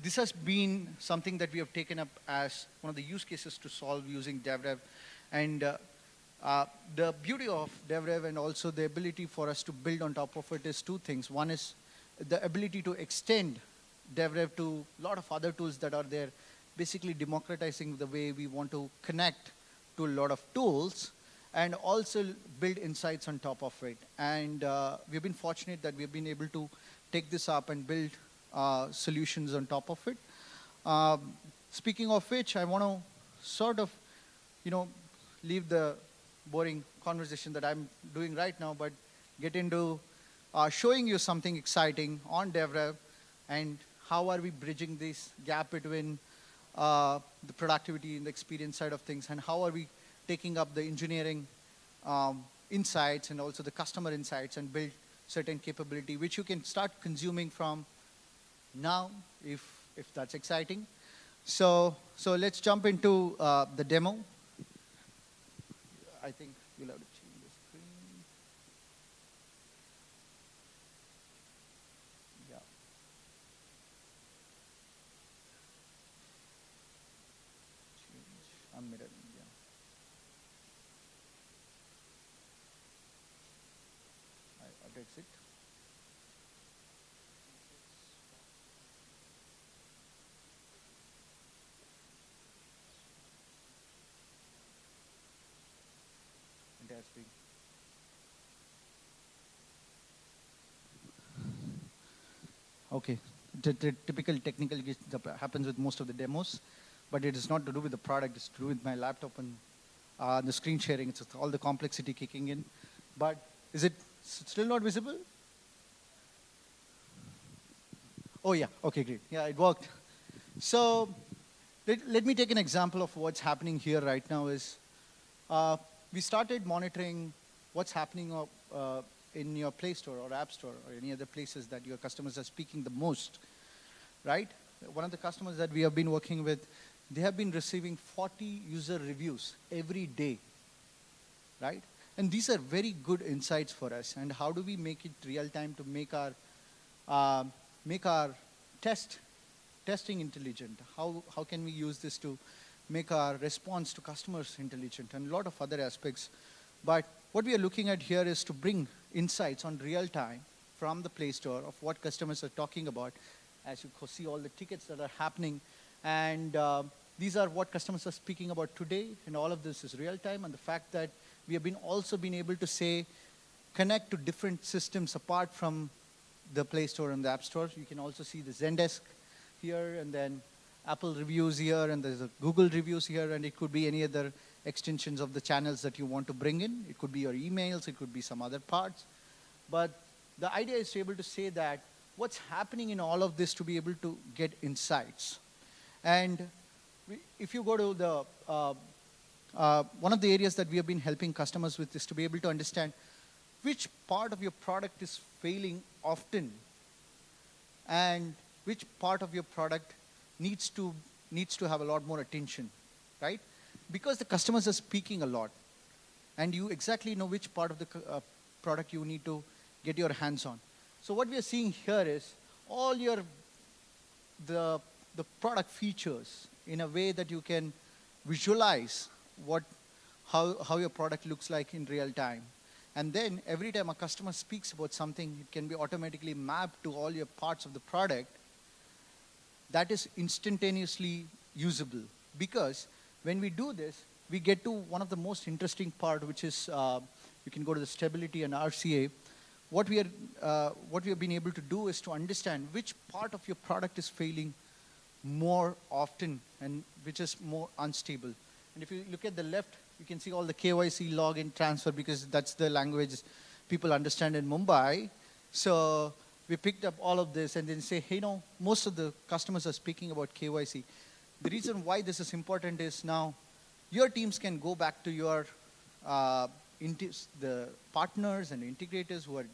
this has been something that we have taken up as one of the use cases to solve using DevRev. And the beauty of DevRev and also the ability for us to build on top of it is two things. One is the ability to extend DevRev to a lot of other tools that are there, basically democratizing the way we want to connect to a lot of tools and also build insights on top of it. And we've been fortunate that we've been able to take this up and build solutions on top of it. Speaking of which, I want to sort of, leave the boring conversation that I'm doing right now, but get into showing you something exciting on DevRev and how are we bridging this gap between the productivity and the experience side of things, and how are we taking up the engineering insights and also the customer insights and build certain capability, which you can start consuming from now, if that's exciting. So let's jump into the demo. I think you'll have to change the screen. Yeah. Change. I'm mirroring. Yeah. That's it. Fantastic. Okay, the typical technical glitch that happens with most of the demos, but it is not to do with the product, it's to do with my laptop and the screen sharing. It's all the complexity kicking in. But is it still not visible? Oh yeah, okay, great. Yeah, it worked. So let me take an example of what's happening here right now is, we started monitoring what's happening in your Play Store or App Store or any other places that your customers are speaking the most, right? One of the customers that we have been working with, they have been receiving 40 user reviews every day, right? And these are very good insights for us. And how do we make it real time to make our testing intelligent? How can we use this to make our response to customers intelligent, and a lot of other aspects. But what we are looking at here is to bring insights on real time from the Play Store of what customers are talking about. As you see all the tickets that are happening, and these are what customers are speaking about today, and all of this is real time. And the fact that we have also been able to say, connect to different systems apart from the Play Store and the App Store. You can also see the Zendesk here, and then Apple reviews here, and there's a Google reviews here, and it could be any other extensions of the channels that you want to bring in. It could be your emails, it could be some other parts. But the idea is to be able to say that what's happening in all of this to be able to get insights. And if you go to the, one of the areas that we have been helping customers with is to be able to understand which part of your product is failing often and which part of your product needs to have a lot more attention, right? because the customers are speaking a lot, and you exactly know which part of the product you need to get your hands on. So what we are seeing here is all the product features in a way that you can visualize how your product looks like in real time. And then every time a customer speaks about something, it can be automatically mapped to all your parts of the product. That is instantaneously usable, because when we do this, we get to one of the most interesting part, which is you can go to the stability and RCA. What we have been able to do is to understand which part of your product is failing more often and which is more unstable. And if you look at the left, you can see all the KYC login transfer, because that's the language people understand in Mumbai. So we picked up all of this and then say, hey, no, most of the customers are speaking about KYC. The reason why this is important is now your teams can go back to your the partners and integrators who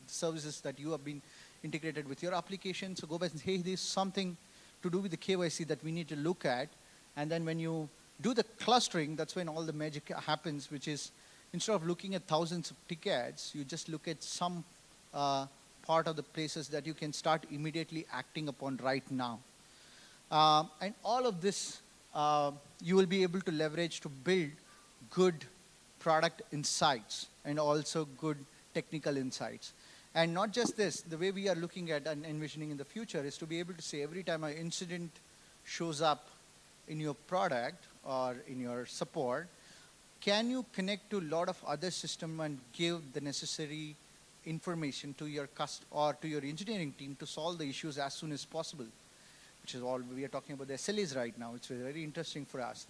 services that you have been integrated with your application. So go back and say, hey, there's something to do with the KYC that we need to look at. And then when you do the clustering, that's when all the magic happens, which is instead of looking at thousands of tickets, you just look at some part of the places that you can start immediately acting upon right now. And all of this, you will be able to leverage to build good product insights and also good technical insights. And not just this, the way we are looking at and envisioning in the future is to be able to say every time an incident shows up in your product or in your support, can you connect to a lot of other systems and give the necessary information to your or to your engineering team to solve the issues as soon as possible, which is all we are talking about the SLAs right now. It's very interesting for us.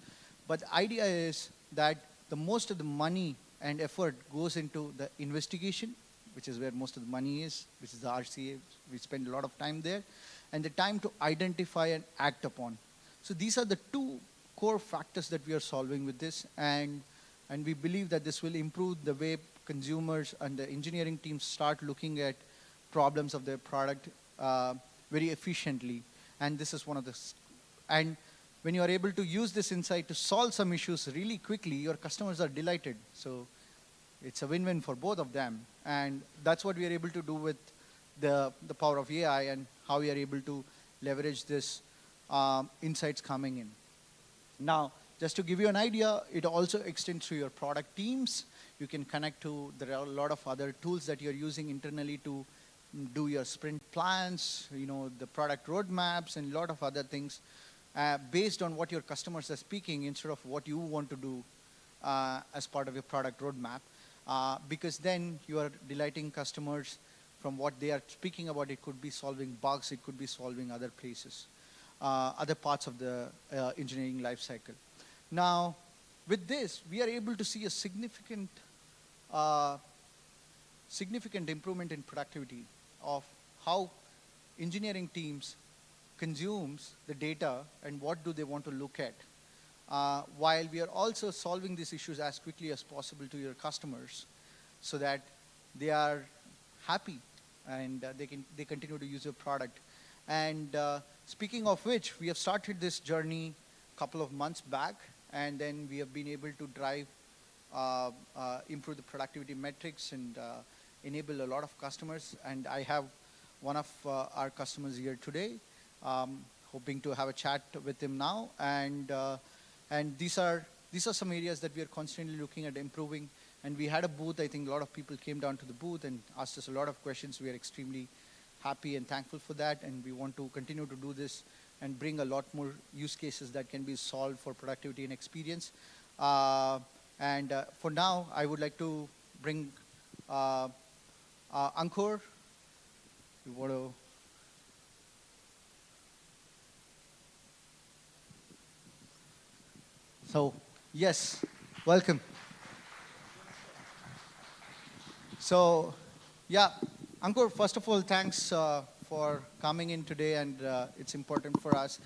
But the idea is that the most of the money and effort goes into the investigation, which is where most of the money is, which is the RCA. We spend a lot of time there, and the time to identify and act upon. So these are the two core factors that we are solving with this, and we believe that this will improve the way consumers and the engineering teams start looking at problems of their product very efficiently. And this is one of the, and when you are able to use this insight to solve some issues really quickly, your customers are delighted. So it's a win-win for both of them. And that's what we are able to do with the power of AI and how we are able to leverage this insights coming in. Now, just to give you an idea, it also extends to your product teams. You can connect to, there are a lot of other tools that you're using internally to do your sprint plans, the product roadmaps and a lot of other things based on what your customers are speaking instead of what you want to do as part of your product roadmap. Because then you are delighting customers from what they are speaking about. It could be solving bugs, it could be solving other places, other parts of the engineering life cycle. Now, with this, we are able to see a significant improvement in productivity of how engineering teams consumes the data and what do they want to look at. While we are also solving these issues as quickly as possible to your customers so that they are happy and they continue to use your product. And speaking of which, we have started this journey a couple of months back, and then we have been able to drive, improve the productivity metrics and enable a lot of customers. And I have one of our customers here today, hoping to have a chat with him now. And these are some areas that we are constantly looking at improving. And we had a booth. I think a lot of people came down to the booth and asked us a lot of questions. We are extremely happy and thankful for that. And we want to continue to do this and bring a lot more use cases that can be solved for productivity and experience. And for now, I would like to bring Ankur. You want to... So, yes, welcome. So, yeah, Ankur, first of all, thanks for coming in today, and it's important for us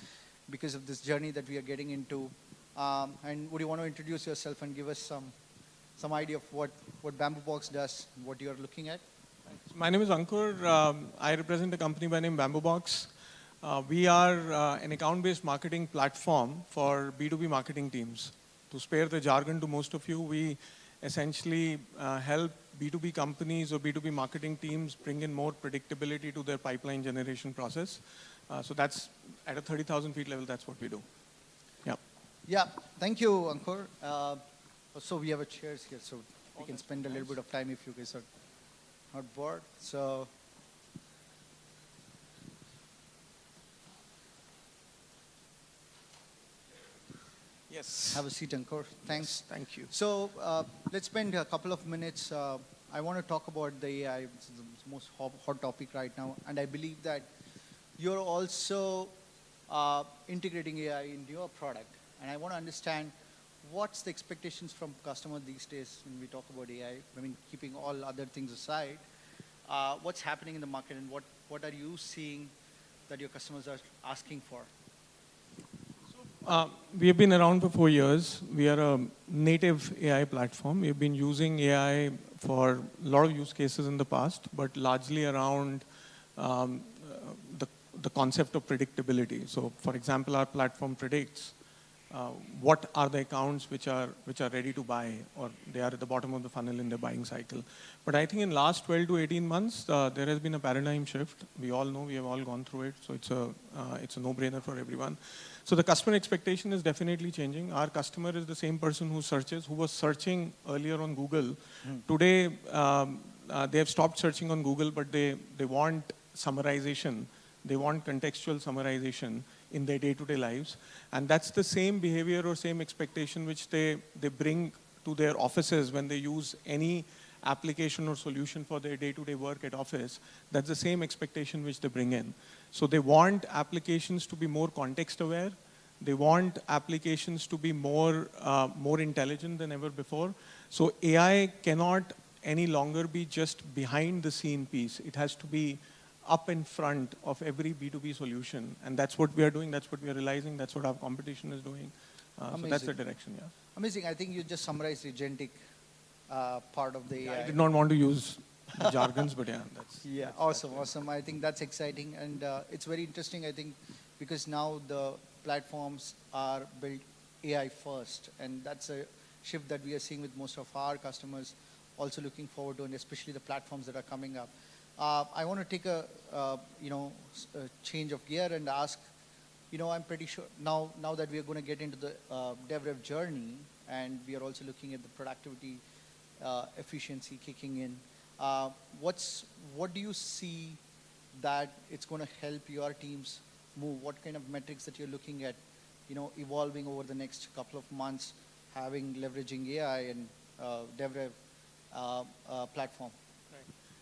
because of this journey that we are getting into. And would you want to introduce yourself and give us some idea of what BambooBox does, what you are looking at? My name is Ankur. I represent a company by name BambooBox. We are an account-based marketing platform for B2B marketing teams. to spare the jargon to most of you, we essentially help B2B companies or B2B marketing teams bring in more predictability to their pipeline generation process. So that's at a 30,000 feet level, that's what we do. Yeah. Yeah, thank you, Ankur. So we have a chairs here, so we can spend a little bit of time if you guys are not bored. So. Yes. Have a seat, Ankur. Thanks. Yes, thank you. So let's spend a couple of minutes. I want to talk about the AI, which is the most hot topic right now. And I believe that you're also integrating AI into your product. And I want to understand what's the expectations from customers these days when we talk about AI. I mean, keeping all other things aside, what's happening in the market and what are you seeing that your customers are asking for? We have been around for 4 years. We are a native AI platform. We've been using AI for a lot of use cases in the past, but largely around the concept of predictability. So, for example, our platform predicts what are the accounts which are ready to buy, or they are at the bottom of the funnel in their buying cycle. But I think in last 12 to 18 months, there has been a paradigm shift. We all know, we have all gone through it, so it's a no-brainer for everyone. So the customer expectation is definitely changing. Our customer is the same person who was searching earlier on Google. Today, they have stopped searching on Google, but they want summarization. They want contextual summarization in their day-to-day lives. And that's the same behavior or same expectation which they bring to their offices when they use any application or solution for their day-to-day work at office. That's the same expectation which they bring in. So they want applications to be more context-aware. They want applications to be more intelligent than ever before. So AI cannot any longer be just behind the scene piece. It has to be up in front of every B2B solution. And that's what we are doing. That's what we are realizing. That's what our competition is doing. So that's the direction, yeah. Amazing. I think you just summarized the agentic part of the AI. I did not want to use jargons, but yeah. Awesome. I think that's exciting. And it's very interesting, I think, because now the platforms are built AI first. And that's a shift that we are seeing with most of our customers also looking forward to, and especially the platforms that are coming up. I want to take a change of gear and ask, I'm pretty sure now that we are going to get into the DevRev journey, and we are also looking at the productivity efficiency kicking in. What do you see that it's going to help your teams move? What kind of metrics that you're looking at, evolving over the next couple of months, leveraging AI and DevRev platform?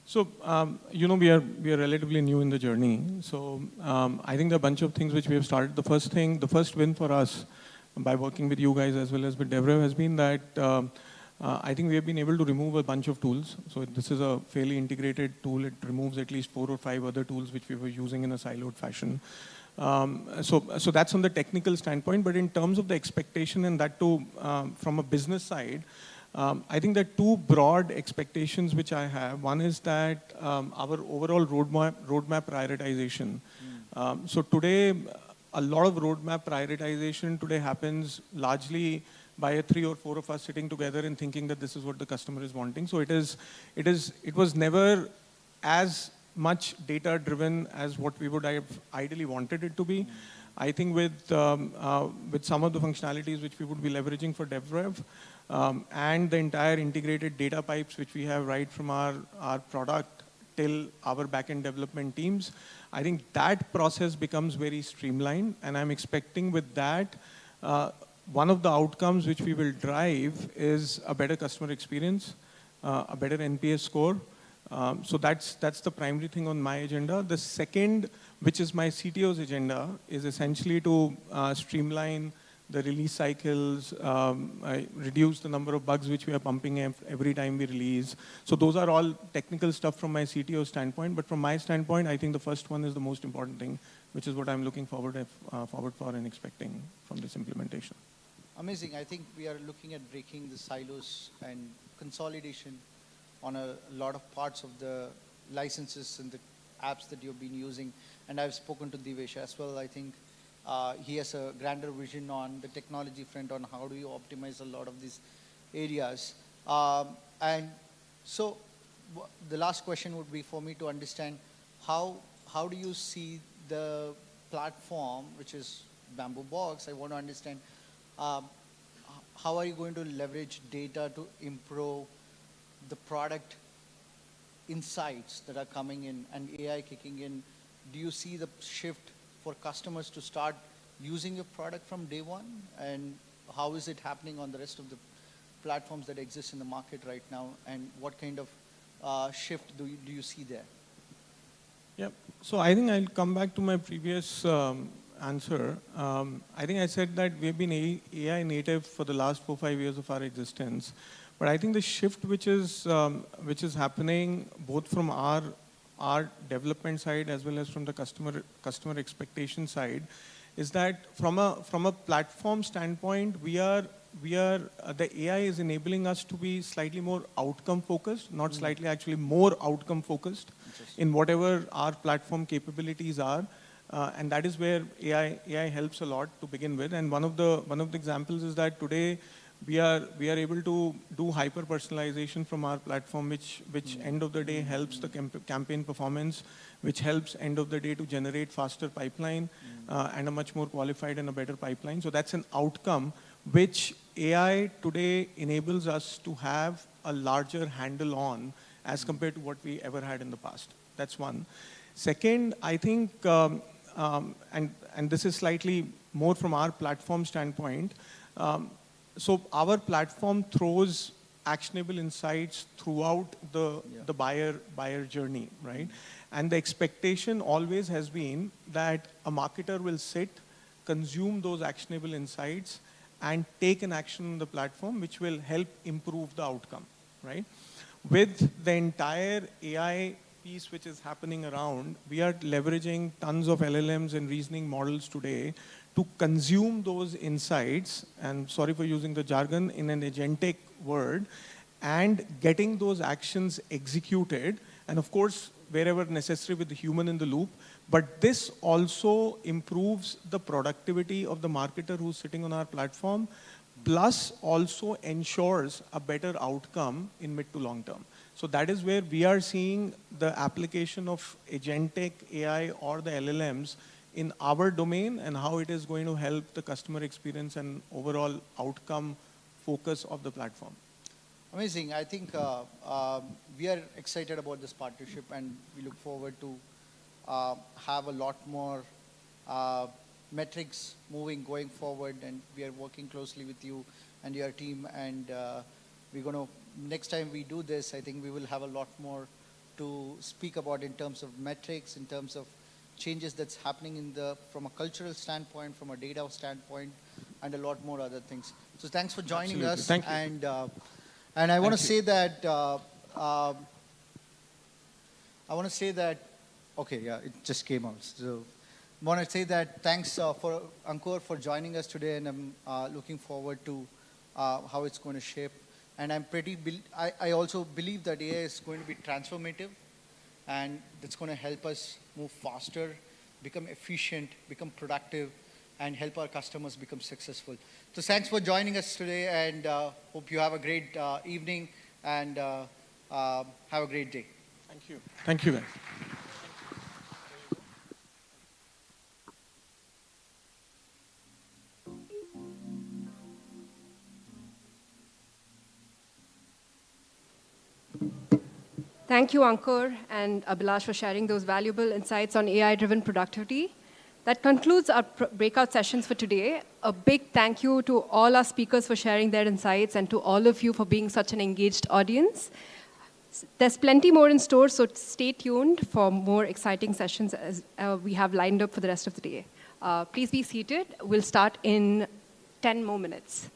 So, we are relatively new in the journey. So I think there are a bunch of things which we have started. The first win for us by working with you guys as well as with DevRev has been that I think we have been able to remove a bunch of tools. So this is a fairly integrated tool. It removes at least 4 or 5 other tools which we were using in a siloed fashion. So that's on the technical standpoint. But in terms of the expectation, and that too from a business side, I think there are 2 broad expectations which I have. One is that our overall roadmap prioritization. So today, a lot of roadmap prioritization today happens largely by 3 or 4 of us sitting together and thinking that this is what the customer is wanting. So it was never as much data driven as what we would have ideally wanted it to be. I think with some of the functionalities which we would be leveraging for DevRev, and the entire integrated data pipes which we have right from our product till our backend development teams, I think that process becomes very streamlined. And I'm expecting with that, one of the outcomes which we will drive is a better customer experience, a better NPS score. So that's the primary thing on my agenda. The second, which is my CTO's agenda, is essentially to streamline the release cycles, reduce the number of bugs which we are pumping every time we release. So those are all technical stuff from my CTO standpoint. But from my standpoint, I think the first one is the most important thing, which is what I'm looking forward for and expecting from this implementation. Amazing. I think we are looking at breaking the silos and consolidation on a lot of parts of the licenses and the apps that you've been using. And I've spoken to Divesh as well. I think he has a grander vision on the technology front on how do you optimize a lot of these areas. And so the last question would be for me to understand how do you see the platform, which is Bamboo Box. I want to understand how are you going to leverage data to improve the product insights that are coming in and AI kicking in. Do you see the shift for customers to start using your product from day one? And how is it happening on the rest of the platforms that exist in the market right now? And what kind of shift do you see there? Yeah, so I think I'll come back to my previous answer. I think I said that we've been AI native for the last 4-5 years of our existence. But I think the shift which is happening both from our development side as well as from the customer expectation side is that from a platform standpoint, the AI is enabling us to be slightly more outcome focused, not slightly, actually more outcome focused in whatever our platform capabilities are. And that is where AI helps a lot to begin with. And one of the examples is that today we are able to do hyper personalization from our platform, which end of the day helps the campaign performance, which helps end of the day to generate faster pipeline and a much more qualified and a better pipeline. So that's an outcome which AI today enables us to have a larger handle on as compared to what we ever had in the past. That's one. Second, I think, and this is slightly more from our platform standpoint, so our platform throws actionable insights throughout the buyer journey, right? And the expectation always has been that a marketer will sit, consume those actionable insights, and take an action on the platform which will help improve the outcome, right? With the entire AI piece which is happening around, we are leveraging tons of LLMs and reasoning models today to consume those insights, and sorry for using the jargon, in an agentic word, and getting those actions executed, and of course, wherever necessary with the human in the loop. But this also improves the productivity of the marketer who's sitting on our platform, plus also ensures a better outcome in mid to long term. So that is where we are seeing the application of agentic AI or the LLMs in our domain and how it is going to help the customer experience and overall outcome focus of the platform. Amazing. I think we are excited about this partnership and we look forward to have a lot more metrics going forward, and we are working closely with you and your team, and we're going to, next time we do this, I think we will have a lot more to speak about in terms of metrics, in terms of changes that's happening from a cultural standpoint, from a data standpoint, and a lot more other things. So thanks for joining us. Thank you. And I want to say that okay, yeah, it just came out. So I want to say that thanks for Ankur for joining us today, and I'm looking forward to how it's going to shape. And I also believe that AI is going to be transformative, and that's going to help us move faster, become efficient, become productive, and help our customers become successful. So thanks for joining us today, and hope you have a great evening, and have a great day. Thank you. Thank you, guys. Thank you, Ankur and Abhilash, for sharing those valuable insights on AI-driven productivity. That concludes our breakout sessions for today. A big thank you to all our speakers for sharing their insights, and to all of you for being such an engaged audience. There's plenty more in store, so stay tuned for more exciting sessions as we have lined up for the rest of the day. Please be seated. We'll start in 10 more minutes.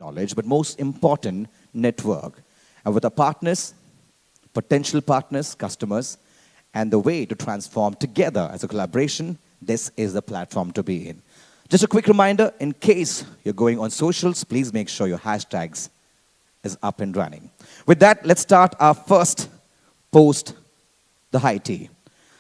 knowledge, but most important, network. And with our partners, potential partners, customers, and the way to transform together as a collaboration, this is the platform to be in. Just a quick reminder, in case you're going on socials, please make sure your hashtags is up and running. With that, let's start our first post, the high tea.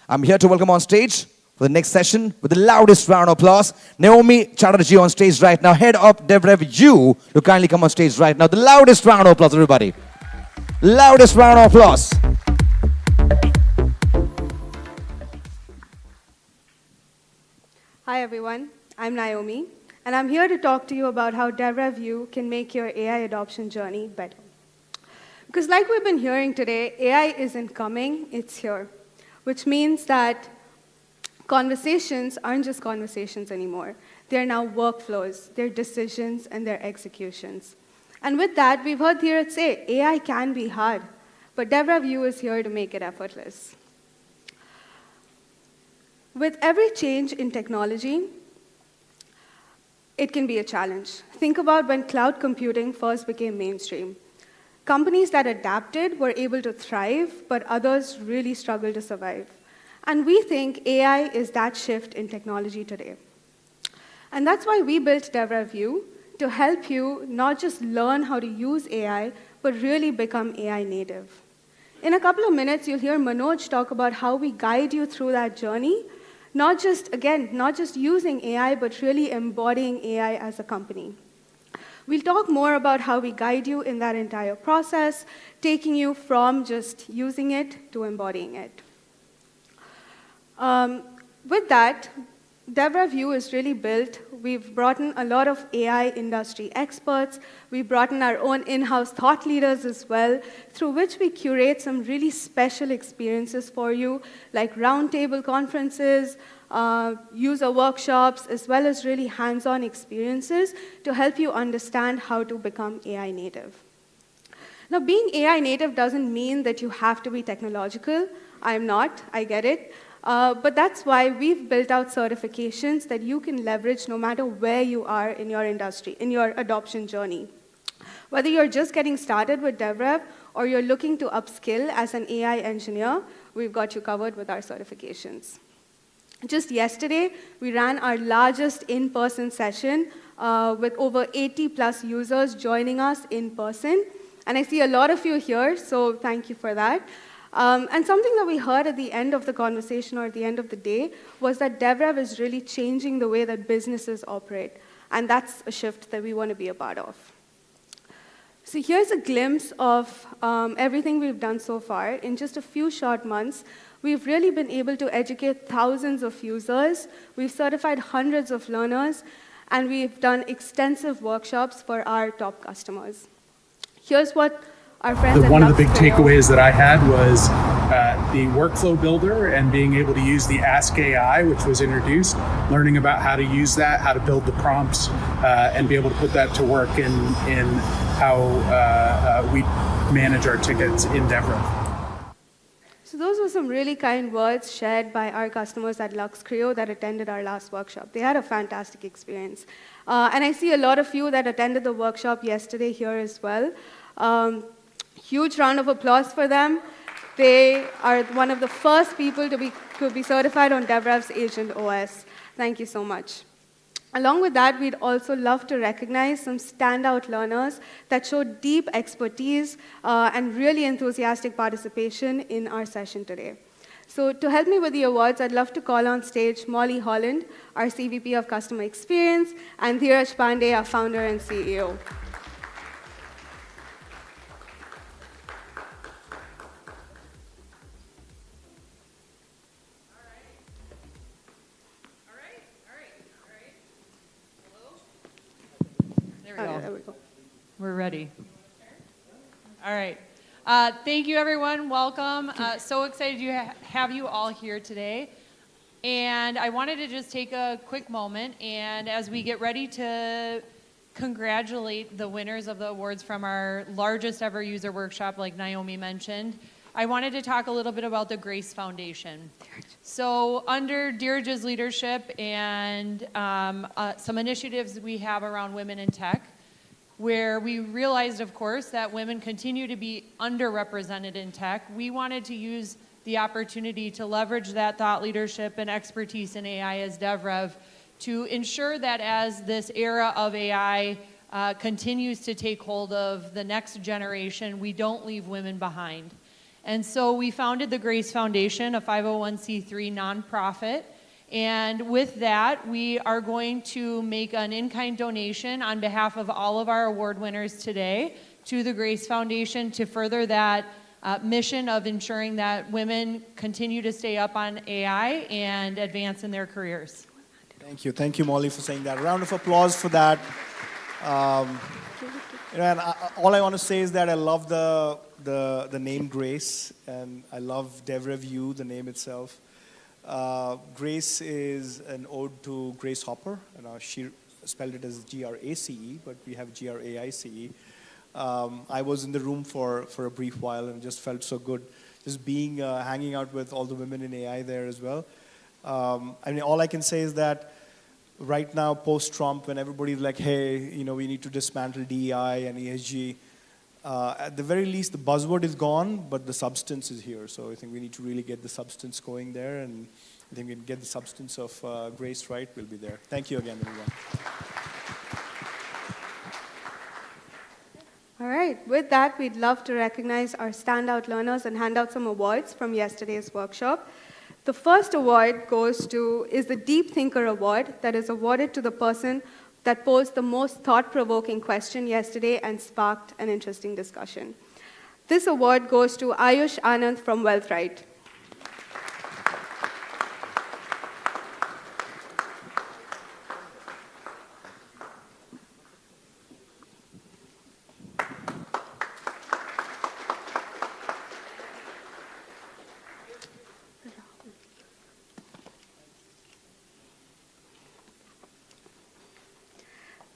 I'm here to welcome on stage for the next session with the loudest round of applause, Naomi Chatterjee on stage right now, head of DevRev U, to kindly come on stage right now. The loudest round of applause, everybody. Loudest round of applause. Hi everyone, I'm Naomi, and I'm here to talk to you about how DevRev U can make your AI adoption journey better. Because like we've been hearing today, AI isn't coming, it's here, which means that conversations aren't just conversations anymore. They're now workflows, they're decisions, and they're executions. And with that, we've heard Dheeraj say, AI can be hard, but DevRev U is here to make it effortless. With every change in technology, it can be a challenge. Think about when cloud computing first became mainstream. Companies that adapted were able to thrive, but others really struggled to survive. And we think AI is that shift in technology today. And that's why we built DevRev U, to help you not just learn how to use AI, but really become AI native. In a couple of minutes, you'll hear Manoj talk about how we guide you through that journey, not just using AI, but really embodying AI as a company. We'll talk more about how we guide you in that entire process, taking you from just using it to embodying it. With that, DevRev U is really built. We've brought in a lot of AI industry experts. We've brought in our own in-house thought leaders as well, through which we curate some really special experiences for you, like roundtable conferences, user workshops, as well as really hands-on experiences to help you understand how to become AI native. Now, being AI native doesn't mean that you have to be technological. I'm not, I get it. But that's why we've built out certifications that you can leverage no matter where you are in your industry, in your adoption journey. Whether you're just getting started with DevRev or you're looking to upskill as an AI engineer, we've got you covered with our certifications. Just yesterday, we ran our largest in-person session with over 80+ users joining us in person. And I see a lot of you here, so thank you for that. And something that we heard at the end of the conversation or at the end of the day was that DevRev is really changing the way that businesses operate. And that's a shift that we want to be a part of. So here's a glimpse of everything we've done so far. In just a few short months, we've really been able to educate thousands of users. We've certified hundreds of learners. And we've done extensive workshops for our top customers. Here's what our friends One of the big takeaways that I had was the workflow builder and being able to use the Ask AI, which was introduced, learning about how to use that, how to build the prompts, and be able to put that to work in how we manage our tickets in DevRev. So those were some really kind words shared by our customers at Lux Creo that attended our last workshop. They had a fantastic experience. And I see a lot of you that attended the workshop yesterday here as well. Huge round of applause for them. They are one of the first people to be certified on DevRev's AgentOS. Thank you so much. Along with that, we'd also love to recognize some standout learners that showed deep expertise and really enthusiastic participation in our session today. So to help me with the awards, I'd love to call on stage Molly Holland, our CVP of Customer Experience, and Dheeraj Pandey, our founder and CEO. There we go. We're ready. All right. Thank you, everyone. Welcome. So excited to have you all here today. And I wanted to just take a quick moment, and as we get ready to congratulate the winners of the awards from our largest ever user workshop, like Naomi mentioned, I wanted to talk a little bit about the Grace Foundation. So under Dheeraj's leadership and some initiatives we have around women in tech, where we realized, of course, that women continue to be underrepresented in tech. We wanted to use the opportunity to leverage that thought leadership and expertise in AI as DevRev to ensure that as this era of AI continues to take hold of the next generation, we don't leave women behind. And so we founded the Grace Foundation, a 501c3 nonprofit. And with that, we are going to make an in-kind donation on behalf of all of our award winners today to the Grace Foundation to further that mission of ensuring that women continue to stay up on AI and advance in their careers. Thank you. Thank you, Molly, for saying that. Round of applause for that. And all I want to say is that I love the name Grace, and I love DevRev U, the name itself. Grace is an ode to Grace Hopper, and she spelled it as Grace, but we have Graice. I was in the room for a brief while and just felt so good, just being hanging out with all the women in AI there as well. I mean, all I can say is that right now, post-Trump, when everybody's like, hey, you know, we need to dismantle DEI and ESG, at the very least, the buzzword is gone, but the substance is here. So I think we need to really get the substance going there, and I think we can get the substance of Grace right, we'll be there. Thank you again, everyone. All right, with that, we'd love to recognize our standout learners and hand out some awards from yesterday's workshop. The first award is the Deep Thinker Award that is awarded to the person that posed the most thought-provoking question yesterday and sparked an interesting discussion. This award goes to Ayush Anand from Wealthright.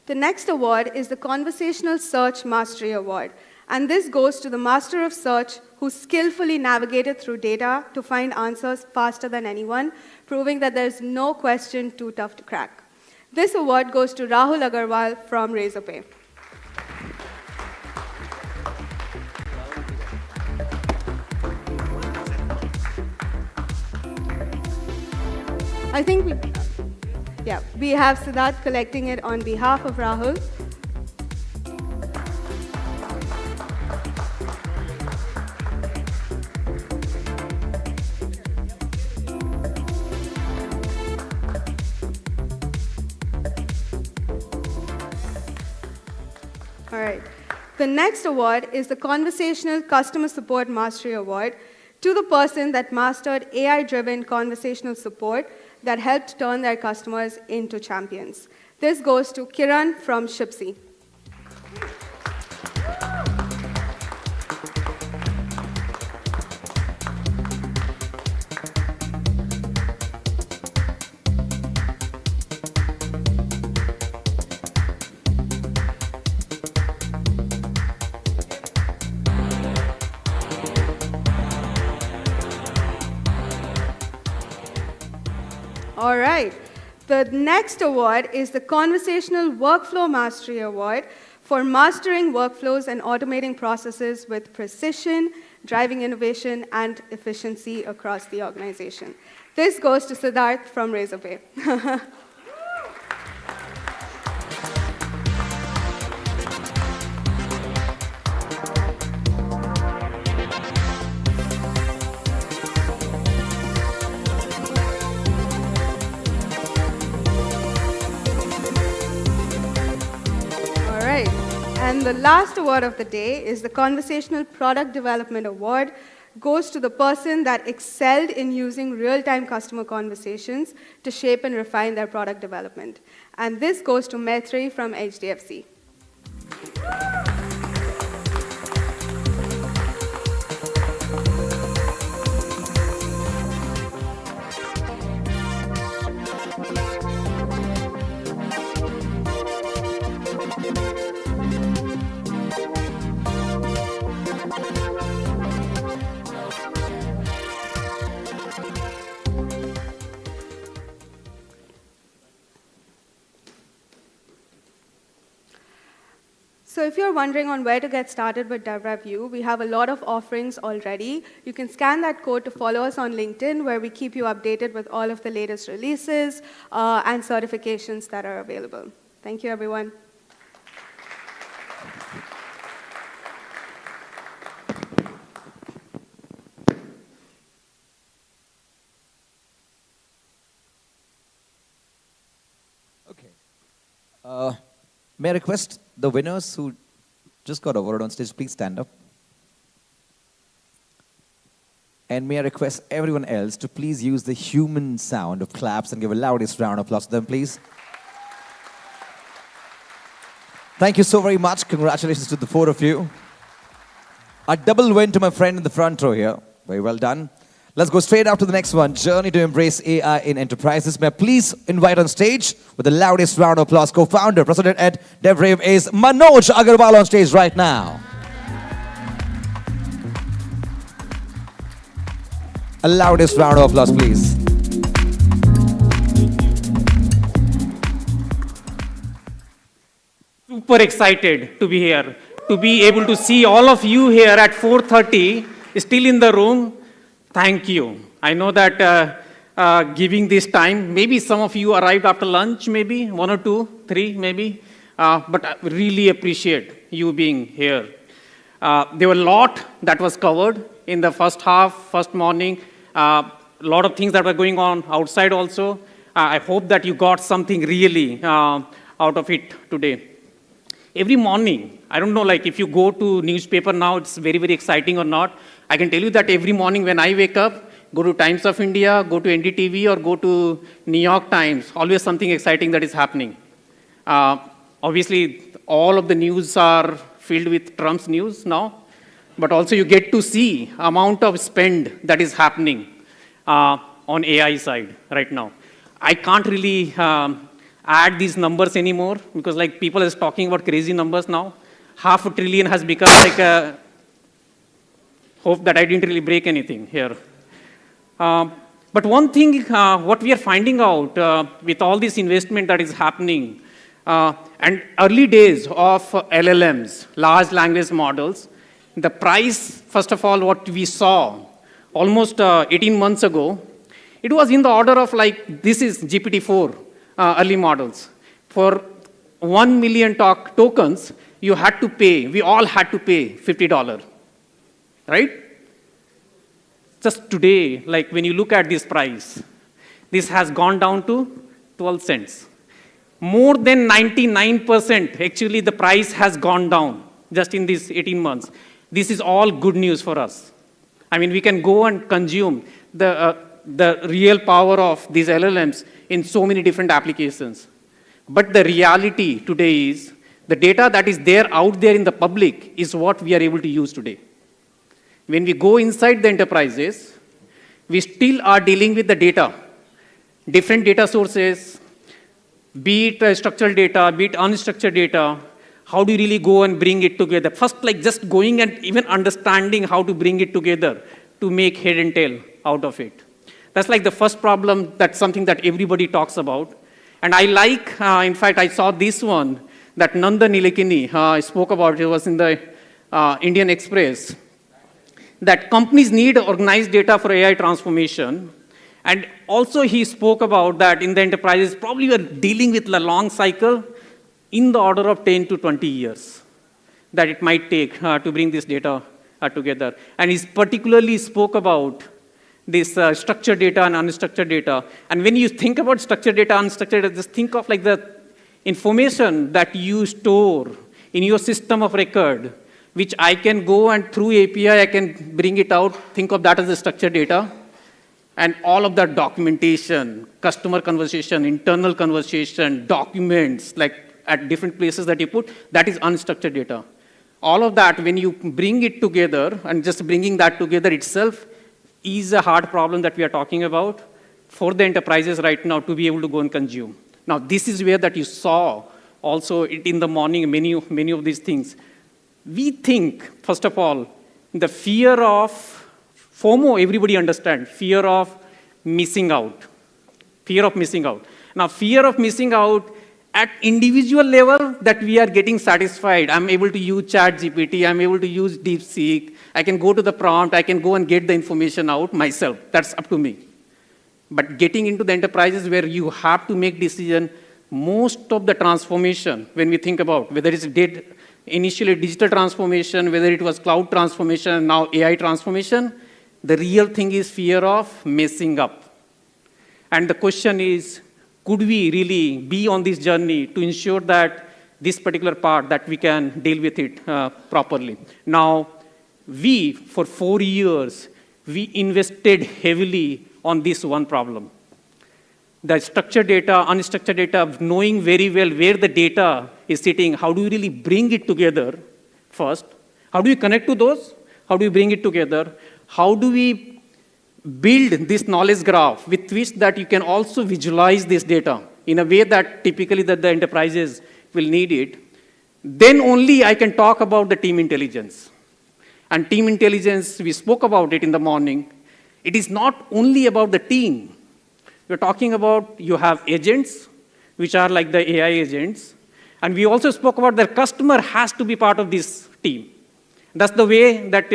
The next award is the Conversational Search Mastery Award, and this goes to the master of search who skillfully navigated through data to find answers faster than anyone, proving that there's no question too tough to crack. This award goes to Rahul Agarwal from Razorpay. I think we have Siddharth collecting it on behalf of Rahul. All right. The next award is the Conversational Customer Support Mastery Award to the person that mastered AI-driven conversational support that helped turn their customers into champions. This goes to Kiran from Shipsy. All right. The next award is the Conversational Workflow Mastery Award for mastering workflows and automating processes with precision, driving innovation and efficiency across the organization. This goes to Siddharth from Razorpay. And the last award of the day is the Conversational Product Development Award. Goes to the person that excelled in using real-time customer conversations to shape and refine their product development. And this goes to Maitri from HDFC. So if you're wondering on where to get started with DevRev View, we have a lot of offerings already. You can scan that code to follow us on LinkedIn, where we keep you updated with all of the latest releases and certifications that are available. Thank you, everyone. May I request the winners who just got awarded on stage, please stand up. And may I request everyone else to please use the human sound of claps and give a loudest round of applause to them, please. Thank you so very much. Congratulations to the four of you. A double win to my friend in the front row here. Very well done. Let's go straight up to the next one. Journey to embrace AI in enterprises. May I please invite on stage with the loudest round of applause, co-founder, president at DevRev is Manoj Agarwal on stage right now. A loudest round of applause, please. Super excited to be here, to be able to see all of you here at 4:30, still in the room. Thank you. I know that giving this time, maybe some of you arrived after lunch, maybe, 1 or 2, 3, maybe, but I really appreciate you being here. There were a lot that was covered in the first half, first morning, a lot of things that were going on outside also. I hope that you got something really out of it today. Every morning, I don't know, like if you go to newspaper now, it's very, very exciting or not. I can tell you that every morning when I wake up, go to Times of India, go to NDTV, or go to New York Times, always something exciting that is happening. Obviously, all of the news are filled with Trump's news now, but also you get to see amount of spend that is happening on AI side right now. I can't really add these numbers anymore because like people is talking about crazy numbers now. $500 billion has become like a, hope that I didn't really break anything here. But one thing, what we are finding out with all this investment that is happening, and early days of LLMs, large language models, the price, first of all, what we saw almost 18 months ago, it was in the order of like, this is GPT-4 early models. For 1 million tokens, you had to pay, we all had to pay $50. Right? Just today, like when you look at this price, this has gone down to 12 cents. More than 99%, actually the price has gone down just in these 18 months. This is all good news for us. I mean, we can go and consume the real power of these LLMs in so many different applications. But the reality today is, the data that is there out there in the public is what we are able to use today. When we go inside the enterprises, we still are dealing with the data. Different data sources, be it structural data, be it unstructured data. How do you really go and bring it together? First, like just going and even understanding how to bring it together to make head and tail out of it. That's like the first problem, that's something that everybody talks about. And I like, in fact, I saw this one that Nanda Nilekani spoke about. It was in the Indian Express. That companies need organized data for AI transformation. And also he spoke about that in the enterprises, probably we're dealing with a long cycle in the order of 10 to 20 years that it might take to bring this data together. And he particularly spoke about this structured data and unstructured data. And when you think about structured data, unstructured data, just think of like the information that you store in your system of record, which I can go and through API, I can bring it out, think of that as the structured data. And all of that documentation, customer conversation, internal conversation, documents, like at different places that you put, that is unstructured data. All of that, when you bring it together, and just bringing that together itself is a hard problem that we are talking about for the enterprises right now to be able to go and consume. Now, this is where that you saw also in the morning, many of these things. We think, first of all, the fear of FOMO, everybody understands, fear of missing out. Fear of missing out. Now, fear of missing out at individual level that we are getting satisfied. I'm able to use ChatGPT, I'm able to use DeepSeek, I can go to the prompt, I can go and get the information out myself. That's up to me. But getting into the enterprises where you have to make decision, most of the transformation, when we think about whether it's initially digital transformation, whether it was cloud transformation, now AI transformation, the real thing is fear of messing up. And the question is, could we really be on this journey to ensure that this particular part, that we can deal with it properly? Now, for 4 years, we invested heavily on this one problem. The structured data, unstructured data, knowing very well where the data is sitting, how do we really bring it together first? How do we connect to those? How do we bring it together? How do we build this knowledge graph with which that you can also visualize this data in a way that typically that the enterprises will need it? Then only I can talk about the team intelligence. And team intelligence, we spoke about it in the morning. It is not only about the team. We're talking about you have agents, which are like the AI agents. And we also spoke about the customer has to be part of this team. That's the way that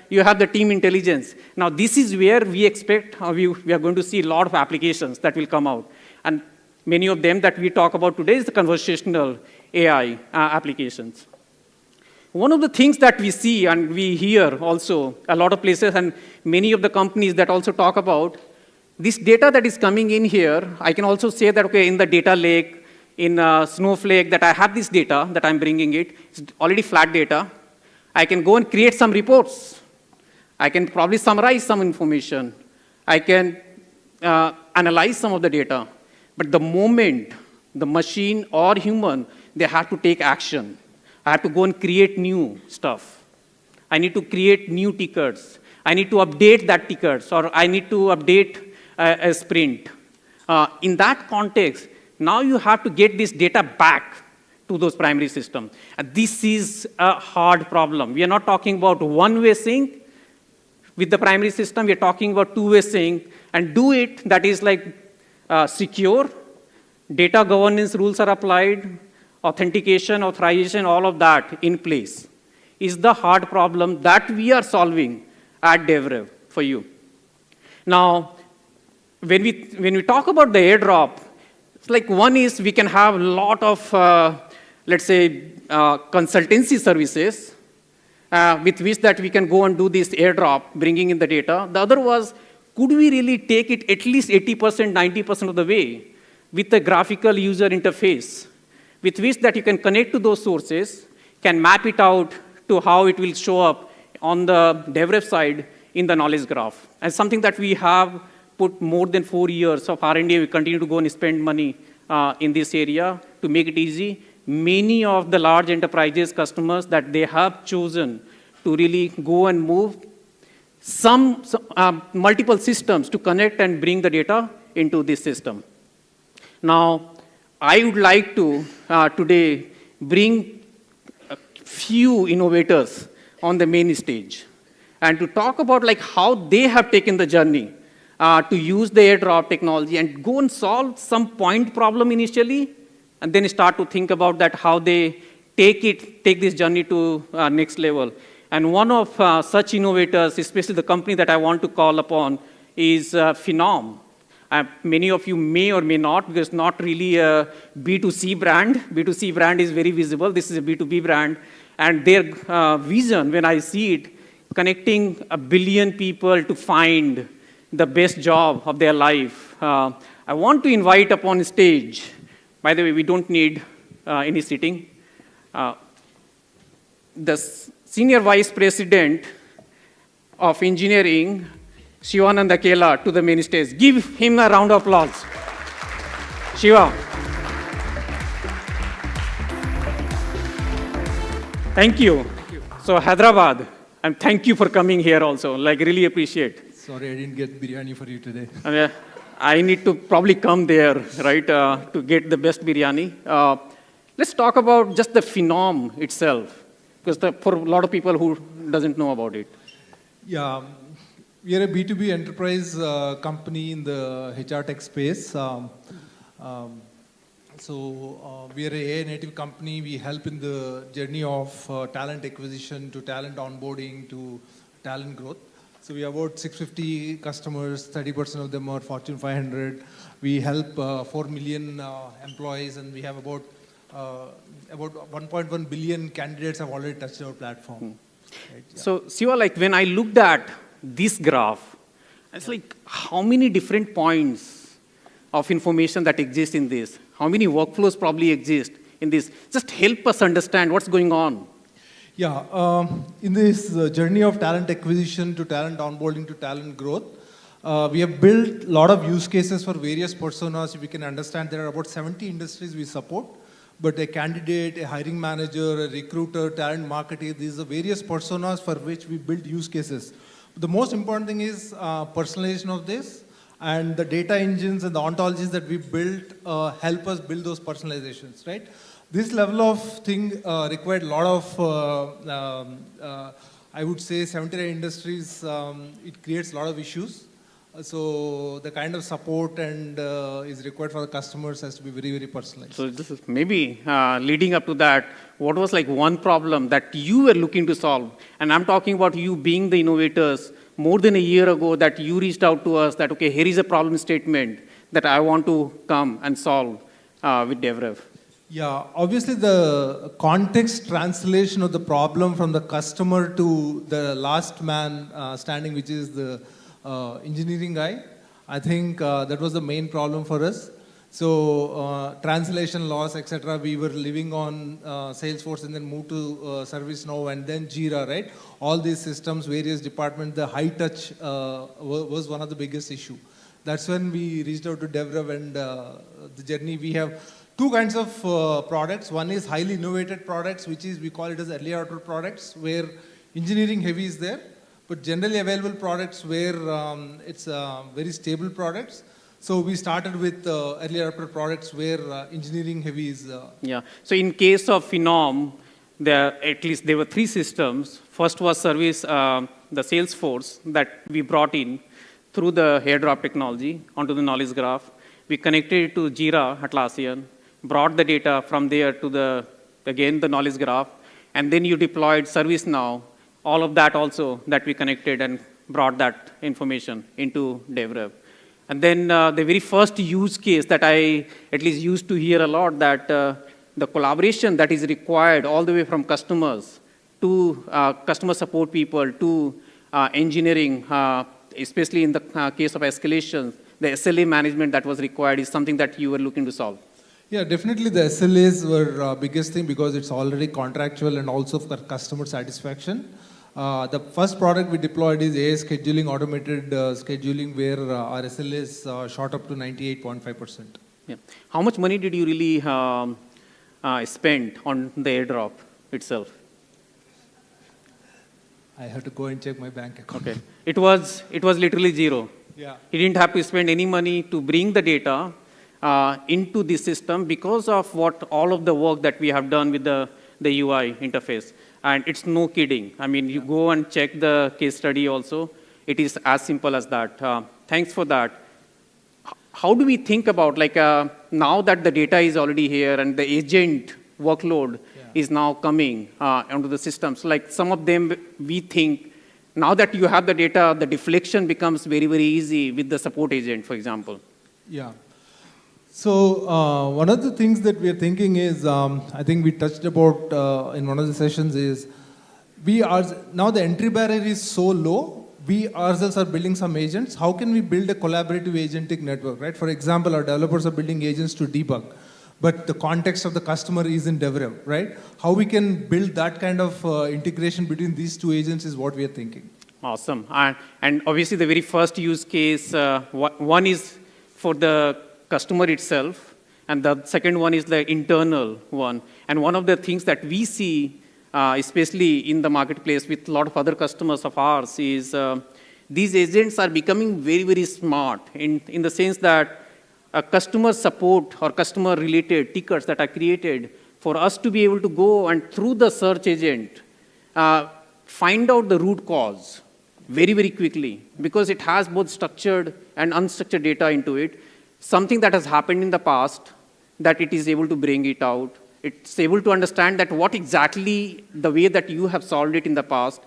you have the team intelligence. Now, this is where we expect, we are going to see a lot of applications that will come out. And many of them that we talk about today is the conversational AI applications. One of the things that we see and we hear also a lot of places and many of the companies that also talk about, this data that is coming in here, I can also say that, okay, in the data lake, in Snowflake, that I have this data that I'm bringing it. It's already flat data. I can go and create some reports. I can probably summarize some information. I can analyze some of the data. But the moment the machine or human, they have to take action. I have to go and create new stuff. I need to create new tickets. I need to update that tickets, or I need to update a sprint. In that context, now you have to get this data back to those primary systems. And this is a hard problem. We are not talking about one-way sync with the primary system. We are talking about two-way sync, and do it that is like secure. Data governance rules are applied, authentication, authorization, all of that in place is the hard problem that we are solving at DevRev for you. Now, when we talk about the airdrop, it's like one is we can have a lot of, let's say, consultancy services with which that we can go and do this airdrop, bringing in the data. The other was, could we really take it at least 80%, 90% of the way with a graphical user interface with which that you can connect to those sources, can map it out to how it will show up on the DevRev side in the knowledge graph. And something that we have put more than 4 years of R&D, we continue to go and spend money in this area to make it easy. Many of the large enterprises customers that they have chosen to really go and move some multiple systems to connect and bring the data into this system. Now, I would like to today bring a few innovators on the main stage and to talk about like how they have taken the journey to use the airdrop technology and go and solve some point problem initially, and then start to think about that how they take this journey to next level. And one of such innovators, especially the company that I want to call upon, is Phenom. Many of you may or may not, because it's not really a B2C brand. B2C brand is very visible. This is a B2B brand. And their vision, when I see it, connecting 1 billion people to find the best job of their life. I want to invite up on stage, by the way, we don't need any sitting, the Senior Vice President of Engineering, Shivanand Akela, to the main stage. Give him a round of applause. Shiva. Thank you. So Hyderabad, and thank you for coming here also, like really appreciate. Sorry, I didn't get biryani for you today. I need to probably come there, right, to get the best biryani. Let's talk about just the Phenom itself, because for a lot of people who doesn't know about it. Yeah, we are a B2B enterprise company in the HR tech space. So we are an AI native company. We help in the journey of talent acquisition to talent onboarding to talent growth. So we have about 650 customers, 30% of them are Fortune 500. We help 4 million employees, and we have about 1.1 billion candidates have already touched our platform. Right, yeah. So Siva, like when I looked at this graph, it's like how many different points of information that exist in this? How many workflows probably exist in this? Just help us understand what's going on. Yeah, in this journey of talent acquisition to talent onboarding to talent growth, we have built a lot of use cases for various personas. If we can understand, there are about 70 industries we support, but a candidate, a hiring manager, a recruiter, talent marketer, these are various personas for which we build use cases. The most important thing is personalization of this, and the data engines and the ontologies that we built help us build those personalizations, right? This level of thing required a lot of, I would say 79 industries, it creates a lot of issues. So the kind of support and is required for the customers has to be very, very personalized. So this is maybe leading up to that, what was like one problem that you were looking to solve? And I'm talking about you being the innovators more than a year ago that you reached out to us that, okay, here is a problem statement that I want to come and solve with DevRev. Yeah, obviously the context translation of the problem from the customer to the last man standing, which is the engineering guy, I think that was the main problem for us. So translation loss, etc. We were living on Salesforce and then moved to ServiceNow and then Jira, right? All these systems, various departments, the high touch was one of the biggest issue. That's when we reached out to DevRev and the journey. We have two kinds of products. One is highly innovated products, which is, we call it as early adopter products, where engineering heavy is there, but generally available products where it's very stable products. So we started with early adopter products where engineering heavy is. Yeah, so in case of Phenom, at least there were three systems. First was service, the Salesforce that we brought in through the hairdrop technology onto the knowledge graph. We connected it to Jira Atlassian, brought the data from there to the knowledge graph, and then you deployed ServiceNow, all of that also that we connected and brought that information into DevRev. And then the very first use case that I at least used to hear a lot, that the collaboration that is required all the way from customers to customer support people to engineering, especially in the case of escalations, the SLA management that was required is something that you were looking to solve. Yeah, definitely the SLAs were biggest thing because it's already contractual and also for customer satisfaction. The first product we deployed is AI scheduling, automated scheduling, where our SLAs shot up to 98.5%. Yeah. How much money did you really spend on the airdrop itself? I have to go and check my bank account. Okay. It was literally zero. Yeah. He didn't have to spend any money to bring the data into the system because of all of the work that we have done with the UI interface. And it's no kidding. I mean, you go and check the case study also. It is as simple as that. Thanks for that. How do we think about, like, now that the data is already here and the agent workload is now coming onto the systems, like some of them we think, now that you have the data, the deflection becomes very, very easy with the support agent, for example. Yeah. So one of the things that we are thinking is, I think we touched about in one of the sessions is, now the entry barrier is so low, we ourselves are building some agents. How can we build a collaborative agentic network, right? For example, our developers are building agents to debug, but the context of the customer is in DevRev, right? How we can build that kind of integration between these two agents is what we are thinking. Awesome. And obviously the very first use case, one is for the customer itself, and the second one is the internal one. And one of the things that we see, especially in the marketplace with a lot of other customers of ours, is these agents are becoming very, very smart in the sense that customer support or customer-related tickets that are created, for us to be able to go and through the search agent, find out the root cause very, very quickly, because it has both structured and unstructured data into it. Something that has happened in the past, that it is able to bring it out. It's able to understand that what exactly the way that you have solved it in the past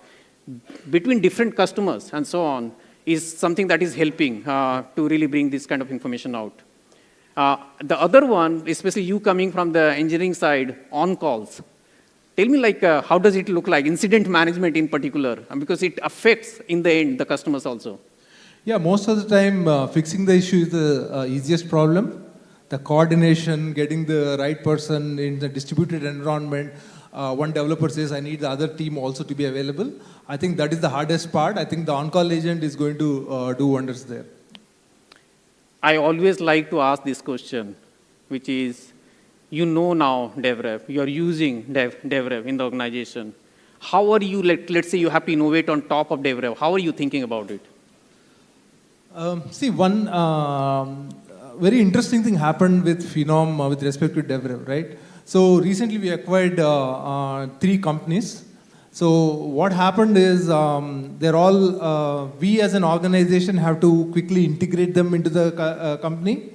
between different customers and so on is something that is helping to really bring this kind of information out. The other one, especially you coming from the engineering side, on calls. Tell me, like, how does it look like, incident management in particular, because it affects, in the end, the customers also. Yeah, most of the time, fixing the issue is the easiest problem. The coordination, getting the right person in the distributed environment. One developer says, I need the other team also to be available. I think that is the hardest part. I think the on-call agent is going to do wonders there. I always like to ask this question, which is, you know now DevRev, you're using DevRev in the organization. How are you, let's say you have to innovate on top of DevRev, how are you thinking about it? See, one very interesting thing happened with Phenom with respect to DevRev, right? So recently we acquired 3 companies. So what happened is they're all, we as an organization have to quickly integrate them into the company.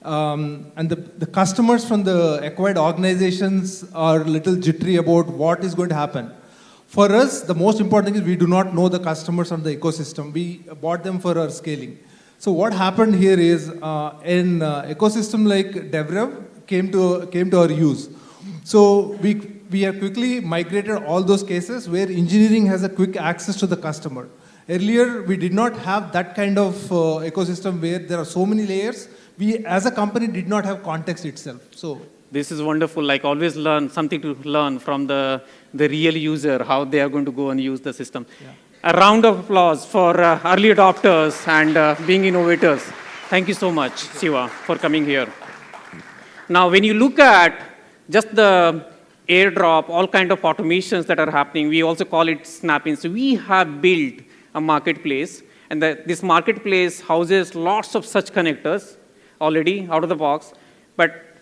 And the customers from the acquired organizations are a little jittery about what is going to happen. For us, the most important thing is we do not know the customers from the ecosystem. We bought them for our scaling. So what happened here is an ecosystem like DevRev came to our use. So we have quickly migrated all those cases where engineering has a quick access to the customer. Earlier, we did not have that kind of ecosystem where there are so many layers. We, as a company, did not have context itself. So this is wonderful. Like, always learn something to learn from the real user, how they are going to go and use the system. Yeah. A round of applause for early adopters and being innovators. Thank you so much, Siva, for coming here. Now, when you look at just the airdrop, all kind of automations that are happening, we also call it snapping. So we have built a marketplace, and this marketplace houses lots of such connectors already out of the box, but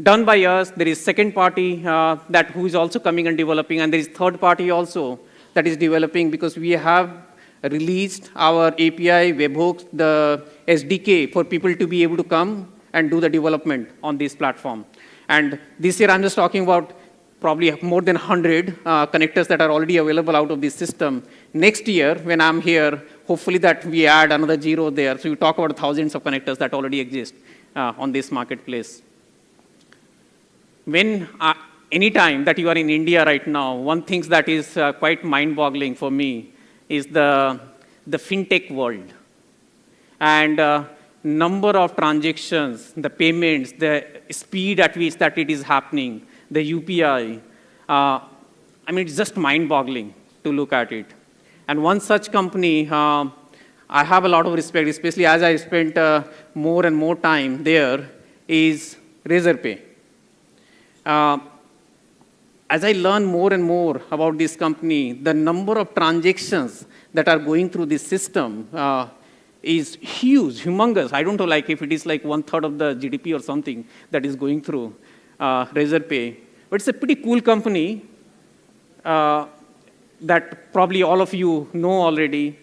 done by us. There is second party who is also coming and developing, and there is third party also that is developing, because we have released our API, webhooks, the SDK for people to be able to come and do the development on this platform. And this year I'm just talking about probably more than 100 connectors that are already available out of this system. Next year, when I'm here, hopefully that we add another 0 there. So you talk about thousands of connectors that already exist on this marketplace. When anytime that you are in India right now, one thing that is quite mind-boggling for me is the fintech world. And number of transactions, the payments, the speed at which that it is happening, the UPI, I mean, it's just mind-boggling to look at it. And one such company, I have a lot of respect, especially as I spent more and more time there, is Razorpay. As I learn more and more about this company, the number of transactions that are going through this system is huge, humongous. I don't know, like, if it is like 1/3 of the GDP or something that is going through Razorpay. But it's a pretty cool company that probably all of you know already.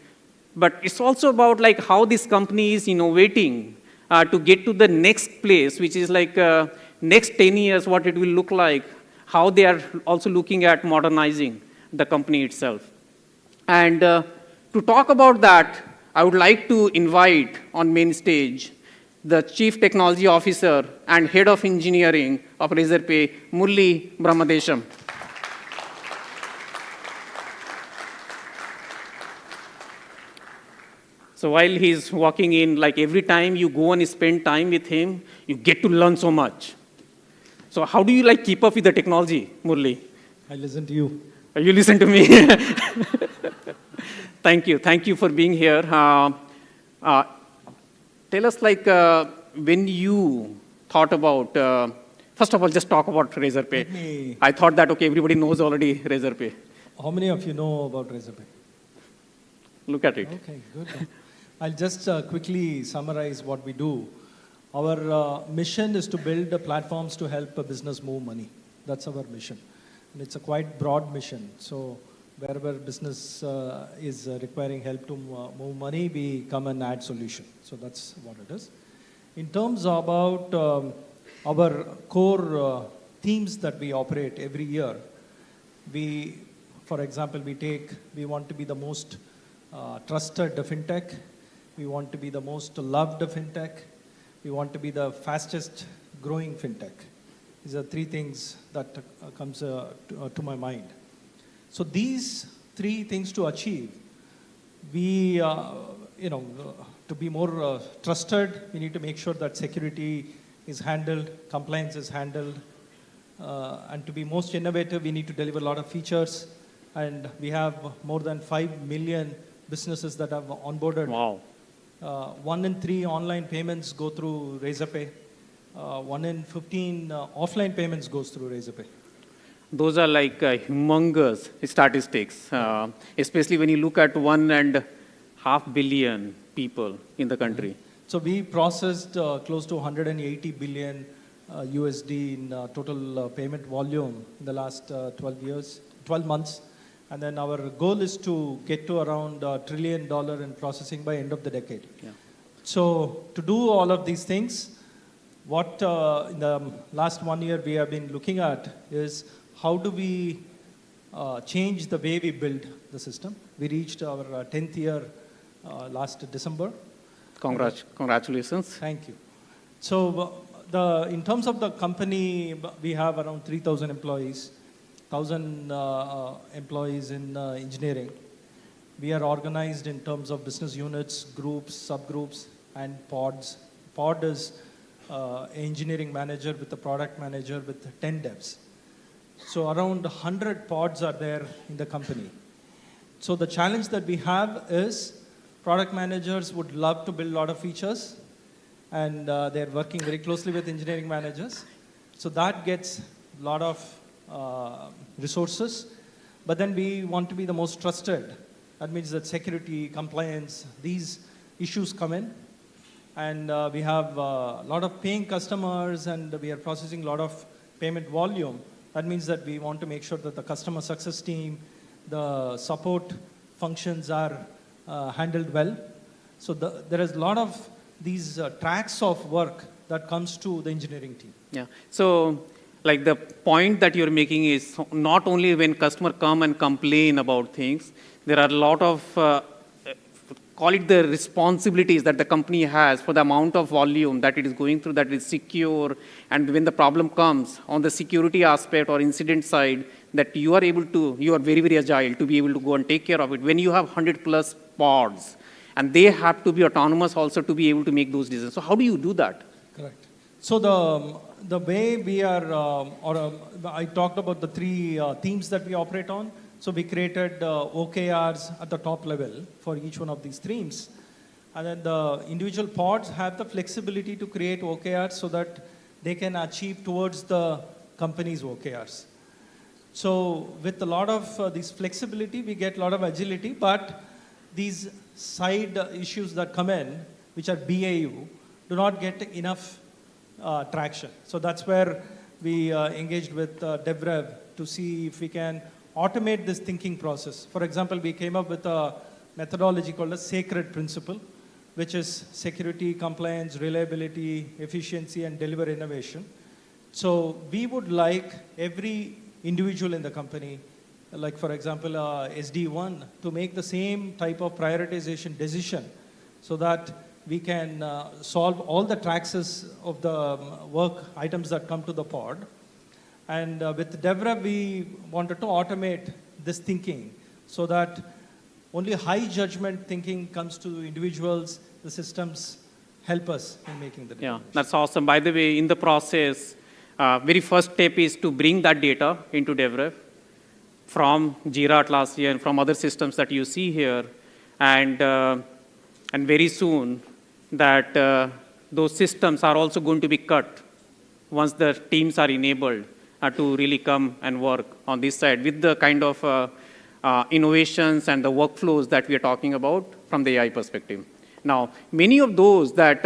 But it's also about like how this company is innovating to get to the next place, which is like next 10 years, what it will look like, how they are also looking at modernizing the company itself. And to talk about that, I would like to invite on main stage the Chief Technology Officer and Head of Engineering of Razorpay, Murli Brahmadesham. So while he's walking in, like every time you go and spend time with him, you get to learn so much. So how do you like keep up with the technology, Murli? I listen to you. You listen to me. Thank you. Thank you for being here. Tell us, like, when you thought about, first of all, just talk about Razorpay. I thought that, okay, everybody knows already Razorpay. How many of you know about Razorpay? Look at it. Okay, good. I'll just quickly summarize what we do. Our mission is to build platforms to help a business move money. That's our mission. And it's a quite broad mission. So wherever business is requiring help to move money, we come and add solution. So that's what it is. In terms about our core themes that we operate every year, for example, we want to be the most trusted fintech, we want to be the most loved fintech, we want to be the fastest growing fintech. These are three things that comes to my mind. So these three things to achieve, to be more trusted, we need to make sure that security is handled, compliance is handled, and to be most innovative, we need to deliver a lot of features. And we have more than 5 million businesses that have onboarded. Wow. 1 in 3 online payments go through Razorpay. 1 in 15 offline payments goes through Razorpay. Those are like humongous statistics, especially when you look at 1.5 billion people in the country. So we processed close to 180 billion USD in total payment volume in the last 12 months. And then our goal is to get to around $1 trillion in processing by end of the decade. Yeah. So to do all of these things, what in the last 1 year we have been looking at is how do we change the way we build the system. We reached our 10th year last December. Congratulations. Thank you. So in terms of the company, we have around 3,000 employees, 1,000 employees in engineering. We are organized in terms of business units, groups, subgroups, and pods. Pod is engineering manager with a product manager with 10 devs. So around 100 pods are there in the company. So the challenge that we have is product managers would love to build a lot of features, and they're working very closely with engineering managers. So that gets a lot of resources, but then we want to be the most trusted. That means that security, compliance, these issues come in. And we have a lot of paying customers, and we are processing a lot of payment volume. That means that we want to make sure that the customer success team, the support functions are handled well. So there is a lot of these tracks of work that comes to the engineering team. Yeah. So like the point that you're making is not only when customer come and complain about things, there are a lot of call it the responsibilities that the company has for the amount of volume that it is going through that is secure, and when the problem comes on the security aspect or incident side, that you are very, very agile to be able to go and take care of it. When you have 100 plus pods, and they have to be autonomous also to be able to make those decisions. So how do you do that? Correct. So the way we are, I talked about the three themes that we operate on. So we created OKRs at the top level for each one of these themes. And then the individual pods have the flexibility to create OKRs so that they can achieve towards the company's OKRs. So with a lot of this flexibility, we get a lot of agility, but these side issues that come in, which are BAU, do not get enough traction. So that's where we engaged with DevRev to see if we can automate this thinking process. For example, we came up with a methodology called a sacred principle, which is security, compliance, reliability, efficiency, and deliver innovation. So we would like every individual in the company, like for example, SD1, to make the same type of prioritization decision so that we can solve all the tracks of the work items that come to the pod. And with DevRev, we wanted to automate this thinking so that only high judgment thinking comes to individuals. The systems help us in making the decision. Yeah, that's awesome. By the way, in the process, very first step is to bring that data into DevRev from Jira, Atlassian, and from other systems that you see here. And very soon, that those systems are also going to be cut once the teams are enabled to really come and work on this side with the kind of innovations and the workflows that we are talking about from the AI perspective. Now, many of those that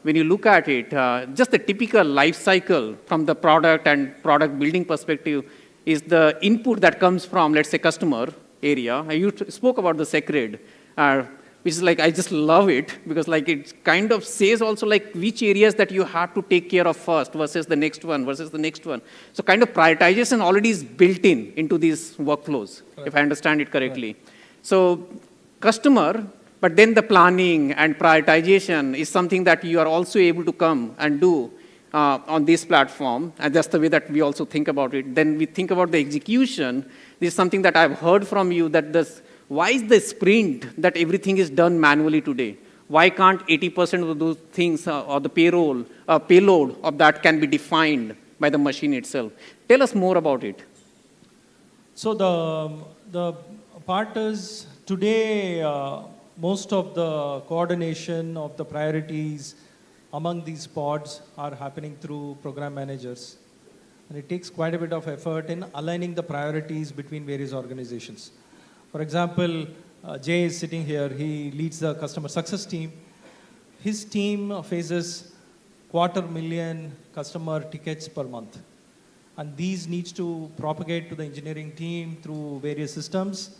when you look at it, just the typical life cycle from the product and product building perspective is the input that comes from, let's say, customer area. You spoke about the sacred. which is like, I just love it, because like it kind of says also like which areas that you have to take care of first versus the next one versus the next one. So kind of prioritization already is built into these workflows, if I understand it correctly. So customer, but then the planning and prioritization is something that you are also able to come and do on this platform, and that's the way that we also think about it. Then we think about the execution. This is something that I've heard from you, that why is the sprint that everything is done manually today? Why can't 80% of those things or the payload of that can be defined by the machine itself? Tell us more about it. So the part is today, most of the coordination of the priorities among these pods are happening through program managers. And it takes quite a bit of effort in aligning the priorities between various organizations. For example, Jay is sitting here. He leads the customer success team. His team faces 250,000 customer tickets per month. And these needs to propagate to the engineering team through various systems.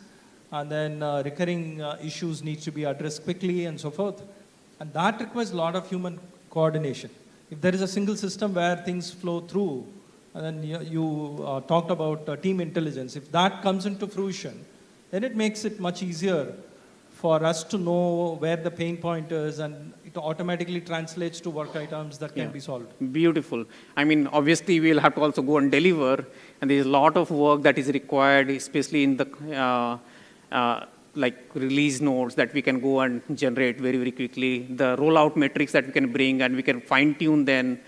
And then recurring issues need to be addressed quickly and so forth. And that requires a lot of human coordination. If there is a single system where things flow through, and then you talked about team intelligence, if that comes into fruition, then it makes it much easier for us to know where the pain point is, and it automatically translates to work items that can be solved. Beautiful. I mean, obviously, we'll have to also go and deliver, and there's a lot of work that is required, especially in the like release notes that we can go and generate very, very quickly, the rollout metrics that we can bring, and we can fine-tune then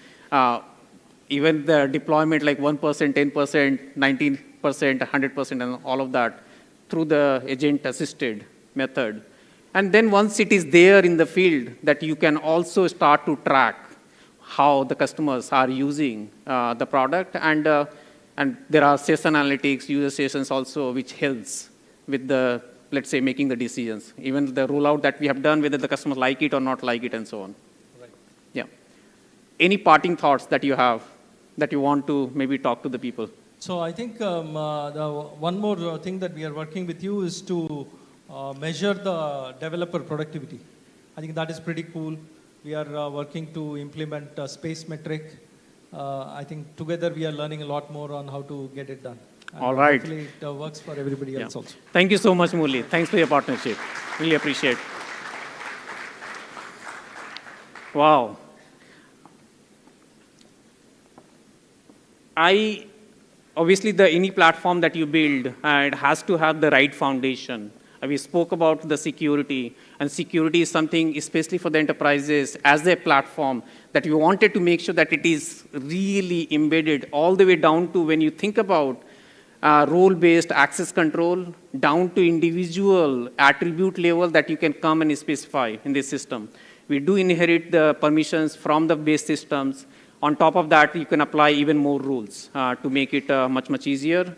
even the deployment like 1%, 10%, 19%, 100%, and all of that through the agent-assisted method. And then once it is there in the field, that you can also start to track how the customers are using the product, and there are session analytics, user sessions also, which helps with the, let's say, making the decisions. Even the rollout that we have done, whether the customers like it or not like it, and so on. Right. Yeah. Any parting thoughts that you have that you want to maybe talk to the people? So I think the one more thing that we are working with you is to measure the developer productivity. I think that is pretty cool. We are working to implement a space metric. I think together we are learning a lot more on how to get it done. And all right. Hopefully it works for everybody else also. Thank you so much, Murli. Thanks for your partnership. Really appreciate. Wow. Obviously, any platform that you build, it has to have the right foundation. We spoke about the security, and security is something, especially for the enterprises, as a platform, that we wanted to make sure that it is really embedded all the way down to when you think about role-based access control, down to individual attribute level that you can come and specify in this system. We do inherit the permissions from the base systems. On top of that, you can apply even more rules to make it much, much easier.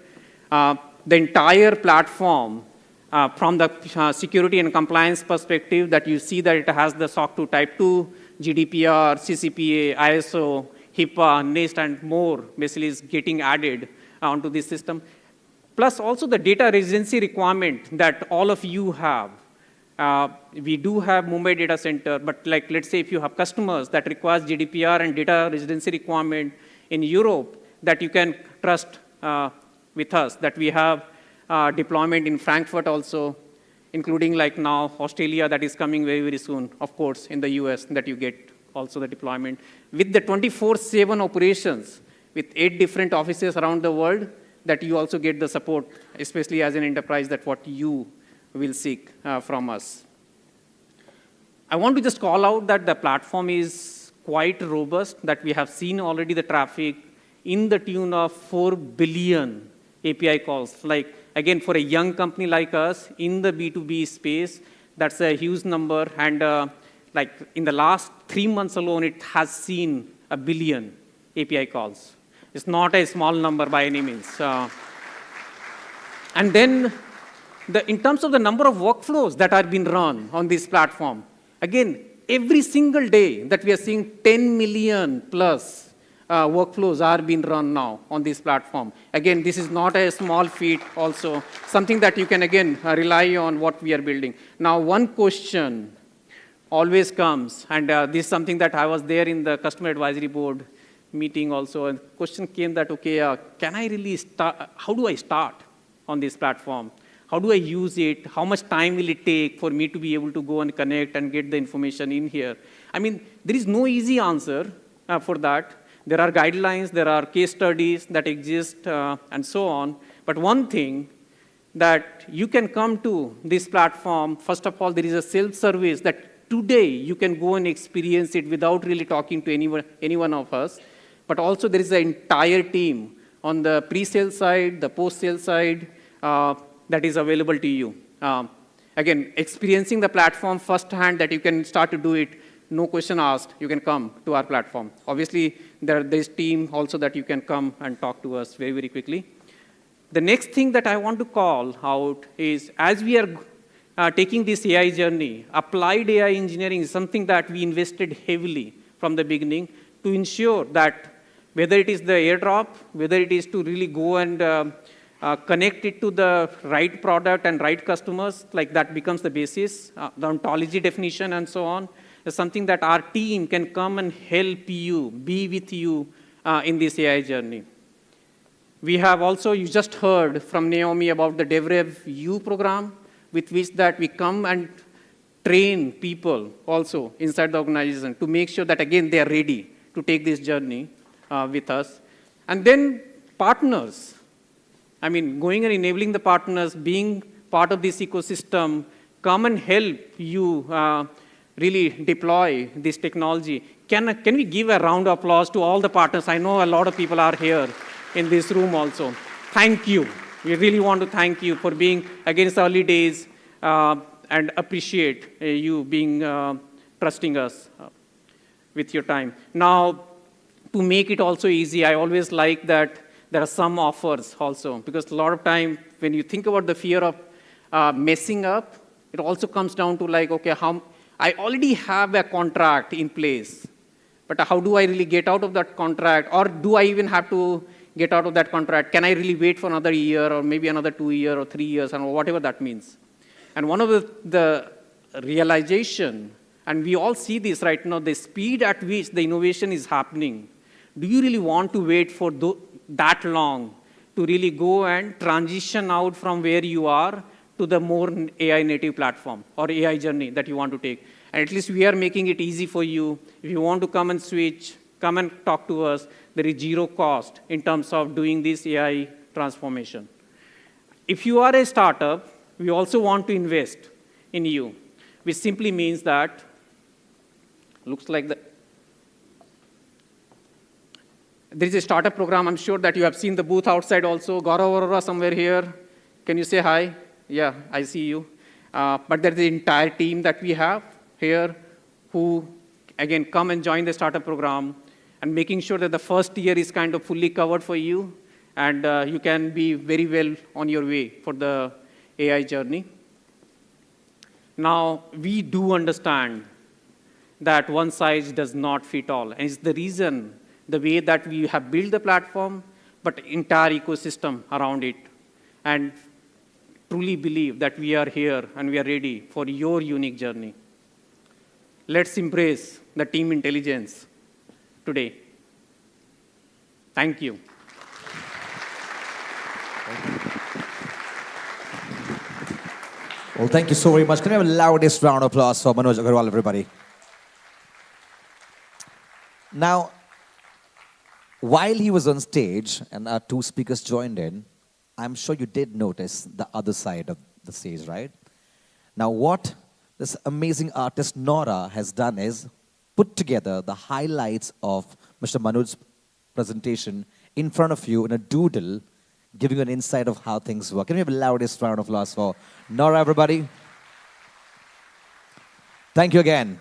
The entire platform, from the security and compliance perspective, that you see that it has the SOC 2 Type 2, GDPR, CCPA, ISO, HIPAA, NIST, and more basically is getting added onto this system. Plus also the data residency requirement that all of you have. We do have Mumbai data center, but like let's say if you have customers that requires GDPR and data residency requirement in Europe, that you can trust with us, that we have deployment in Frankfurt also, including like now Australia that is coming very, very soon, of course, in the US, that you get also the deployment. With the 24/7 operations, with 8 different offices around the world, that you also get the support, especially as an enterprise, that what you will seek from us. I want to just call out that the platform is quite robust, that we have seen already the traffic in the tune of 4 billion API calls. Like, again, for a young company like us in the B2B space, that's a huge number. And like in the last 3 months alone, it has seen 1 billion API calls. It's not a small number by any means. And then in terms of the number of workflows that are being run on this platform, again, every single day that we are seeing 10 million plus workflows are being run now on this platform. Again, this is not a small feat also, something that you can, again, rely on what we are building. Now, one question always comes, and this is something that I was there in the customer advisory board meeting also, and the question came that, okay, can I really start, how do I start on this platform? How do I use it? How much time will it take for me to be able to go and connect and get the information in here? I mean, there is no easy answer for that. There are guidelines, there are case studies that exist, and so on. But one thing that you can come to this platform, first of all, there is a self-service that today you can go and experience it without really talking to any one of us. But also there is an entire team on the pre-sale side, the post-sale side, that is available to you. Again, experiencing the platform firsthand that you can start to do it, no question asked, you can come to our platform. Obviously, there's team also that you can come and talk to us very, very quickly. The next thing that I want to call out is, as we are taking this AI journey, applied AI engineering is something that we invested heavily from the beginning to ensure that whether it is the airdrop, whether it is to really go and connect it to the right product and right customers, like that becomes the basis, the ontology definition and so on, is something that our team can come and help you, be with you in this AI journey. We have also, you just heard from Naomi about the DevRev U program, with which that we come and train people also inside the organization to make sure that, again, they are ready to take this journey with us. And then partners. I mean, going and enabling the partners, being part of this ecosystem, come and help you really deploy this technology. Can we give a round of applause to all the partners? I know a lot of people are here in this room also. Thank you. We really want to thank you for being against early days and appreciate you being trusting us with your time. Now, to make it also easy, I always like that there are some offers also, because a lot of time when you think about the fear of messing up, it also comes down to like, okay, I already have a contract in place, but how do I really get out of that contract? Or do I even have to get out of that contract? Can I really wait for another year or maybe another 2 years or 3 years or whatever that means? And one of the realization, and we all see this right now, the speed at which the innovation is happening. Do you really want to wait for that long to really go and transition out from where you are to the more AI native platform or AI journey that you want to take? And at least we are making it easy for you. If you want to come and switch, come and talk to us. There is zero cost in terms of doing this AI transformation. If you are a startup, we also want to invest in you, which simply means that, looks like there is a startup program. I'm sure that you have seen the booth outside also. Gaurav Arora somewhere here. Can you say hi? Yeah, I see you. But there's the entire team that we have here who, again, come and join the startup program and making sure that the first year is kind of fully covered for you and you can be very well on your way for the AI journey. Now, we do understand that one size does not fit all. And it's the reason, the way that we have built the platform, but entire ecosystem around it. And truly believe that we are here and we are ready for your unique journey. Let's embrace the team intelligence today. Thank you. Well, thank you so very much. Can we have a loudest round of applause for Manoj Agarwal, everybody? Now, while he was on stage and our two speakers joined in, I'm sure you did notice the other side of the stage, right? Now, what this amazing artist Nora has done is put together the highlights of Mr. Manoj's presentation in front of you in a doodle, giving you an insight of how things work. Can we have a loudest round of applause for Nora, everybody? Thank you again.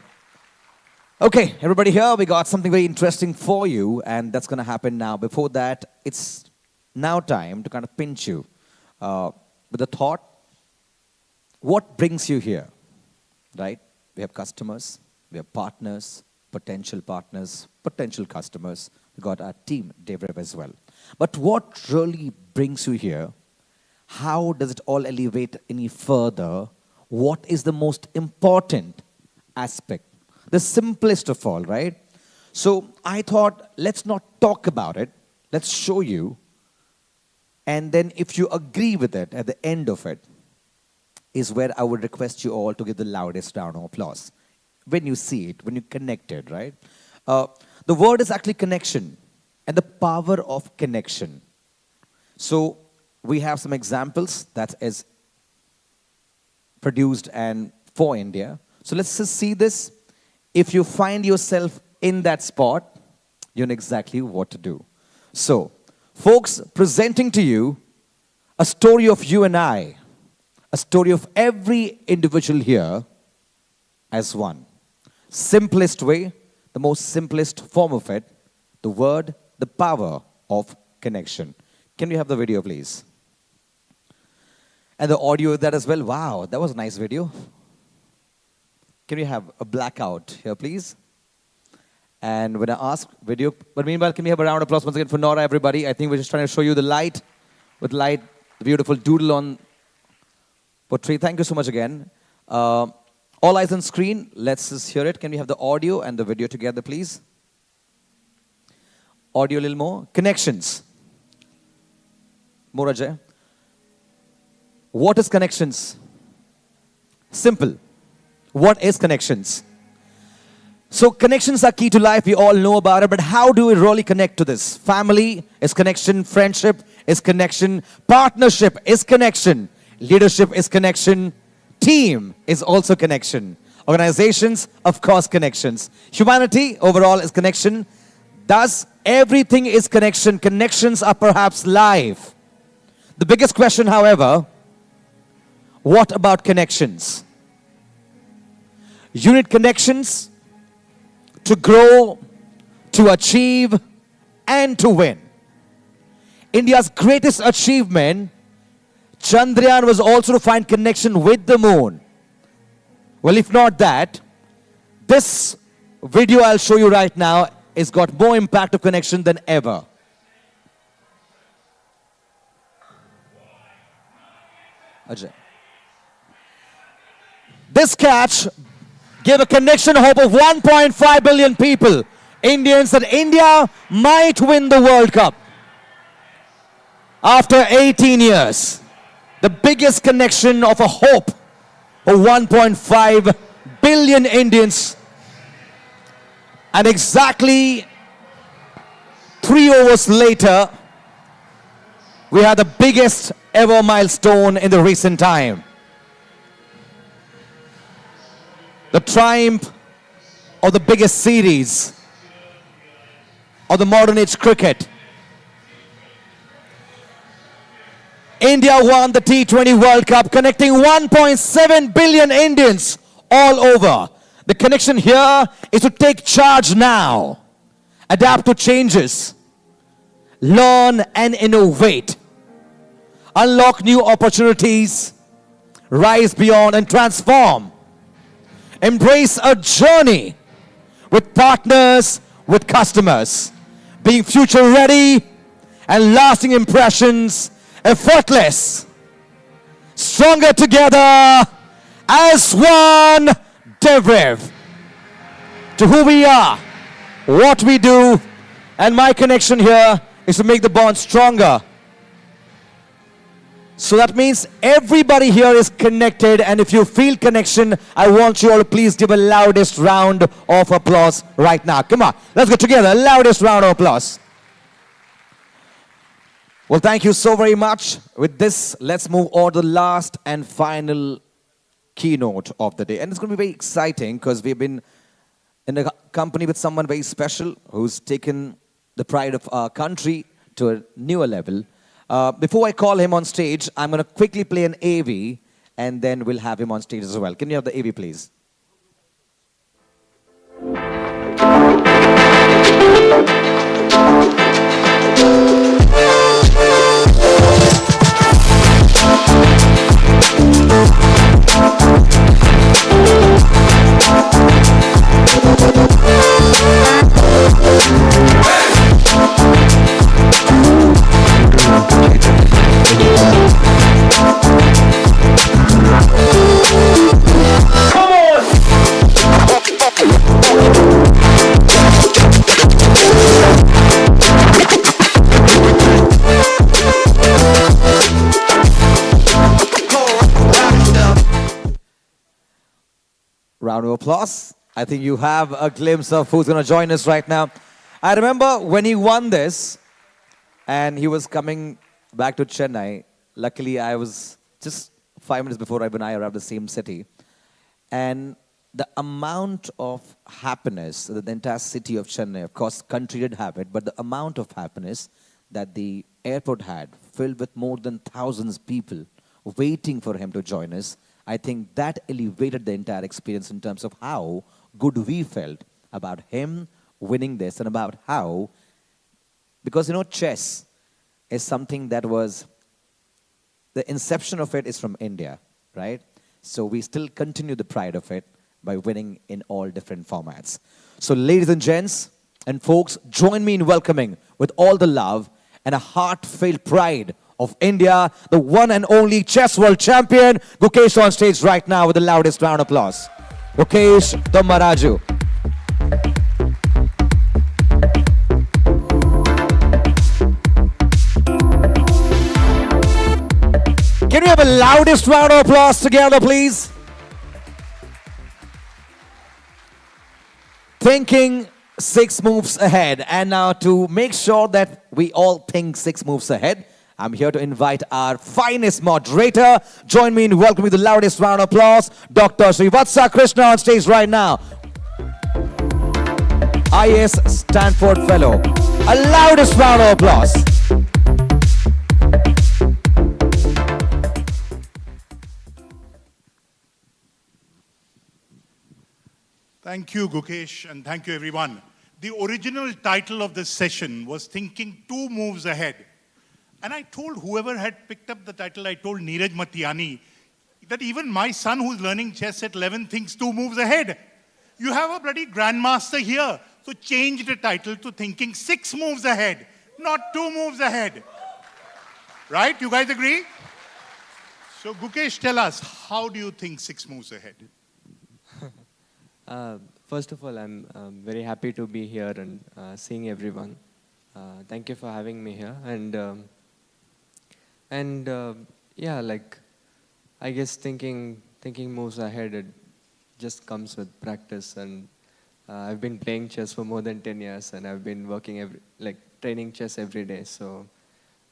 Okay, everybody here, we got something very interesting for you, and that's going to happen now. Before that, it's now time to kind of pinch you with a thought. What brings you here, right? We have customers, we have partners, potential customers, We got our team, DevRev as well. But what really brings you here? How does it all elevate any further? What is the most important aspect? The simplest of all, right? So I thought, let's not talk about it. Let's show you. And then if you agree with it at the end of it, is where I would request you all to give the loudest round of applause. When you see it, when you connect it, right? The word is actually connection and the power of connection. So we have some examples that is produced and for India. So let's just see this. If you find yourself in that spot, you know exactly what to do. So, folks, presenting to you a story of you and I, a story of every individual here as one. Simplest way, the most simplest form of it, the word, the power of connection. Can we have the video, please? And the audio of that as well. Wow, that was a nice video. Can we have a blackout here, please? And when I ask video, but meanwhile, can we have a round of applause once again for Nora, everybody? I think we're just trying to show you the light, with light, the beautiful doodle on portray. Thank you so much again. All eyes on screen. Let's just hear it. Can we have the audio and the video together, please? Audio a little more. Connections. More Ajay. What is connections? Simple. What is connections? So connections are key to life. We all know about it. But how do we really connect to this? Family is connection. Friendship is connection. Partnership is connection. Leadership is connection. Team is also connection. Organizations, of course, connections. Humanity overall is connection. Thus, everything is connection. Connections are perhaps life. The biggest question, however, what about connections? You need connections to grow, to achieve, and to win. India's greatest achievement, Chandrayaan, was also to find connection with the moon. Well, if not that, this video I'll show you right now has got more impact of connection than ever. Ajay. This catch gave a connection hope of 1.5 billion people, Indians, that India might win the World Cup. After 18 years, the biggest connection of a hope of 1.5 billion Indians. And exactly 3 hours later, we had the biggest ever milestone in the recent time. The triumph of the biggest series of the modern age cricket. India won the T20 World Cup, connecting 1.7 billion Indians all over. The connection here is to take charge now, adapt to changes, learn and innovate, unlock new opportunities, rise beyond and transform. Embrace a journey with partners, with customers, being future ready and lasting impressions, effortless, stronger together as one, DevRev. To who we are, what we do, and my connection here is to make the bond stronger. So that means everybody here is connected, and if you feel connection, I want you all to please give a loudest round of applause right now. Come on, let's go together. Loudest round of applause. Well, thank you so very much. With this, let's move on to the last and final keynote of the day. And it's going to be very exciting because we've been in a company with someone very special who's taken the pride of our country to a newer level. Before I call him on stage, I'm going to quickly play an AV, and then we'll have him on stage as well. Can you have the AV, please? Round of applause. I think you have a glimpse of who's going to join us right now. I remember when he won this and he was coming back to Chennai. Luckily, I was just 5 minutes before when I arrived the same city. And the amount of happiness that the entire city of Chennai, of course, country did have it, but the amount of happiness that the airport had, filled with more than thousands of people waiting for him to join us, I think that elevated the entire experience in terms of how good we felt about him winning this and about how, because chess is something that was, the inception of it is from India, right? So we still continue the pride of it by winning in all different formats. So ladies and gents and folks, join me in welcoming with all the love and a heartfelt pride of India, the one and only chess world champion, Gukesh, on stage right now with the loudest round of applause. Gukesh Tommaraju. Can we have a loudest round of applause together, please? Thinking 6 moves ahead. And now to make sure that we all think 6 moves ahead, I'm here to invite our finest moderator. Join me in welcoming the loudest round of applause, Dr. Srivatsa Krishna on stage right now. IAS Stanford Fellow. A loudest round of applause. Thank you, Gukesh, and thank you, everyone. The original title of this session was Thinking 2 Moves Ahead. And I told whoever had picked up the title, I told Neeraj Matiani, that even my son who's learning chess at 11 thinks 2 moves ahead. You have a bloody grandmaster here, so change the title to Thinking 6 Moves Ahead, not 2 moves ahead. Right? You guys agree? So Gukesh, tell us, how do you think 6 moves ahead? First of all, I'm very happy to be here and seeing everyone. Thank you for having me here. And yeah, like, I guess thinking moves ahead, it just comes with practice. And I've been playing chess for more than 10 years, and I've been working training chess every day. So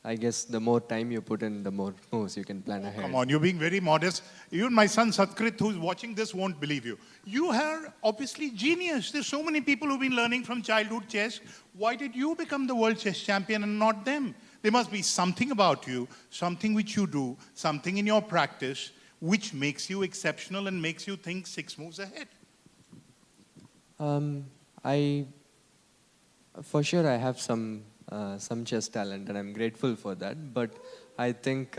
I guess the more time you put in, the more moves you can plan ahead. Come on, you're being very modest. Even my son Satkrit, who's watching this, won't believe you. You are obviously genius. There's so many people who've been learning from childhood chess. Why did you become the world chess champion and not them? There must be something about you, something which you do, something in your practice, which makes you exceptional and makes you think 6 moves ahead. For sure, I have some chess talent, and I'm grateful for that. But I think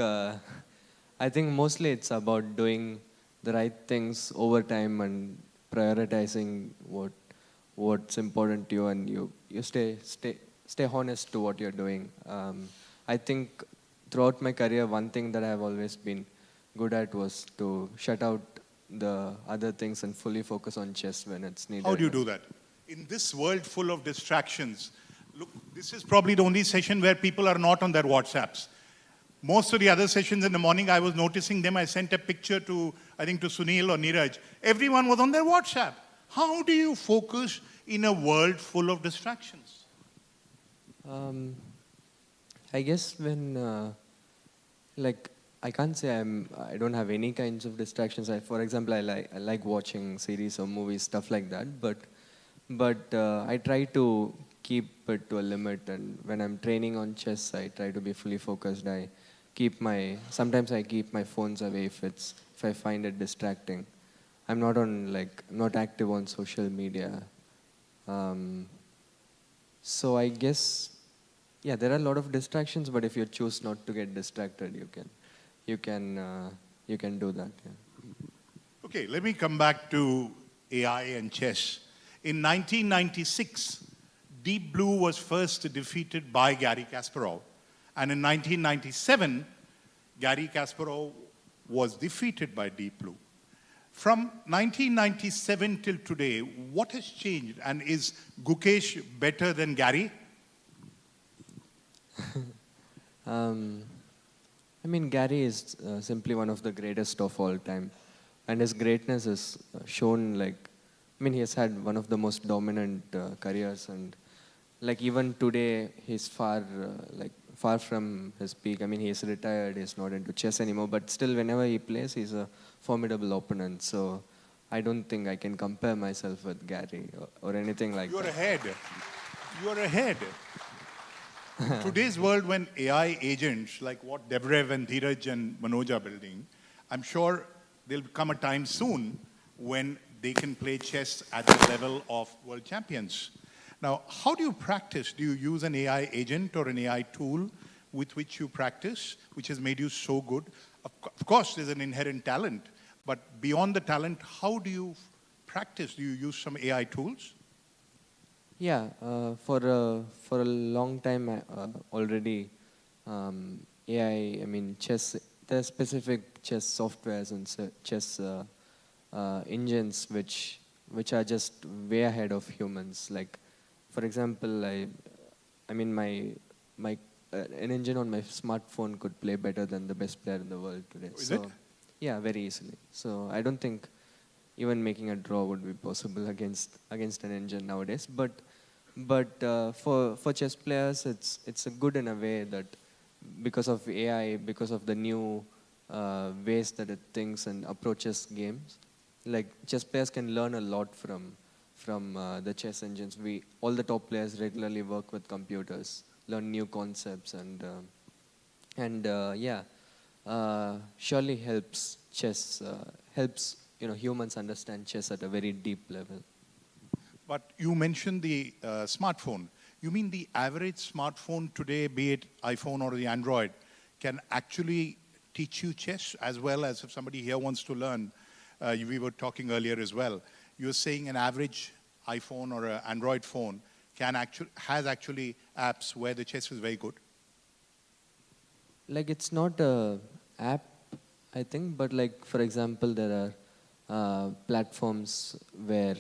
mostly it's about doing the right things over time and prioritizing what's important to you, and you stay honest to what you're doing. I think throughout my career, one thing that I've always been good at was to shut out the other things and fully focus on chess when it's needed. How do you do that? In this world full of distractions, look, this is probably the only session where people are not on their WhatsApps. Most of the other sessions in the morning, I was noticing them. I sent a picture to, I think, to Sunil or Neeraj. Everyone was on their WhatsApp. How do you focus in a world full of distractions? I guess when, I can't say I don't have any kinds of distractions. For example, I like watching series or movies, stuff like that. But I try to keep it to a limit. And when I'm training on chess, I try to be fully focused. Sometimes I keep my phones away if I find it distracting. I'm not active on social media. So I guess, yeah, there are a lot of distractions, but if you choose not to get distracted, you can do that. Yeah. Okay, let me come back to AI and chess. In 1996, Deep Blue was first defeated by Garry Kasparov. And in 1997, Garry Kasparov was defeated by Deep Blue. From 1997 till today, what has changed? And is Gukesh better than Garry? I mean, Garry is simply one of the greatest of all time. and his greatness is shown, like, I mean, he has had one of the most dominant careers, and like even today, he's far from his peak. I mean, he's retired, he's not into chess anymore, but still, whenever he plays, he's a formidable opponent. So I don't think I can compare myself with Gary or anything like You're that. ahead. You're ahead. In today's world, when AI agents, like what DevRev and Dheeraj and Manoj are building, I'm sure there'll come a time soon when they can play chess at the level of world champions. Now, how do you practice? Do you use an AI agent or an AI tool with which you practice, which has made you so good? Of course, there's an inherent talent, but beyond the talent, how do you practice? Do you use some AI tools? Yeah, for a long time already, AI, I mean, chess, there are specific chess softwares and chess engines which are just way ahead of humans. Like, for example, I mean, an engine on my smartphone could play better than the best player in the world today. Is it? Yeah, very easily. So I don't think even making a draw would be possible against an engine nowadays. But for chess players, it's a good in a way that because of AI, because of the new ways that it thinks and approaches games, like chess players can learn a lot from the chess engines. All the top players regularly work with computers, learn new concepts, and surely helps chess helps humans understand chess at a very deep level. But you mentioned the smartphone. You mean the average smartphone today, be it iPhone or the Android, can actually teach you chess as well as if somebody here wants to learn? We were talking earlier as well. You're saying an average iPhone or an Android phone has actually apps where the chess is very good? Like, it's not a app, I think, but like, for example, there are platforms where,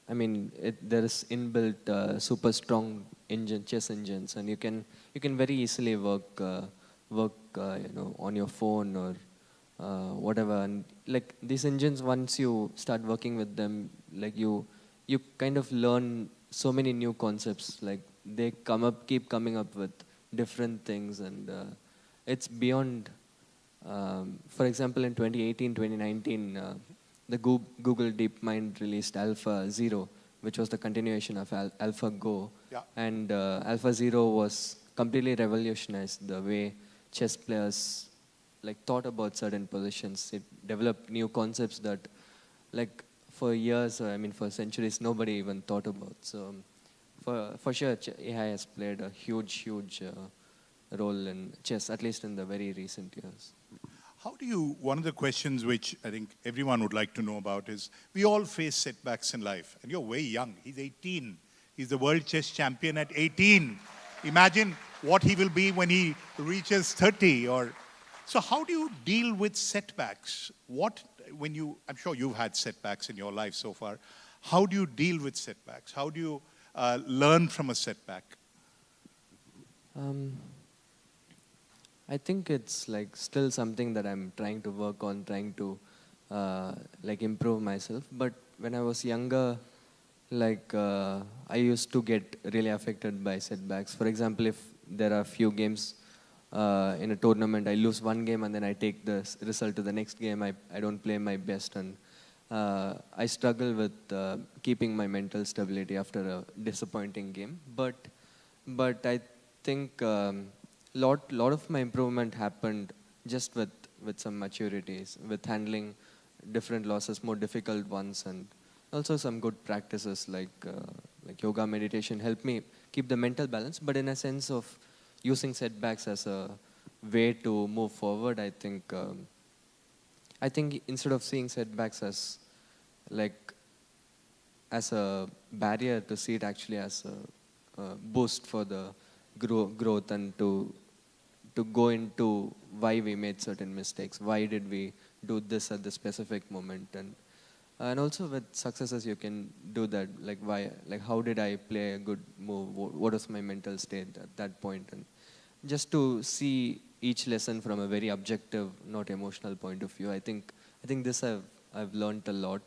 I mean, there is inbuilt super strong chess engines, and you can very easily work on your phone or whatever. And like these engines, once you start working with them, like you kind of learn so many new concepts. Like they keep coming up with different things, and it's beyond. For example, in 2018, 2019. The Google DeepMind released Alpha 0, which was the continuation of AlphaGo. Yeah. And Alpha 0 was completely revolutionized the way chess players thought about certain positions. It developed new concepts that for years, or I mean for centuries, nobody even thought about. So for sure, AI has played a huge role in chess, at least in the very recent years. One of the questions which I think everyone would like to know about is, we all face setbacks in life, and you're way young. He's 18. He's the world chess champion at 18. Imagine what he will be when he reaches 30. So how do you deal with setbacks? I'm sure you've had setbacks in your life so far. How do you deal with setbacks? How do you learn from a setback? I think it's still something that I'm trying to work on, trying to improve myself. But when I was younger, I used to get really affected by setbacks. For example, if there are few games in a tournament, I lose one game and then I take the result to the next game. I don't play my best, and I struggle with keeping my mental stability after a disappointing game. But I think lot of my improvement happened just with some maturities, with handling different losses, more difficult ones, and also some good practices like yoga, meditation helped me keep the mental balance. But in a sense of using setbacks as a way to move forward, I think instead of seeing setbacks as a barrier, to see it actually as a boost for the growth, and to go into why we made certain mistakes, why did we do this at the specific moment, and also with successes you can do that, how did I play a good move, what was my mental state at that point, and just to see each lesson from a very objective, not emotional point of view. I think this I've learned a lot.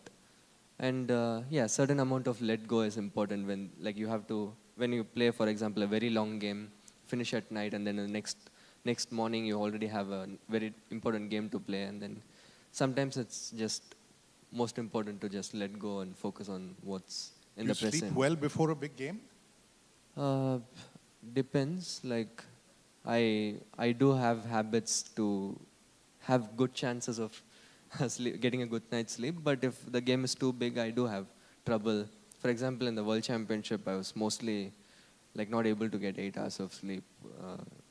And yeah, certain amount of let go is important when, like, you have to, when you play, for example, a very long game, finish at night, and then the next morning you already have a very important game to play, and then sometimes it's just most important to just let go and focus on what's in the present. You sleep well before a big game? Depends. Like, I do have habits to have good chances of getting a good night's sleep, but if the game is too big, I do have trouble. For example, in the World Championship, I was mostly like not able to get 8 hours of sleep.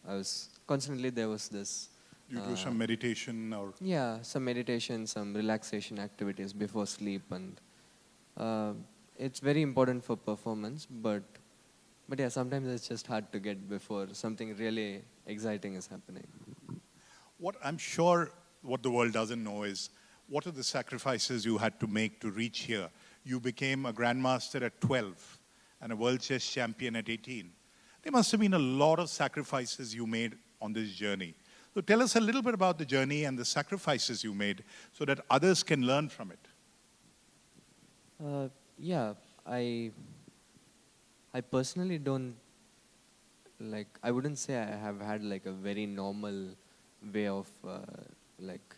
I was constantly, there was this. You do some meditation or? Yeah, some meditation, some relaxation activities before sleep, and it's very important for performance, but yeah, sometimes it's just hard to get before something really exciting is happening. What I'm sure what the world doesn't know is, what are the sacrifices you had to make to reach here? You became a grandmaster at 12 and a world chess champion at 18. There must have been a lot of sacrifices you made on this journey. So tell us a little bit about the journey and the sacrifices you made so that others can learn from it. Yeah, I personally don't, like, I wouldn't say I have had like a very normal way of like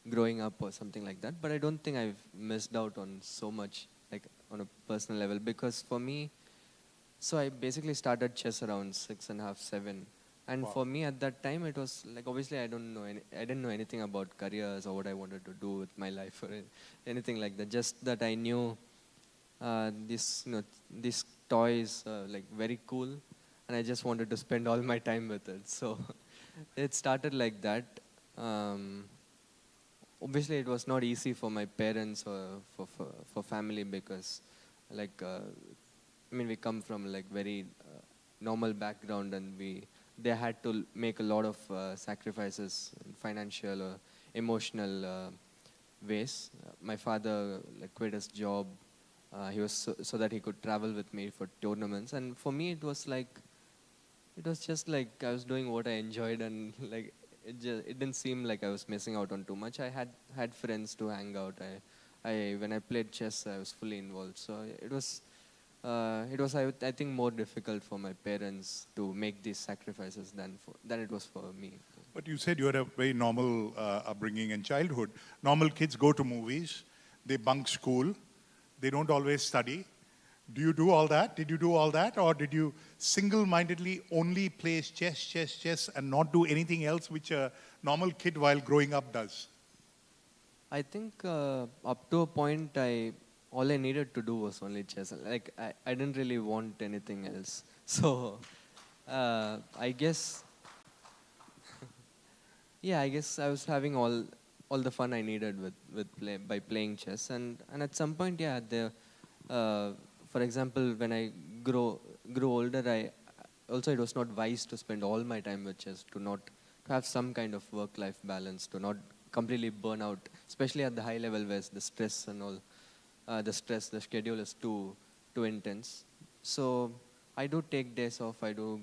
growing up or something like that, but I don't think I've missed out on so much, like on a personal level, because for me, so I basically started chess around 6.5, 7. And Wow. for me at that time, it was like, obviously I didn't know anything about careers or what I wanted to do with my life or anything like that. Just that I knew these toys like very cool, and I just wanted to spend all my time with it. So it started like that. Obviously, it was not easy for my parents or for family, because like I mean, we come from like very normal background, and they had to make a lot of sacrifices in financial or emotional ways. My father like quit his job. He was so that he could travel with me for tournaments, and for me it was just like I was doing what I enjoyed, and like it didn't seem like I was missing out on too much. I had friends to hang out. When I played chess, I was fully involved. So it was I think more difficult for my parents to make these sacrifices than it was for me. But you said you had a very normal upbringing and childhood. Normal kids go to movies, they bunk school, they don't always study. Do you do all that? Did you do all that? Or did you single-mindedly only play chess, and not do anything else which a normal kid while growing up does? I think up to a point, all I needed to do was only chess. Like I didn't really want anything else. So I guess, yeah, I guess I was having all the fun I needed by playing chess. And at some point, yeah, for example, when I grew older, it was not wise to spend all my time with chess, to have some kind of work-life balance, to not completely burn out, especially at the high level where the stress and all, the schedule is too intense. So I do take days off. I do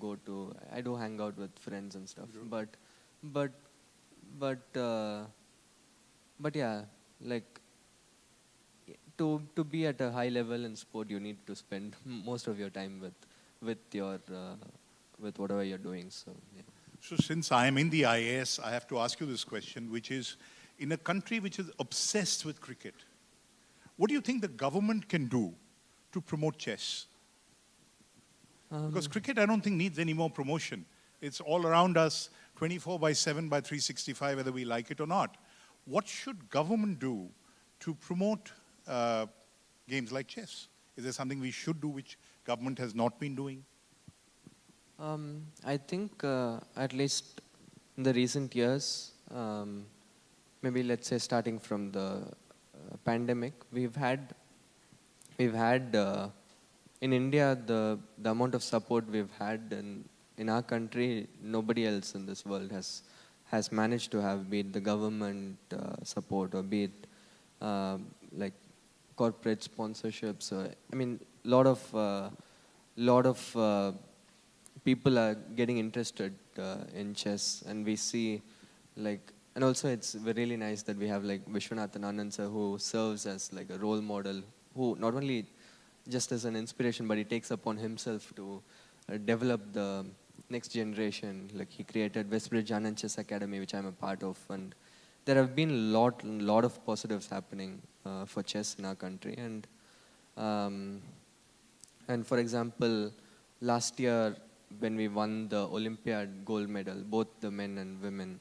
hang out with friends and stuff. But yeah, like to be at a high level in sport, you need to spend most of your time with whatever you're doing. So yeah. So since I am in the IAS, I have to ask you this question, which is, in a country which is obsessed with cricket, what do you think the government can do to promote chess? Because cricket, I don't think, needs any more promotion. It's all around us, 24/7 by 365, whether we like it or not. What should government do to promote games like chess? Is there something we should do which government has not been doing? I think at least in the recent years, maybe let's say starting from the pandemic, we've had in India the amount of support we've had in our country, nobody else in this world has managed to have, be it the government support or be it like corporate sponsorships. I mean, lot of people are getting interested in chess, and we see like and also it's really nice that we have like Vishwanathan Anand sir, who serves as like a role model, who not only just as an inspiration, but he takes upon himself to develop the next generation. Like he created Westbridge Anand Chess Academy, which I'm a part of, and there have been a lot of positives happening for chess in our country. And for example, last year when we won the Olympiad gold medal, both the men and women,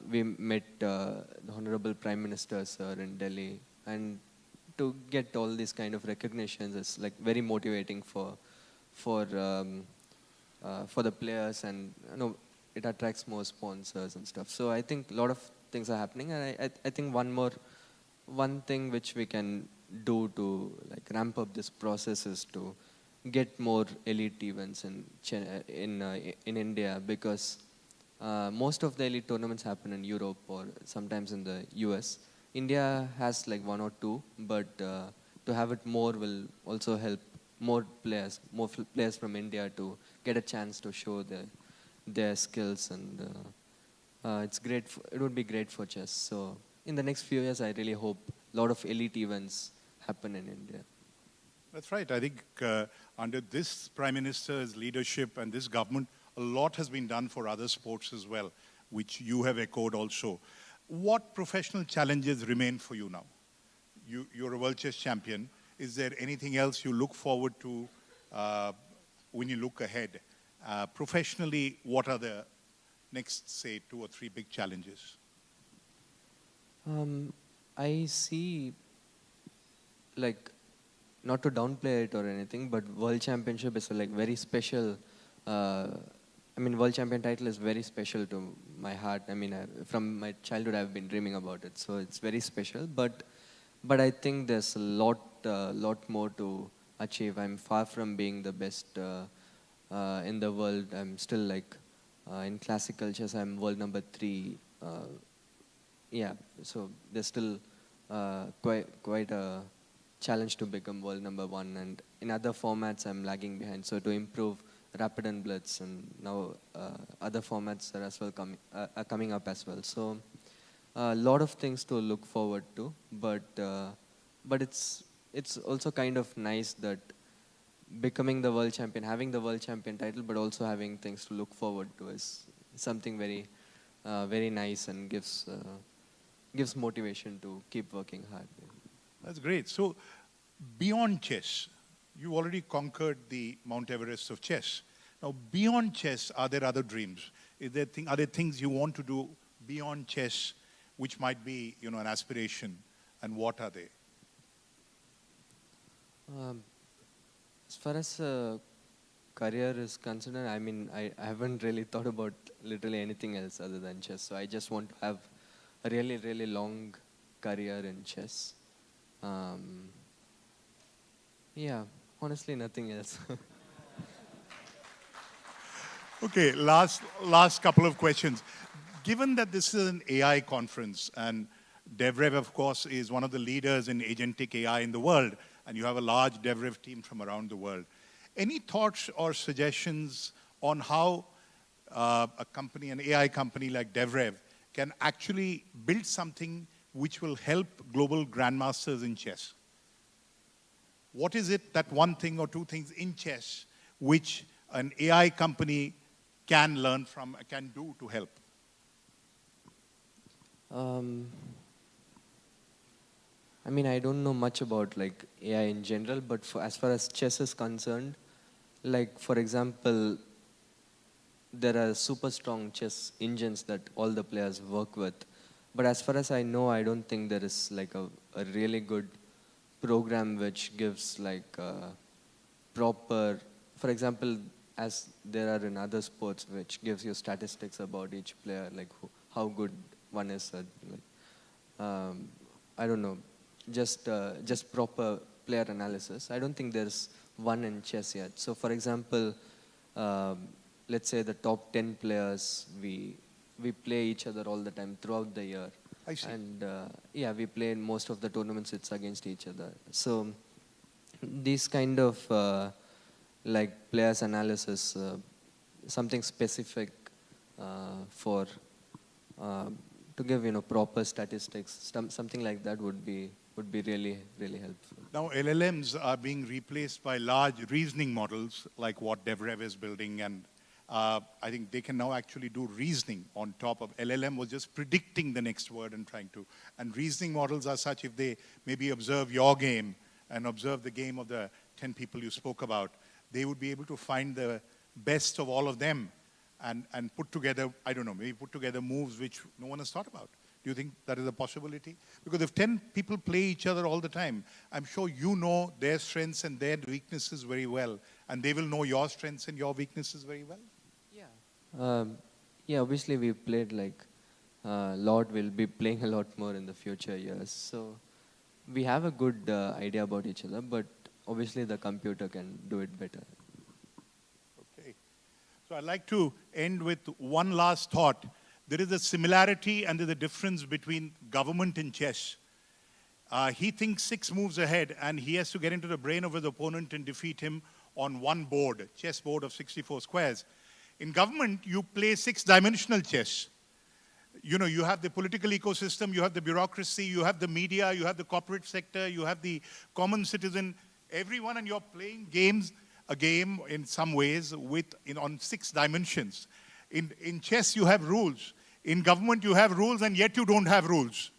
we met the Honorable Prime Minister sir in Delhi, and to get all these kind of recognitions is like very motivating for the players, and it attracts more sponsors and stuff. So I think a lot of things are happening, and I think one thing which we can do to like ramp up this process is to get more elite events in India, because most of the elite tournaments happen in Europe or sometimes in the US. India has like one or two, but to have it more will also help more players from India to get a chance to show their skills, and it would be great for chess. So in the next few years, I really hope a lot of elite events happen in India. That's right. I think under this Prime Minister's leadership and this government, a lot has been done for other sports as well, which you have echoed also. What professional challenges remain for you now? You're a world chess champion. Is there anything else you look forward to when you look ahead? Professionally, what are the next, say, 2 or 3 big challenges? I see, like, not to downplay it or anything, but World Championship is like very special. World Champion title is very special to my heart. From my childhood, I've been dreaming about it, so it's very special. But I think there's a lot more to achieve. I'm far from being the best in the world. I'm still like in classical chess, I'm world number 3. So there's still quite a challenge to become world number 1, and in other formats I'm lagging behind. So to improve Rapid and Blitz, and now other formats are as well coming up as well. So a lot of things to look forward to, but it's also kind of nice that becoming the world champion, having the world champion title, but also having things to look forward to is something very nice, and gives motivation to keep working hard. That's great. So beyond chess, you already conquered the Mount Everest of chess. Now, beyond chess, are there other dreams? Are there things you want to do beyond chess, which might be, an aspiration, and what are they? As far as career is concerned, I haven't really thought about literally anything else other than chess. So I just want to have a really, really long career in chess. Honestly, nothing else. Okay, last couple of questions. Given that this is an AI conference, and DevRev, of course, is one of the leaders in agentic AI in the world, and you have a large DevRev team from around the world, any thoughts or suggestions on how an AI company like DevRev can actually build something which will help global grandmasters in chess? What is it, that one thing or two things in chess which an AI company can learn from, can do to help? I don't know much about like AI in general, but as far as chess is concerned, like for example, there are super strong chess engines that all the players work with. But as far as I know, I don't think there is like a really good program which gives like proper, for example, as there are in other sports, which gives you statistics about each player, like how good one is at, I don't know, just proper player analysis. I don't think there's one in chess yet. So for example, let's say the top 10 players, we play each other all the time throughout the year. I see. And we play in most of the tournaments, it's against each other. So these kind of like players analysis, something specific for give proper statistics. Something like that would be really helpful. Now LLMs are being replaced by large reasoning models like what DevRev is building, and I think they can now actually do reasoning on top of. LLM was just predicting the next word and trying to. And reasoning models are such, if they maybe observe your game and observe the game of the 10 people you spoke about, they would be able to find the best of all of them and put together, I don't know, maybe put together moves which no one has thought about. Do you think that is a possibility? Because if 10 people play each other all the time, I'm sure you know their strengths and their weaknesses very well, and they will know your strengths and your weaknesses very well. Yeah, obviously we played like a lot. We'll be playing a lot more in the future years. So we have a good idea about each other, but obviously the computer can do it better. Okay. So I'd like to end with one last thought. There is a similarity and there's a difference between government and chess. He thinks 6 moves ahead, and he has to get into the brain of his opponent and defeat him on one board, chess board of 64 squares. In government, you play 6-dimensional chess. You know, you have the political ecosystem, you have the bureaucracy, you have the media, you have the corporate sector, you have the common citizen, everyone, and you're playing a game in some ways on 6 dimensions. In chess, you have rules. In government, you have rules, and yet you don't have rules.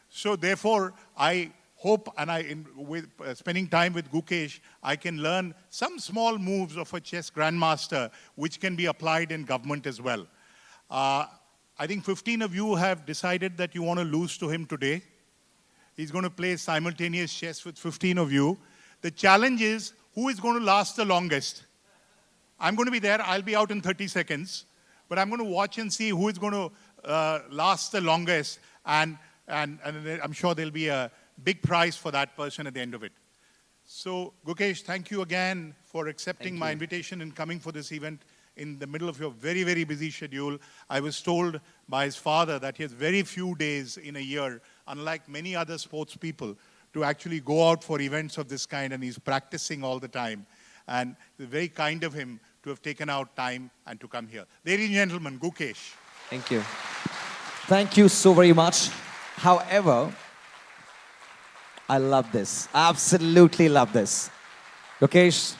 So therefore, I hope, and with spending time with Gukesh, I can learn some small moves of a chess grandmaster, which can be applied in government as well. I think 15 of you have decided that you want to lose to him today. He's going to play simultaneous chess with 15 of you. The challenge is, who is going to last the longest? I'm going to be there. I'll be out in 30 seconds. But I'm going to watch and see who is going to last the longest. And I'm sure there'll be a big prize for that person at the end of it. So, Gukesh, thank you again for accepting my invitation and coming for this event in the middle of your very, very busy schedule. I was told by his father that he has very few days in a year, unlike many other sports people, to actually go out for events of this kind, and he's practicing all the time. And it's very kind of him to have taken out time and to come here. Ladies and gentlemen, Gukesh. Thank you. Thank you so very much. However, I love this. Absolutely love this. Gukesh,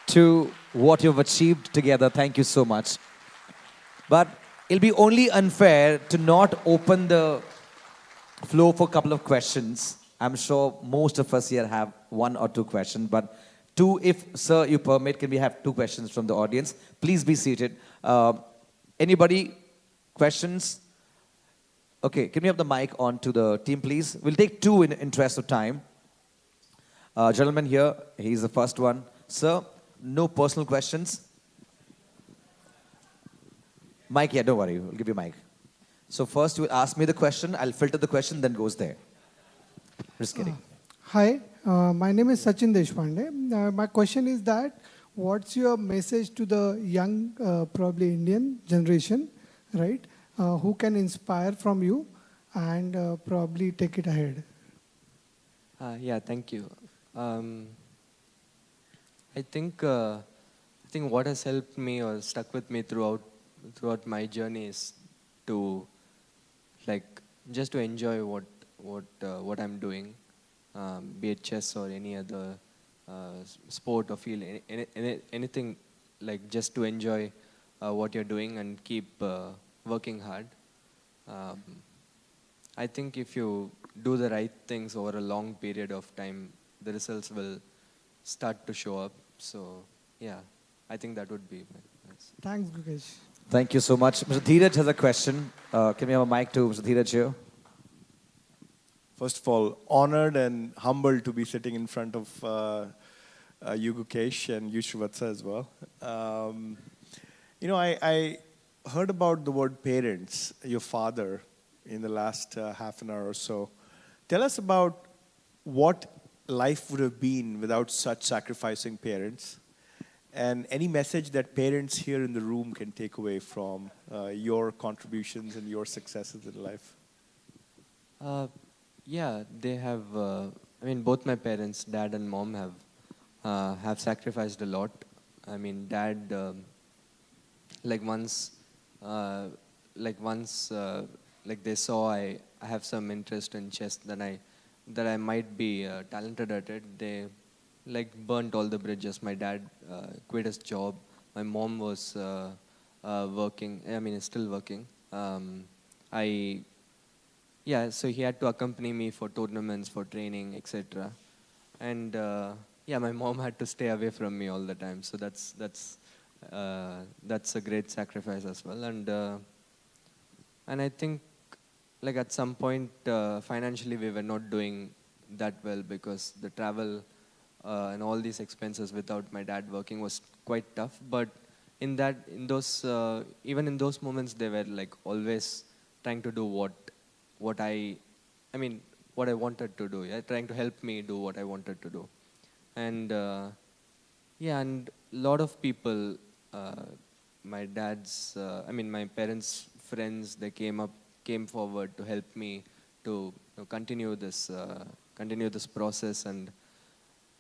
to what you've achieved together, thank you so much. But it'll be only unfair to not open the floor for a couple of questions. I'm sure most of us here have 1 or 2 questions, but 2, if, sir, you permit, can we have 2 questions from the audience? Please be seated. Anybody? Questions? Okay, can we have the mic on to the team, please? We'll take 2 in interest of time. Gentleman here, he's the first one. Sir, no personal questions? Mike, yeah, don't worry, we'll give you mic. So first you will ask me the question, I'll filter the question, then goes there. Just kidding. Hi, my name is Sachin Deshpande. My question is that, what's your message to the young, probably Indian generation, right? Who can inspire from you and probably take it ahead? Yeah, thank you. I think what has helped me or stuck with me throughout my journey is to just to enjoy what I'm doing, be it chess or any other sport or field, anything, like just to enjoy what you're doing and keep working hard. I think if you do the right things over a long period of time, the results will start to show up. So, yeah, I think that would be my answer. Thanks, Gukesh. Thank you so much. Mr. Dheeraj has a question. Can we have a mic to Mr. Dheeraj here? First of all, honored and humbled to be sitting in front of you, Gukesh, and you, Srivatsa, as well. I heard about the word parents, your father, in the last half an hour or so. Tell us about what life would have been without such sacrificing parents, and any message that parents here in the room can take away from your contributions and your successes in life. Yeah, they have. Both my parents, dad and mom, have sacrificed a lot. Dad, once like once like they saw I have some interest in chess, that I might be talented at it, they like burnt all the bridges. My dad quit his job. My mom was working. I mean, is still working. So he had to accompany me for tournaments, for training, etc. And my mom had to stay away from me all the time. So that's a great sacrifice as well. And I think like at some point financially we were not doing that well because the travel and all these expenses without my dad working was quite tough. But even in those moments, they were like always trying to do what I wanted to do. Yeah, trying to help me do what I wanted to do. And and a lot of people, my parents' friends, they came forward to help me to continue this process. And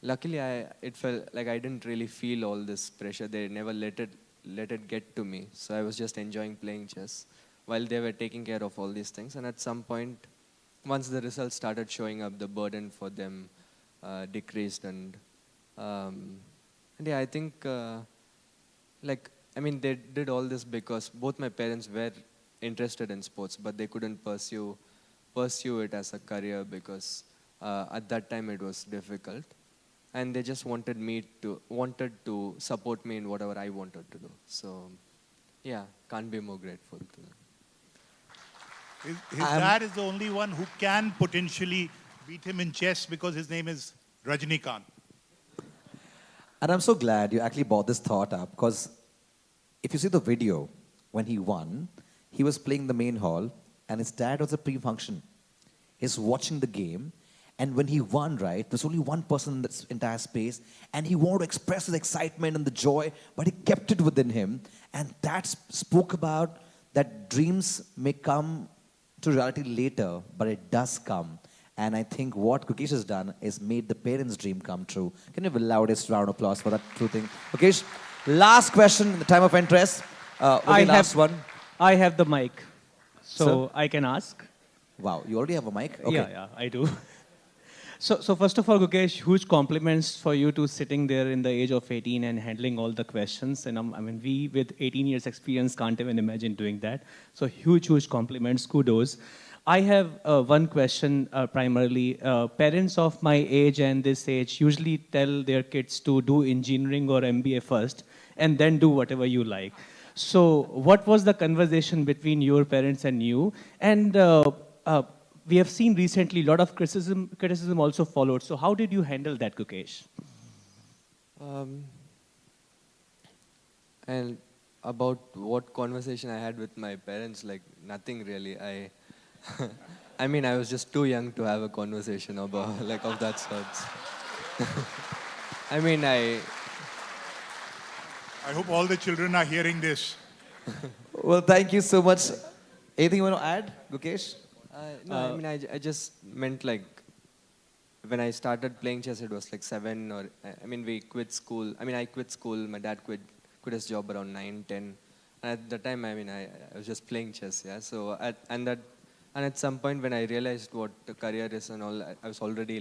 luckily, it felt like I didn't really feel all this pressure. They never let it get to me. So I was just enjoying playing chess while they were taking care of all these things. And at some point, once the results started showing up, the burden for them decreased. And I think they did all this because both my parents were interested in sports, but they couldn't pursue it as a career because at that time it was difficult. And they just wanted to support me in whatever I wanted to do. So, can't be more grateful to them. His dad is the only one who can potentially beat him in chess because his name is Rajnikant. And I'm so glad you actually brought this thought up because if you see the video, when he won, he was playing the main hall and his dad was a pre-function. He's watching the game. And when he won, right, there's only one person in this entire space, and he wanted to express his excitement and the joy, but he kept it within him. And that spoke about that dreams may come to reality later, but it does come. And I think what Gukesh has done is made the parents' dream come true. Can you have the loudest round of applause for that true thing? Gukesh, last question in the time of interest. Last one. I have the mic, so Sir? I can ask. Wow, you already have a mic? Okay. Yeah, I do. So first of all, Gukesh, huge compliments for you to sitting there in the age of 18 and handling all the questions. And we with 18 years experience can't even imagine doing that. So huge compliments, kudos. I have one question primarily. Parents of my age and this age usually tell their kids to do engineering or MBA first and then do whatever you like. So what was the conversation between your parents and you? And we have seen recently a lot of criticism also followed. So how did you handle that, Gukesh? And about what conversation I had with my parents, like nothing really. I was just too young to have a conversation about of that sort. I hope all the children are hearing this. Well, thank you so much. Anything you want to add, Gukesh? I just meant when I started playing chess, it was 7 or, we quit school. I quit school, my dad quit his job around 9, 10. And at the time, I was just playing chess, yeah. So, at some point when I realized what the career is and all, I was already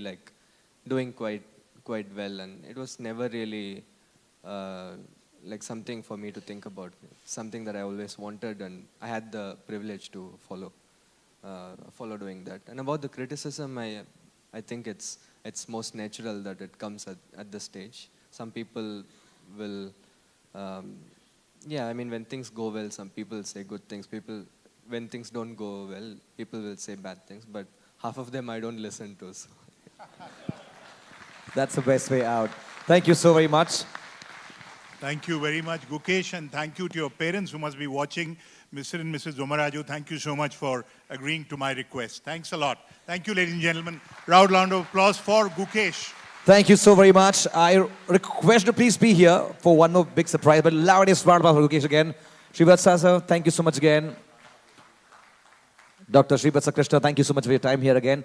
doing quite well. And it was never really something for me to think about. It's something that I always wanted, and I had the privilege to follow doing that. And about the criticism, I think it's most natural that it comes at this stage. Some people will, when things go well, some people say good things. When things don't go well, people will say bad things. But half of them I don't listen to. So. That's the best way out. Thank you so very much. Thank you very much, Gukesh, and thank you to your parents who must be watching. Mr. and Mrs. Domaraju, thank you so much for agreeing to my request. Thanks a lot. Thank you, ladies and gentlemen. Round of applause for Gukesh. Thank you so very much. I request you to please be here for one more big surprise, but loudest round of applause for Gukesh again. Srivatsa sir, thank you so much again. Dr. Srivatsa Krishna, thank you so much for your time here again.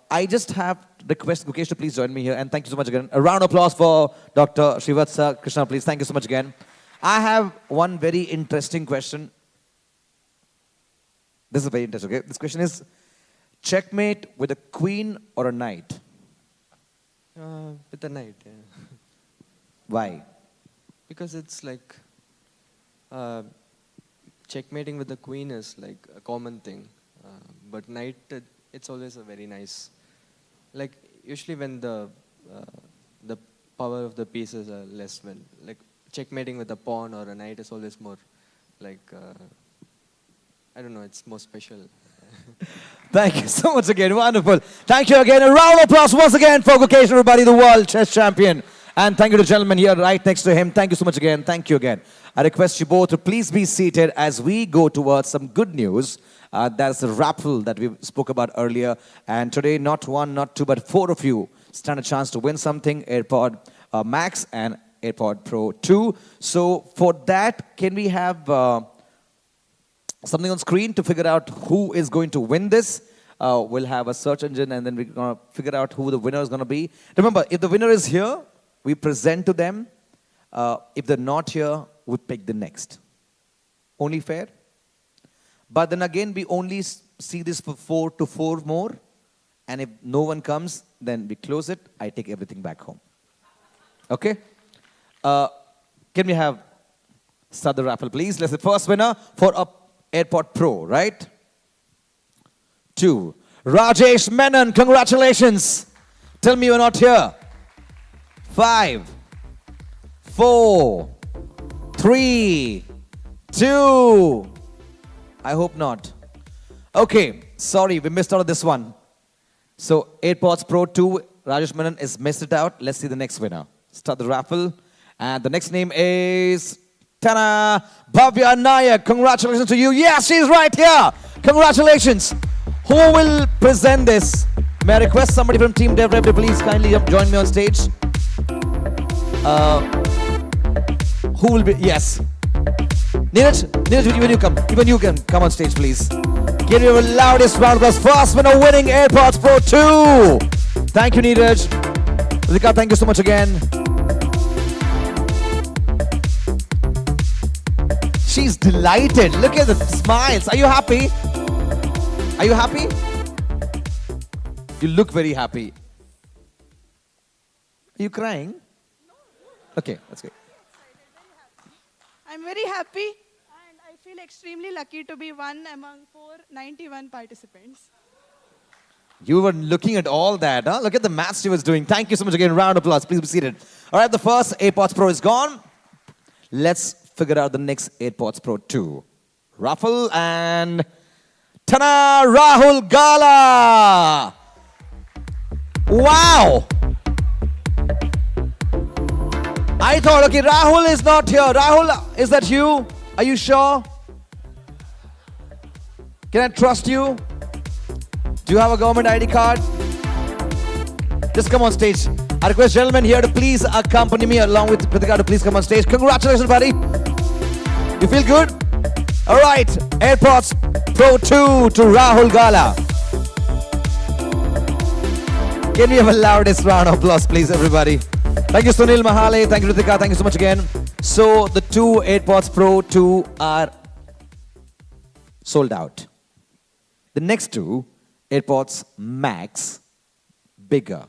I just have request Gukesh to please join me here, and thank you so much again. A round of applause for Dr. Srivatsa Krishna, please. Thank you so much again. I have one very interesting question. This is very interesting, okay? This question is, checkmate with a queen or a knight? With the knight, yeah. Why? Because it's like checkmating with the queen is like a common thing, but knight, it's always a very nice. Like usually when the power of the pieces are less, when like checkmating with a pawn or a knight is always more like I don't know, it's more special. Thank you so much again. Wonderful. Thank you again. A round of applause once again for Gukesh, everybody, the world chess champion. And thank you to the gentleman here right next to him. Thank you so much again. Thank you again. I request you both to please be seated as we go towards some good news. That's the raffle that we spoke about earlier. And today, not one, not two, but 4 of you stand a chance to win something, AirPod Max and AirPod Pro 2. So for that, can we have something on screen to figure out who is going to win this? We'll have a search engine and then we're going to figure out who the winner is going to be. Remember, if the winner is here, we present to them. If they're not here, we pick the next. Only fair? But then again, we only see this for 4 to 4 more. And if no one comes, then we close it. I take everything back home. Okay? Can we have start the raffle, please? Let's the first winner for a AirPod Pro, right? 2. Rajesh Menon, congratulations. Tell me you're not here. 5, 4, 3, 2. I hope not. Okay, sorry, we missed out on this one. So AirPods Pro 2, Rajesh Menon is missed it out. Let's see the next winner. Start the raffle. And the next name is Tana Bhavya Nayak. Congratulations to you. Yes, she's right here. Congratulations. Who will present this? May I request somebody from Team DevRev to please kindly join me on stage? Who will be? Yes. Neeraj, even you can come on stage, please. Give you the loudest round of applause. First winner winning AirPods Pro 2. Thank you, Neeraj. Rika, thank you so much again. She's delighted. Look at the smiles. Are you happy? Are you happy? You look very happy. Are you crying? No. Okay, that's good. I'm very happy and I feel extremely lucky to be one among 491 participants. You were looking at all that, huh? Look at the maths she was doing. Thank you so much again. Round of applause. Please be seated. All right, the first AirPods Pro is gone. Let's figure out the next AirPods Pro 2. Raffle and Tana Rahul Gala. Wow. I thought, okay, Rahul is not here. Rahul, is that you? Are you sure? Can I trust you? Do you have a government ID card? Just come on stage. I request gentlemen here to please accompany me along with Pritika to please come on stage. Congratulations, buddy. You feel good? All right, AirPods Pro 2 to Rahul Gala. Can we have a loudest round of applause, please, everybody? Thank you, Sunil Mahale. Thank you, Ritika. Thank you so much again. So the 2 AirPods Pro 2 are sold out. The next 2 AirPods Max, bigger.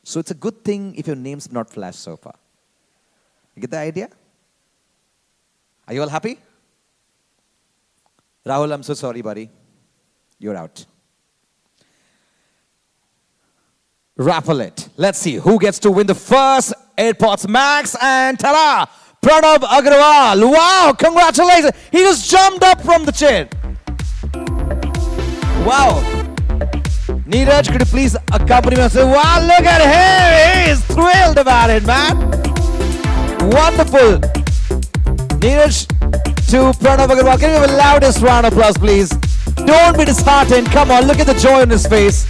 So it's a good thing if your name's not flashed so far. You get the idea? Are you all happy? Rahul, I'm so sorry, buddy. You're out. Raffle it. Let's see who gets to win the first AirPods Max and ta-da! Pranav Agrawal. Wow, congratulations. He just jumped up from the chair. Wow. Neeraj, could you please accompany me and say, wow, look at him. He is thrilled about it, man. Wonderful. Neeraj to Pranav Agrawal. Can you have a loudest round of applause, please? Don't be disheartened. Come on, look at the joy on his face.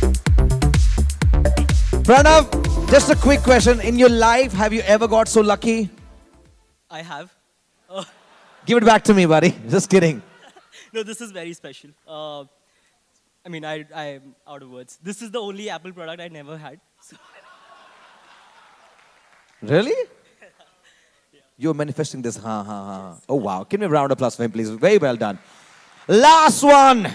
Pranav, just a quick question. In your life, have you ever got so lucky? I have. Give it back to me, buddy. Just kidding. No, this is very special. I mean, I'm out of words. This is the only Apple product I never had. So. Really? Yeah. You're manifesting this. Oh, wow. Give me a round of applause for him, please. Very well done. Last one.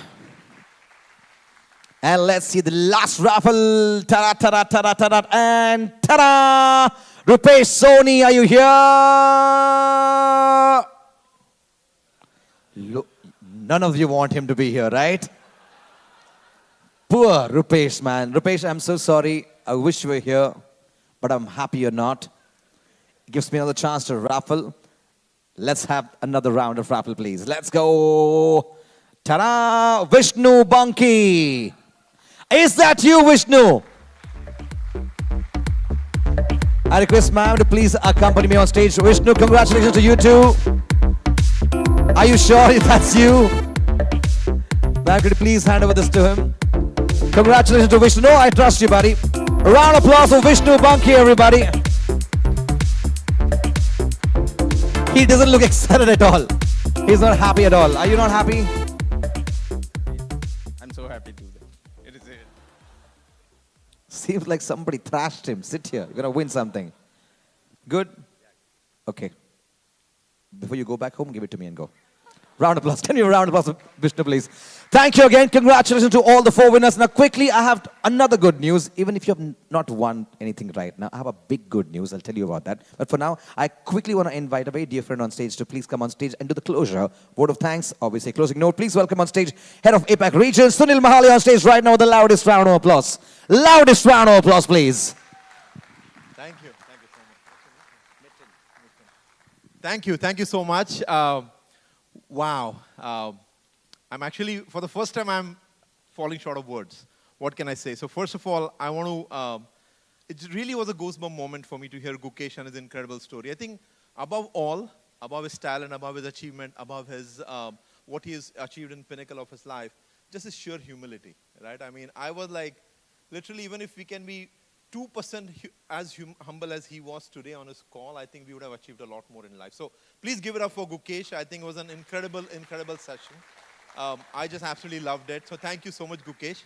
And let's see the last raffle. Ta-da, ta-da, ta-da, ta-da, and ta-da! Rupesh Soni, are you here? Look, none of you want him to be here, right? Poor Rupesh, man. Rupesh, I'm so sorry. I wish you were here, but I'm happy you're not. It gives me another chance to raffle. Let's have another round of raffle, please. Let's go. Ta-da! Vishnu Banki. Is that you, Vishnu? I request ma'am to please accompany me on stage. Vishnu, congratulations to you too. Are you sure that's you? Ma'am, could you please hand over this to him? Congratulations to Vishnu. No, I trust you, buddy. A round of applause for Vishnu Banki, everybody. He doesn't look excited at all. He's not happy at all. Are you not happy? I'm so happy to. It is it. Seems like somebody thrashed him. Sit here. You're going to win something. Good? Okay. Before you go back home, give it to me and go. Round of applause. Can you have a round of applause for Vishnu, please? Thank you again. Congratulations to all the 4 winners. Now, quickly, I have another good news. Even if you have not won anything right now, I have a big good news. I'll tell you about that. But for now, I quickly want to invite a very dear friend on stage to please come on stage and do the closure. Word of thanks, obviously, closing note. Please welcome on stage, Head of APAC Region, Sunil Mahali on stage right now with the loudest round of applause. Loudest round of applause, please. Thank you. Thank you so much. Thank you so much. Wow. I'm actually, for the first time, I'm falling short of words. What can I say? So first of all, I want to, it really was a goosebump moment for me to hear Gukesh and his incredible story. I think above all, above his talent, above his achievement, above his, what he has achieved in pinnacle of his life, just his sheer humility, right? I mean, I was like, literally, even if we can be 2% as humble as he was today on his call, I think we would have achieved a lot more in life. So please give it up for Gukesh. I think it was an incredible, incredible session. I just absolutely loved it. So thank you so much, Gukesh.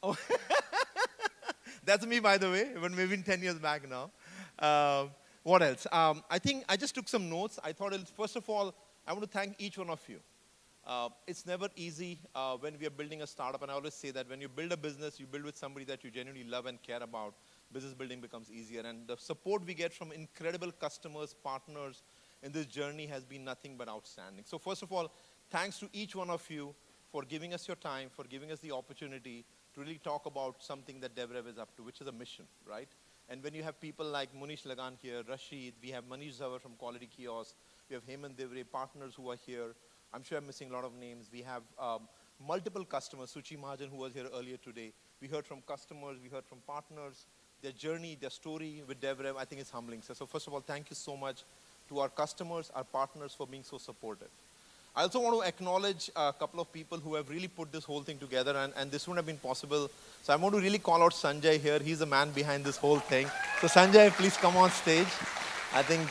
Oh, that's me, by the way, but maybe 10 years back now. What else? I think I just took some notes. I thought, first of all, I want to thank each one of you. It's never easy when we are building a startup, and I always say that when you build a business, you build with somebody that you genuinely love and care about, business building becomes easier. And the support we get from incredible customers, partners in this journey has been nothing but outstanding. So first of all, thanks to each one of you for giving us your time, for giving us the opportunity to really talk about something that DevRev is up to, which is a mission, right? And when you have people like Munish Lagan here, Rashid, we have Manish Zawar from Quality Kiosk, we have Hemant Devre, partners who are here. I'm sure I'm missing a lot of names. We have multiple customers, Suchi Mahajan, who was here earlier today. We heard from customers, we heard from partners. Their journey, their story with DevRev, I think is humbling. So first of all, thank you so much to our customers, our partners for being so supportive. I also want to acknowledge a couple of people who have really put this whole thing together, and this wouldn't have been possible. So I want to really call out Sanjay here. He's the man behind this whole thing. So Sanjay, please come on stage. I think,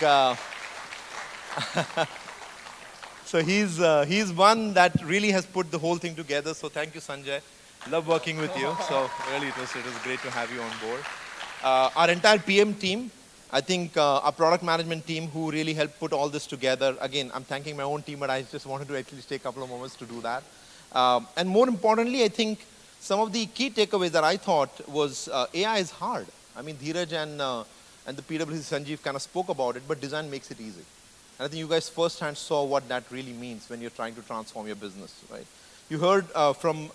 so he's one that really has put the whole thing together. So thank you, Sanjay. Love working with you. So really, it was great to have you on board. Our entire PM team, I think our product management team who really helped put all this together. Again, I'm thanking my own team, but I just wanted to actually take a couple of moments to do that. And more importantly, I think some of the key takeaways that I thought was AI is hard. I mean, Dheeraj and the PwC Sanjeev kind of spoke about it, but design makes it easy. And I think you guys firsthand saw what that really means when you're trying to transform your business, right? You heard from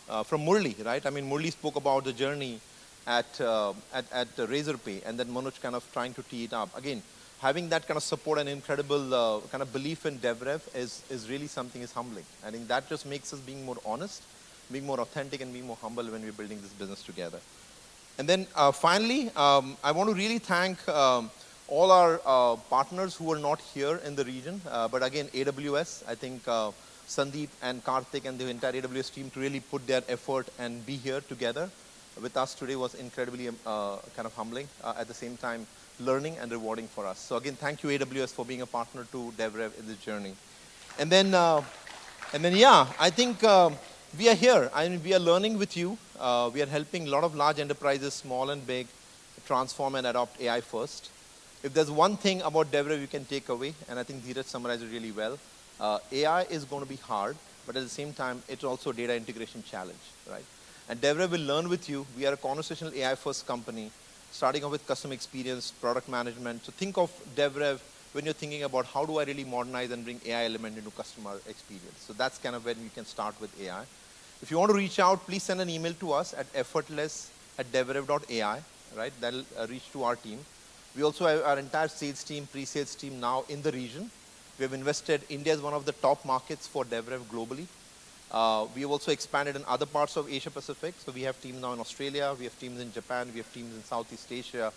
Murli, right? I mean, Murli spoke about the journey at Razorpay, and then Manoj kind of trying to tee it up. Again, having that kind of support and incredible kind of belief in DevRev is really something is humbling. I think that just makes us being more honest, being more authentic, and being more humble when we're building this business together. And then finally, I want to really thank all our partners who are not here in the region, but again, AWS, I think Sandeep and Karthik and the entire AWS team to really put their effort and be here together with us today was incredibly kind of humbling, at the same time learning and rewarding for us. So again, thank you AWS for being a partner to DevRev in this journey. And then yeah, I think we are here. I mean, we are learning with you. We are helping a lot of large enterprises, small and big, transform and adopt AI first. If there's one thing about DevRev you can take away, and I think Dheeraj summarized it really well, AI is going to be hard, but at the same time, it's also a data integration challenge, right? And DevRev will learn with you. We are a conversational AI-first company, starting off with customer experience, product management. So think of DevRev when you're thinking about how do I really modernize and bring AI element into customer experience. So that's kind of when you can start with AI. If you want to reach out, please send an email to us at effortless@devrev.ai, right? That'll reach to our team. We also have our entire sales team, pre-sales team now in the region. We have invested, India is one of the top markets for DevRev globally. We have also expanded in other parts of Asia Pacific. So we have teams now in Australia, we have teams in Japan, we have teams in Southeast Asia,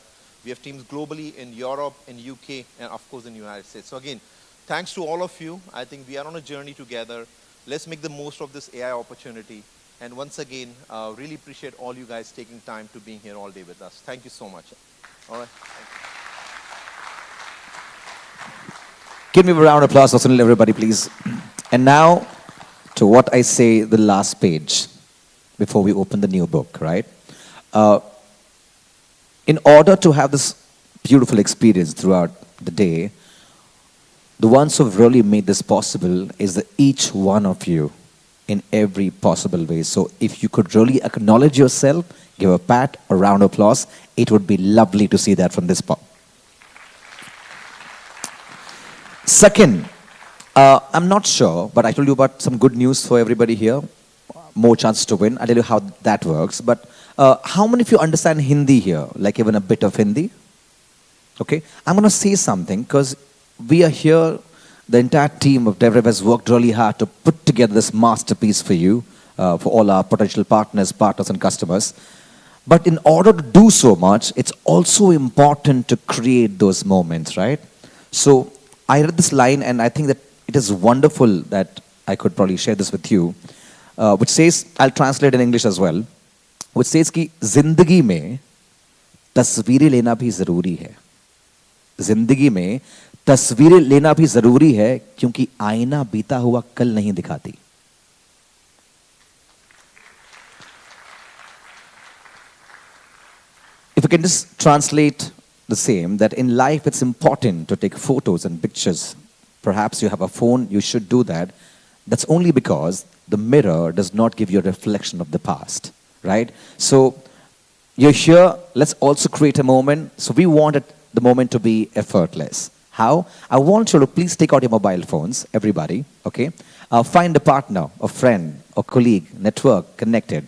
we have teams globally in Europe, in UK, and of course in the United States. So again, thanks to all of you. I think we are on a journey together. Let's make the most of this AI opportunity. And once again, really appreciate all you guys taking time to being here all day with us. Thank you so much. All right. Give me a round of applause for Sunil, everybody, please. And now, to what I say, the last page, before we open the new book, right? In order to have this beautiful experience throughout the day, the ones who've really made this possible is each one of you in every possible way. So if you could really acknowledge yourself, give a pat, a round of applause, it would be lovely to see that from this spot. Second, I'm not sure, but I told you about some good news for everybody here. More chances to win. I'll tell you how that works. But how many of you understand Hindi here? Like even a bit of Hindi? Okay. I'm going to say something because we are here. The entire team of DevRev has worked really hard to put together this masterpiece for you, for all our potential partners and customers. But in order to do so much, it's also important to create those moments, right? So I read this line and I think that it is wonderful that I could probably share this with you, which says, I'll translate in English as well, which says कि जिंदगी में तस्वीरें लेना भी जरूरी है. जिंदगी में तस्वीरें लेना भी जरूरी है क्योंकि आईना बीता हुआ कल नहीं दिखाती. If you can just translate the same, that in life it's important to take photos and pictures. Perhaps you have a phone, you should do that. That's only because the mirror does not give you a reflection of the past, right? So you're here, let's also create a moment. So we wanted the moment to be effortless. How? I want you to please take out your mobile phones, everybody, okay? Find a partner, a friend, a colleague, network, connected.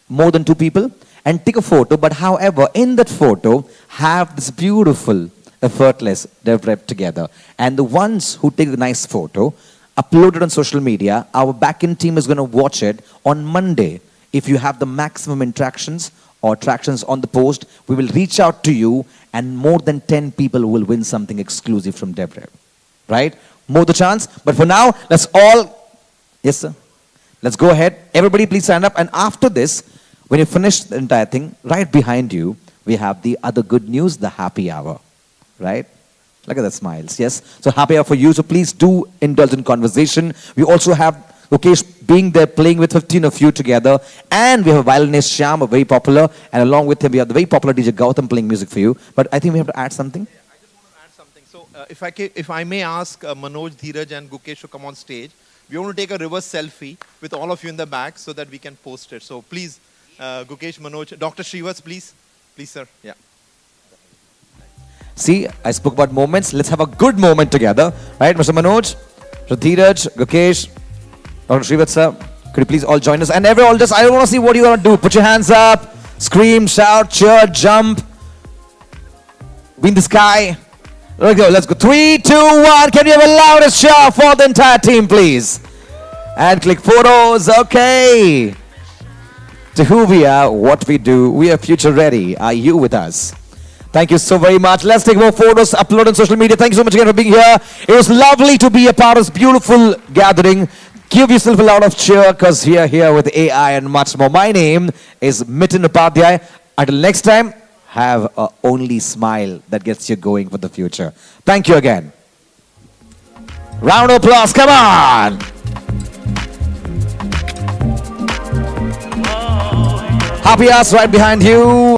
More than 2 people, and take a photo, but however, in that photo, have this beautiful, effortless DevRev together. And the ones who take a nice photo, upload it on social media, our backend team is going to watch it on Monday. If you have the maximum interactions or tractions on the post, we will reach out to you and more than 10 people will win something exclusive from DevRev, right? More the chance, but for now, let's all, yes sir, let's go ahead. Everybody please stand up, and after this, when you finish the entire thing, right behind you, we have the other good news, the happy hour, right? Look at the smiles, yes? So happy hour for you, so please do indulge in conversation. We also have Mukesh being there, playing with 15 of you together, and we have a violinist, Shyam, very popular, and along with him, we have the very popular DJ Gautam playing music for you. But I think we have to add something. Yeah, I just want to add something. So if I may ask Manoj, Dheeraj, and Gukesh to come on stage, we want to take a reverse selfie with all of you in the back so that we can post it. So please, Gukesh, Manoj, Dr. Shrivas, please. Please, sir. Yeah. See, I spoke about moments. Let's have a good moment together. Right, Mr. Manoj, Dheeraj, Gukesh, Dr. Shrivas, sir. Could you please all join us? And everyone, just, I want to see what you want to do. Put your hands up, scream, shout, cheer, jump. Be in the sky. Let's go, let's go. 3, 2, 1. Can you have a loudest cheer for the entire team, please? And click photos. Okay. To who we are, what we do, we are future ready. Are you with us? Thank you so very much. Let's take more photos, upload on social media. Thank you so much again for being here. It was lovely to be a part of this beautiful gathering. Give yourself a lot of cheer because we are here with AI and much more. My name is Miten Upadhyay. Until next time, have a only smile that gets you going for the future. Thank you again. Round of applause, come on. Happy hours right behind you.